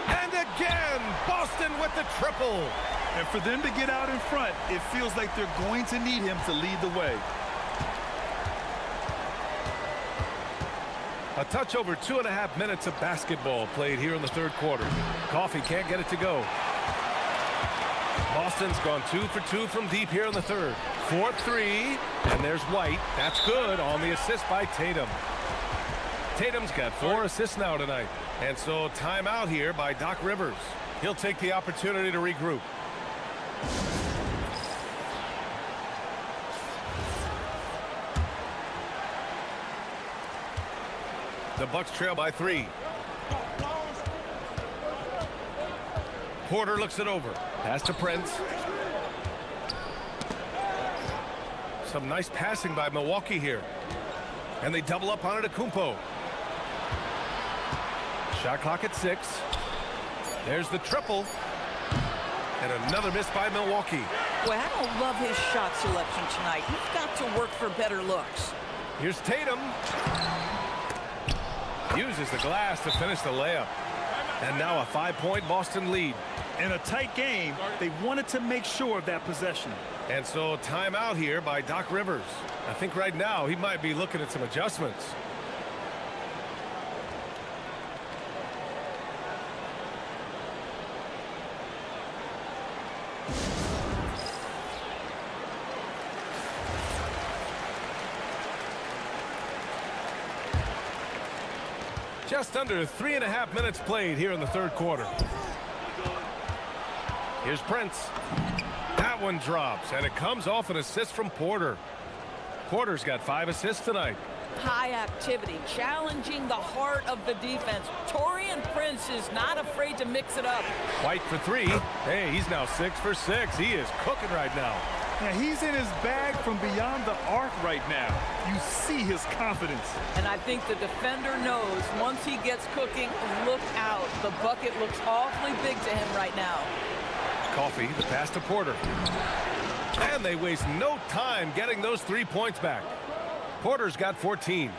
And again, Boston with the triple. And for them to get out in front, it feels like they're going to need him to lead the way. A touch over 2.5 minutes of basketball played here in the third quarter. Coffey can't get it to go. Boston's gone 2 for 2 from deep here in the third. 4-3, and there's White. That's good on the assist by Tatum. Tatum's got 4 assists now tonight. And so timeout here by Doc Rivers. He'll take the opportunity to regroup. The Bucks trail by 3. Porter looks it over. Pass to Prince. Some nice passing by Milwaukee here. And they double up on Antetokounmpo. Shot clock at 6. There's the triple. And another miss by Milwaukee. Boy, I don't love his shot selection tonight. He's got to work for better looks. Here's Tatum. Uses the glass to finish the layup. And now a 5-point Boston lead. In a tight game, they wanted to make sure of that possession. And so timeout here by Doc Rivers. I think right now he might be looking at some adjustments. Just under 3.5 minutes played here in the third quarter. Here's Prince. That one drops, and it comes off an assist from Porter. Porter's got 5 assists tonight. High activity, challenging the heart of the defense. Taurean Prince is not afraid to mix it up. White for 3. Hey, he's now 6 for 6. He is cooking right now. Now, he's in his bag from beyond the arc right now. You see his confidence. And I think the defender knows once he gets cooking, look out. The bucket looks awfully big to him right now. Coffee, the pass to Porter. And they waste no time getting those 3 points back. Porter's got 14.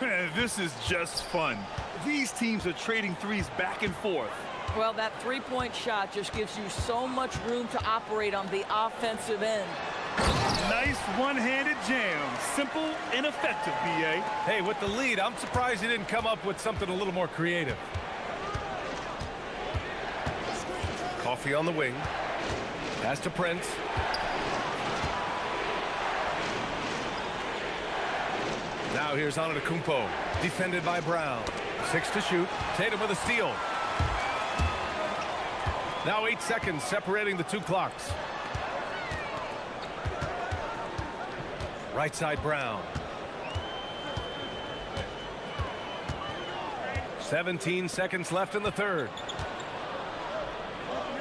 Man, this is just fun. These teams are trading threes back and forth. Well, that three-point shot just gives you so much room to operate on the offensive end. Nice one-handed jam. Simple and effective, B.A. Hey, with the lead, I'm surprised he didn't come up with something a little more creative. Coffee on the wing. Pass to Prince. Now here's Antetokounmpo, defended by Brown. 6 to shoot. Tatum with a steal. Now 8 seconds separating the 2 clocks. Right side Brown. 17 seconds left in the third.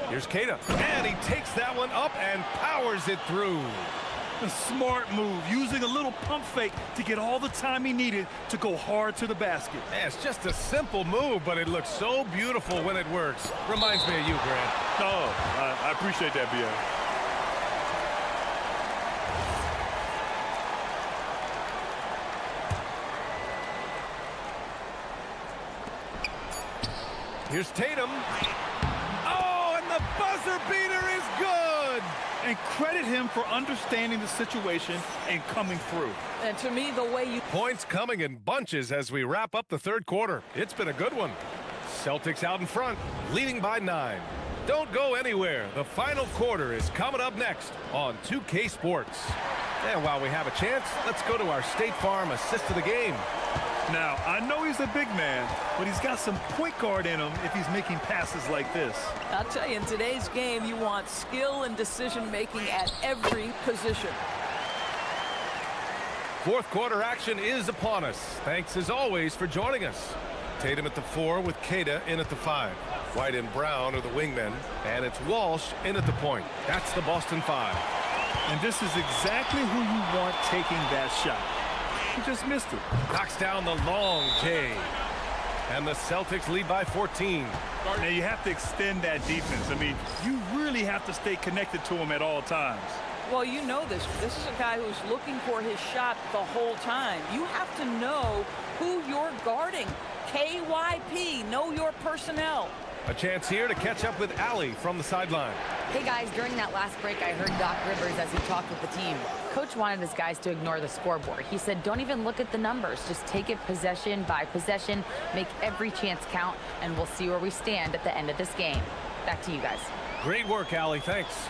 Here's Keita. And he takes that one up and powers it through. A smart move, using a little pump fake to get all the time he needed to go hard to the basket. Man, it's just a simple move, but it looks so beautiful when it works. Reminds me of you, Grant. Oh, I appreciate that, B.A. Here's Tatum. Oh, and the buzzer beater is good. And credit him for understanding the situation and coming through. And to me, the way you... Points coming in bunches as we wrap up the third quarter. It's been a good one. Celtics out in front, leading by 9. Don't go anywhere. The final quarter is coming up next on 2K Sports. And while we have a chance, let's go to our State Farm assist of the game. Now, I know he's a big man, but he's got some point guard in him if he's making passes like this. I'll tell you, in today's game, you want skill and decision-making at every position. Fourth quarter action is upon us. Thanks, as always, for joining us. Tatum at the 4 with Keita in at the 5. White and Brown are the wingmen, and it's Walsh in at the point. That's the Boston 5. And this is exactly who you want taking that shot. He just missed it. Knocks down the long J. And the Celtics lead by 14. Now you have to extend that defense. I mean, you really have to stay connected to him at all times. Well, you know this. This is a guy who's looking for his shot the whole time. You have to know who you're guarding. KYP, know your personnel. A chance here to catch up with Allie from the sideline. Hey guys, during that last break, I heard Doc Rivers as he talked with the team. Coach wanted his guys to ignore the scoreboard. He said, don't even look at the numbers. Just take it possession by possession, make every chance count, and we'll see where we stand at the end of this game. Back to you guys. Great work, Allie. Thanks.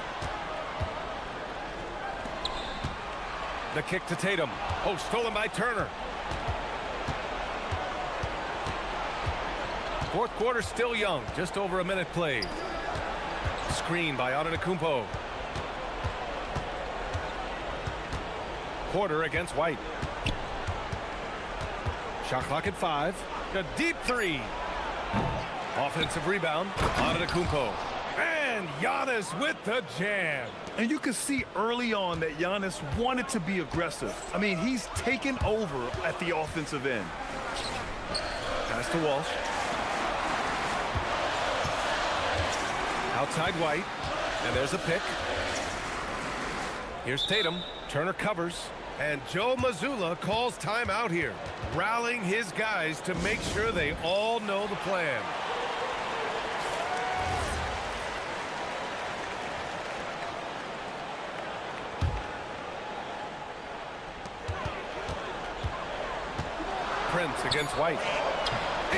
The kick to Tatum. Oh, stolen by Turner. Fourth quarter still young. Just over a minute played. Screen by Antetokounmpo. Porter against White. Shot clock at 5. A deep 3. Offensive rebound. Antetokounmpo. And Giannis with the jam. And you could see early on that Giannis wanted to be aggressive. I mean, he's taken over at the offensive end. Pass to Walsh. Outside White. And there's a pick. Here's Tatum. Turner covers. And Joe Mazzulla calls timeout here, rallying his guys to make sure they all know the plan. Prince against White.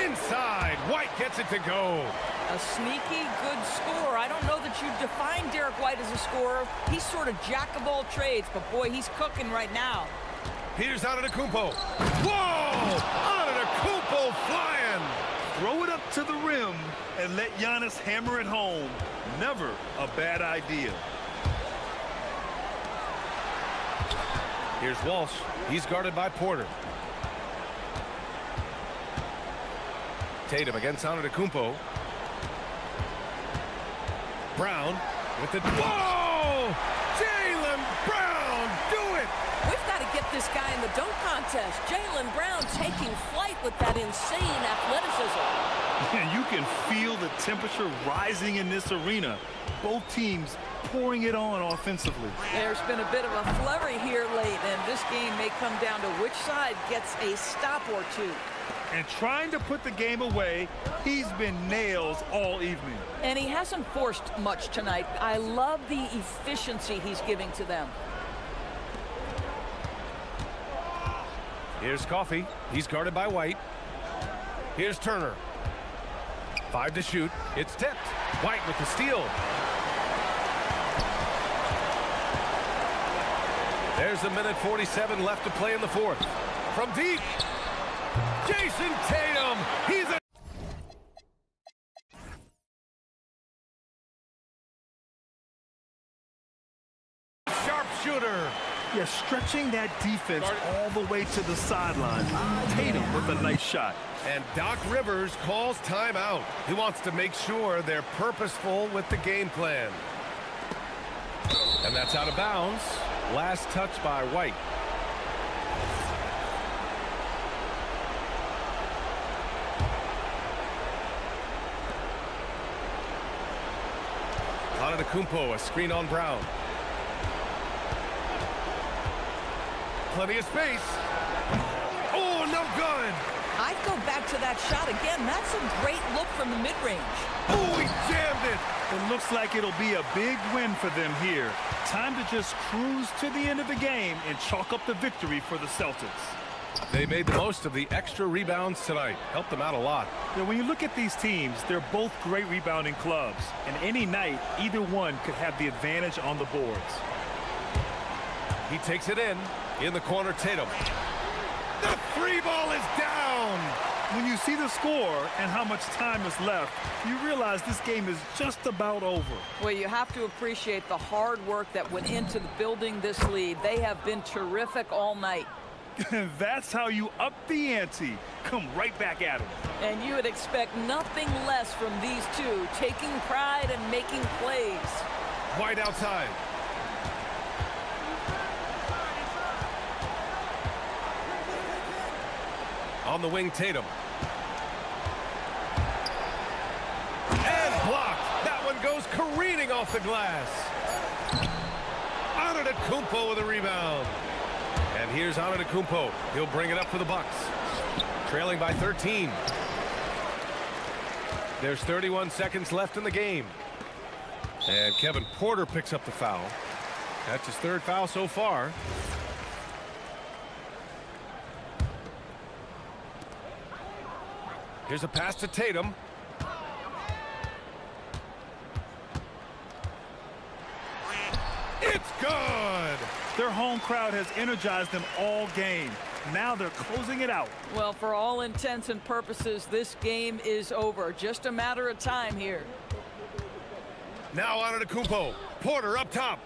Inside, White gets it to go. A sneaky good scorer. I don't know that you define Derek White as a scorer. He's sort of jack of all trades, but boy, he's cooking right now. Here's Antetokounmpo. Whoa! Antetokounmpo flying! Throw it up to the rim and let Giannis hammer it home. Never a bad idea. Here's Walsh. He's guarded by Porter. Tatum against Antetokounmpo. Brown with the... Whoa! Jaylen Brown, do it! We've got to get this guy in the dunk contest. Jaylen Brown taking flight with that insane athleticism. You can feel the temperature rising in this arena. Both teams pouring it on offensively. There's been a bit of a flurry here late, and this game may come down to which side gets a stop or two. And trying to put the game away, he's been nails all evening. And he hasn't forced much tonight. I love the efficiency he's giving to them. Here's Coffey. He's guarded by White. Here's Turner. 5 to shoot. It's tipped. White with the steal. There's a minute 47 left to play in the fourth. From deep, Jason Tatum. He's a sharpshooter. Yeah, stretching that defense all the way to the sideline. Tatum with a nice shot. And Doc Rivers calls timeout. He wants to make sure they're purposeful with the game plan. And that's out of bounds. Last touch by White. Antetokounmpo, a screen on Brown. Plenty of space. Oh, no good. I'd go back to that shot again. That's a great look from the mid-range. Oh, he jammed it. It looks like it'll be a big win for them here. Time to just cruise to the end of the game and chalk up the victory for the Celtics. They made the most of the extra rebounds tonight. Helped them out a lot. Yeah, when you look at these teams, they're both great rebounding clubs. And any night, either one could have the advantage on the boards. He takes it in the corner, Tatum. The three ball is down. When you see the score and how much time is left, you realize this game is just about over. Well, you have to appreciate the hard work that went into building this lead. They have been terrific all night. That's how you up the ante. Come right back at them. And you would expect nothing less from these two, taking pride and making plays. White outside. On the wing, Tatum. And blocked. That one goes careening off the glass. Antetokounmpo with a rebound. And here's Antetokounmpo. He'll bring it up for the Bucks. Trailing by 13. There's 31 seconds left in the game. And Kevin Porter picks up the foul. That's his third foul so far. Here's a pass to Tatum. It's good! Their home crowd has energized them all game. Now they're closing it out. Well, for all intents and purposes, this game is over. Just a matter of time here. Now Antetokounmpo. Porter up top.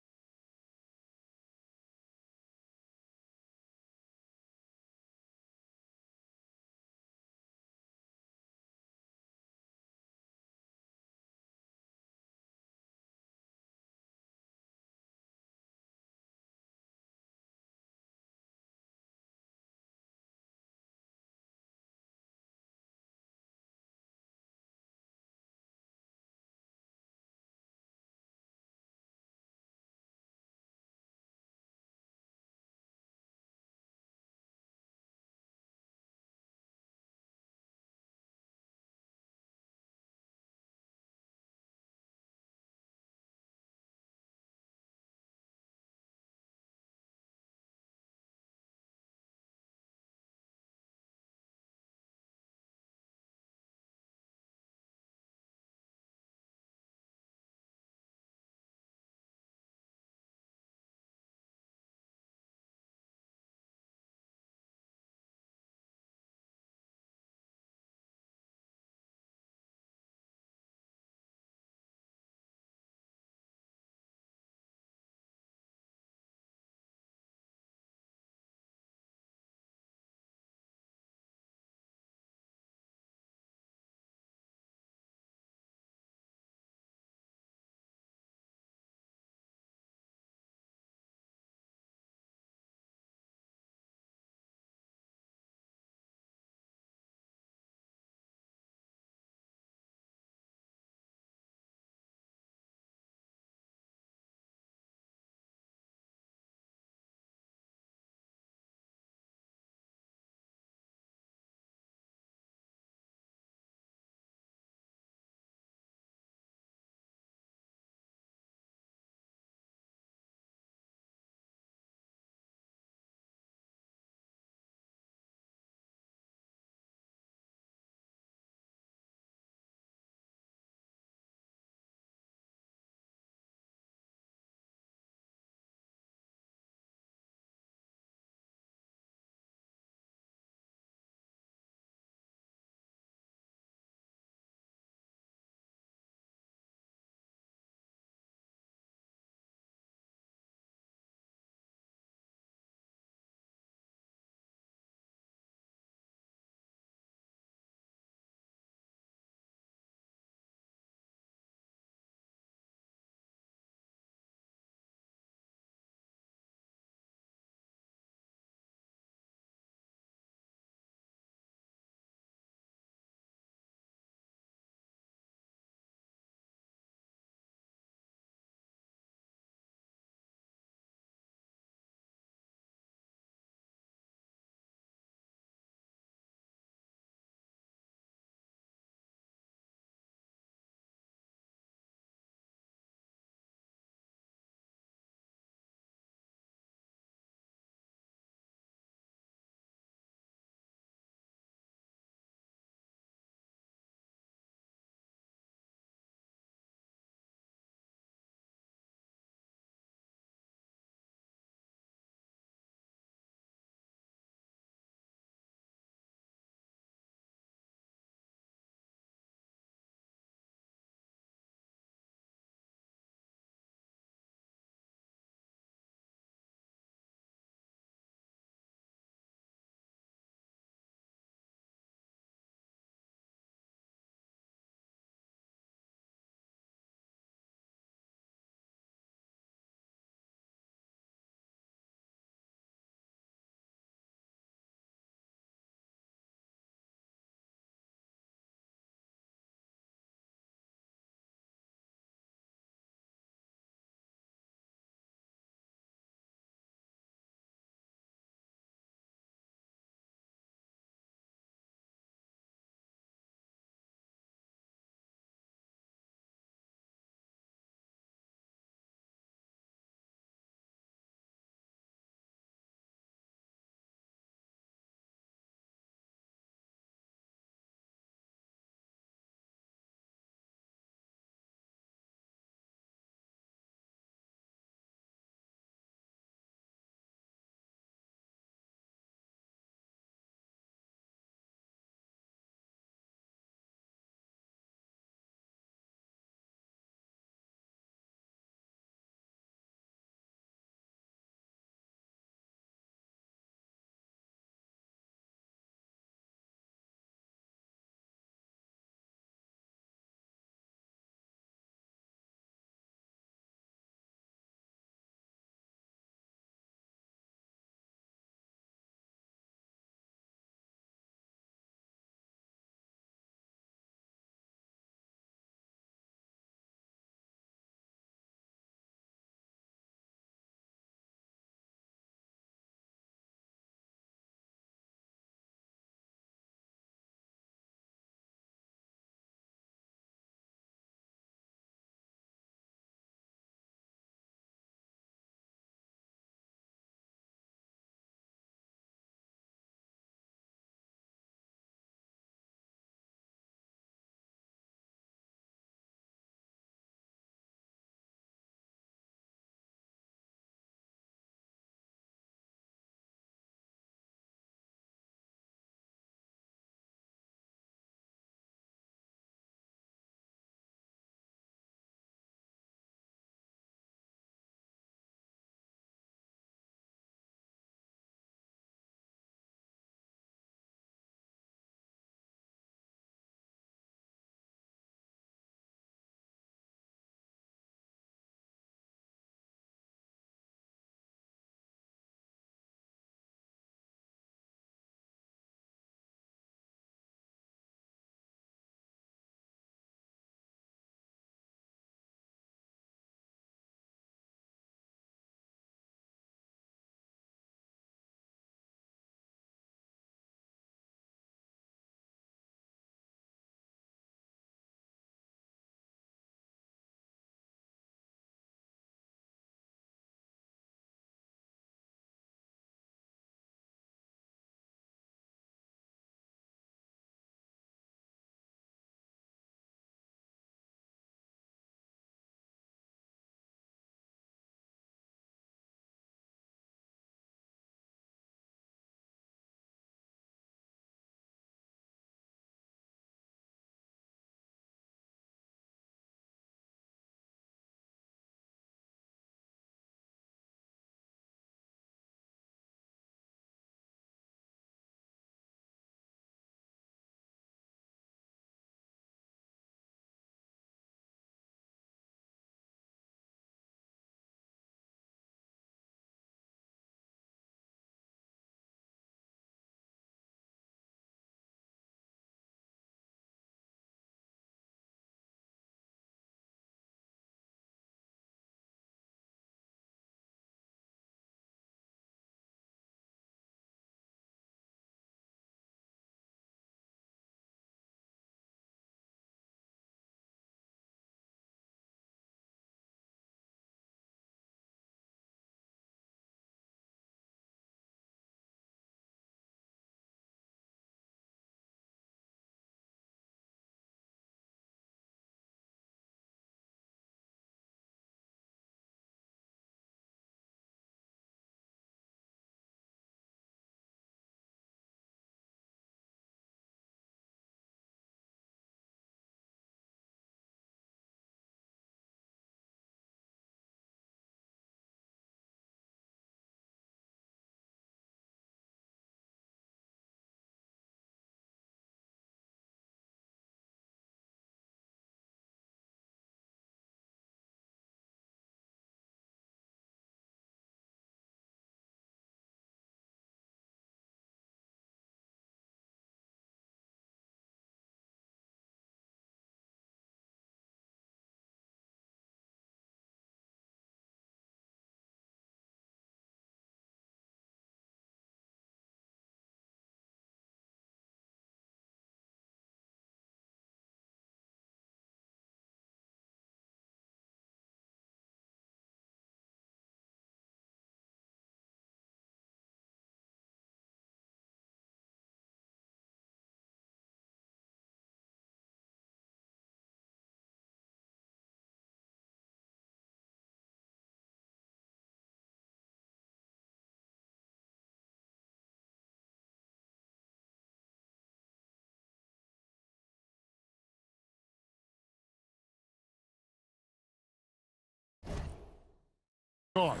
guards.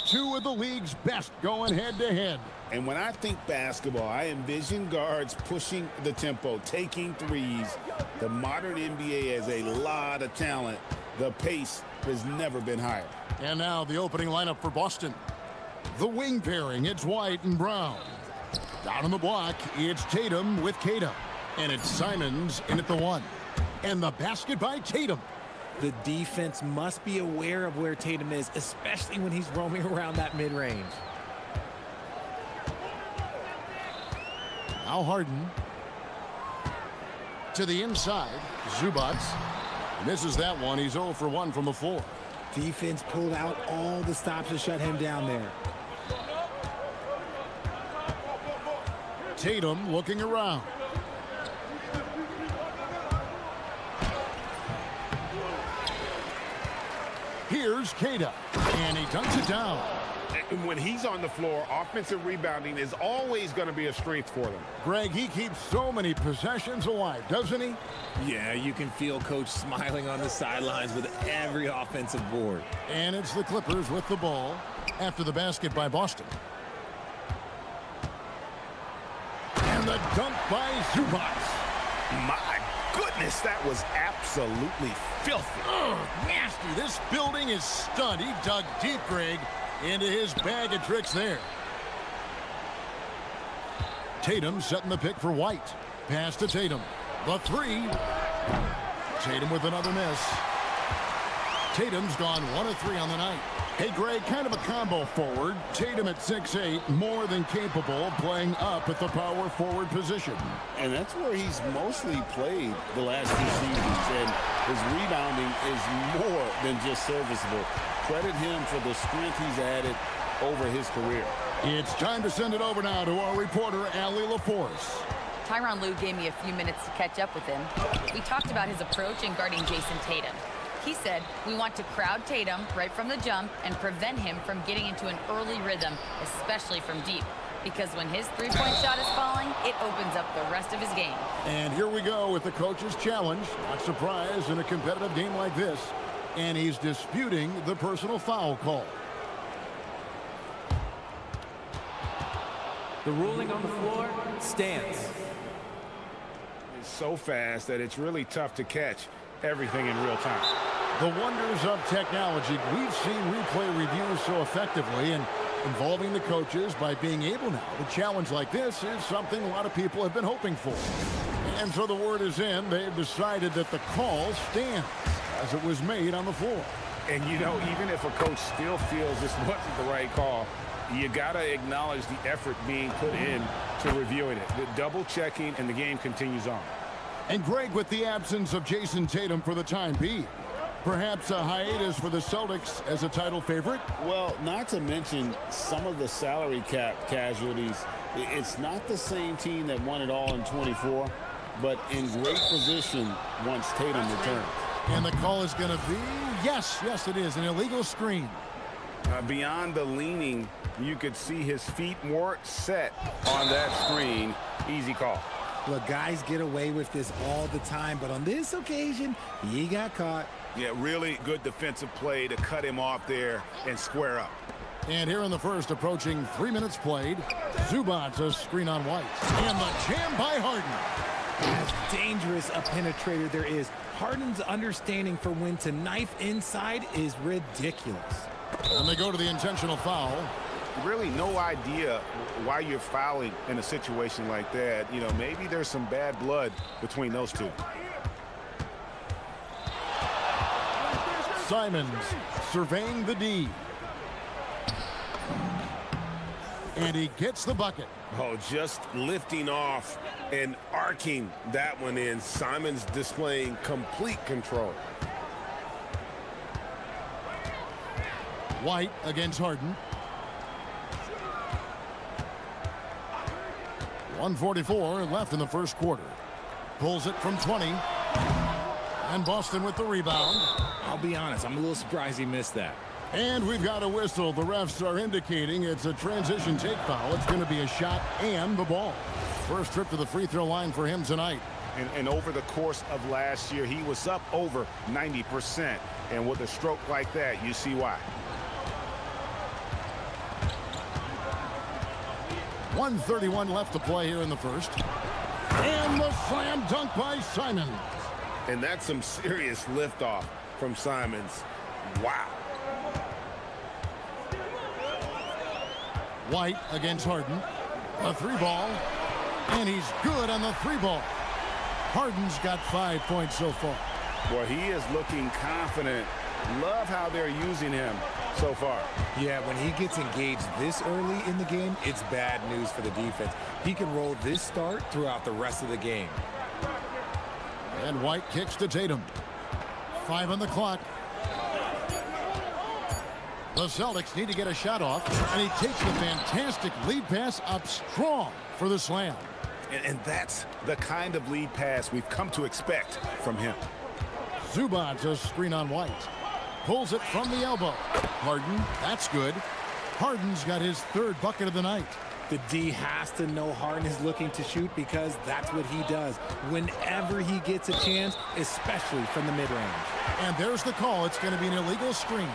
Two of the league's best going head-to-head. And when I think basketball, I envision guards pushing the tempo, taking threes. The modern NBA has a lot of talent. The pace has never been higher. And now the opening lineup for Boston. The wing pairing, it's White and Brown. Down on the block, it's Tatum with Kata. And it's Simons in at the one. And the basket by Tatum. The defense must be aware of where Tatum is, especially when he's roaming around that mid-range. Now Harden. To the inside, Zubats. Misses that one. He's 0 for 1 from the floor. Defense pulled out all the stops to shut him down there. Tatum looking around. Here's Kata, and he dunks it down. When he's on the floor, offensive rebounding is always going to be a strength for them. Greg, he keeps so many possessions alive, doesn't he? Yeah, you can feel Coach smiling on the sidelines with every offensive board. And it's the Clippers with the ball after the basket by Boston. And the dunk by Zubats. My goodness, that was absolutely filthy. Nasty. This building is stunned. He dug deep, Greg, into his bag of tricks there. Tatum setting the pick for White. Pass to Tatum. The three. Tatum with another miss. Tatum's gone 1 of 3 on the night. Hey, Greg, kind of a combo forward. Tatum at 6'8", more than capable, playing up at the power forward position. And that's where he's mostly played the last 2 seasons. And his rebounding is more than just serviceable. Credit him for the strength he's added over his career. It's time to send it over now to our reporter, Allie LaForce. Tyronn Lue gave me a few minutes to catch up with him. We talked about his approach in guarding Jason Tatum. He said, we want to crowd Tatum right from the jump and prevent him from getting into an early rhythm, especially from deep. Because when his three-point shot is falling, it opens up the rest of his game. And here we go with the coach's challenge. Not surprised in a competitive game like this. And he's disputing the personal foul call. The ruling on the floor stands. It's so fast that it's really tough to catch everything in real time. The wonders of technology. We've seen replay reviews so effectively and involving the coaches by being able now to challenge like this is something a lot of people have been hoping for. And so the word is in. They've decided that the call stands as it was made on the floor. And, you know, even if a coach still feels this wasn't the right call, you got to acknowledge the effort being put in to reviewing it. The double checking, and the game continues on. And Greg, with the absence of Jason Tatum for the time being, perhaps a hiatus for the Celtics as a title favorite? Well, not to mention some of the salary cap casualties. It's not the same team that won it all in 24, but in great position once Tatum returns. And the call is going to be, yes, it is, an illegal screen. Beyond the leaning, you could see his feet weren't set on that screen. Easy call. Look, guys get away with this all the time, but on this occasion, he got caught. Yeah, really good defensive play to cut him off there and square up. And here in the first, approaching 3 minutes played, Zubats a screen on White. And the jam by Harden. As dangerous a penetrator there is, Harden's understanding for when to knife inside is ridiculous. And they go to the intentional foul. Really no idea why you're fouling in a situation like that. You know, maybe there's some bad blood between those two. Simons surveying the D. And he gets the bucket. Oh, just lifting off and arcing that one in. Simons displaying complete control. White against Harden. 1:44 left in the first quarter. Pulls it from 20. And Boston with the rebound. I'll be honest, I'm a little surprised he missed that. And we've got a whistle. The refs are indicating it's a transition take foul. It's going to be a shot and the ball. First trip to the free throw line for him tonight. And over the course of last year, he was up over 90%. And with a stroke like that, you see why. 1:31 left to play here in the first. And the slam dunk by Simons. And that's some serious liftoff from Simons. Wow. White against Harden. A three ball. And he's good on the three ball. Harden's got 5 points so far. Well, he is looking confident. Love how they're using him so far. Yeah, when he gets engaged this early in the game, it's bad news for the defense. He can roll this start throughout the rest of the game. And White kicks to Tatum. 5 on the clock. The Celtics need to get a shot off, and he takes a fantastic lead pass up strong for the slam. And that's the kind of lead pass we've come to expect from him. Zubac a screen on White. Pulls it from the elbow. Harden, that's good. Harden's got his third bucket of the night. The D has to know Harden is looking to shoot because that's what he does whenever he gets a chance, especially from the mid-range. And there's the call. It's going to be an illegal screen.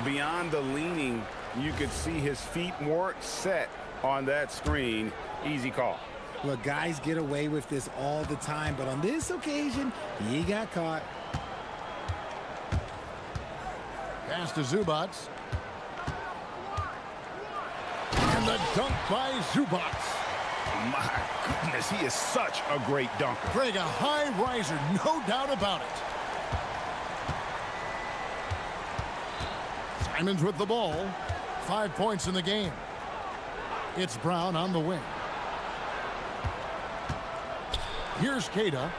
Beyond the leaning, you could see his feet weren't set on that screen. Easy call. Look, guys get away with this all the time, but on this occasion, he got caught. Pass to Zubac. And the dunk by Zubac. My goodness, he is such a great dunker. Greg, a high riser, no doubt about it. Simons with the ball. 5 points in the game. It's Brown on the wing. Here's Queta.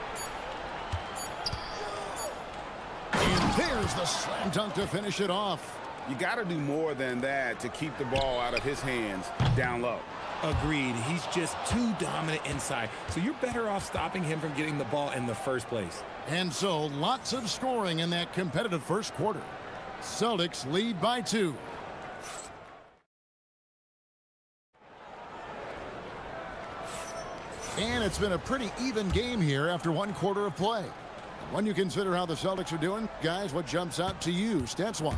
And there's the slam dunk to finish it off. You got to do more than that to keep the ball out of his hands down low. Agreed. He's just too dominant inside, so you're better off stopping him from getting the ball in the first place. And so lots of scoring in that competitive first quarter. Celtics lead by 2. And it's been a pretty even game here after 1 quarter of play. When you consider how the Celtics are doing, guys, what jumps out to you stats-wise?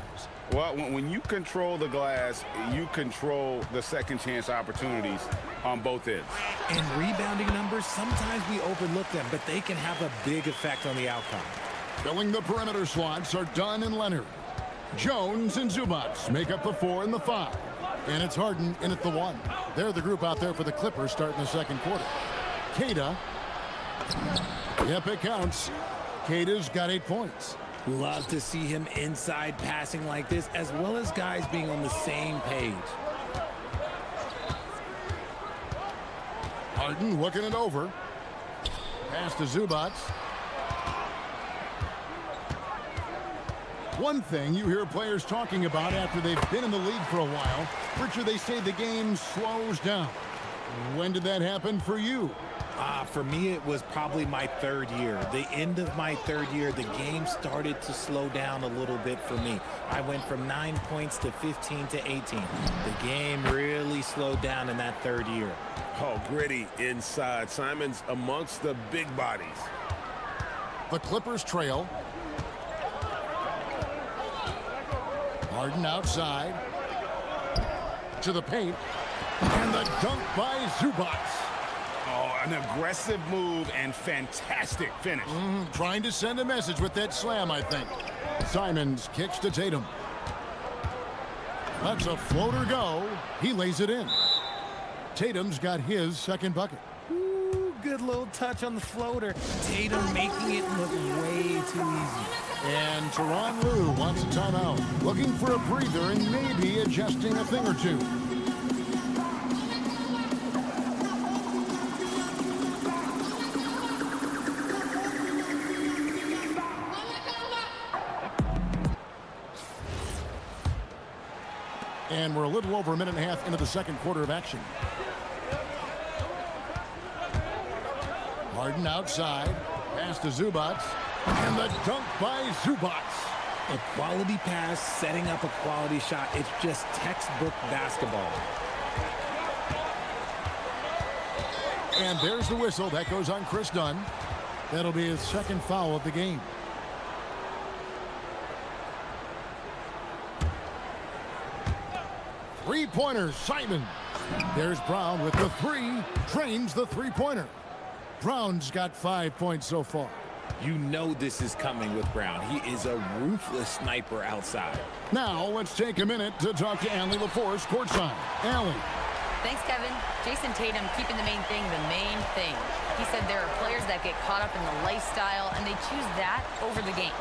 Well, when you control the glass, you control the second chance opportunities on both ends. And rebounding numbers, sometimes we overlook them, but they can have a big effect on the outcome. Filling the perimeter slots are Dunn and Leonard. Jones and Zubac make up the 4 and the 5. And it's Harden in at the 1. They're the group out there for the Clippers starting the second quarter. Queta. Yep, it counts. Queta's got 8 points. Love to see him inside passing like this, as well as guys being on the same page. Harden looking it over. Pass to Zubac. One thing you hear players talking about after they've been in the league for a while, Richard, they say the game slows down. When did that happen for you? For me, it was probably my 3rd year. The end of my 3rd year, the game started to slow down a little bit for me. I went from 9 points to 15 to 18. The game really slowed down in that 3rd year. Oh, gritty inside. Simons amongst the big bodies. The Clippers trail. Harden outside. To the paint. And the dunk by Zubac. Oh, an aggressive move and fantastic finish. Trying to send a message with that slam, I think. Simons kicks to Tatum. That's a floater go. He lays it in. Tatum's got his second bucket. Ooh, good little touch on the floater. Tatum making it look way too easy. And Tyronn Lue wants a timeout. Looking for a breather and maybe adjusting a thing or two. And we're a little over a minute and a half into the second quarter of action. Harden outside. Pass to Zubac. And the dunk by Zubac. A quality pass, setting up a quality shot. It's just textbook basketball. And there's the whistle. That goes on Chris Dunn. That'll be his second foul of the game. Three-pointer, Simon. There's Brown with the three. Drains the three-pointer. Brown's got 5 points so far. You know this is coming with Brown. He is a ruthless sniper outside. Now let's take a minute to talk to Allie LaForce courtside. Allie. Thanks, Kevin. Jason Tatum keeping the main thing the main thing. He said there are players that get caught up in the lifestyle, and they choose that over the game.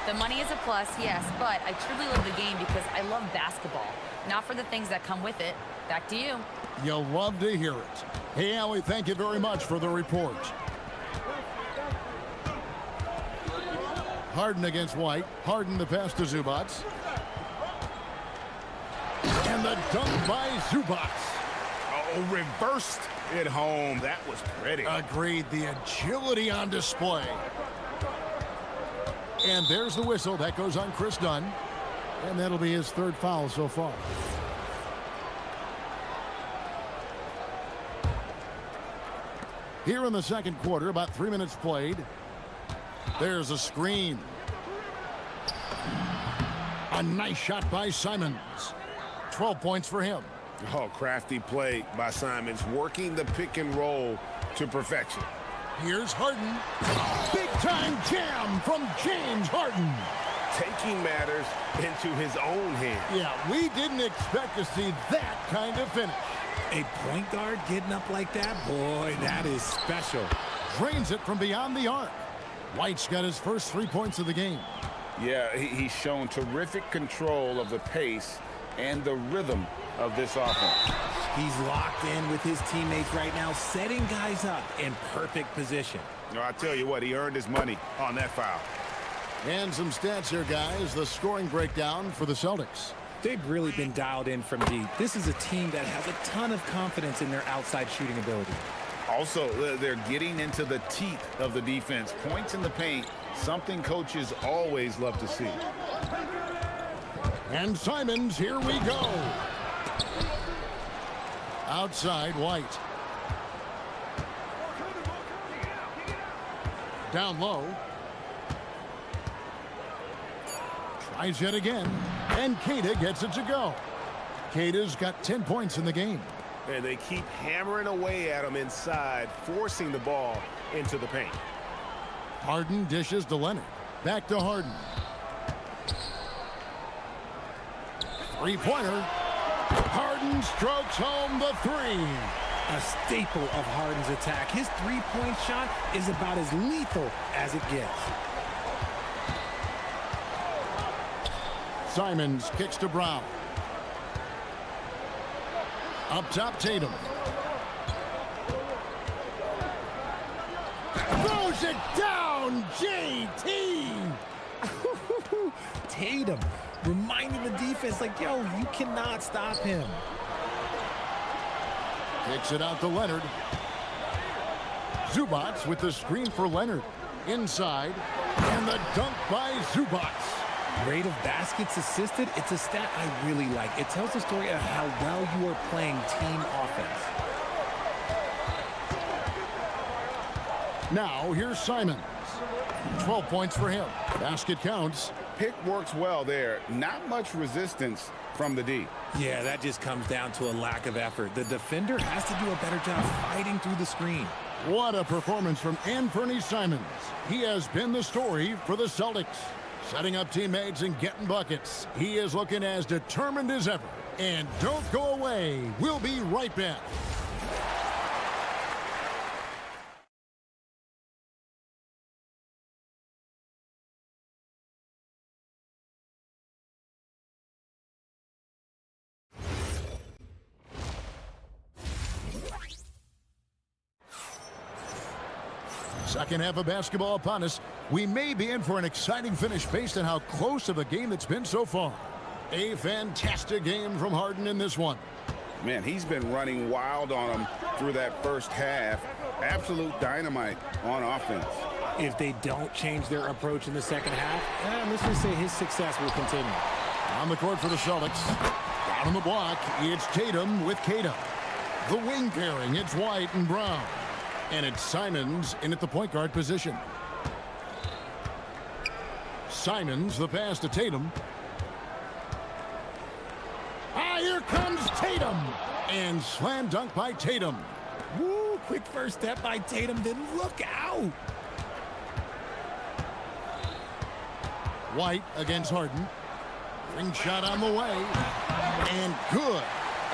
The money is a plus, yes, but I truly love the game because I love basketball, not for the things that come with it. Back to you. You'll love to hear it. Hey, Allie, thank you very much for the report. Harden against White. Harden the pass to Zubac. And the dunk by Zubac. Oh, reversed it home. That was pretty. Agreed. The agility on display. And there's the whistle. That goes on Chris Dunn. And that'll be his third foul so far. Here in the second quarter, about 3 minutes played. There's a screen. A nice shot by Simons. 12 points for him. Oh, crafty play by Simons, working the pick and roll to perfection. Here's Harden. Big time jam from James Harden. Taking matters into his own hands. Yeah, we didn't expect to see that kind of finish. A point guard getting up like that? Boy, that is special. Drains it from beyond the arc. White's got his first 3 points of the game. Yeah, he's shown terrific control of the pace and the rhythm of this offense. He's locked in with his teammates right now, setting guys up in perfect position. You know, I tell you what, he earned his money on that foul. And some stats here, guys. The scoring breakdown for the Celtics. They've really been dialed in from deep. This is a team that has a ton of confidence in their outside shooting ability. Also, they're getting into the teeth of the defense. Points in the paint, something coaches always love to see. And Simons, here we go. Outside, White. Down low. Tries yet again. And Keita gets it to go. Keita's got 10 points in the game. And they keep hammering away at him inside, forcing the ball into the paint. Harden dishes to Leonard. Back to Harden. Three-pointer. Harden strokes home the three. A staple of Harden's attack. His three-point shot is about as lethal as it gets. Simons kicks to Brown. Up top, Tatum. Throws it down, JT! Tatum reminding the defense, like, yo, you cannot stop him. Kicks it out to Leonard. Zubac with the screen for Leonard. Inside, and the dunk by Zubac. Rate of baskets assisted, it's a stat I really like. It tells the story of how well you are playing team offense. Now, here's Simons. 12 points for him. Basket counts. Pick works well there. Not much resistance from the D. Yeah, that just comes down to a lack of effort. The defender has to do a better job fighting through the screen. What a performance from Anthony Simons. He has been the story for the Celtics. Setting up teammates and getting buckets. He is looking as determined as ever. And don't go away. We'll be right back. Second half of basketball upon us. We may be in for an exciting finish based on how close of a game it's been so far. A fantastic game from Harden in this one. Man, he's been running wild on him through that first half. Absolute dynamite on offense. If they don't change their approach in the second half, let's just say his success will continue. On the court for the Celtics. Down on the block, it's Tatum with Keita. The wing pairing, it's White and Brown. And it's Simons in at the point guard position. Simons, the pass to Tatum. Ah, here comes Tatum. And slam dunk by Tatum. Woo, quick first step by Tatum, then look out. White against Harden. Ring shot on the way. And good,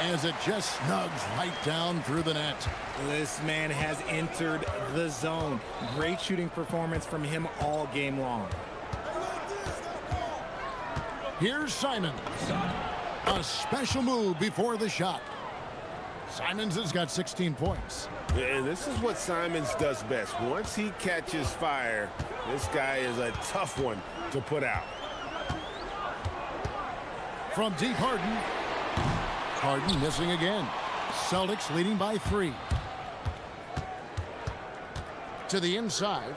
as it just snugs right down through the net. This man has entered the zone. Great shooting performance from him all game long. Here's Simons. A special move before the shot. Simons has got 16 points. And this is what Simons does best. Once he catches fire, this guy is a tough one to put out. From deep, Harden. Harden missing again. Celtics leading by 3. To the inside.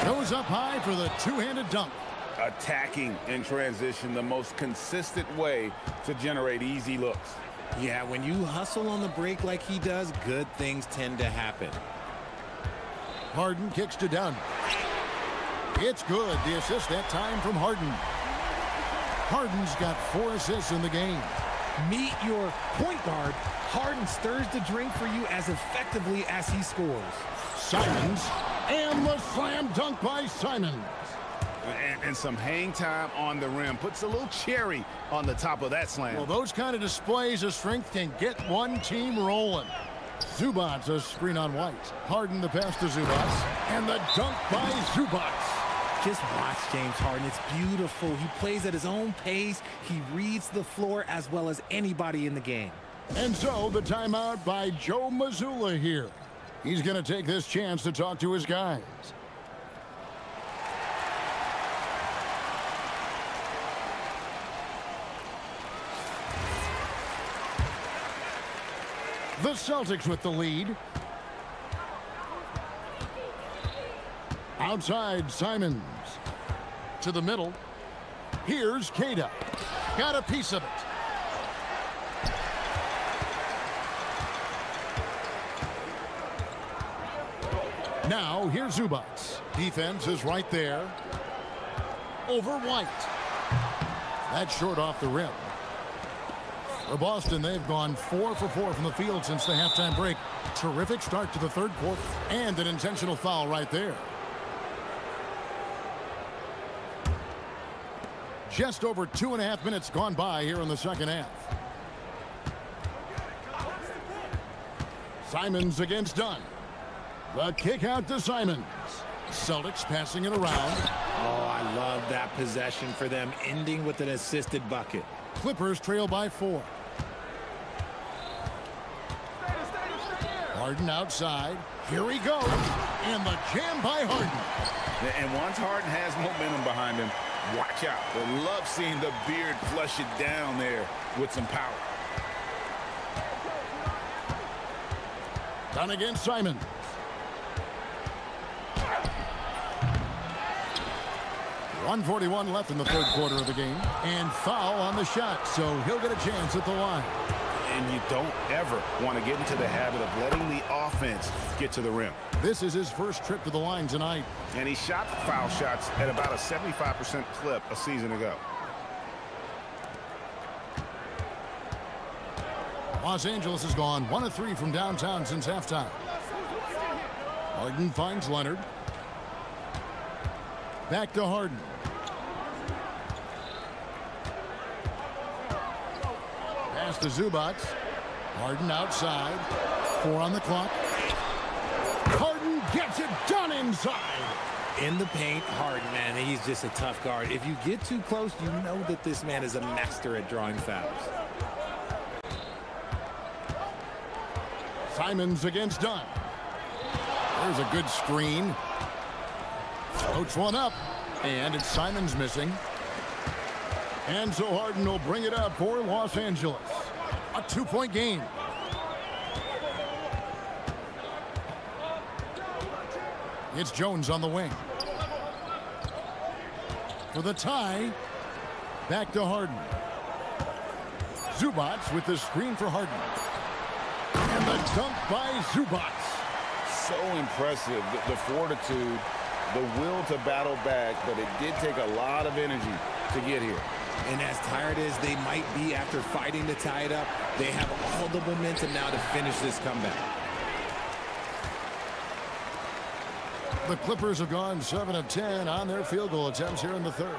Goes up high for the two-handed dunk. Attacking in transition, the most consistent way to generate easy looks. Yeah, when you hustle on the break like he does, good things tend to happen. Harden kicks to Dunn. It's good. The assist that time from Harden. Harden's got 4 assists in the game. Meet your point guard. Harden stirs the drink for you as effectively as he scores. Simons, and the slam dunk by Simons. And some hang time on the rim. Puts a little cherry on the top of that slam. Well, those kind of displays of strength can get one team rolling. Zubats a screen on White. Harden the pass to Zubats. And the dunk by Zubats. Just watch James Harden. It's beautiful. He plays at his own pace. He reads the floor as well as anybody in the game. And so the timeout by Joe Mazzulla here. He's going to take this chance to talk to his guys. The Celtics with the lead. Outside, Simons. To the middle. Here's Queta. Got a piece of it. Now, here's Zubats. Defense is right there. Over White. That's short off the rim. For Boston, they've gone 4 for 4 from the field since the halftime break. Terrific start to the third quarter. And an intentional foul right there. Just over 2.5 minutes gone by here in the second half. Simons against Dunn. The kick out to Simons. Celtics passing it around. Oh, I love that possession for them, ending with an assisted bucket. Clippers trail by 4. Harden outside. Here he goes. And the jam by Harden. And once Harden has momentum behind him, watch out. I love seeing the beard flush it down there with some power. Done against Simons. .141 left in the third quarter of the game. And foul on the shot, so he'll get a chance at the line. And you don't ever want to get into the habit of letting the offense get to the rim. This is his first trip to the line tonight. And he shot foul shots at about a 75% clip a season ago. Los Angeles has gone 1 of 3 from downtown since halftime. Harden finds Leonard. Back to Harden. Pass to Zubats. Harden outside. 4 on the clock. Harden gets it done inside. In the paint, Harden, man, he's just a tough guard. If you get too close, you know that this man is a master at drawing fouls. Simons against Dunn. There's a good screen. Floats one up. And it's Simons missing. And so Harden will bring it up for Los Angeles. A 2-point game. It's Jones on the wing. For the tie. Back to Harden. Zubats with the screen for Harden. And the dunk by Zubats. So impressive, the fortitude, the will to battle back, but it did take a lot of energy to get here. And as tired as they might be after fighting to tie it up, they have all the momentum now to finish this comeback. The Clippers have gone 7 of 10 on their field goal attempts here in the third.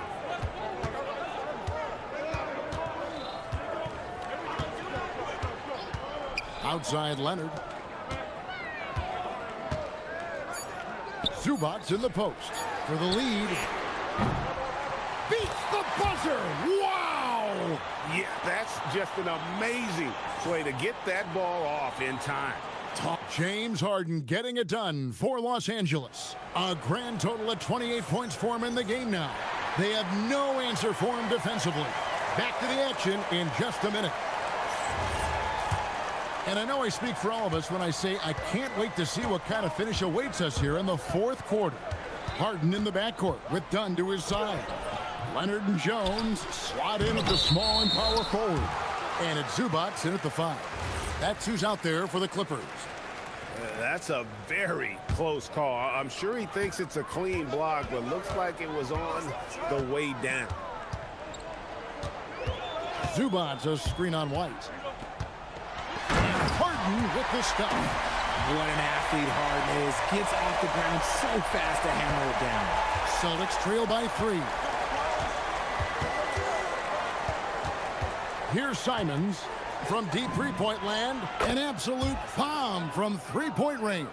Outside Leonard. Zubats in the post for the lead. Beats the buzzer. Wow! Yeah, that's just an amazing play to get that ball off in time. James Harden getting it done for Los Angeles. A grand total of 28 points for him in the game now. They have no answer for him defensively. Back to the action in just a minute. And I know I speak for all of us when I say I can't wait to see what kind of finish awaits us here in the fourth quarter. Harden in the backcourt with Dunn to his side. Leonard and Jones slot in at the small and power forward. And it's Zubats in at the 5. That's who's out there for the Clippers. That's a very close call. I'm sure he thinks it's a clean block, but looks like it was on the way down. Zubats a screen on White. And Harden with the stop. What an athlete Harden is. Gets off the ground so fast to hammer it down. Celtics trail by 3. Here's Simons from deep three-point land. An absolute bomb from three-point range.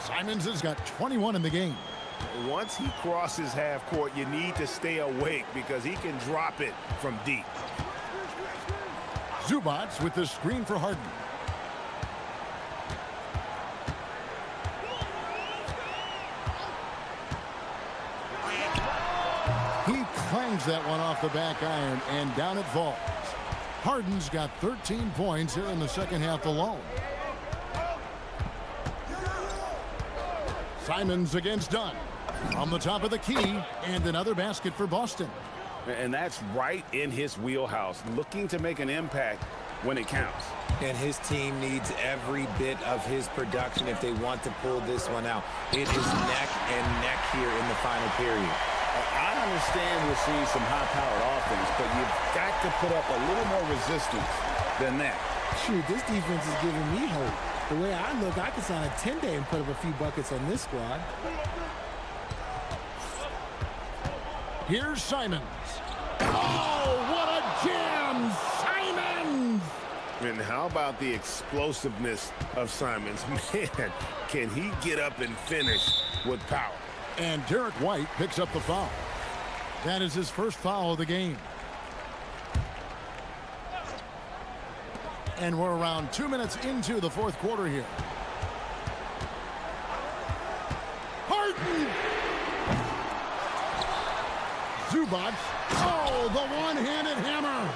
Simons has got 21 in the game. Once he crosses half court, you need to stay awake because he can drop it from deep. Zubats with the screen for Harden. He clangs that one off the back iron, and down it falls. Harden's got 13 points here in the second half alone. Simons against Dunn. On the top of the key, and another basket for Boston. And that's right in his wheelhouse, looking to make an impact when it counts. And his team needs every bit of his production if they want to pull this one out. It is neck and neck here in the final period. I understand we're seeing some high-powered offense, but you've got to put up a little more resistance than that. Shoot, this defense is giving me hope. The way I look, I could sign a 10-day and put up a few buckets on this squad. Here's Simons. Oh, what a jam! Simons! And how about the explosiveness of Simons? Man, can he get up and finish with power? And Derek White picks up the foul. That is his first foul of the game. And we're around 2 minutes into the fourth quarter here. Harden! Zubats. Oh, the one-handed hammer.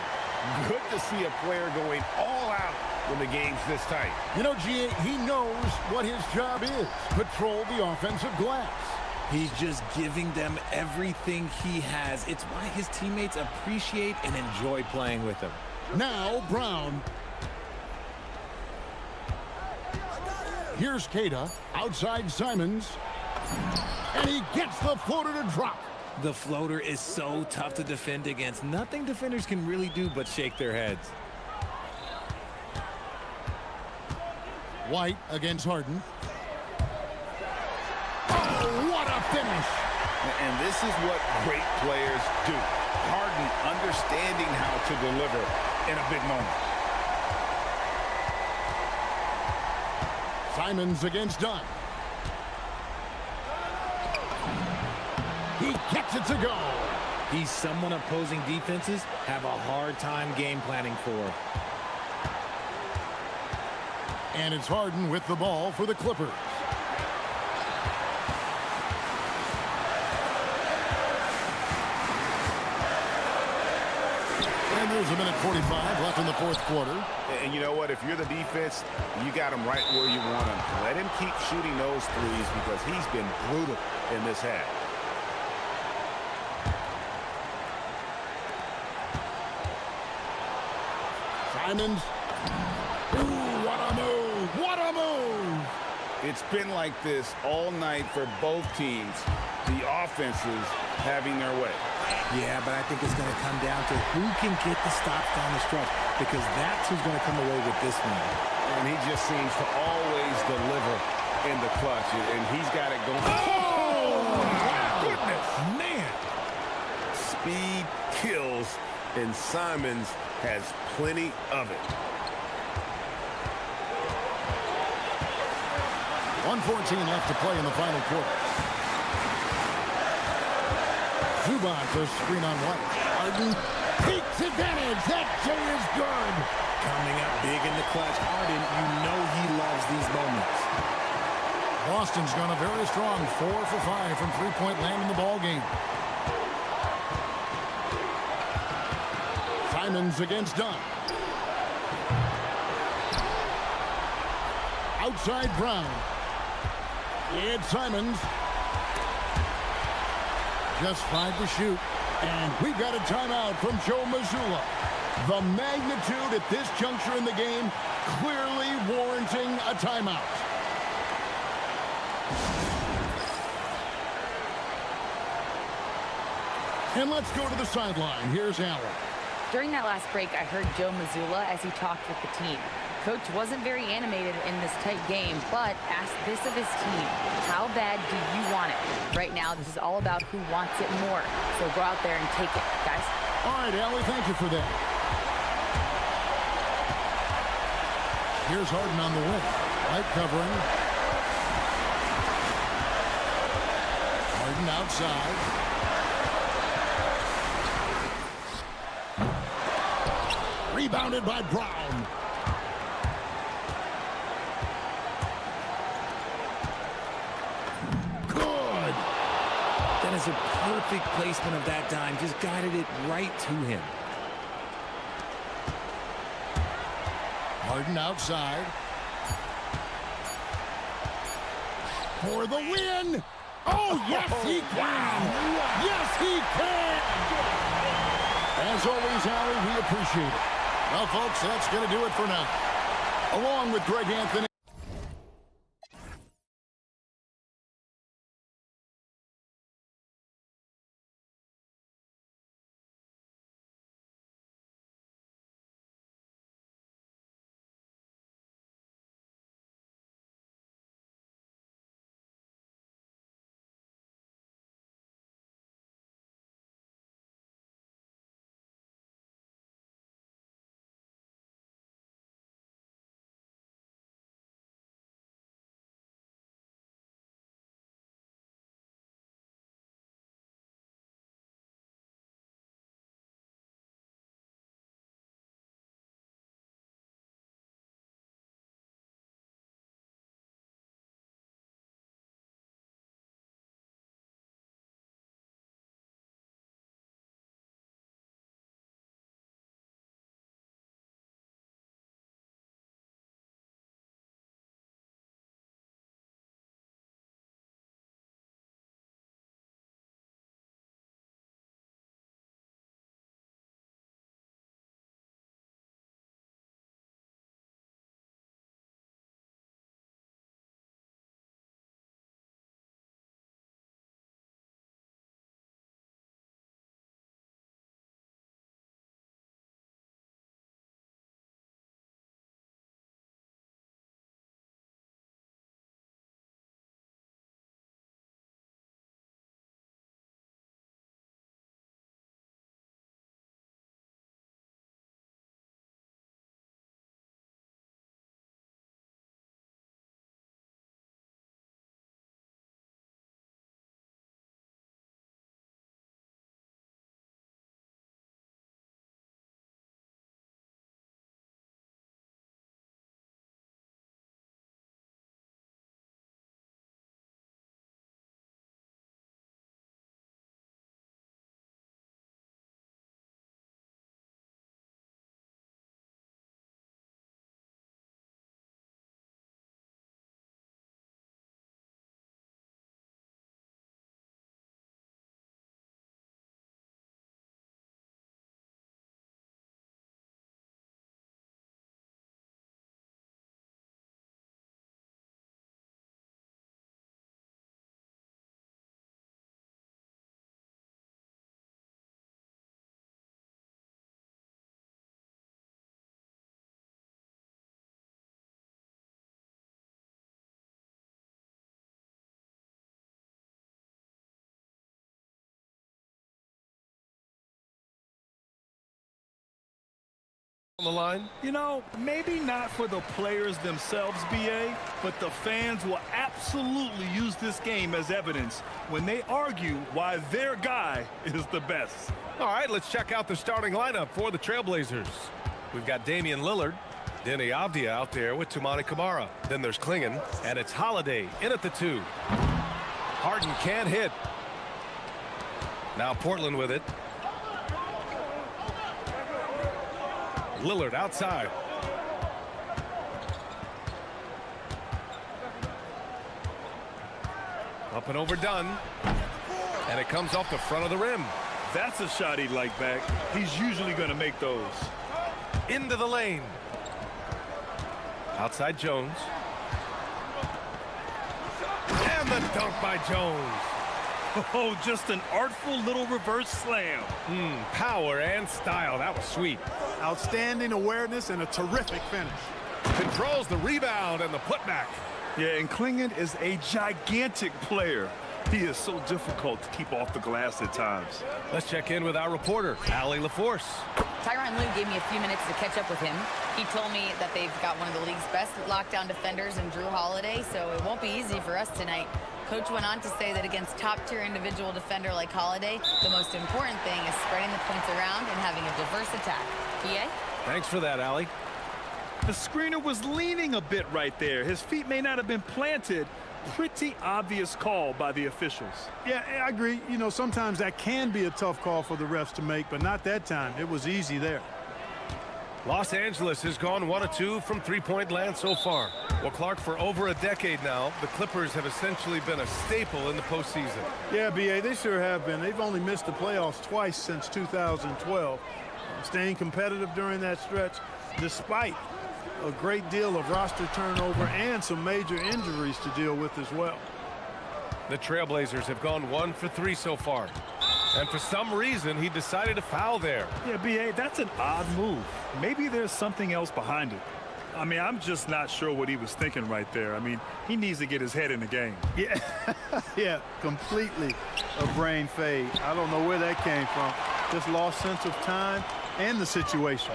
Good to see a player going all out when the game's this tight. You know, G.A., he knows what his job is. Patrol the offensive glass. He's just giving them everything he has. It's why his teammates appreciate and enjoy playing with him. Now, Brown. Here's Keita, outside Simons. And he gets the floater to drop. The floater is so tough to defend against. Nothing defenders can really do but shake their heads. White against Harden. Oh, what a finish! And this is what great players do. Harden understanding how to deliver in a big moment. Simons against Dunn. He gets it to go. He's someone opposing defenses have a hard time game planning for. And it's Harden with the ball for the Clippers. And there's a minute 45 left in the fourth quarter. And you know what? If you're the defense, you got him right where you want him. Let him keep shooting those threes because he's been brutal in this half. Simons. Ooh, what a move! What a move! It's been like this all night for both teams. The offenses having their way. Yeah, but I think it's going to come down to who can get the stops down the stretch, because that's who's going to come away with this one. And he just seems to always deliver in the clutch, and he's got it going. Oh, my goodness. Man. Speed kills, and Simons has plenty of it. 1:14 left to play in the final quarter. Zubac for screen on White. Harden takes advantage. That J is good. Coming up big in the clutch. Harden, you know he loves these moments. Boston's gone a very strong 4 for 5 from three-point land in the ball game. Simons against Dunn. Outside Brown. It's Simons. Just 5 to shoot. And we've got a timeout from Joe Mazzulla. The magnitude at this juncture in the game clearly warranting a timeout. And let's go to the sideline. Here's Allen. During that last break, I heard Joe Mazzulla as he talked with the team. Coach wasn't very animated in this tight game, but asked this of his team: how bad do you want it? Right now, this is all about who wants it more. So go out there and take it, guys. All right, Allie, thank you for that. Here's Harden on the wing. Light covering. Harden outside. Rebounded by Brown. Good. That is a perfect placement of that dime. Just guided it right to him. Harden outside. For the win. Oh, yes, he can. Yes, he can. As always, Allie, we appreciate it. Well, folks, that's going to do it for now. Along with Greg Anthony. on the line? You know, maybe not for the players themselves, BA, but the fans will absolutely use this game as evidence when they argue why their guy is the best. All right, let's check out the starting lineup for the Trailblazers. We've got Damian Lillard, Denny Avdia out there with Toumani Camara. Then there's Klingon, and it's Holiday in at the 2. Harden can't hit. Now Portland with it. Lillard outside. Up and overdone. And it comes off the front of the rim. That's a shot he'd like back. He's usually going to make those. Into the lane. Outside Jones. And the dunk by Jones. Oh, just an artful little reverse slam. Power and style. That was sweet. Outstanding awareness and a terrific finish. Controls the rebound and the putback. Yeah, and Klingon is a gigantic player. He is so difficult to keep off the glass at times. Let's check in with our reporter, Allie LaForce. Tyronn Lue gave me a few minutes to catch up with him. He told me that they've got one of the league's best lockdown defenders in Drew Holiday, so it won't be easy for us tonight. Coach went on to say that against top-tier individual defender like Holiday, the most important thing is spreading the points around and having a diverse attack. BA? Thanks for that, Allie. The screener was leaning a bit right there. His feet may not have been planted. Pretty obvious call by the officials. Yeah, I agree. You know, sometimes that can be a tough call for the refs to make, but not that time. It was easy there. Los Angeles has gone 1 of 2 from three-point land so far. Well, Clark, for over a decade now, the Clippers have essentially been a staple in the postseason. Yeah, BA, they sure have been. They've only missed the playoffs twice since 2012. Staying competitive during that stretch, despite a great deal of roster turnover and some major injuries to deal with as well. The Trailblazers have gone 1 for 3 so far. And for some reason, he decided to foul there. Yeah, BA, that's an odd move. Maybe there's something else behind it. I mean, I'm just not sure what he was thinking right there. I mean, he needs to get his head in the game. Yeah, yeah, completely a brain fade. I don't know where that came from. Just lost sense of time and the situation.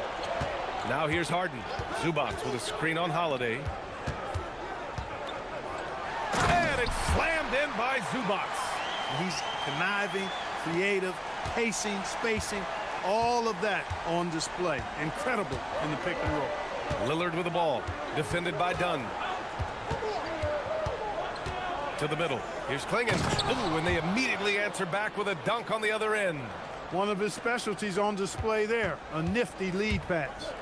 Now here's Harden. Zubac with a screen on Holiday. And it's slammed in by Zubac. He's conniving, creative, pacing, spacing, all of that on display. Incredible in the pick and roll. Lillard with the ball, defended by Dunn. To the middle. Here's Klingon. Ooh, and they immediately answer back with a dunk on the other end. One of his specialties on display there, a nifty lead pass.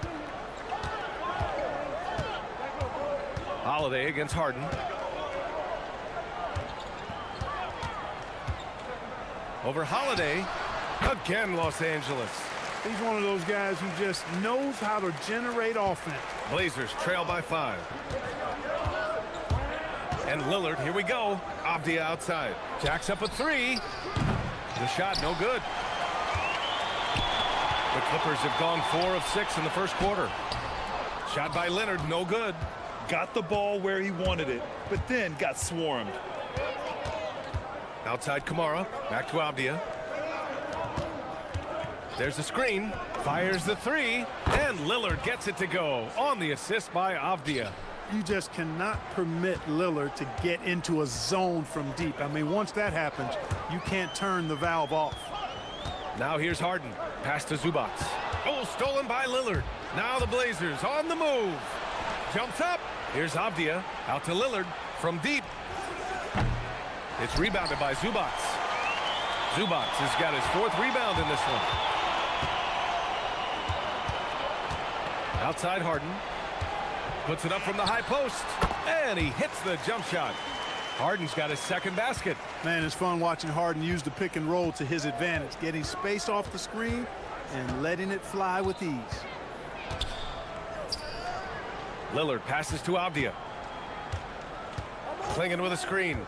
Holiday against Harden. Over Holiday. Again, Los Angeles. He's one of those guys who just knows how to generate offense. Blazers trail by 5. And Lillard, here we go. Avdia outside. Jacks up a 3. The shot, no good. The Clippers have gone 4 of 6 in the first quarter. Shot by Leonard, no good. Got the ball where he wanted it, but then got swarmed. Outside Camara, back to Avdia. There's the screen, fires the 3, and Lillard gets it to go on the assist by Avdia. You just cannot permit Lillard to get into a zone from deep. I mean, once that happens, you can't turn the valve off. Now here's Harden, pass to Zubac. Oh, stolen by Lillard. Now the Blazers on the move. Jumps up. Here's Avdia, out to Lillard from deep. It's rebounded by Zubac. Zubac has got his 4th rebound in this one. Outside Harden. Puts it up from the high post. And he hits the jump shot. Harden's got his 2nd basket. Man, it's fun watching Harden use the pick and roll to his advantage, getting space off the screen and letting it fly with ease. Lillard passes to Avdia. Klingon with a screen.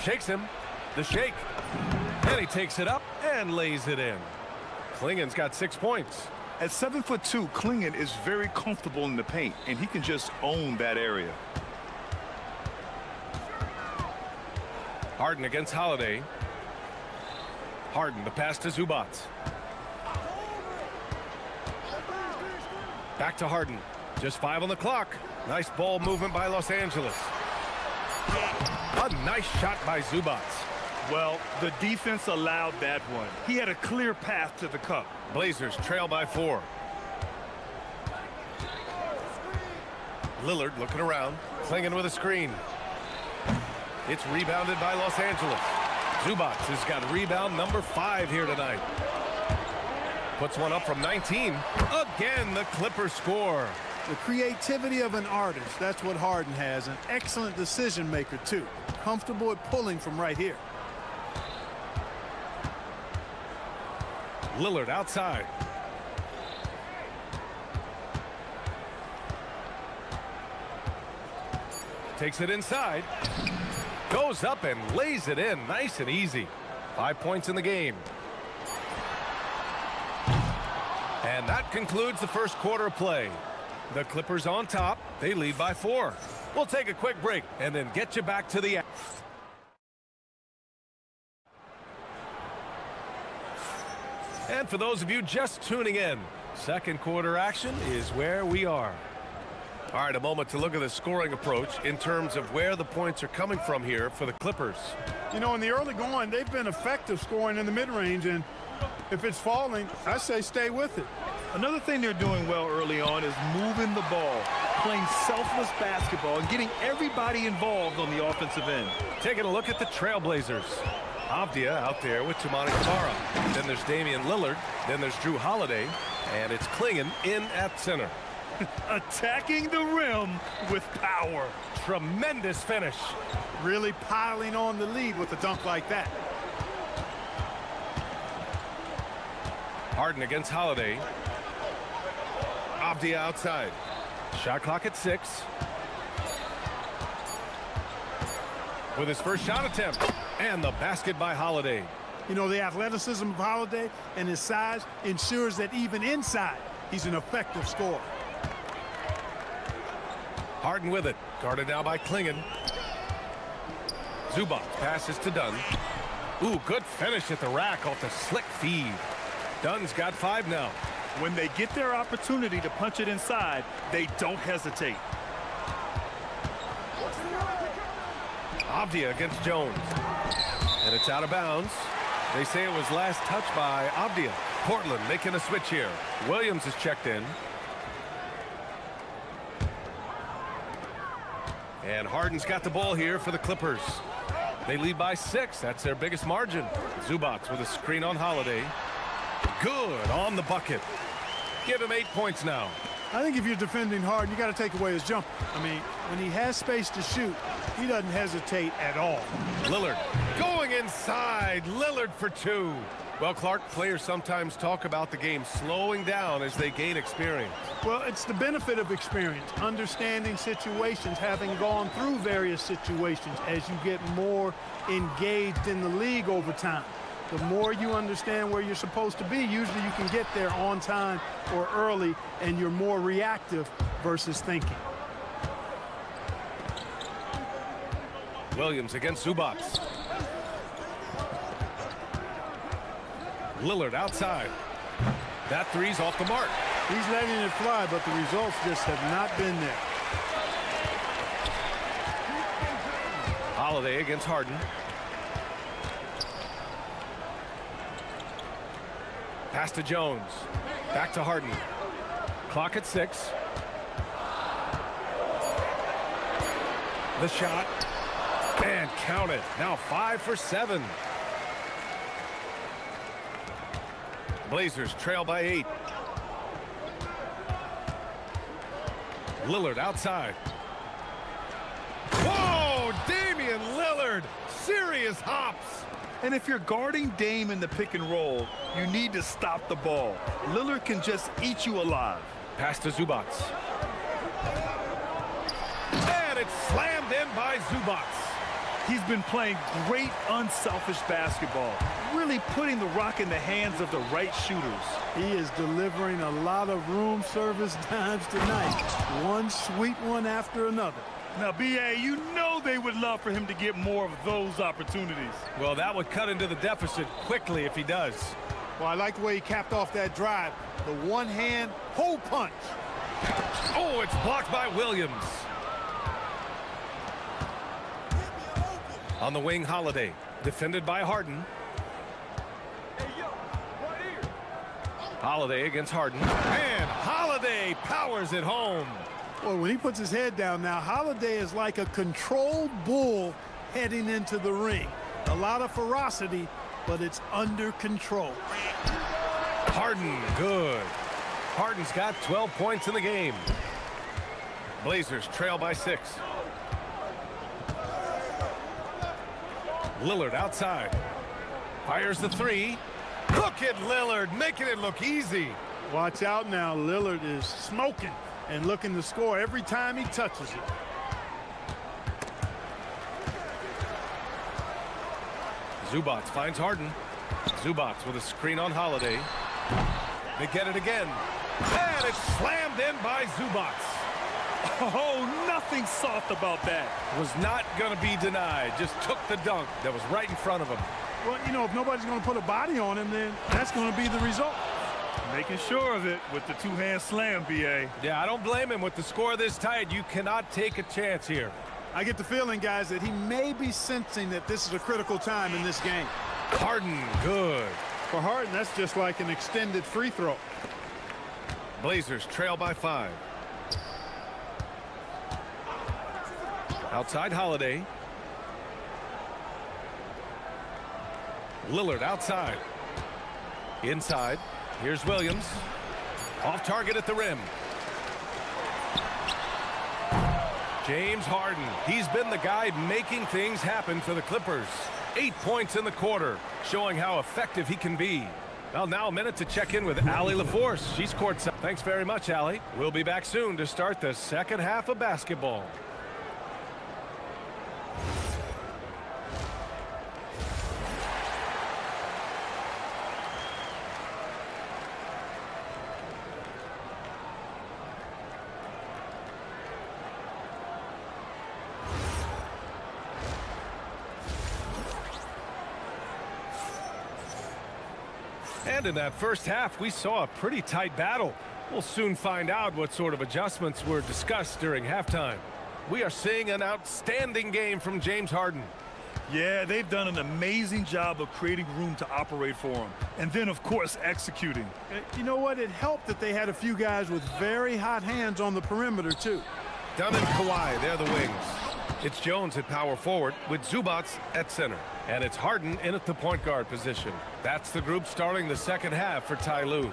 Shakes him. The shake. And he takes it up and lays it in. Klingon's got 6 points. At 7'2", Klingon is very comfortable in the paint, and he can just own that area. Harden against Holiday. Harden, the pass to Zubac. Back to Harden. Just 5 on the clock. Nice ball movement by Los Angeles. A nice shot by Zubac. Well, the defense allowed that one. He had a clear path to the cup. Blazers trail by 4. Lillard looking around, clinging with a screen. It's rebounded by Los Angeles. Zubac has got rebound number 5 here tonight. Puts one up from 19. Again, the Clippers score. The creativity of an artist, that's what Harden has. An excellent decision maker, too. Comfortable at pulling from right here. Lillard outside. Takes it inside. Goes up and lays it in nice and easy. 5 points in the game. And that concludes the first quarter of play. The Clippers on top. They lead by 4. We'll take a quick break and then get you back to the action. And for those of you just tuning in, second quarter action is where we are. All right, a moment to look at the scoring approach in terms of where the points are coming from here for the Clippers. You know, in the early going, they've been effective scoring in the mid-range, and if it's falling, I say stay with it. Another thing they're doing well early on is moving the ball, playing selfless basketball, and getting everybody involved on the offensive end. Taking a look at the Trailblazers. Avdia out there with Toumani Camara. Then there's Damian Lillard. Then there's Drew Holiday. And it's Klingon in at center. Attacking the rim with power. Tremendous finish. Really piling on the lead with a dunk like that. Harden against Holiday. Avdia outside. Shot clock at 6. With his first shot attempt. And the basket by Holiday. You know, the athleticism of Holiday and his size ensures that even inside, he's an effective scorer. Harden with it. Guarded now by Klingon. Zubac passes to Dunn. Ooh, good finish at the rack off the slick feed. Dunn's got 5 now. When they get their opportunity to punch it inside, they don't hesitate. Avdia against Jones. And it's out of bounds. They say it was last touched by Avdia. Portland making a switch here. Williams is checked in. And Harden's got the ball here for the Clippers. They lead by 6. That's their biggest margin. Zubac with a screen on Holiday. Good on the bucket. Give him 8 points now. I think if you're defending Harden, you got to take away his jumper. I mean, when he has space to shoot, he doesn't hesitate at all. Lillard going inside. Lillard for 2. Well, Clark, players sometimes talk about the game slowing down as they gain experience. Well, it's the benefit of experience, understanding situations, having gone through various situations as you get more engaged in the league over time. The more you understand where you're supposed to be, usually you can get there on time or early, and you're more reactive versus thinking. Williams against Zubac. Lillard outside. That three's off the mark. He's letting it fly, but the results just have not been there. Holiday against Harden. Pass to Jones. Back to Harden. Clock at 6. The shot. And count it. Now 5 for 7. Blazers trail by 8. Lillard outside. Whoa! Damian Lillard! Serious hops! And if you're guarding Dame in the pick and roll, you need to stop the ball. Lillard can just eat you alive. Pass to Zubac. And it's slammed in by Zubac. He's been playing great unselfish basketball, really putting the rock in the hands of the right shooters. He is delivering a lot of room service dimes tonight. One sweet one after another. Now, B.A., you know they would love for him to get more of those opportunities. Well, that would cut into the deficit quickly if he does. Well, I like the way he capped off that drive. The one-hand hole punch. Oh, it's blocked by Williams. On the wing, Holiday. Defended by Harden. Holiday against Harden. And Holiday powers it home. Well, when he puts his head down now, Holiday is like a controlled bull heading into the ring. A lot of ferocity, but it's under control. Harden, good. Harden's got 12 points in the game. Blazers trail by 6. Lillard outside. Fires the 3. Look at Lillard making it look easy. Watch out now. Lillard is smoking and looking to score every time he touches it. Zubac finds Harden. Zubac with a screen on Holiday. They get it again. And it's slammed in by Zubac. Oh, nothing soft about that. Was not going to be denied. Just took the dunk that was right in front of him. Well, you know, if nobody's going to put a body on him, then that's going to be the result. Making sure of it with the two-hand slam, B.A. Yeah, I don't blame him. With the score this tight, you cannot take a chance here. I get the feeling, guys, that he may be sensing that this is a critical time in this game. Harden, good. For Harden, that's just like an extended free throw. Blazers trail by 5. Outside Holiday. Lillard outside. Inside. Here's Williams. Off target at the rim. James Harden. He's been the guy making things happen for the Clippers. 8 points in the quarter, showing how effective he can be. Well, now a minute to check in with Allie LaForce. She's courtside. Thanks very much, Allie. We'll be back soon to start the second half of basketball. And in that first half, we saw a pretty tight battle. We'll soon find out what sort of adjustments were discussed during halftime. We are seeing an outstanding game from James Harden. Yeah, they've done an amazing job of creating room to operate for him. And then, of course, executing. You know what? It helped that they had a few guys with very hot hands on the perimeter, too. Dunn and Kawhi, they're the wings. It's Jones at power forward with Zubac at center. And it's Harden in at the point guard position. That's the group starting the second half for Ty Lue.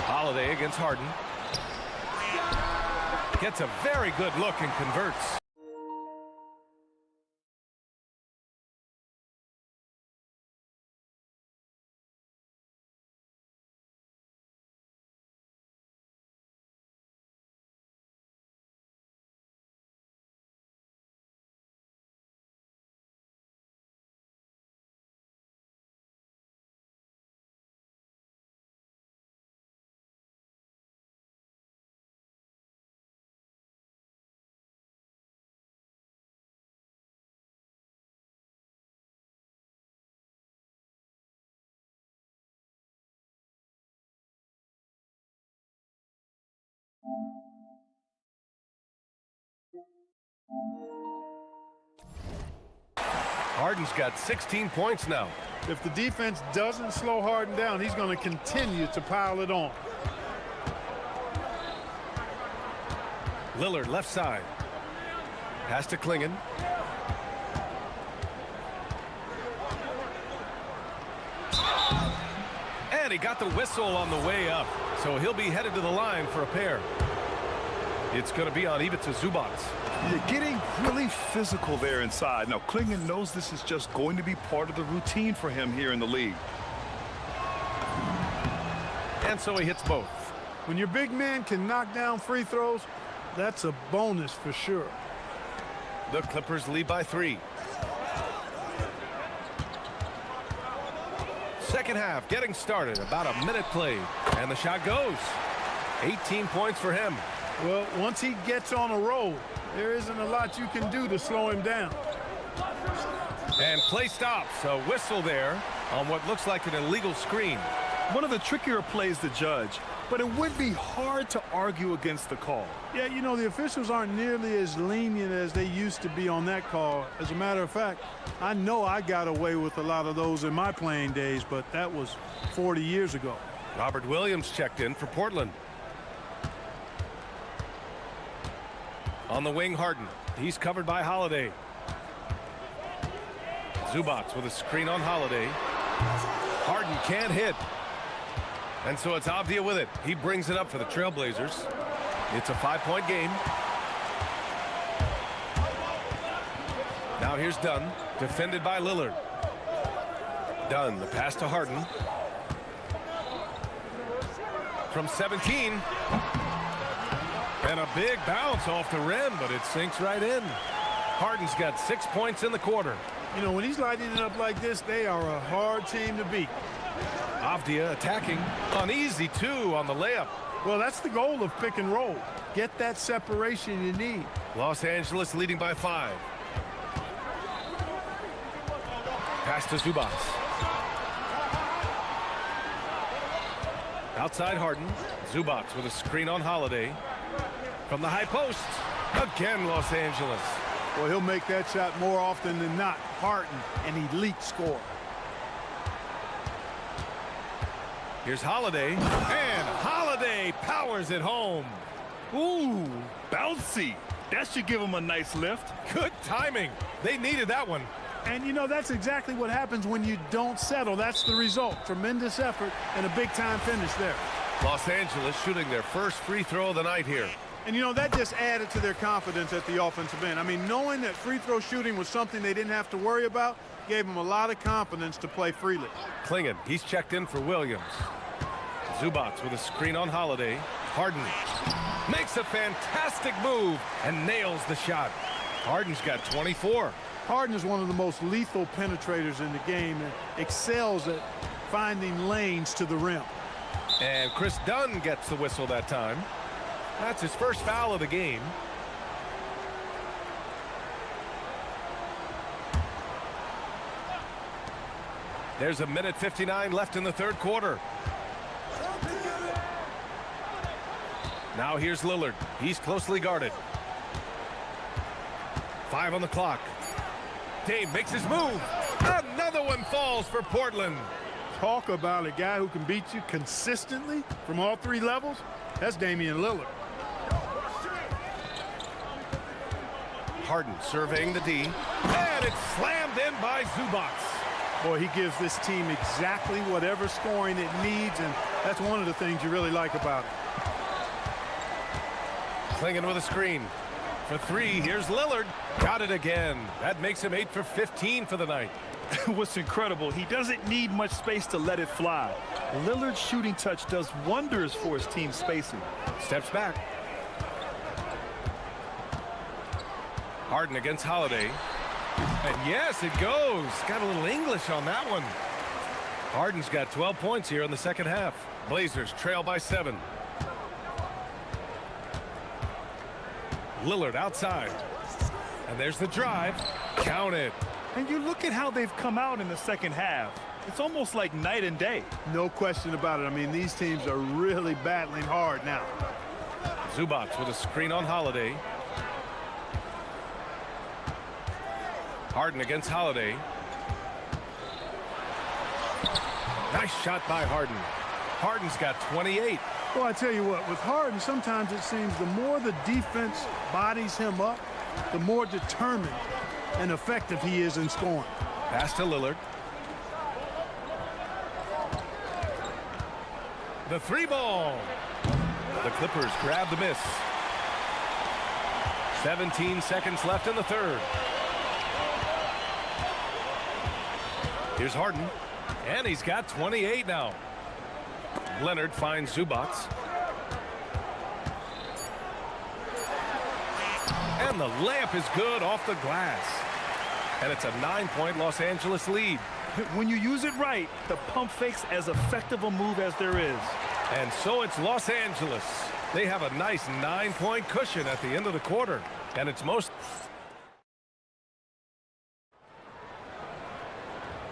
Holiday against Harden. Gets a very good look and converts. Harden's got 16 points now. If the defense doesn't slow Harden down, he's going to continue to pile it on. Lillard left side. Pass to Klingon. And he got the whistle on the way up, so he'll be headed to the line for a pair. It's going to be on Ivica Zubac. You're getting really physical there inside. Now, Klingon knows this is just going to be part of the routine for him here in the league. And so he hits both. When your big man can knock down free throws, that's a bonus for sure. The Clippers lead by 3. Second half getting started. About a minute played. And the shot goes. 18 points for him. Well, once he gets on a roll, there isn't a lot you can do to slow him down. And play stops. A whistle there on what looks like an illegal screen. One of the trickier plays to judge, but it would be hard to argue against the call. Yeah, you know, the officials aren't nearly as lenient as they used to be on that call. As a matter of fact, I know I got away with a lot of those in my playing days, but that was 40 years ago. Robert Williams checked in for Portland. On the wing, Harden. He's covered by Holiday. Zubac with a screen on Holiday. Harden can't hit. And so it's Avdia with it. He brings it up for the Trailblazers. It's a 5-point game. Now here's Dunn, defended by Lillard. Dunn, the pass to Harden. From 17. And a big bounce off the rim, but it sinks right in. Harden's got 6 points in the quarter. You know, when he's lighting it up like this, they are a hard team to beat. Avdia attacking. An easy 2 on the layup. Well, that's the goal of pick and roll. Get that separation you need. Los Angeles leading by 5. Pass to Zubac. Outside Harden. Zubac with a screen on Holiday. From the high post. Again, Los Angeles. Well, he'll make that shot more often than not. Harden, an elite scorer. Here's Holiday. And Holiday powers it home. Ooh, bouncy. That should give him a nice lift. Good timing. They needed that one. And, you know, that's exactly what happens when you don't settle. That's the result. Tremendous effort and a big-time finish there. Los Angeles shooting their first free throw of the night here. And, you know, that just added to their confidence at the offensive end. I mean, knowing that free throw shooting was something they didn't have to worry about gave them a lot of confidence to play freely. Klingon, he's checked in for Williams. Zubac with a screen on Holiday. Harden makes a fantastic move and nails the shot. Harden's got 24. Harden is one of the most lethal penetrators in the game and excels at finding lanes to the rim. And Chris Dunn gets the whistle that time. That's his first foul of the game. There's a minute 59 left in the third quarter. Now here's Lillard. He's closely guarded. 5 on the clock. Dame makes his move. Another one falls for Portland. Talk about a guy who can beat you consistently from all 3 levels. That's Damian Lillard. Harden surveying the D. And it's slammed in by Zubac. Boy, he gives this team exactly whatever scoring it needs, and that's one of the things you really like about it. Klingon with a screen. For 3, here's Lillard. Got it again. That makes him 8 for 15 for the night. What's incredible, he doesn't need much space to let it fly. Lillard's shooting touch does wonders for his team's spacing. Steps back. Harden against Holiday. And yes, it goes. Got a little English on that one. Harden's got 12 points here in the second half. Blazers trail by 7. Lillard outside. And there's the drive. Count it. And you look at how they've come out in the second half. It's almost like night and day. No question about it. I mean, these teams are really battling hard now. Zubac with a screen on Holiday. Harden against Holiday. Nice shot by Harden. Harden's got 28. Well, I tell you what, with Harden, sometimes it seems the more the defense bodies him up, the more determined and effective he is in scoring. Pass to Lillard. The 3 ball. The Clippers grab the miss. 17 seconds left in the third. Here's Harden. And he's got 28 now. Leonard finds Zubac. And the layup is good off the glass. And it's a 9-point Los Angeles lead. When you use it right, the pump fake's as effective a move as there is. And so it's Los Angeles. They have a nice 9-point cushion at the end of the quarter. And it's most...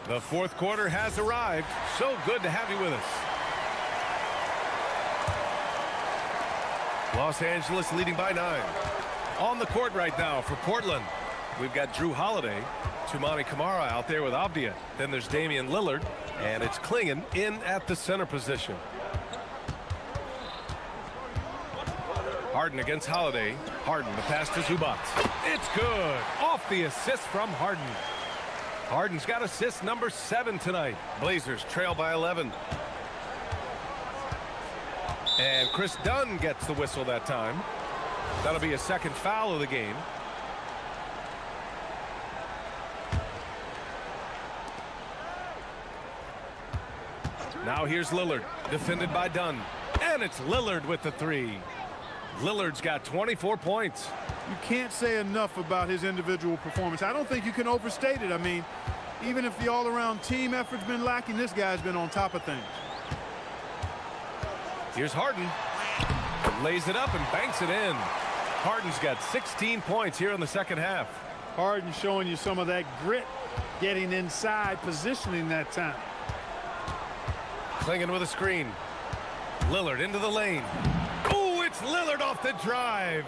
The fourth quarter has arrived. So good to have you with us. Los Angeles leading by 9. On the court right now for Portland, we've got Drew Holiday, Toumani Camara out there with Avdia. Then there's Damian Lillard, and it's Klingon in at the center position. Harden against Holiday. Harden, the pass to Zubac. It's good. Off the assist from Harden. Harden's got assist number 7 tonight. Blazers trail by 11. And Chris Dunn gets the whistle that time. That'll be a second foul of the game. Now here's Lillard, defended by Dunn. And it's Lillard with the 3. Lillard's got 24 points. You can't say enough about his individual performance. I don't think you can overstate it. I mean, even if the all-around team effort's been lacking, this guy's been on top of things. Here's Harden. Lays it up and banks it in. Harden's got 16 points here in the second half. Harden showing you some of that grit, getting inside, positioning that time. Klingon with a screen. Lillard into the lane. Oh, it's Lillard off the drive.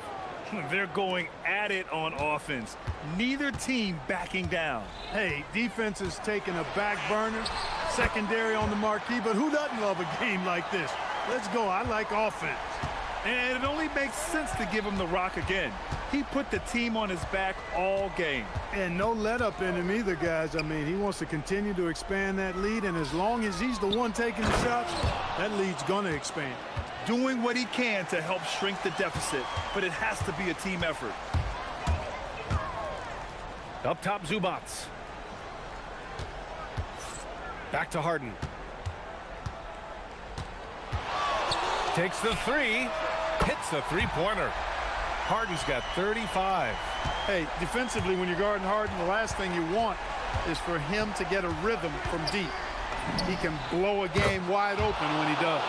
They're going at it on offense. Neither team backing down. Hey, defense is taking a back burner, secondary on the marquee, but who doesn't love a game like this? Let's go. I like offense. And it only makes sense to give him the rock again. He put the team on his back all game. And no let up in him either, guys. I mean, he wants to continue to expand that lead, and as long as he's the one taking the shots, that lead's going to expand. Doing what he can to help shrink the deficit, but it has to be a team effort. Up top, Zubac. Back to Harden. Takes the 3. Hits the three-pointer. Harden's got 35. Hey, defensively, when you're guarding Harden, the last thing you want is for him to get a rhythm from deep. He can blow a game wide open when he does.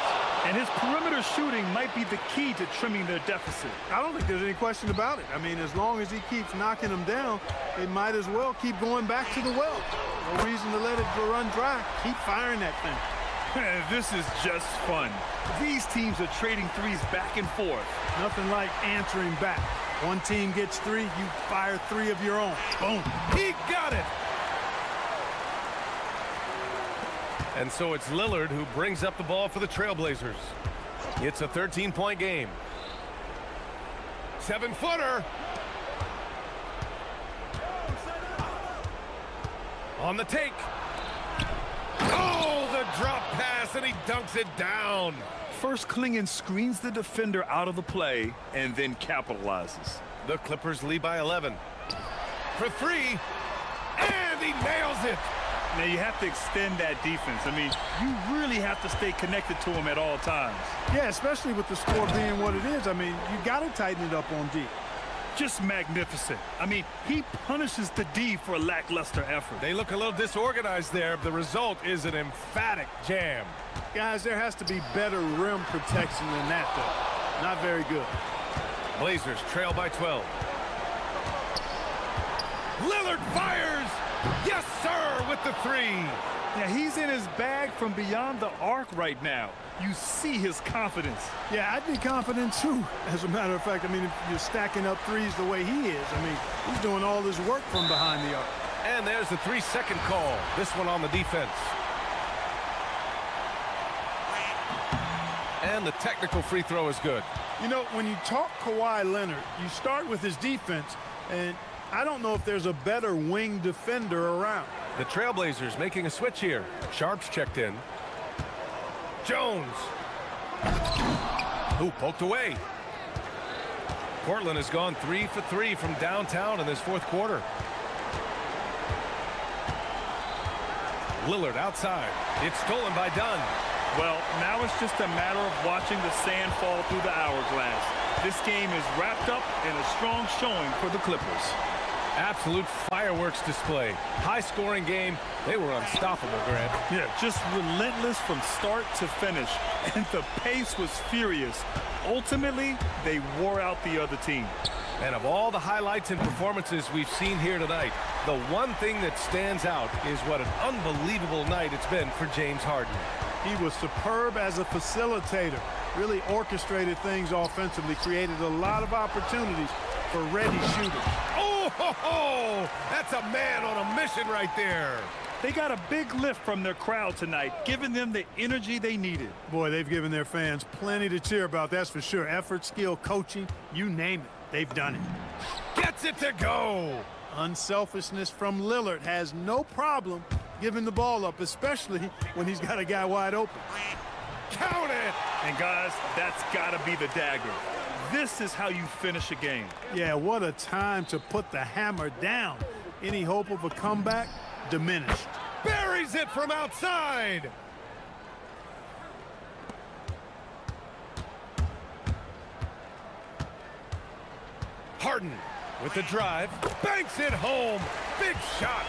And his perimeter shooting might be the key to trimming their deficit. I don't think there's any question about it. I mean, as long as he keeps knocking them down, they might as well keep going back to the well. No reason to let it run dry. Keep firing that thing. This is just fun. These teams are trading threes back and forth. Nothing like answering back. One team gets 3, you fire 3 of your own. Boom. He got it. And so it's Lillard who brings up the ball for the Trailblazers. It's a 13-point game. 7-footer. On the take. Oh, the drop pass, and he dunks it down. First, Klingon screens the defender out of the play and then capitalizes. The Clippers lead by 11. For 3, and he nails it. Now, you have to extend that defense. I mean, you really have to stay connected to him at all times. Yeah, especially with the score being what it is. I mean, you got to tighten it up on D. Just magnificent. I mean, he punishes the D for a lackluster effort. They look a little disorganized there. The result is an emphatic jam. Guys, there has to be better rim protection than that, though. Not very good. Blazers trail by 12. Lillard fires! Yes, sir, with the 3. Yeah, he's in his bag from beyond the arc right now. You see his confidence. Yeah, I'd be confident, too. As a matter of fact, I mean, if you're stacking up threes the way he is, I mean, he's doing all this work from behind the arc. And there's the 3-second call. This one on the defense. And the technical free throw is good. You know, when you talk Kawhi Leonard, you start with his defense, and I don't know if there's a better wing defender around. The Trailblazers making a switch here. Sharp's checked in. Jones. Who poked away. Portland has gone 3 for 3 from downtown in this fourth quarter. Lillard outside. It's stolen by Dunn. Well, now it's just a matter of watching the sand fall through the hourglass. This game is wrapped up in a strong showing for the Clippers. Absolute fireworks display. High-scoring game. They were unstoppable, Grant. Yeah, just relentless from start to finish. And the pace was furious. Ultimately, they wore out the other team. And of all the highlights and performances we've seen here tonight, the one thing that stands out is what an unbelievable night it's been for James Harden. He was superb as a facilitator, really orchestrated things offensively, created a lot of opportunities for ready shooters. Oh, ho, ho! That's a man on a mission right there. They got a big lift from their crowd tonight, giving them the energy they needed. Boy, they've given their fans plenty to cheer about, that's for sure. Effort, skill, coaching, you name it, they've done it. Gets it to go. Unselfishness from Lillard, has no problem giving the ball up, especially when he's got a guy wide open. Count it! And guys, that's gotta be the dagger. This is how you finish a game. Yeah, what a time to put the hammer down. Any hope of a comeback? Diminished. Buries it from outside. Harden with the drive, banks it home. Big shot.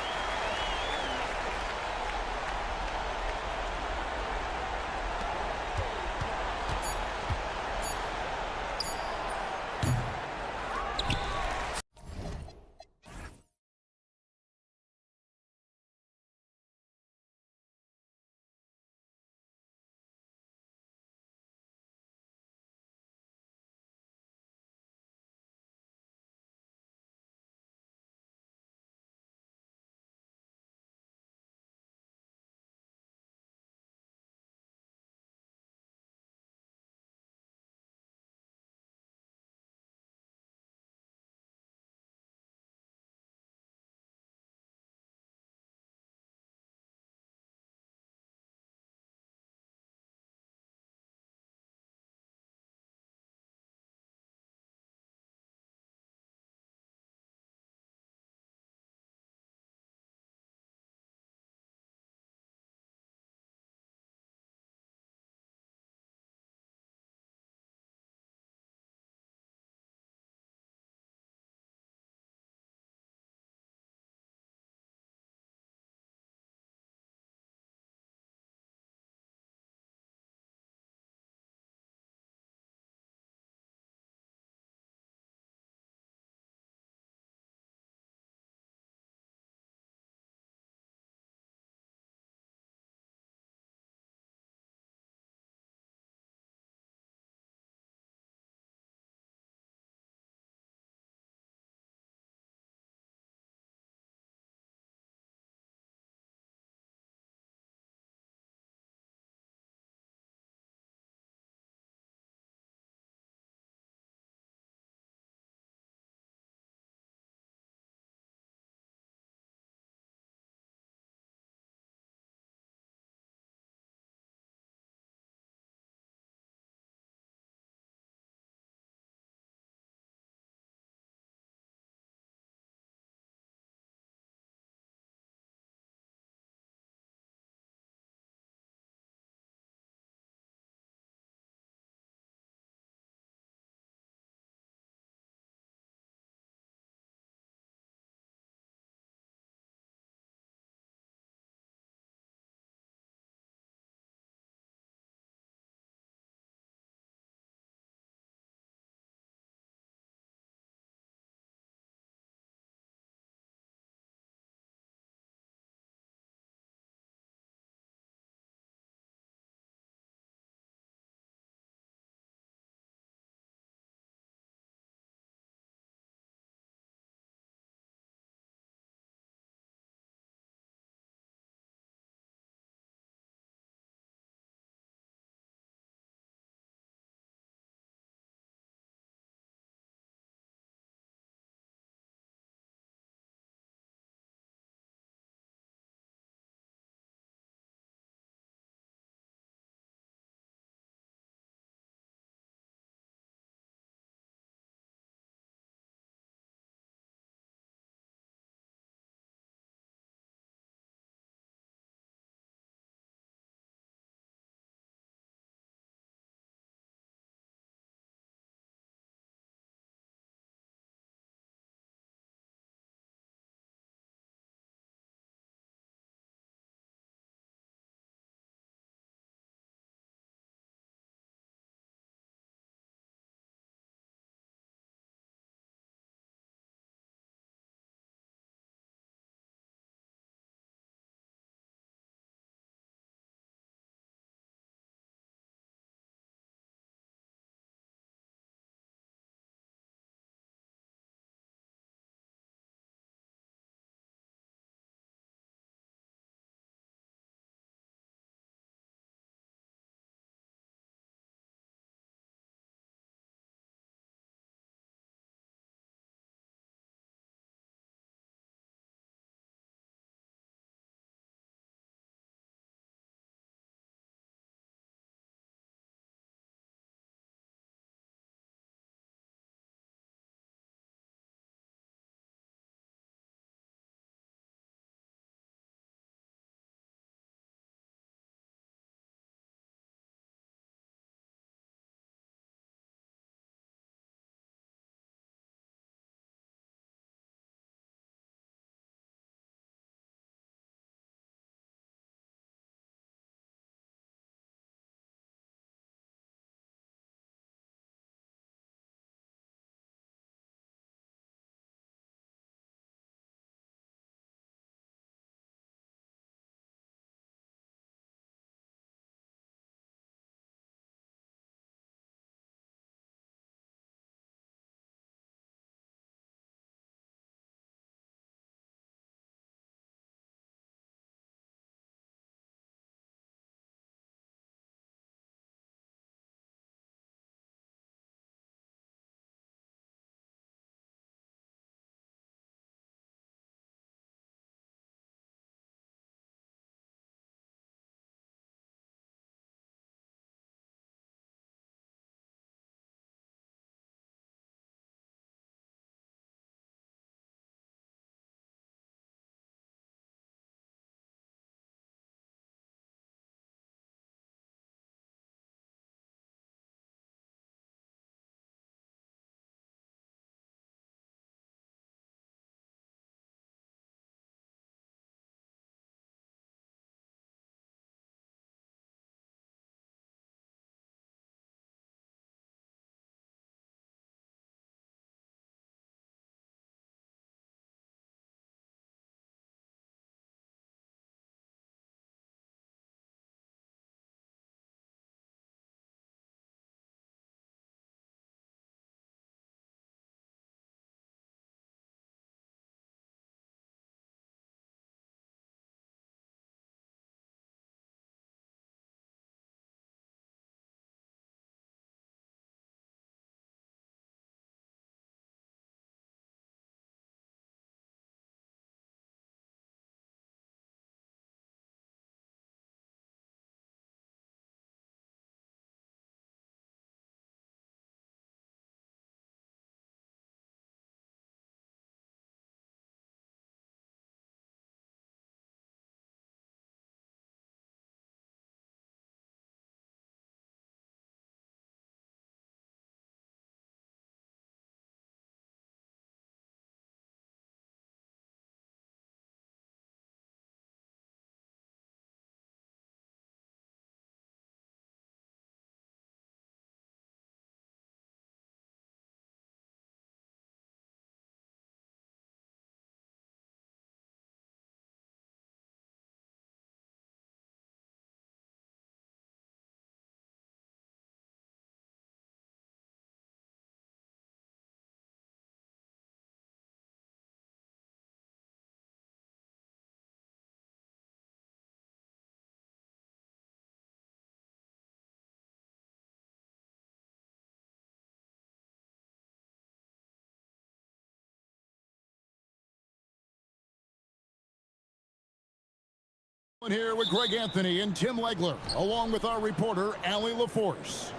Here with Greg Anthony and Tim Legler, along with our reporter, Allie LaForce.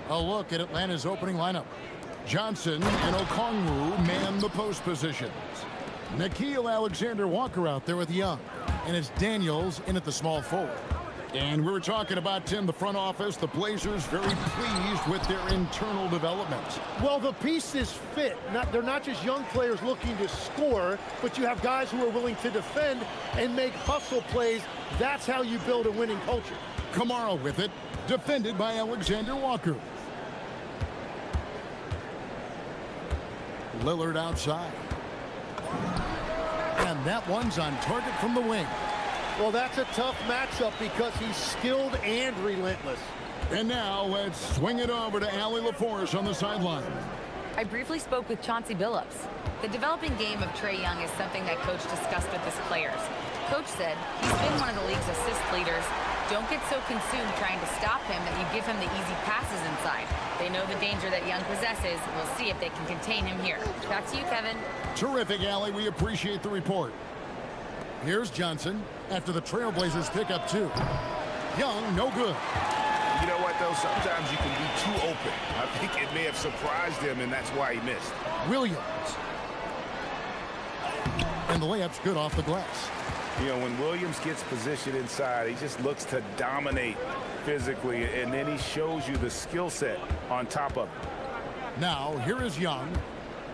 A look at Atlanta's opening lineup. Johnson and Okongwu man the post positions. Nickeil Alexander-Walker out there with Young. And it's Daniels in at the small forward. And we were talking about, Tim, the front office, the Blazers very pleased with their internal development. Well, the pieces fit. They're not just young players looking to score, but you have guys who are willing to defend and make hustle plays. That's how you build a winning culture. Kamara with it, defended by Alexander-Walker. Lillard outside. And that one's on target from the wing. Well, that's a tough matchup because he's skilled and relentless. And now let's swing it over to Allie LaForce on the sideline. I briefly spoke with Chauncey Billups. The developing game of Trae Young is something that Coach discussed with his players. Coach said he's been one of the league's assist leaders. Don't get so consumed trying to stop him that you give him the easy passes inside. They know the danger that Young possesses. We'll see if they can contain him here. Back to you, Kevin. Terrific, Allie. We appreciate the report. Here's Johnson after the Trailblazers pick up 2. Young, no good. You know what, though? Sometimes you can be too open. I think it may have surprised him, and that's why he missed. Williams. And the layup's good off the glass. You know, when Williams gets positioned inside, he just looks to dominate physically, and then he shows you the skill set on top of it. Now, here is Young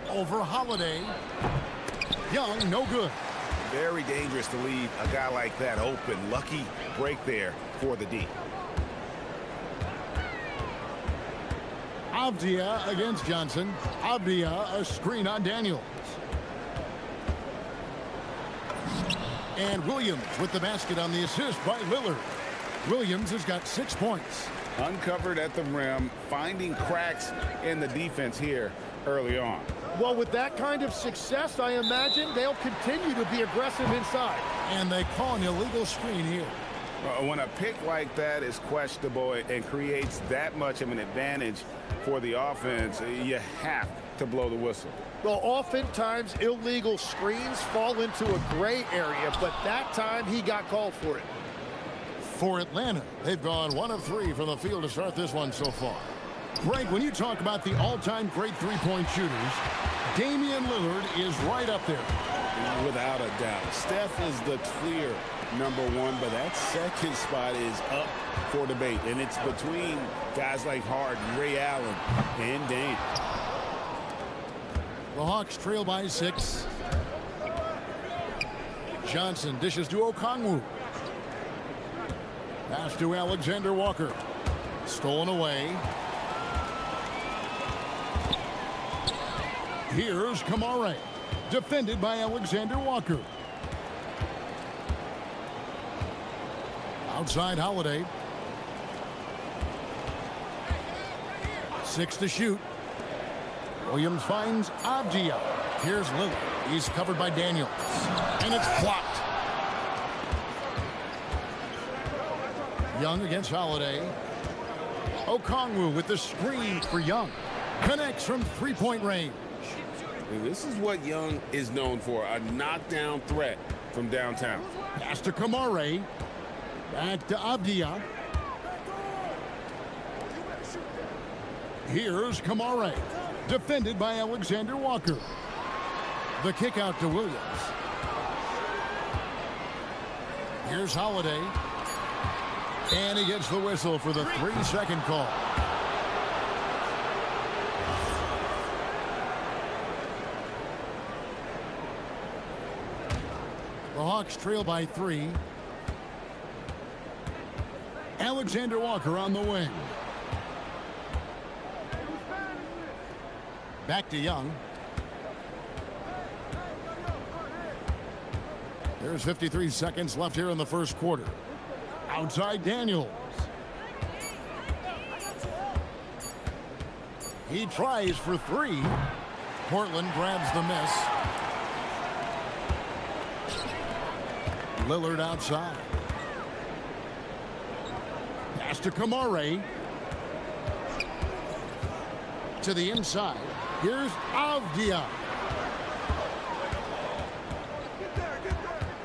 over Holiday. Young, no good. Very dangerous to leave a guy like that open. Lucky break there for the D. Avdia against Johnson. Avdia, a screen on Daniels. And Williams with the basket on the assist by Lillard. Williams has got 6 points. Uncovered at the rim, finding cracks in the defense here early on. Well, with that kind of success, I imagine they'll continue to be aggressive inside. And they call an illegal screen here. When a pick like that is questionable and creates that much of an advantage for the offense, you have to blow the whistle. Well, oftentimes illegal screens fall into a gray area, but that time he got called for it. For Atlanta, they've gone 1 of 3 from the field to start this one so far. Greg, when you talk about the all-time great three-point shooters, Damian Lillard is right up there. Without a doubt. Steph is the clear #1, but that second spot is up for debate. And it's between guys like Harden, Ray Allen, and Dame. The Hawks trail by 6. Johnson dishes to Okongwu. Pass to Alexander-Walker. Stolen away. Here's Kamara. Defended by Alexander-Walker. Outside Holiday. 6 to shoot. Williams finds Avdia. Here's Lillard. He's covered by Daniels. And it's blocked. Young against Holiday. Okongwu with the screen for Young. Connects from three-point range. And this is what Young is known for, a knockdown threat from downtown. Pass to Kamara. Back to Avdia. Here's Kamara. Defended by Alexander-Walker. The kick out to Williams. Here's Holiday. And he gets the whistle for the 3-second call. The Hawks trail by 3. Alexander-Walker on the wing. Back to Young. There's 53 seconds left here in the first quarter. Outside Daniels. He tries for 3. Portland grabs the miss. Lillard outside. Pass to Kamara. To the inside. Here's Avdia.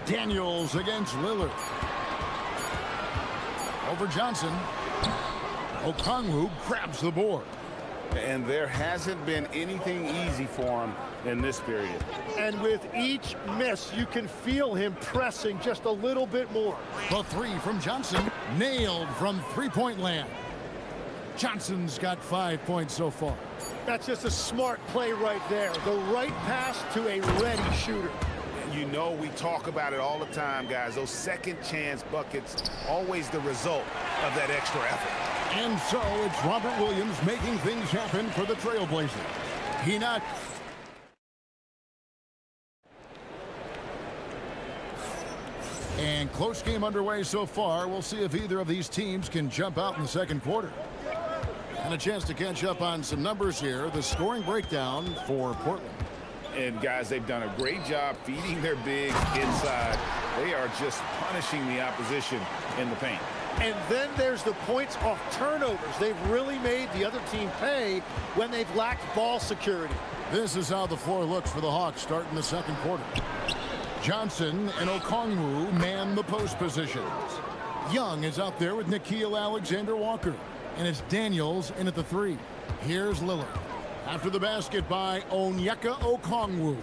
Daniels against Lillard. Over Johnson. Okongwu grabs the board. And there hasn't been anything easy for him in this period. And with each miss, you can feel him pressing just a little bit more. The three from Johnson, nailed from three-point land. Johnson's got 5 points so far. That's just a smart play right there. The right pass to a ready shooter. You know, we talk about it all the time, guys. Those second chance buckets, always the result of that extra effort. And so it's Robert Williams making things happen for the Trailblazers. He not. And close game underway so far. We'll see if either of these teams can jump out in the second quarter. And a chance to catch up on some numbers here. The scoring breakdown for Portland. And guys, they've done a great job feeding their bigs inside. They are just punishing the opposition in the paint. And then there's the points off turnovers. They've really made the other team pay when they've lacked ball security. This is how the floor looks for the Hawks starting the second quarter. Johnson and Okongwu man the post positions. Young is out there with Nickeil Alexander-Walker. And it's Daniels in at the three. Here's Lillard. After the basket by Onyeka Okongwu.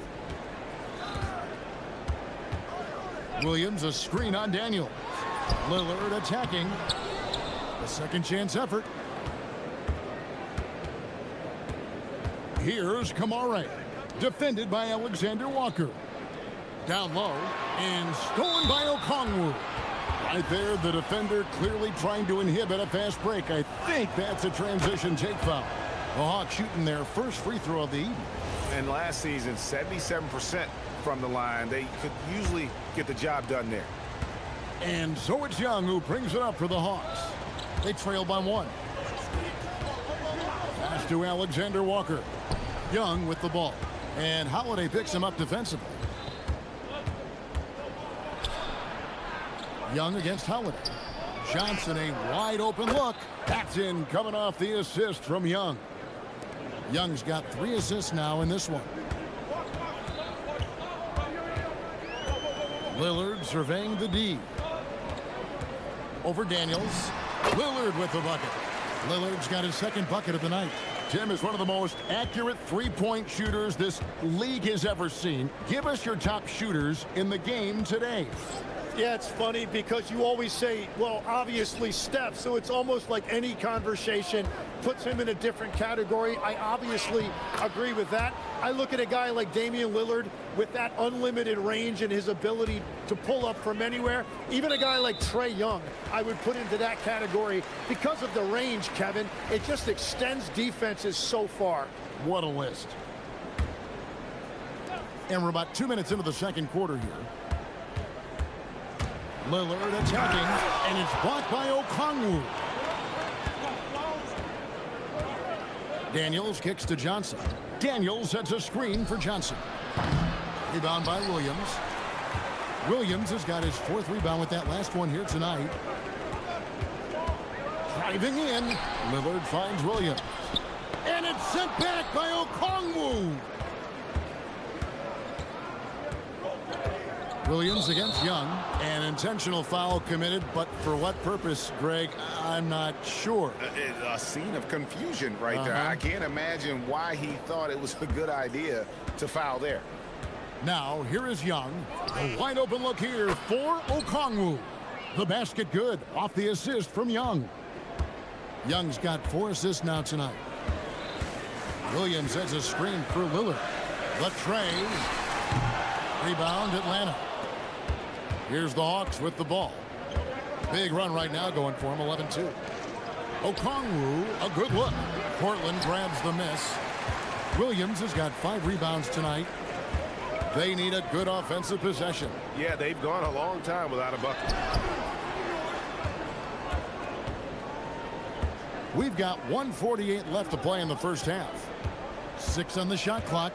Williams a screen on Daniels. Lillard attacking. The second chance effort. Here's Kamare. Defended by Alexander-Walker. Down low and stolen by Okongwu. Right there, the defender clearly trying to inhibit a fast break. I think that's a transition take foul. The Hawks shooting their first free throw of the evening. And last season, 77% from the line. They could usually get the job done there. And so it's Young who brings it up for the Hawks. They trail by one. Pass to Alexander-Walker. Young with the ball. And Holiday picks him up defensively. Young against Holiday. Johnson a wide open look. That's in, coming off the assist from Young. Young's got 3 assists now in this one. Lillard surveying the D. Over Daniels. Lillard with the bucket. Lillard's got his second bucket of the night. Tim is one of the most accurate three-point shooters this league has ever seen. Give us your top shooters in the game today. Yeah, it's funny because you always say, well, obviously Steph, so it's almost like any conversation puts him in a different category. I obviously agree with that. I look at a guy like Damian Lillard with that unlimited range and his ability to pull up from anywhere. Even a guy like Trae Young, I would put into that category because of the range, Kevin. It just extends defenses so far. What a list. And we're about 2 minutes into the second quarter here. Lillard attacking, and it's blocked by Okongwu. Daniels kicks to Johnson. Daniels sets a screen for Johnson. Rebound by Williams. Williams has got his 4th rebound with that last one here tonight. Driving in, Lillard finds Williams. And it's sent back by Okongwu. Williams against Young. An intentional foul committed, but for what purpose, Greg, I'm not sure. A scene of confusion right there. I can't imagine why he thought it was a good idea to foul there. Now, here is Young. A wide open look here for Okongwu. The basket good off the assist from Young. Young's got 4 assists now tonight. Williams sets a screen for Lillard. The tray. Rebound Atlanta. Here's the Hawks with the ball. Big run right now going for him, 11-2. Okongwu, a good look. Portland grabs the miss. Williams has got 5 rebounds tonight. They need a good offensive possession. Yeah, they've gone a long time without a bucket. We've got 1:48 left to play in the first half. 6 on the shot clock.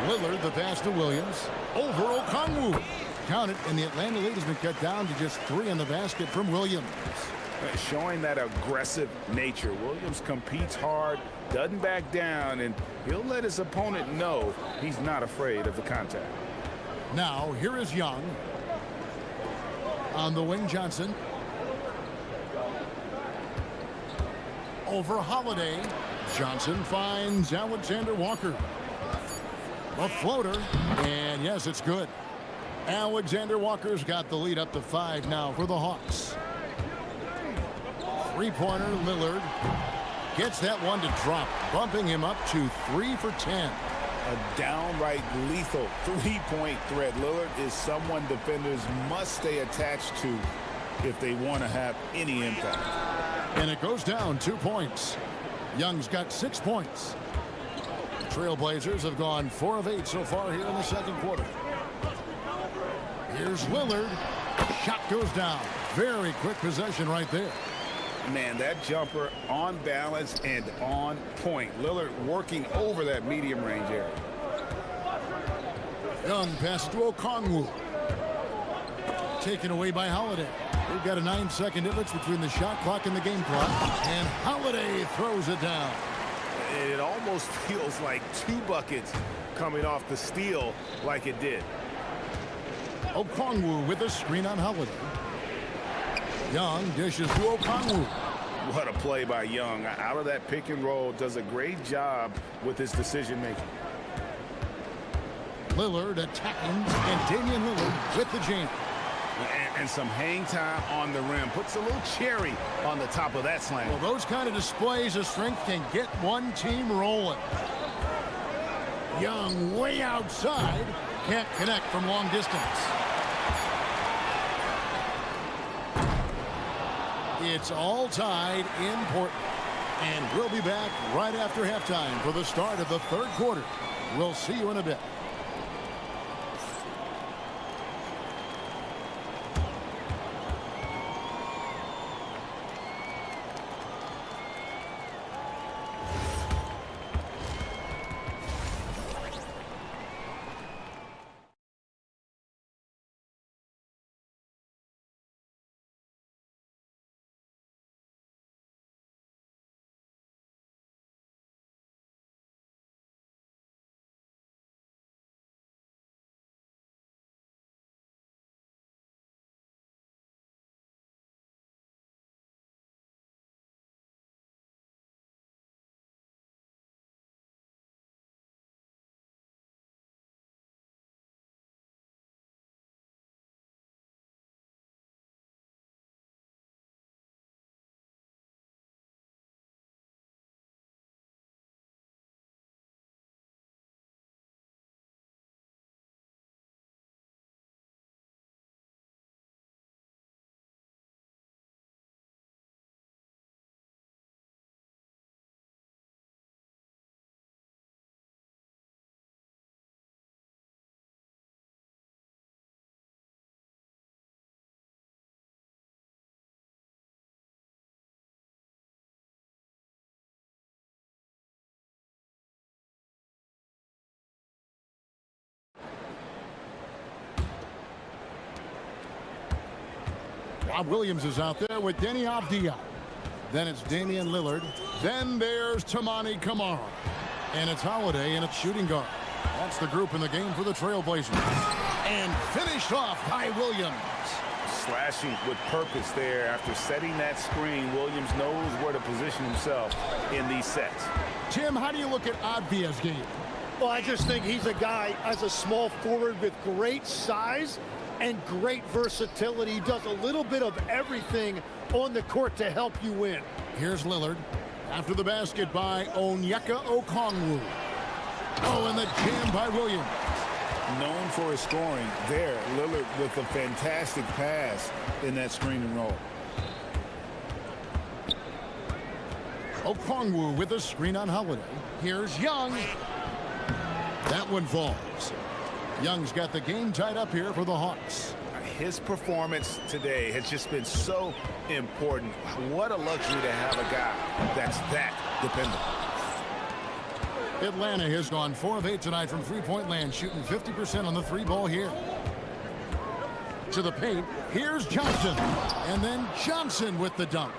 Lillard, the pass to Williams. Over Okongwu. Count it, and the Atlanta lead has been cut down to just 3 on the basket from Williams. Showing that aggressive nature. Williams competes hard, doesn't back down, and he'll let his opponent know he's not afraid of the contact. Now, here is Young. On the wing, Johnson. Over Holiday. Johnson finds Alexander Walker. A floater, and yes, it's good. Alexander Walker's got the lead up to 5 now for the Hawks. Three-pointer, Lillard gets that one to drop, bumping him up to 3 for 10. A downright lethal three-point threat. Lillard is someone defenders must stay attached to if they want to have any impact. And it goes down 2 points. Young's got 6 points. Trailblazers have gone 4 of 8 so far here in the second quarter. Here's Lillard. Shot goes down. Very quick possession right there. Man, that jumper on balance and on point. Lillard working over that medium range area. Young passes to Okongwu. Taken away by Holiday. We've got a 9-second difference between the shot clock and the game clock. And Holiday throws it down. It almost feels like 2 buckets coming off the steal like it did. Okongwu with a screen on Holiday. Young dishes to Okongwu. What a play by Young. Out of that pick and roll, does a great job with his decision making. Lillard attacking, and Damian Lillard with the jam. And some hang time on the rim. Puts a little cherry on the top of that slam. Well, those kind of displays of strength can get one team rolling. Young way outside. Can't connect from long distance. It's all tied in Portland. And we'll be back right after halftime for the start of the third quarter. We'll see you in a bit. Rob Williams is out there with Denny Avdia. Then it's Damian Lillard. Then there's Tamani Kamara. And it's Holiday and it's shooting guard. That's the group in the game for the Trailblazers. And finished off by Williams. Slashing with purpose there. After setting that screen, Williams knows where to position himself in these sets. Tim, how do you look at Avdia's game? Well, I just think he's a guy as a small forward with great size and great versatility. He does a little bit of everything on the court to help you win. Here's Lillard. After the basket by Onyeka Okongwu. Oh, and the jam by Williams. Known for his scoring there. Lillard with a fantastic pass in that screen and roll. Okongwu with a screen on Holiday. Here's Young. That one falls. Young's got the game tied up here for the Hawks. His performance today has just been so important. What a luxury to have a guy that's that dependable. Atlanta has gone 4 of 8 tonight from three-point land, shooting 50% on the 3-ball here. To the paint, here's Johnson. And then Johnson with the dunk.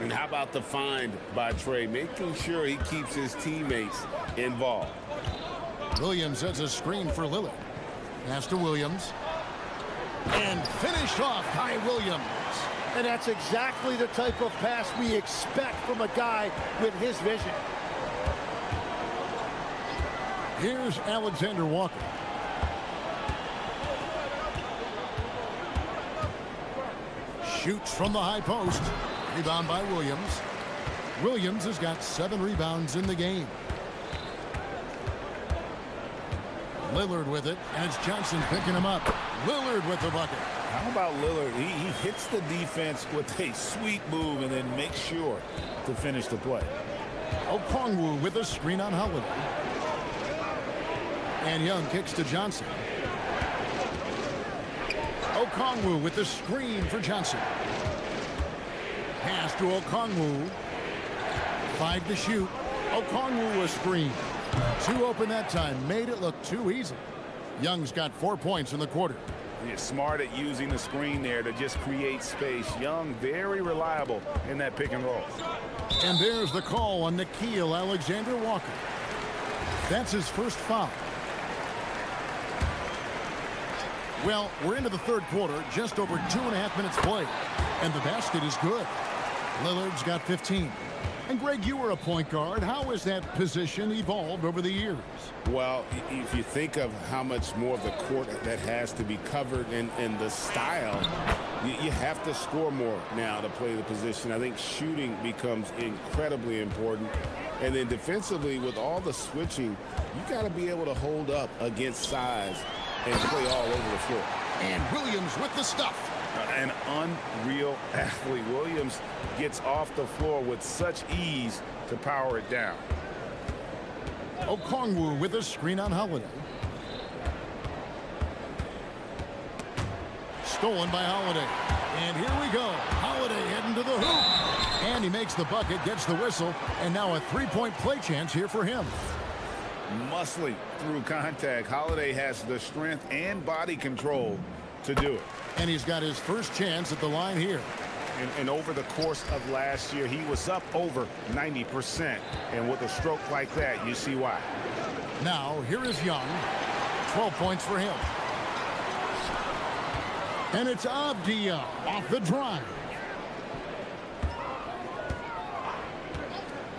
And how about the find by Trey, making sure he keeps his teammates involved. Williams sets a screen for Lillard. Pass to Williams. And finished off by Williams. And that's exactly the type of pass we expect from a guy with his vision. Here's Alexander Walker. Shoots from the high post. Rebound by Williams. Williams has got 7 rebounds in the game. Lillard with it, and it's Johnson picking him up. Lillard with the bucket. How about Lillard? He hits the defense with a sweet move and then makes sure to finish the play. Okongwu with a screen on Holiday. And Young kicks to Johnson. Okongwu with the screen for Johnson. Pass to Okongwu. 5 to shoot. Okongwu a screen. 2 open that time. Made it look too easy. Young's got 4 points in the quarter. He's smart at using the screen there to just create space. Young, very reliable in that pick and roll. And there's the call on Nickeil Alexander-Walker. That's his first foul. Well, we're into the third quarter, just over 2.5 minutes played. And the basket is good. Lillard's got 15. And Greg, you were a point guard. How has that position evolved over the years? Well, if you think of how much more of the court that has to be covered in the style, you have to score more now to play the position. I think shooting becomes incredibly important. And then defensively, with all the switching, you got to be able to hold up against size and play all over the floor. And Williams with the stuff. An unreal athlete. Williams gets off the floor with such ease to power it down. Okongwu with a screen on Holiday. Stolen by Holiday. And here we go. Holiday heading to the hoop. And he makes the bucket, gets the whistle, and now a 3-point play chance here for him. Muscly through contact. Holiday has the strength and body control to do it. And he's got his first chance at the line here. And over the course of last year, he was up over 90%. And with a stroke like that, you see why. Now, here is Young. 12 points for him. And it's Avdia off the drive.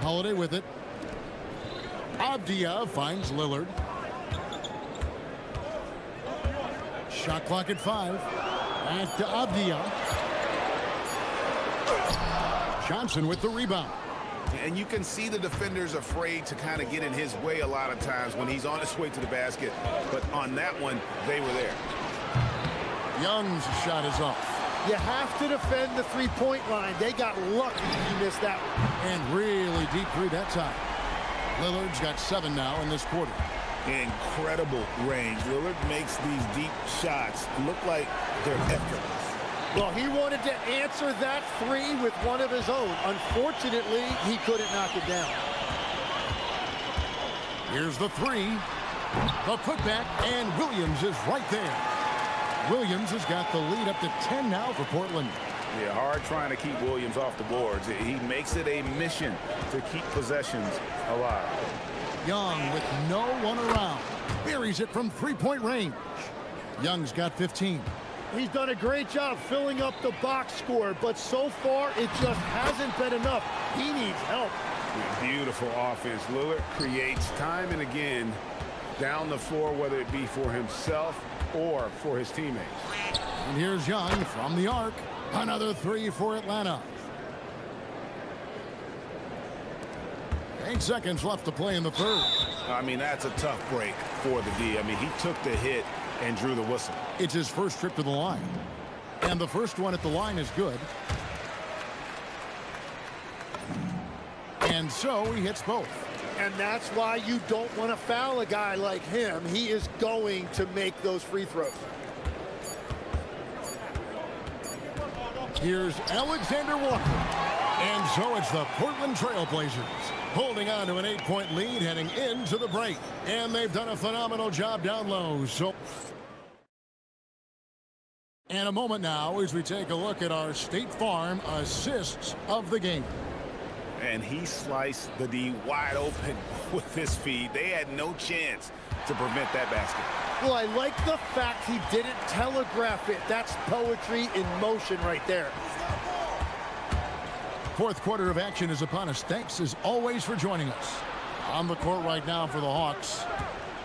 Holiday with it. Avdia finds Lillard. Shot clock at 5. Back to Avdia. Johnson with the rebound. And you can see the defenders afraid to kind of get in his way a lot of times when he's on his way to the basket. But on that one, they were there. Young's shot is off. You have to defend the three-point line. They got lucky he missed that one. And really deep three that time. Lillard's got 7 now in this quarter. Incredible range. Lillard makes these deep shots look like they're effortless. Well, he wanted to answer that 3 with one of his own. Unfortunately, he couldn't knock it down. Here's the 3. The putback, and Williams is right there. Williams has got the lead up to 10 now for Portland. Yeah, hard trying to keep Williams off the boards. He makes it a mission to keep possessions alive. Young with no one around. Buries it from 3-point range. Young's got 15. He's done a great job filling up the box score, but so far it just hasn't been enough. He needs help. Beautiful offense. Lillard creates time and again down the floor, whether it be for himself or for his teammates. And here's Young from the arc. Another 3 for Atlanta. 8 seconds left to play in the third. I mean, that's a tough break for the D. I mean, he took the hit and drew the whistle. It's his first trip to the line. And the first one at the line is good. And so he hits both. And that's why you don't want to foul a guy like him. He is going to make those free throws. Here's Alexander Walker. And so it's the Portland Trailblazers holding on to an 8-point lead heading into the break. And they've done a phenomenal job down low. So, and a moment now as we take a look at our State Farm assists of the game. And he sliced the D wide open with his feed. They had no chance to prevent that basket. Well, I like the fact he didn't telegraph it. That's poetry in motion right there. Fourth quarter of action is upon us. Thanks, as always, for joining us. On the court right now for the Hawks,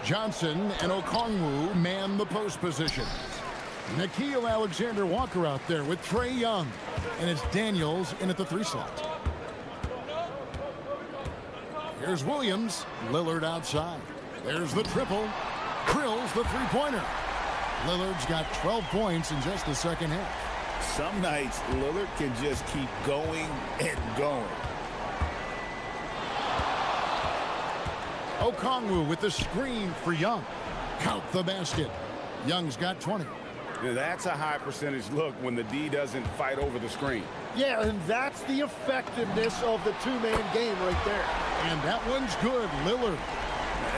Johnson and Okongwu man the post position. Nickeil Alexander-Walker out there with Trae Young. And it's Daniels in at the 3 slot. Here's Williams. Lillard outside. There's the triple. Drills the three-pointer. Lillard's got 12 points in just the second half. Some nights, Lillard can just keep going and going. Okongwu with the screen for Young. Count the basket. Young's got 20. That's a high percentage look when the D doesn't fight over the screen. Yeah, and that's the effectiveness of the two-man game right there. And that one's good, Lillard.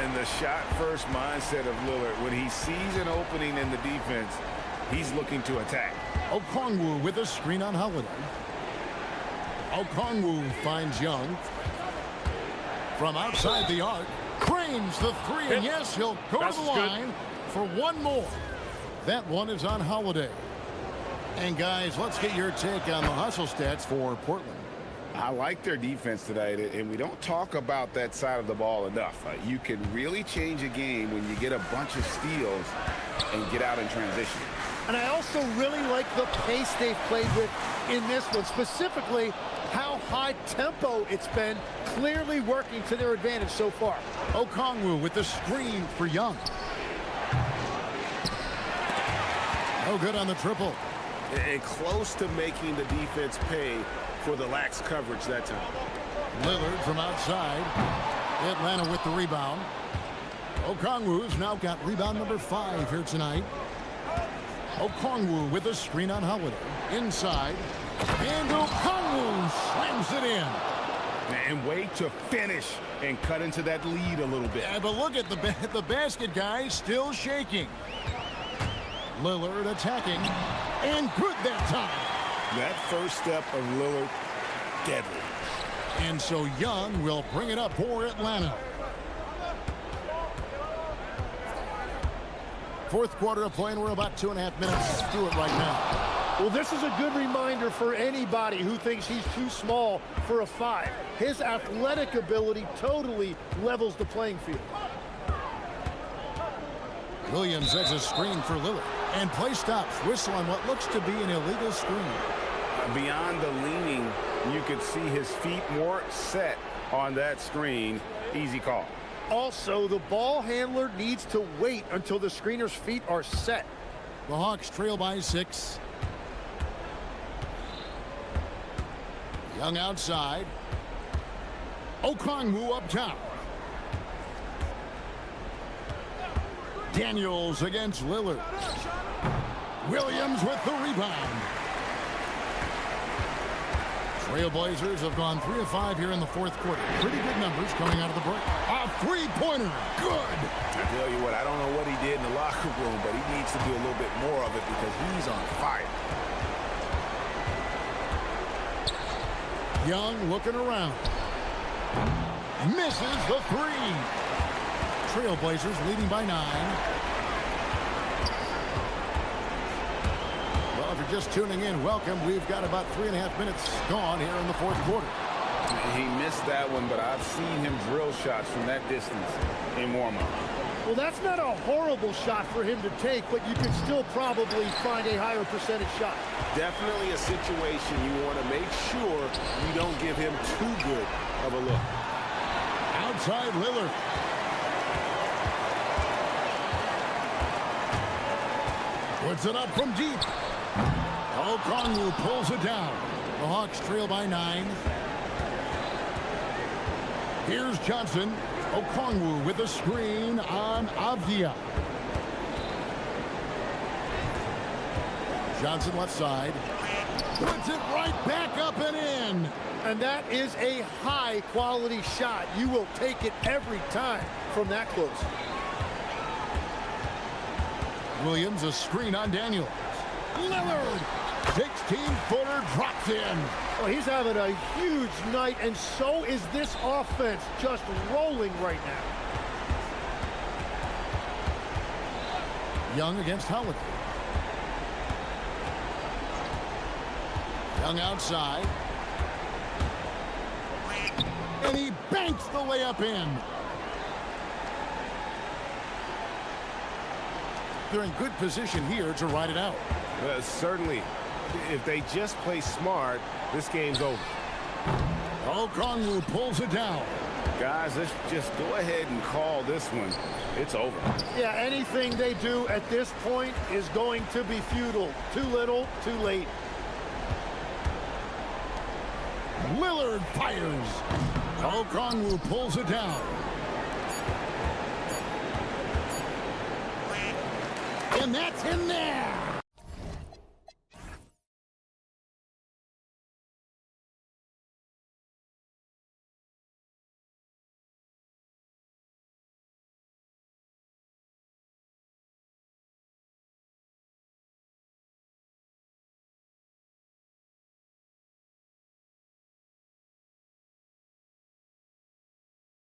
And the shot-first mindset of Lillard, when he sees an opening in the defense, he's looking to attack. Okongwu with a screen on Holiday. Okongwu finds Young. From outside the arc, cranes the three, and yes, he'll go to the line for one more. That one is on Holiday. And guys, let's get your take on the hustle stats for Portland. I like their defense tonight, and we don't talk about that side of the ball enough. You can really change a game when you get a bunch of steals and get out in transition. And I also really like the pace they've played with in this one, specifically how high tempo it's been, clearly working to their advantage so far. Okongwu with the screen for Young. No good on the triple. And close to making the defense pay for the lax coverage that time. Lillard from outside. Atlanta with the rebound. Okongwu's now got rebound number 5 here tonight. Okongwu with a screen on Holiday. Inside. And Okongwu slams it in. And way to finish and cut into that lead a little bit. Yeah, but look at the basket, guys, still shaking. Lillard attacking. And good that time. That first step of Lillard, deadly. And so Young will bring it up for Atlanta. Fourth quarter of play, and we're about 2.5 minutes through it right now. Well, this is a good reminder for anybody who thinks he's too small for a 5. His athletic ability totally levels the playing field. Williams has a screen for Lillard. And play stops. Whistle on what looks to be an illegal screen. Beyond the leaning, you could see his feet more set on that screen. Easy call. Also, the ball handler needs to wait until the screener's feet are set. The Hawks trail by 6. Young outside. Okongwu up top. Daniels against Lillard. Williams with the rebound. Trailblazers have gone 3 of 5 here in the fourth quarter. Pretty good numbers coming out of the break. A three-pointer. Good. I tell you what, I don't know what he did in the locker room, but he needs to do a little bit more of it because he's on fire. Young looking around. Misses the 3. Trailblazers leading by 9. Well, if you're just tuning in, welcome. We've got about 3.5 minutes gone here in the fourth quarter. He missed that one, but I've seen him drill shots from that distance in warm-up. Well, that's not a horrible shot for him to take, but you could still probably find a higher percentage shot. Definitely a situation you want to make sure you don't give him too good of a look. Outside Lillard. Puts it up from deep. Okongwu pulls it down. The Hawks trail by 9. Here's Johnson. Okongwu with a screen on Avdia. Johnson left side. Puts it right back up and in. And that is a high-quality shot. You will take it every time from that close. Williams, a screen on Daniels. Lillard, 16-footer drops in. Well, he's having a huge night, and so is this offense, just rolling right now. Young against Holiday. Young outside. And he banks the layup in. They're in good position here to ride it out. Certainly, if they just play smart, this game's over. Okongwu pulls it down. Guys, let's just go ahead and call this one. It's over. Yeah, anything they do at this point is going to be futile. Too little, too late. Lillard fires. Okongwu pulls it down. And that's in there.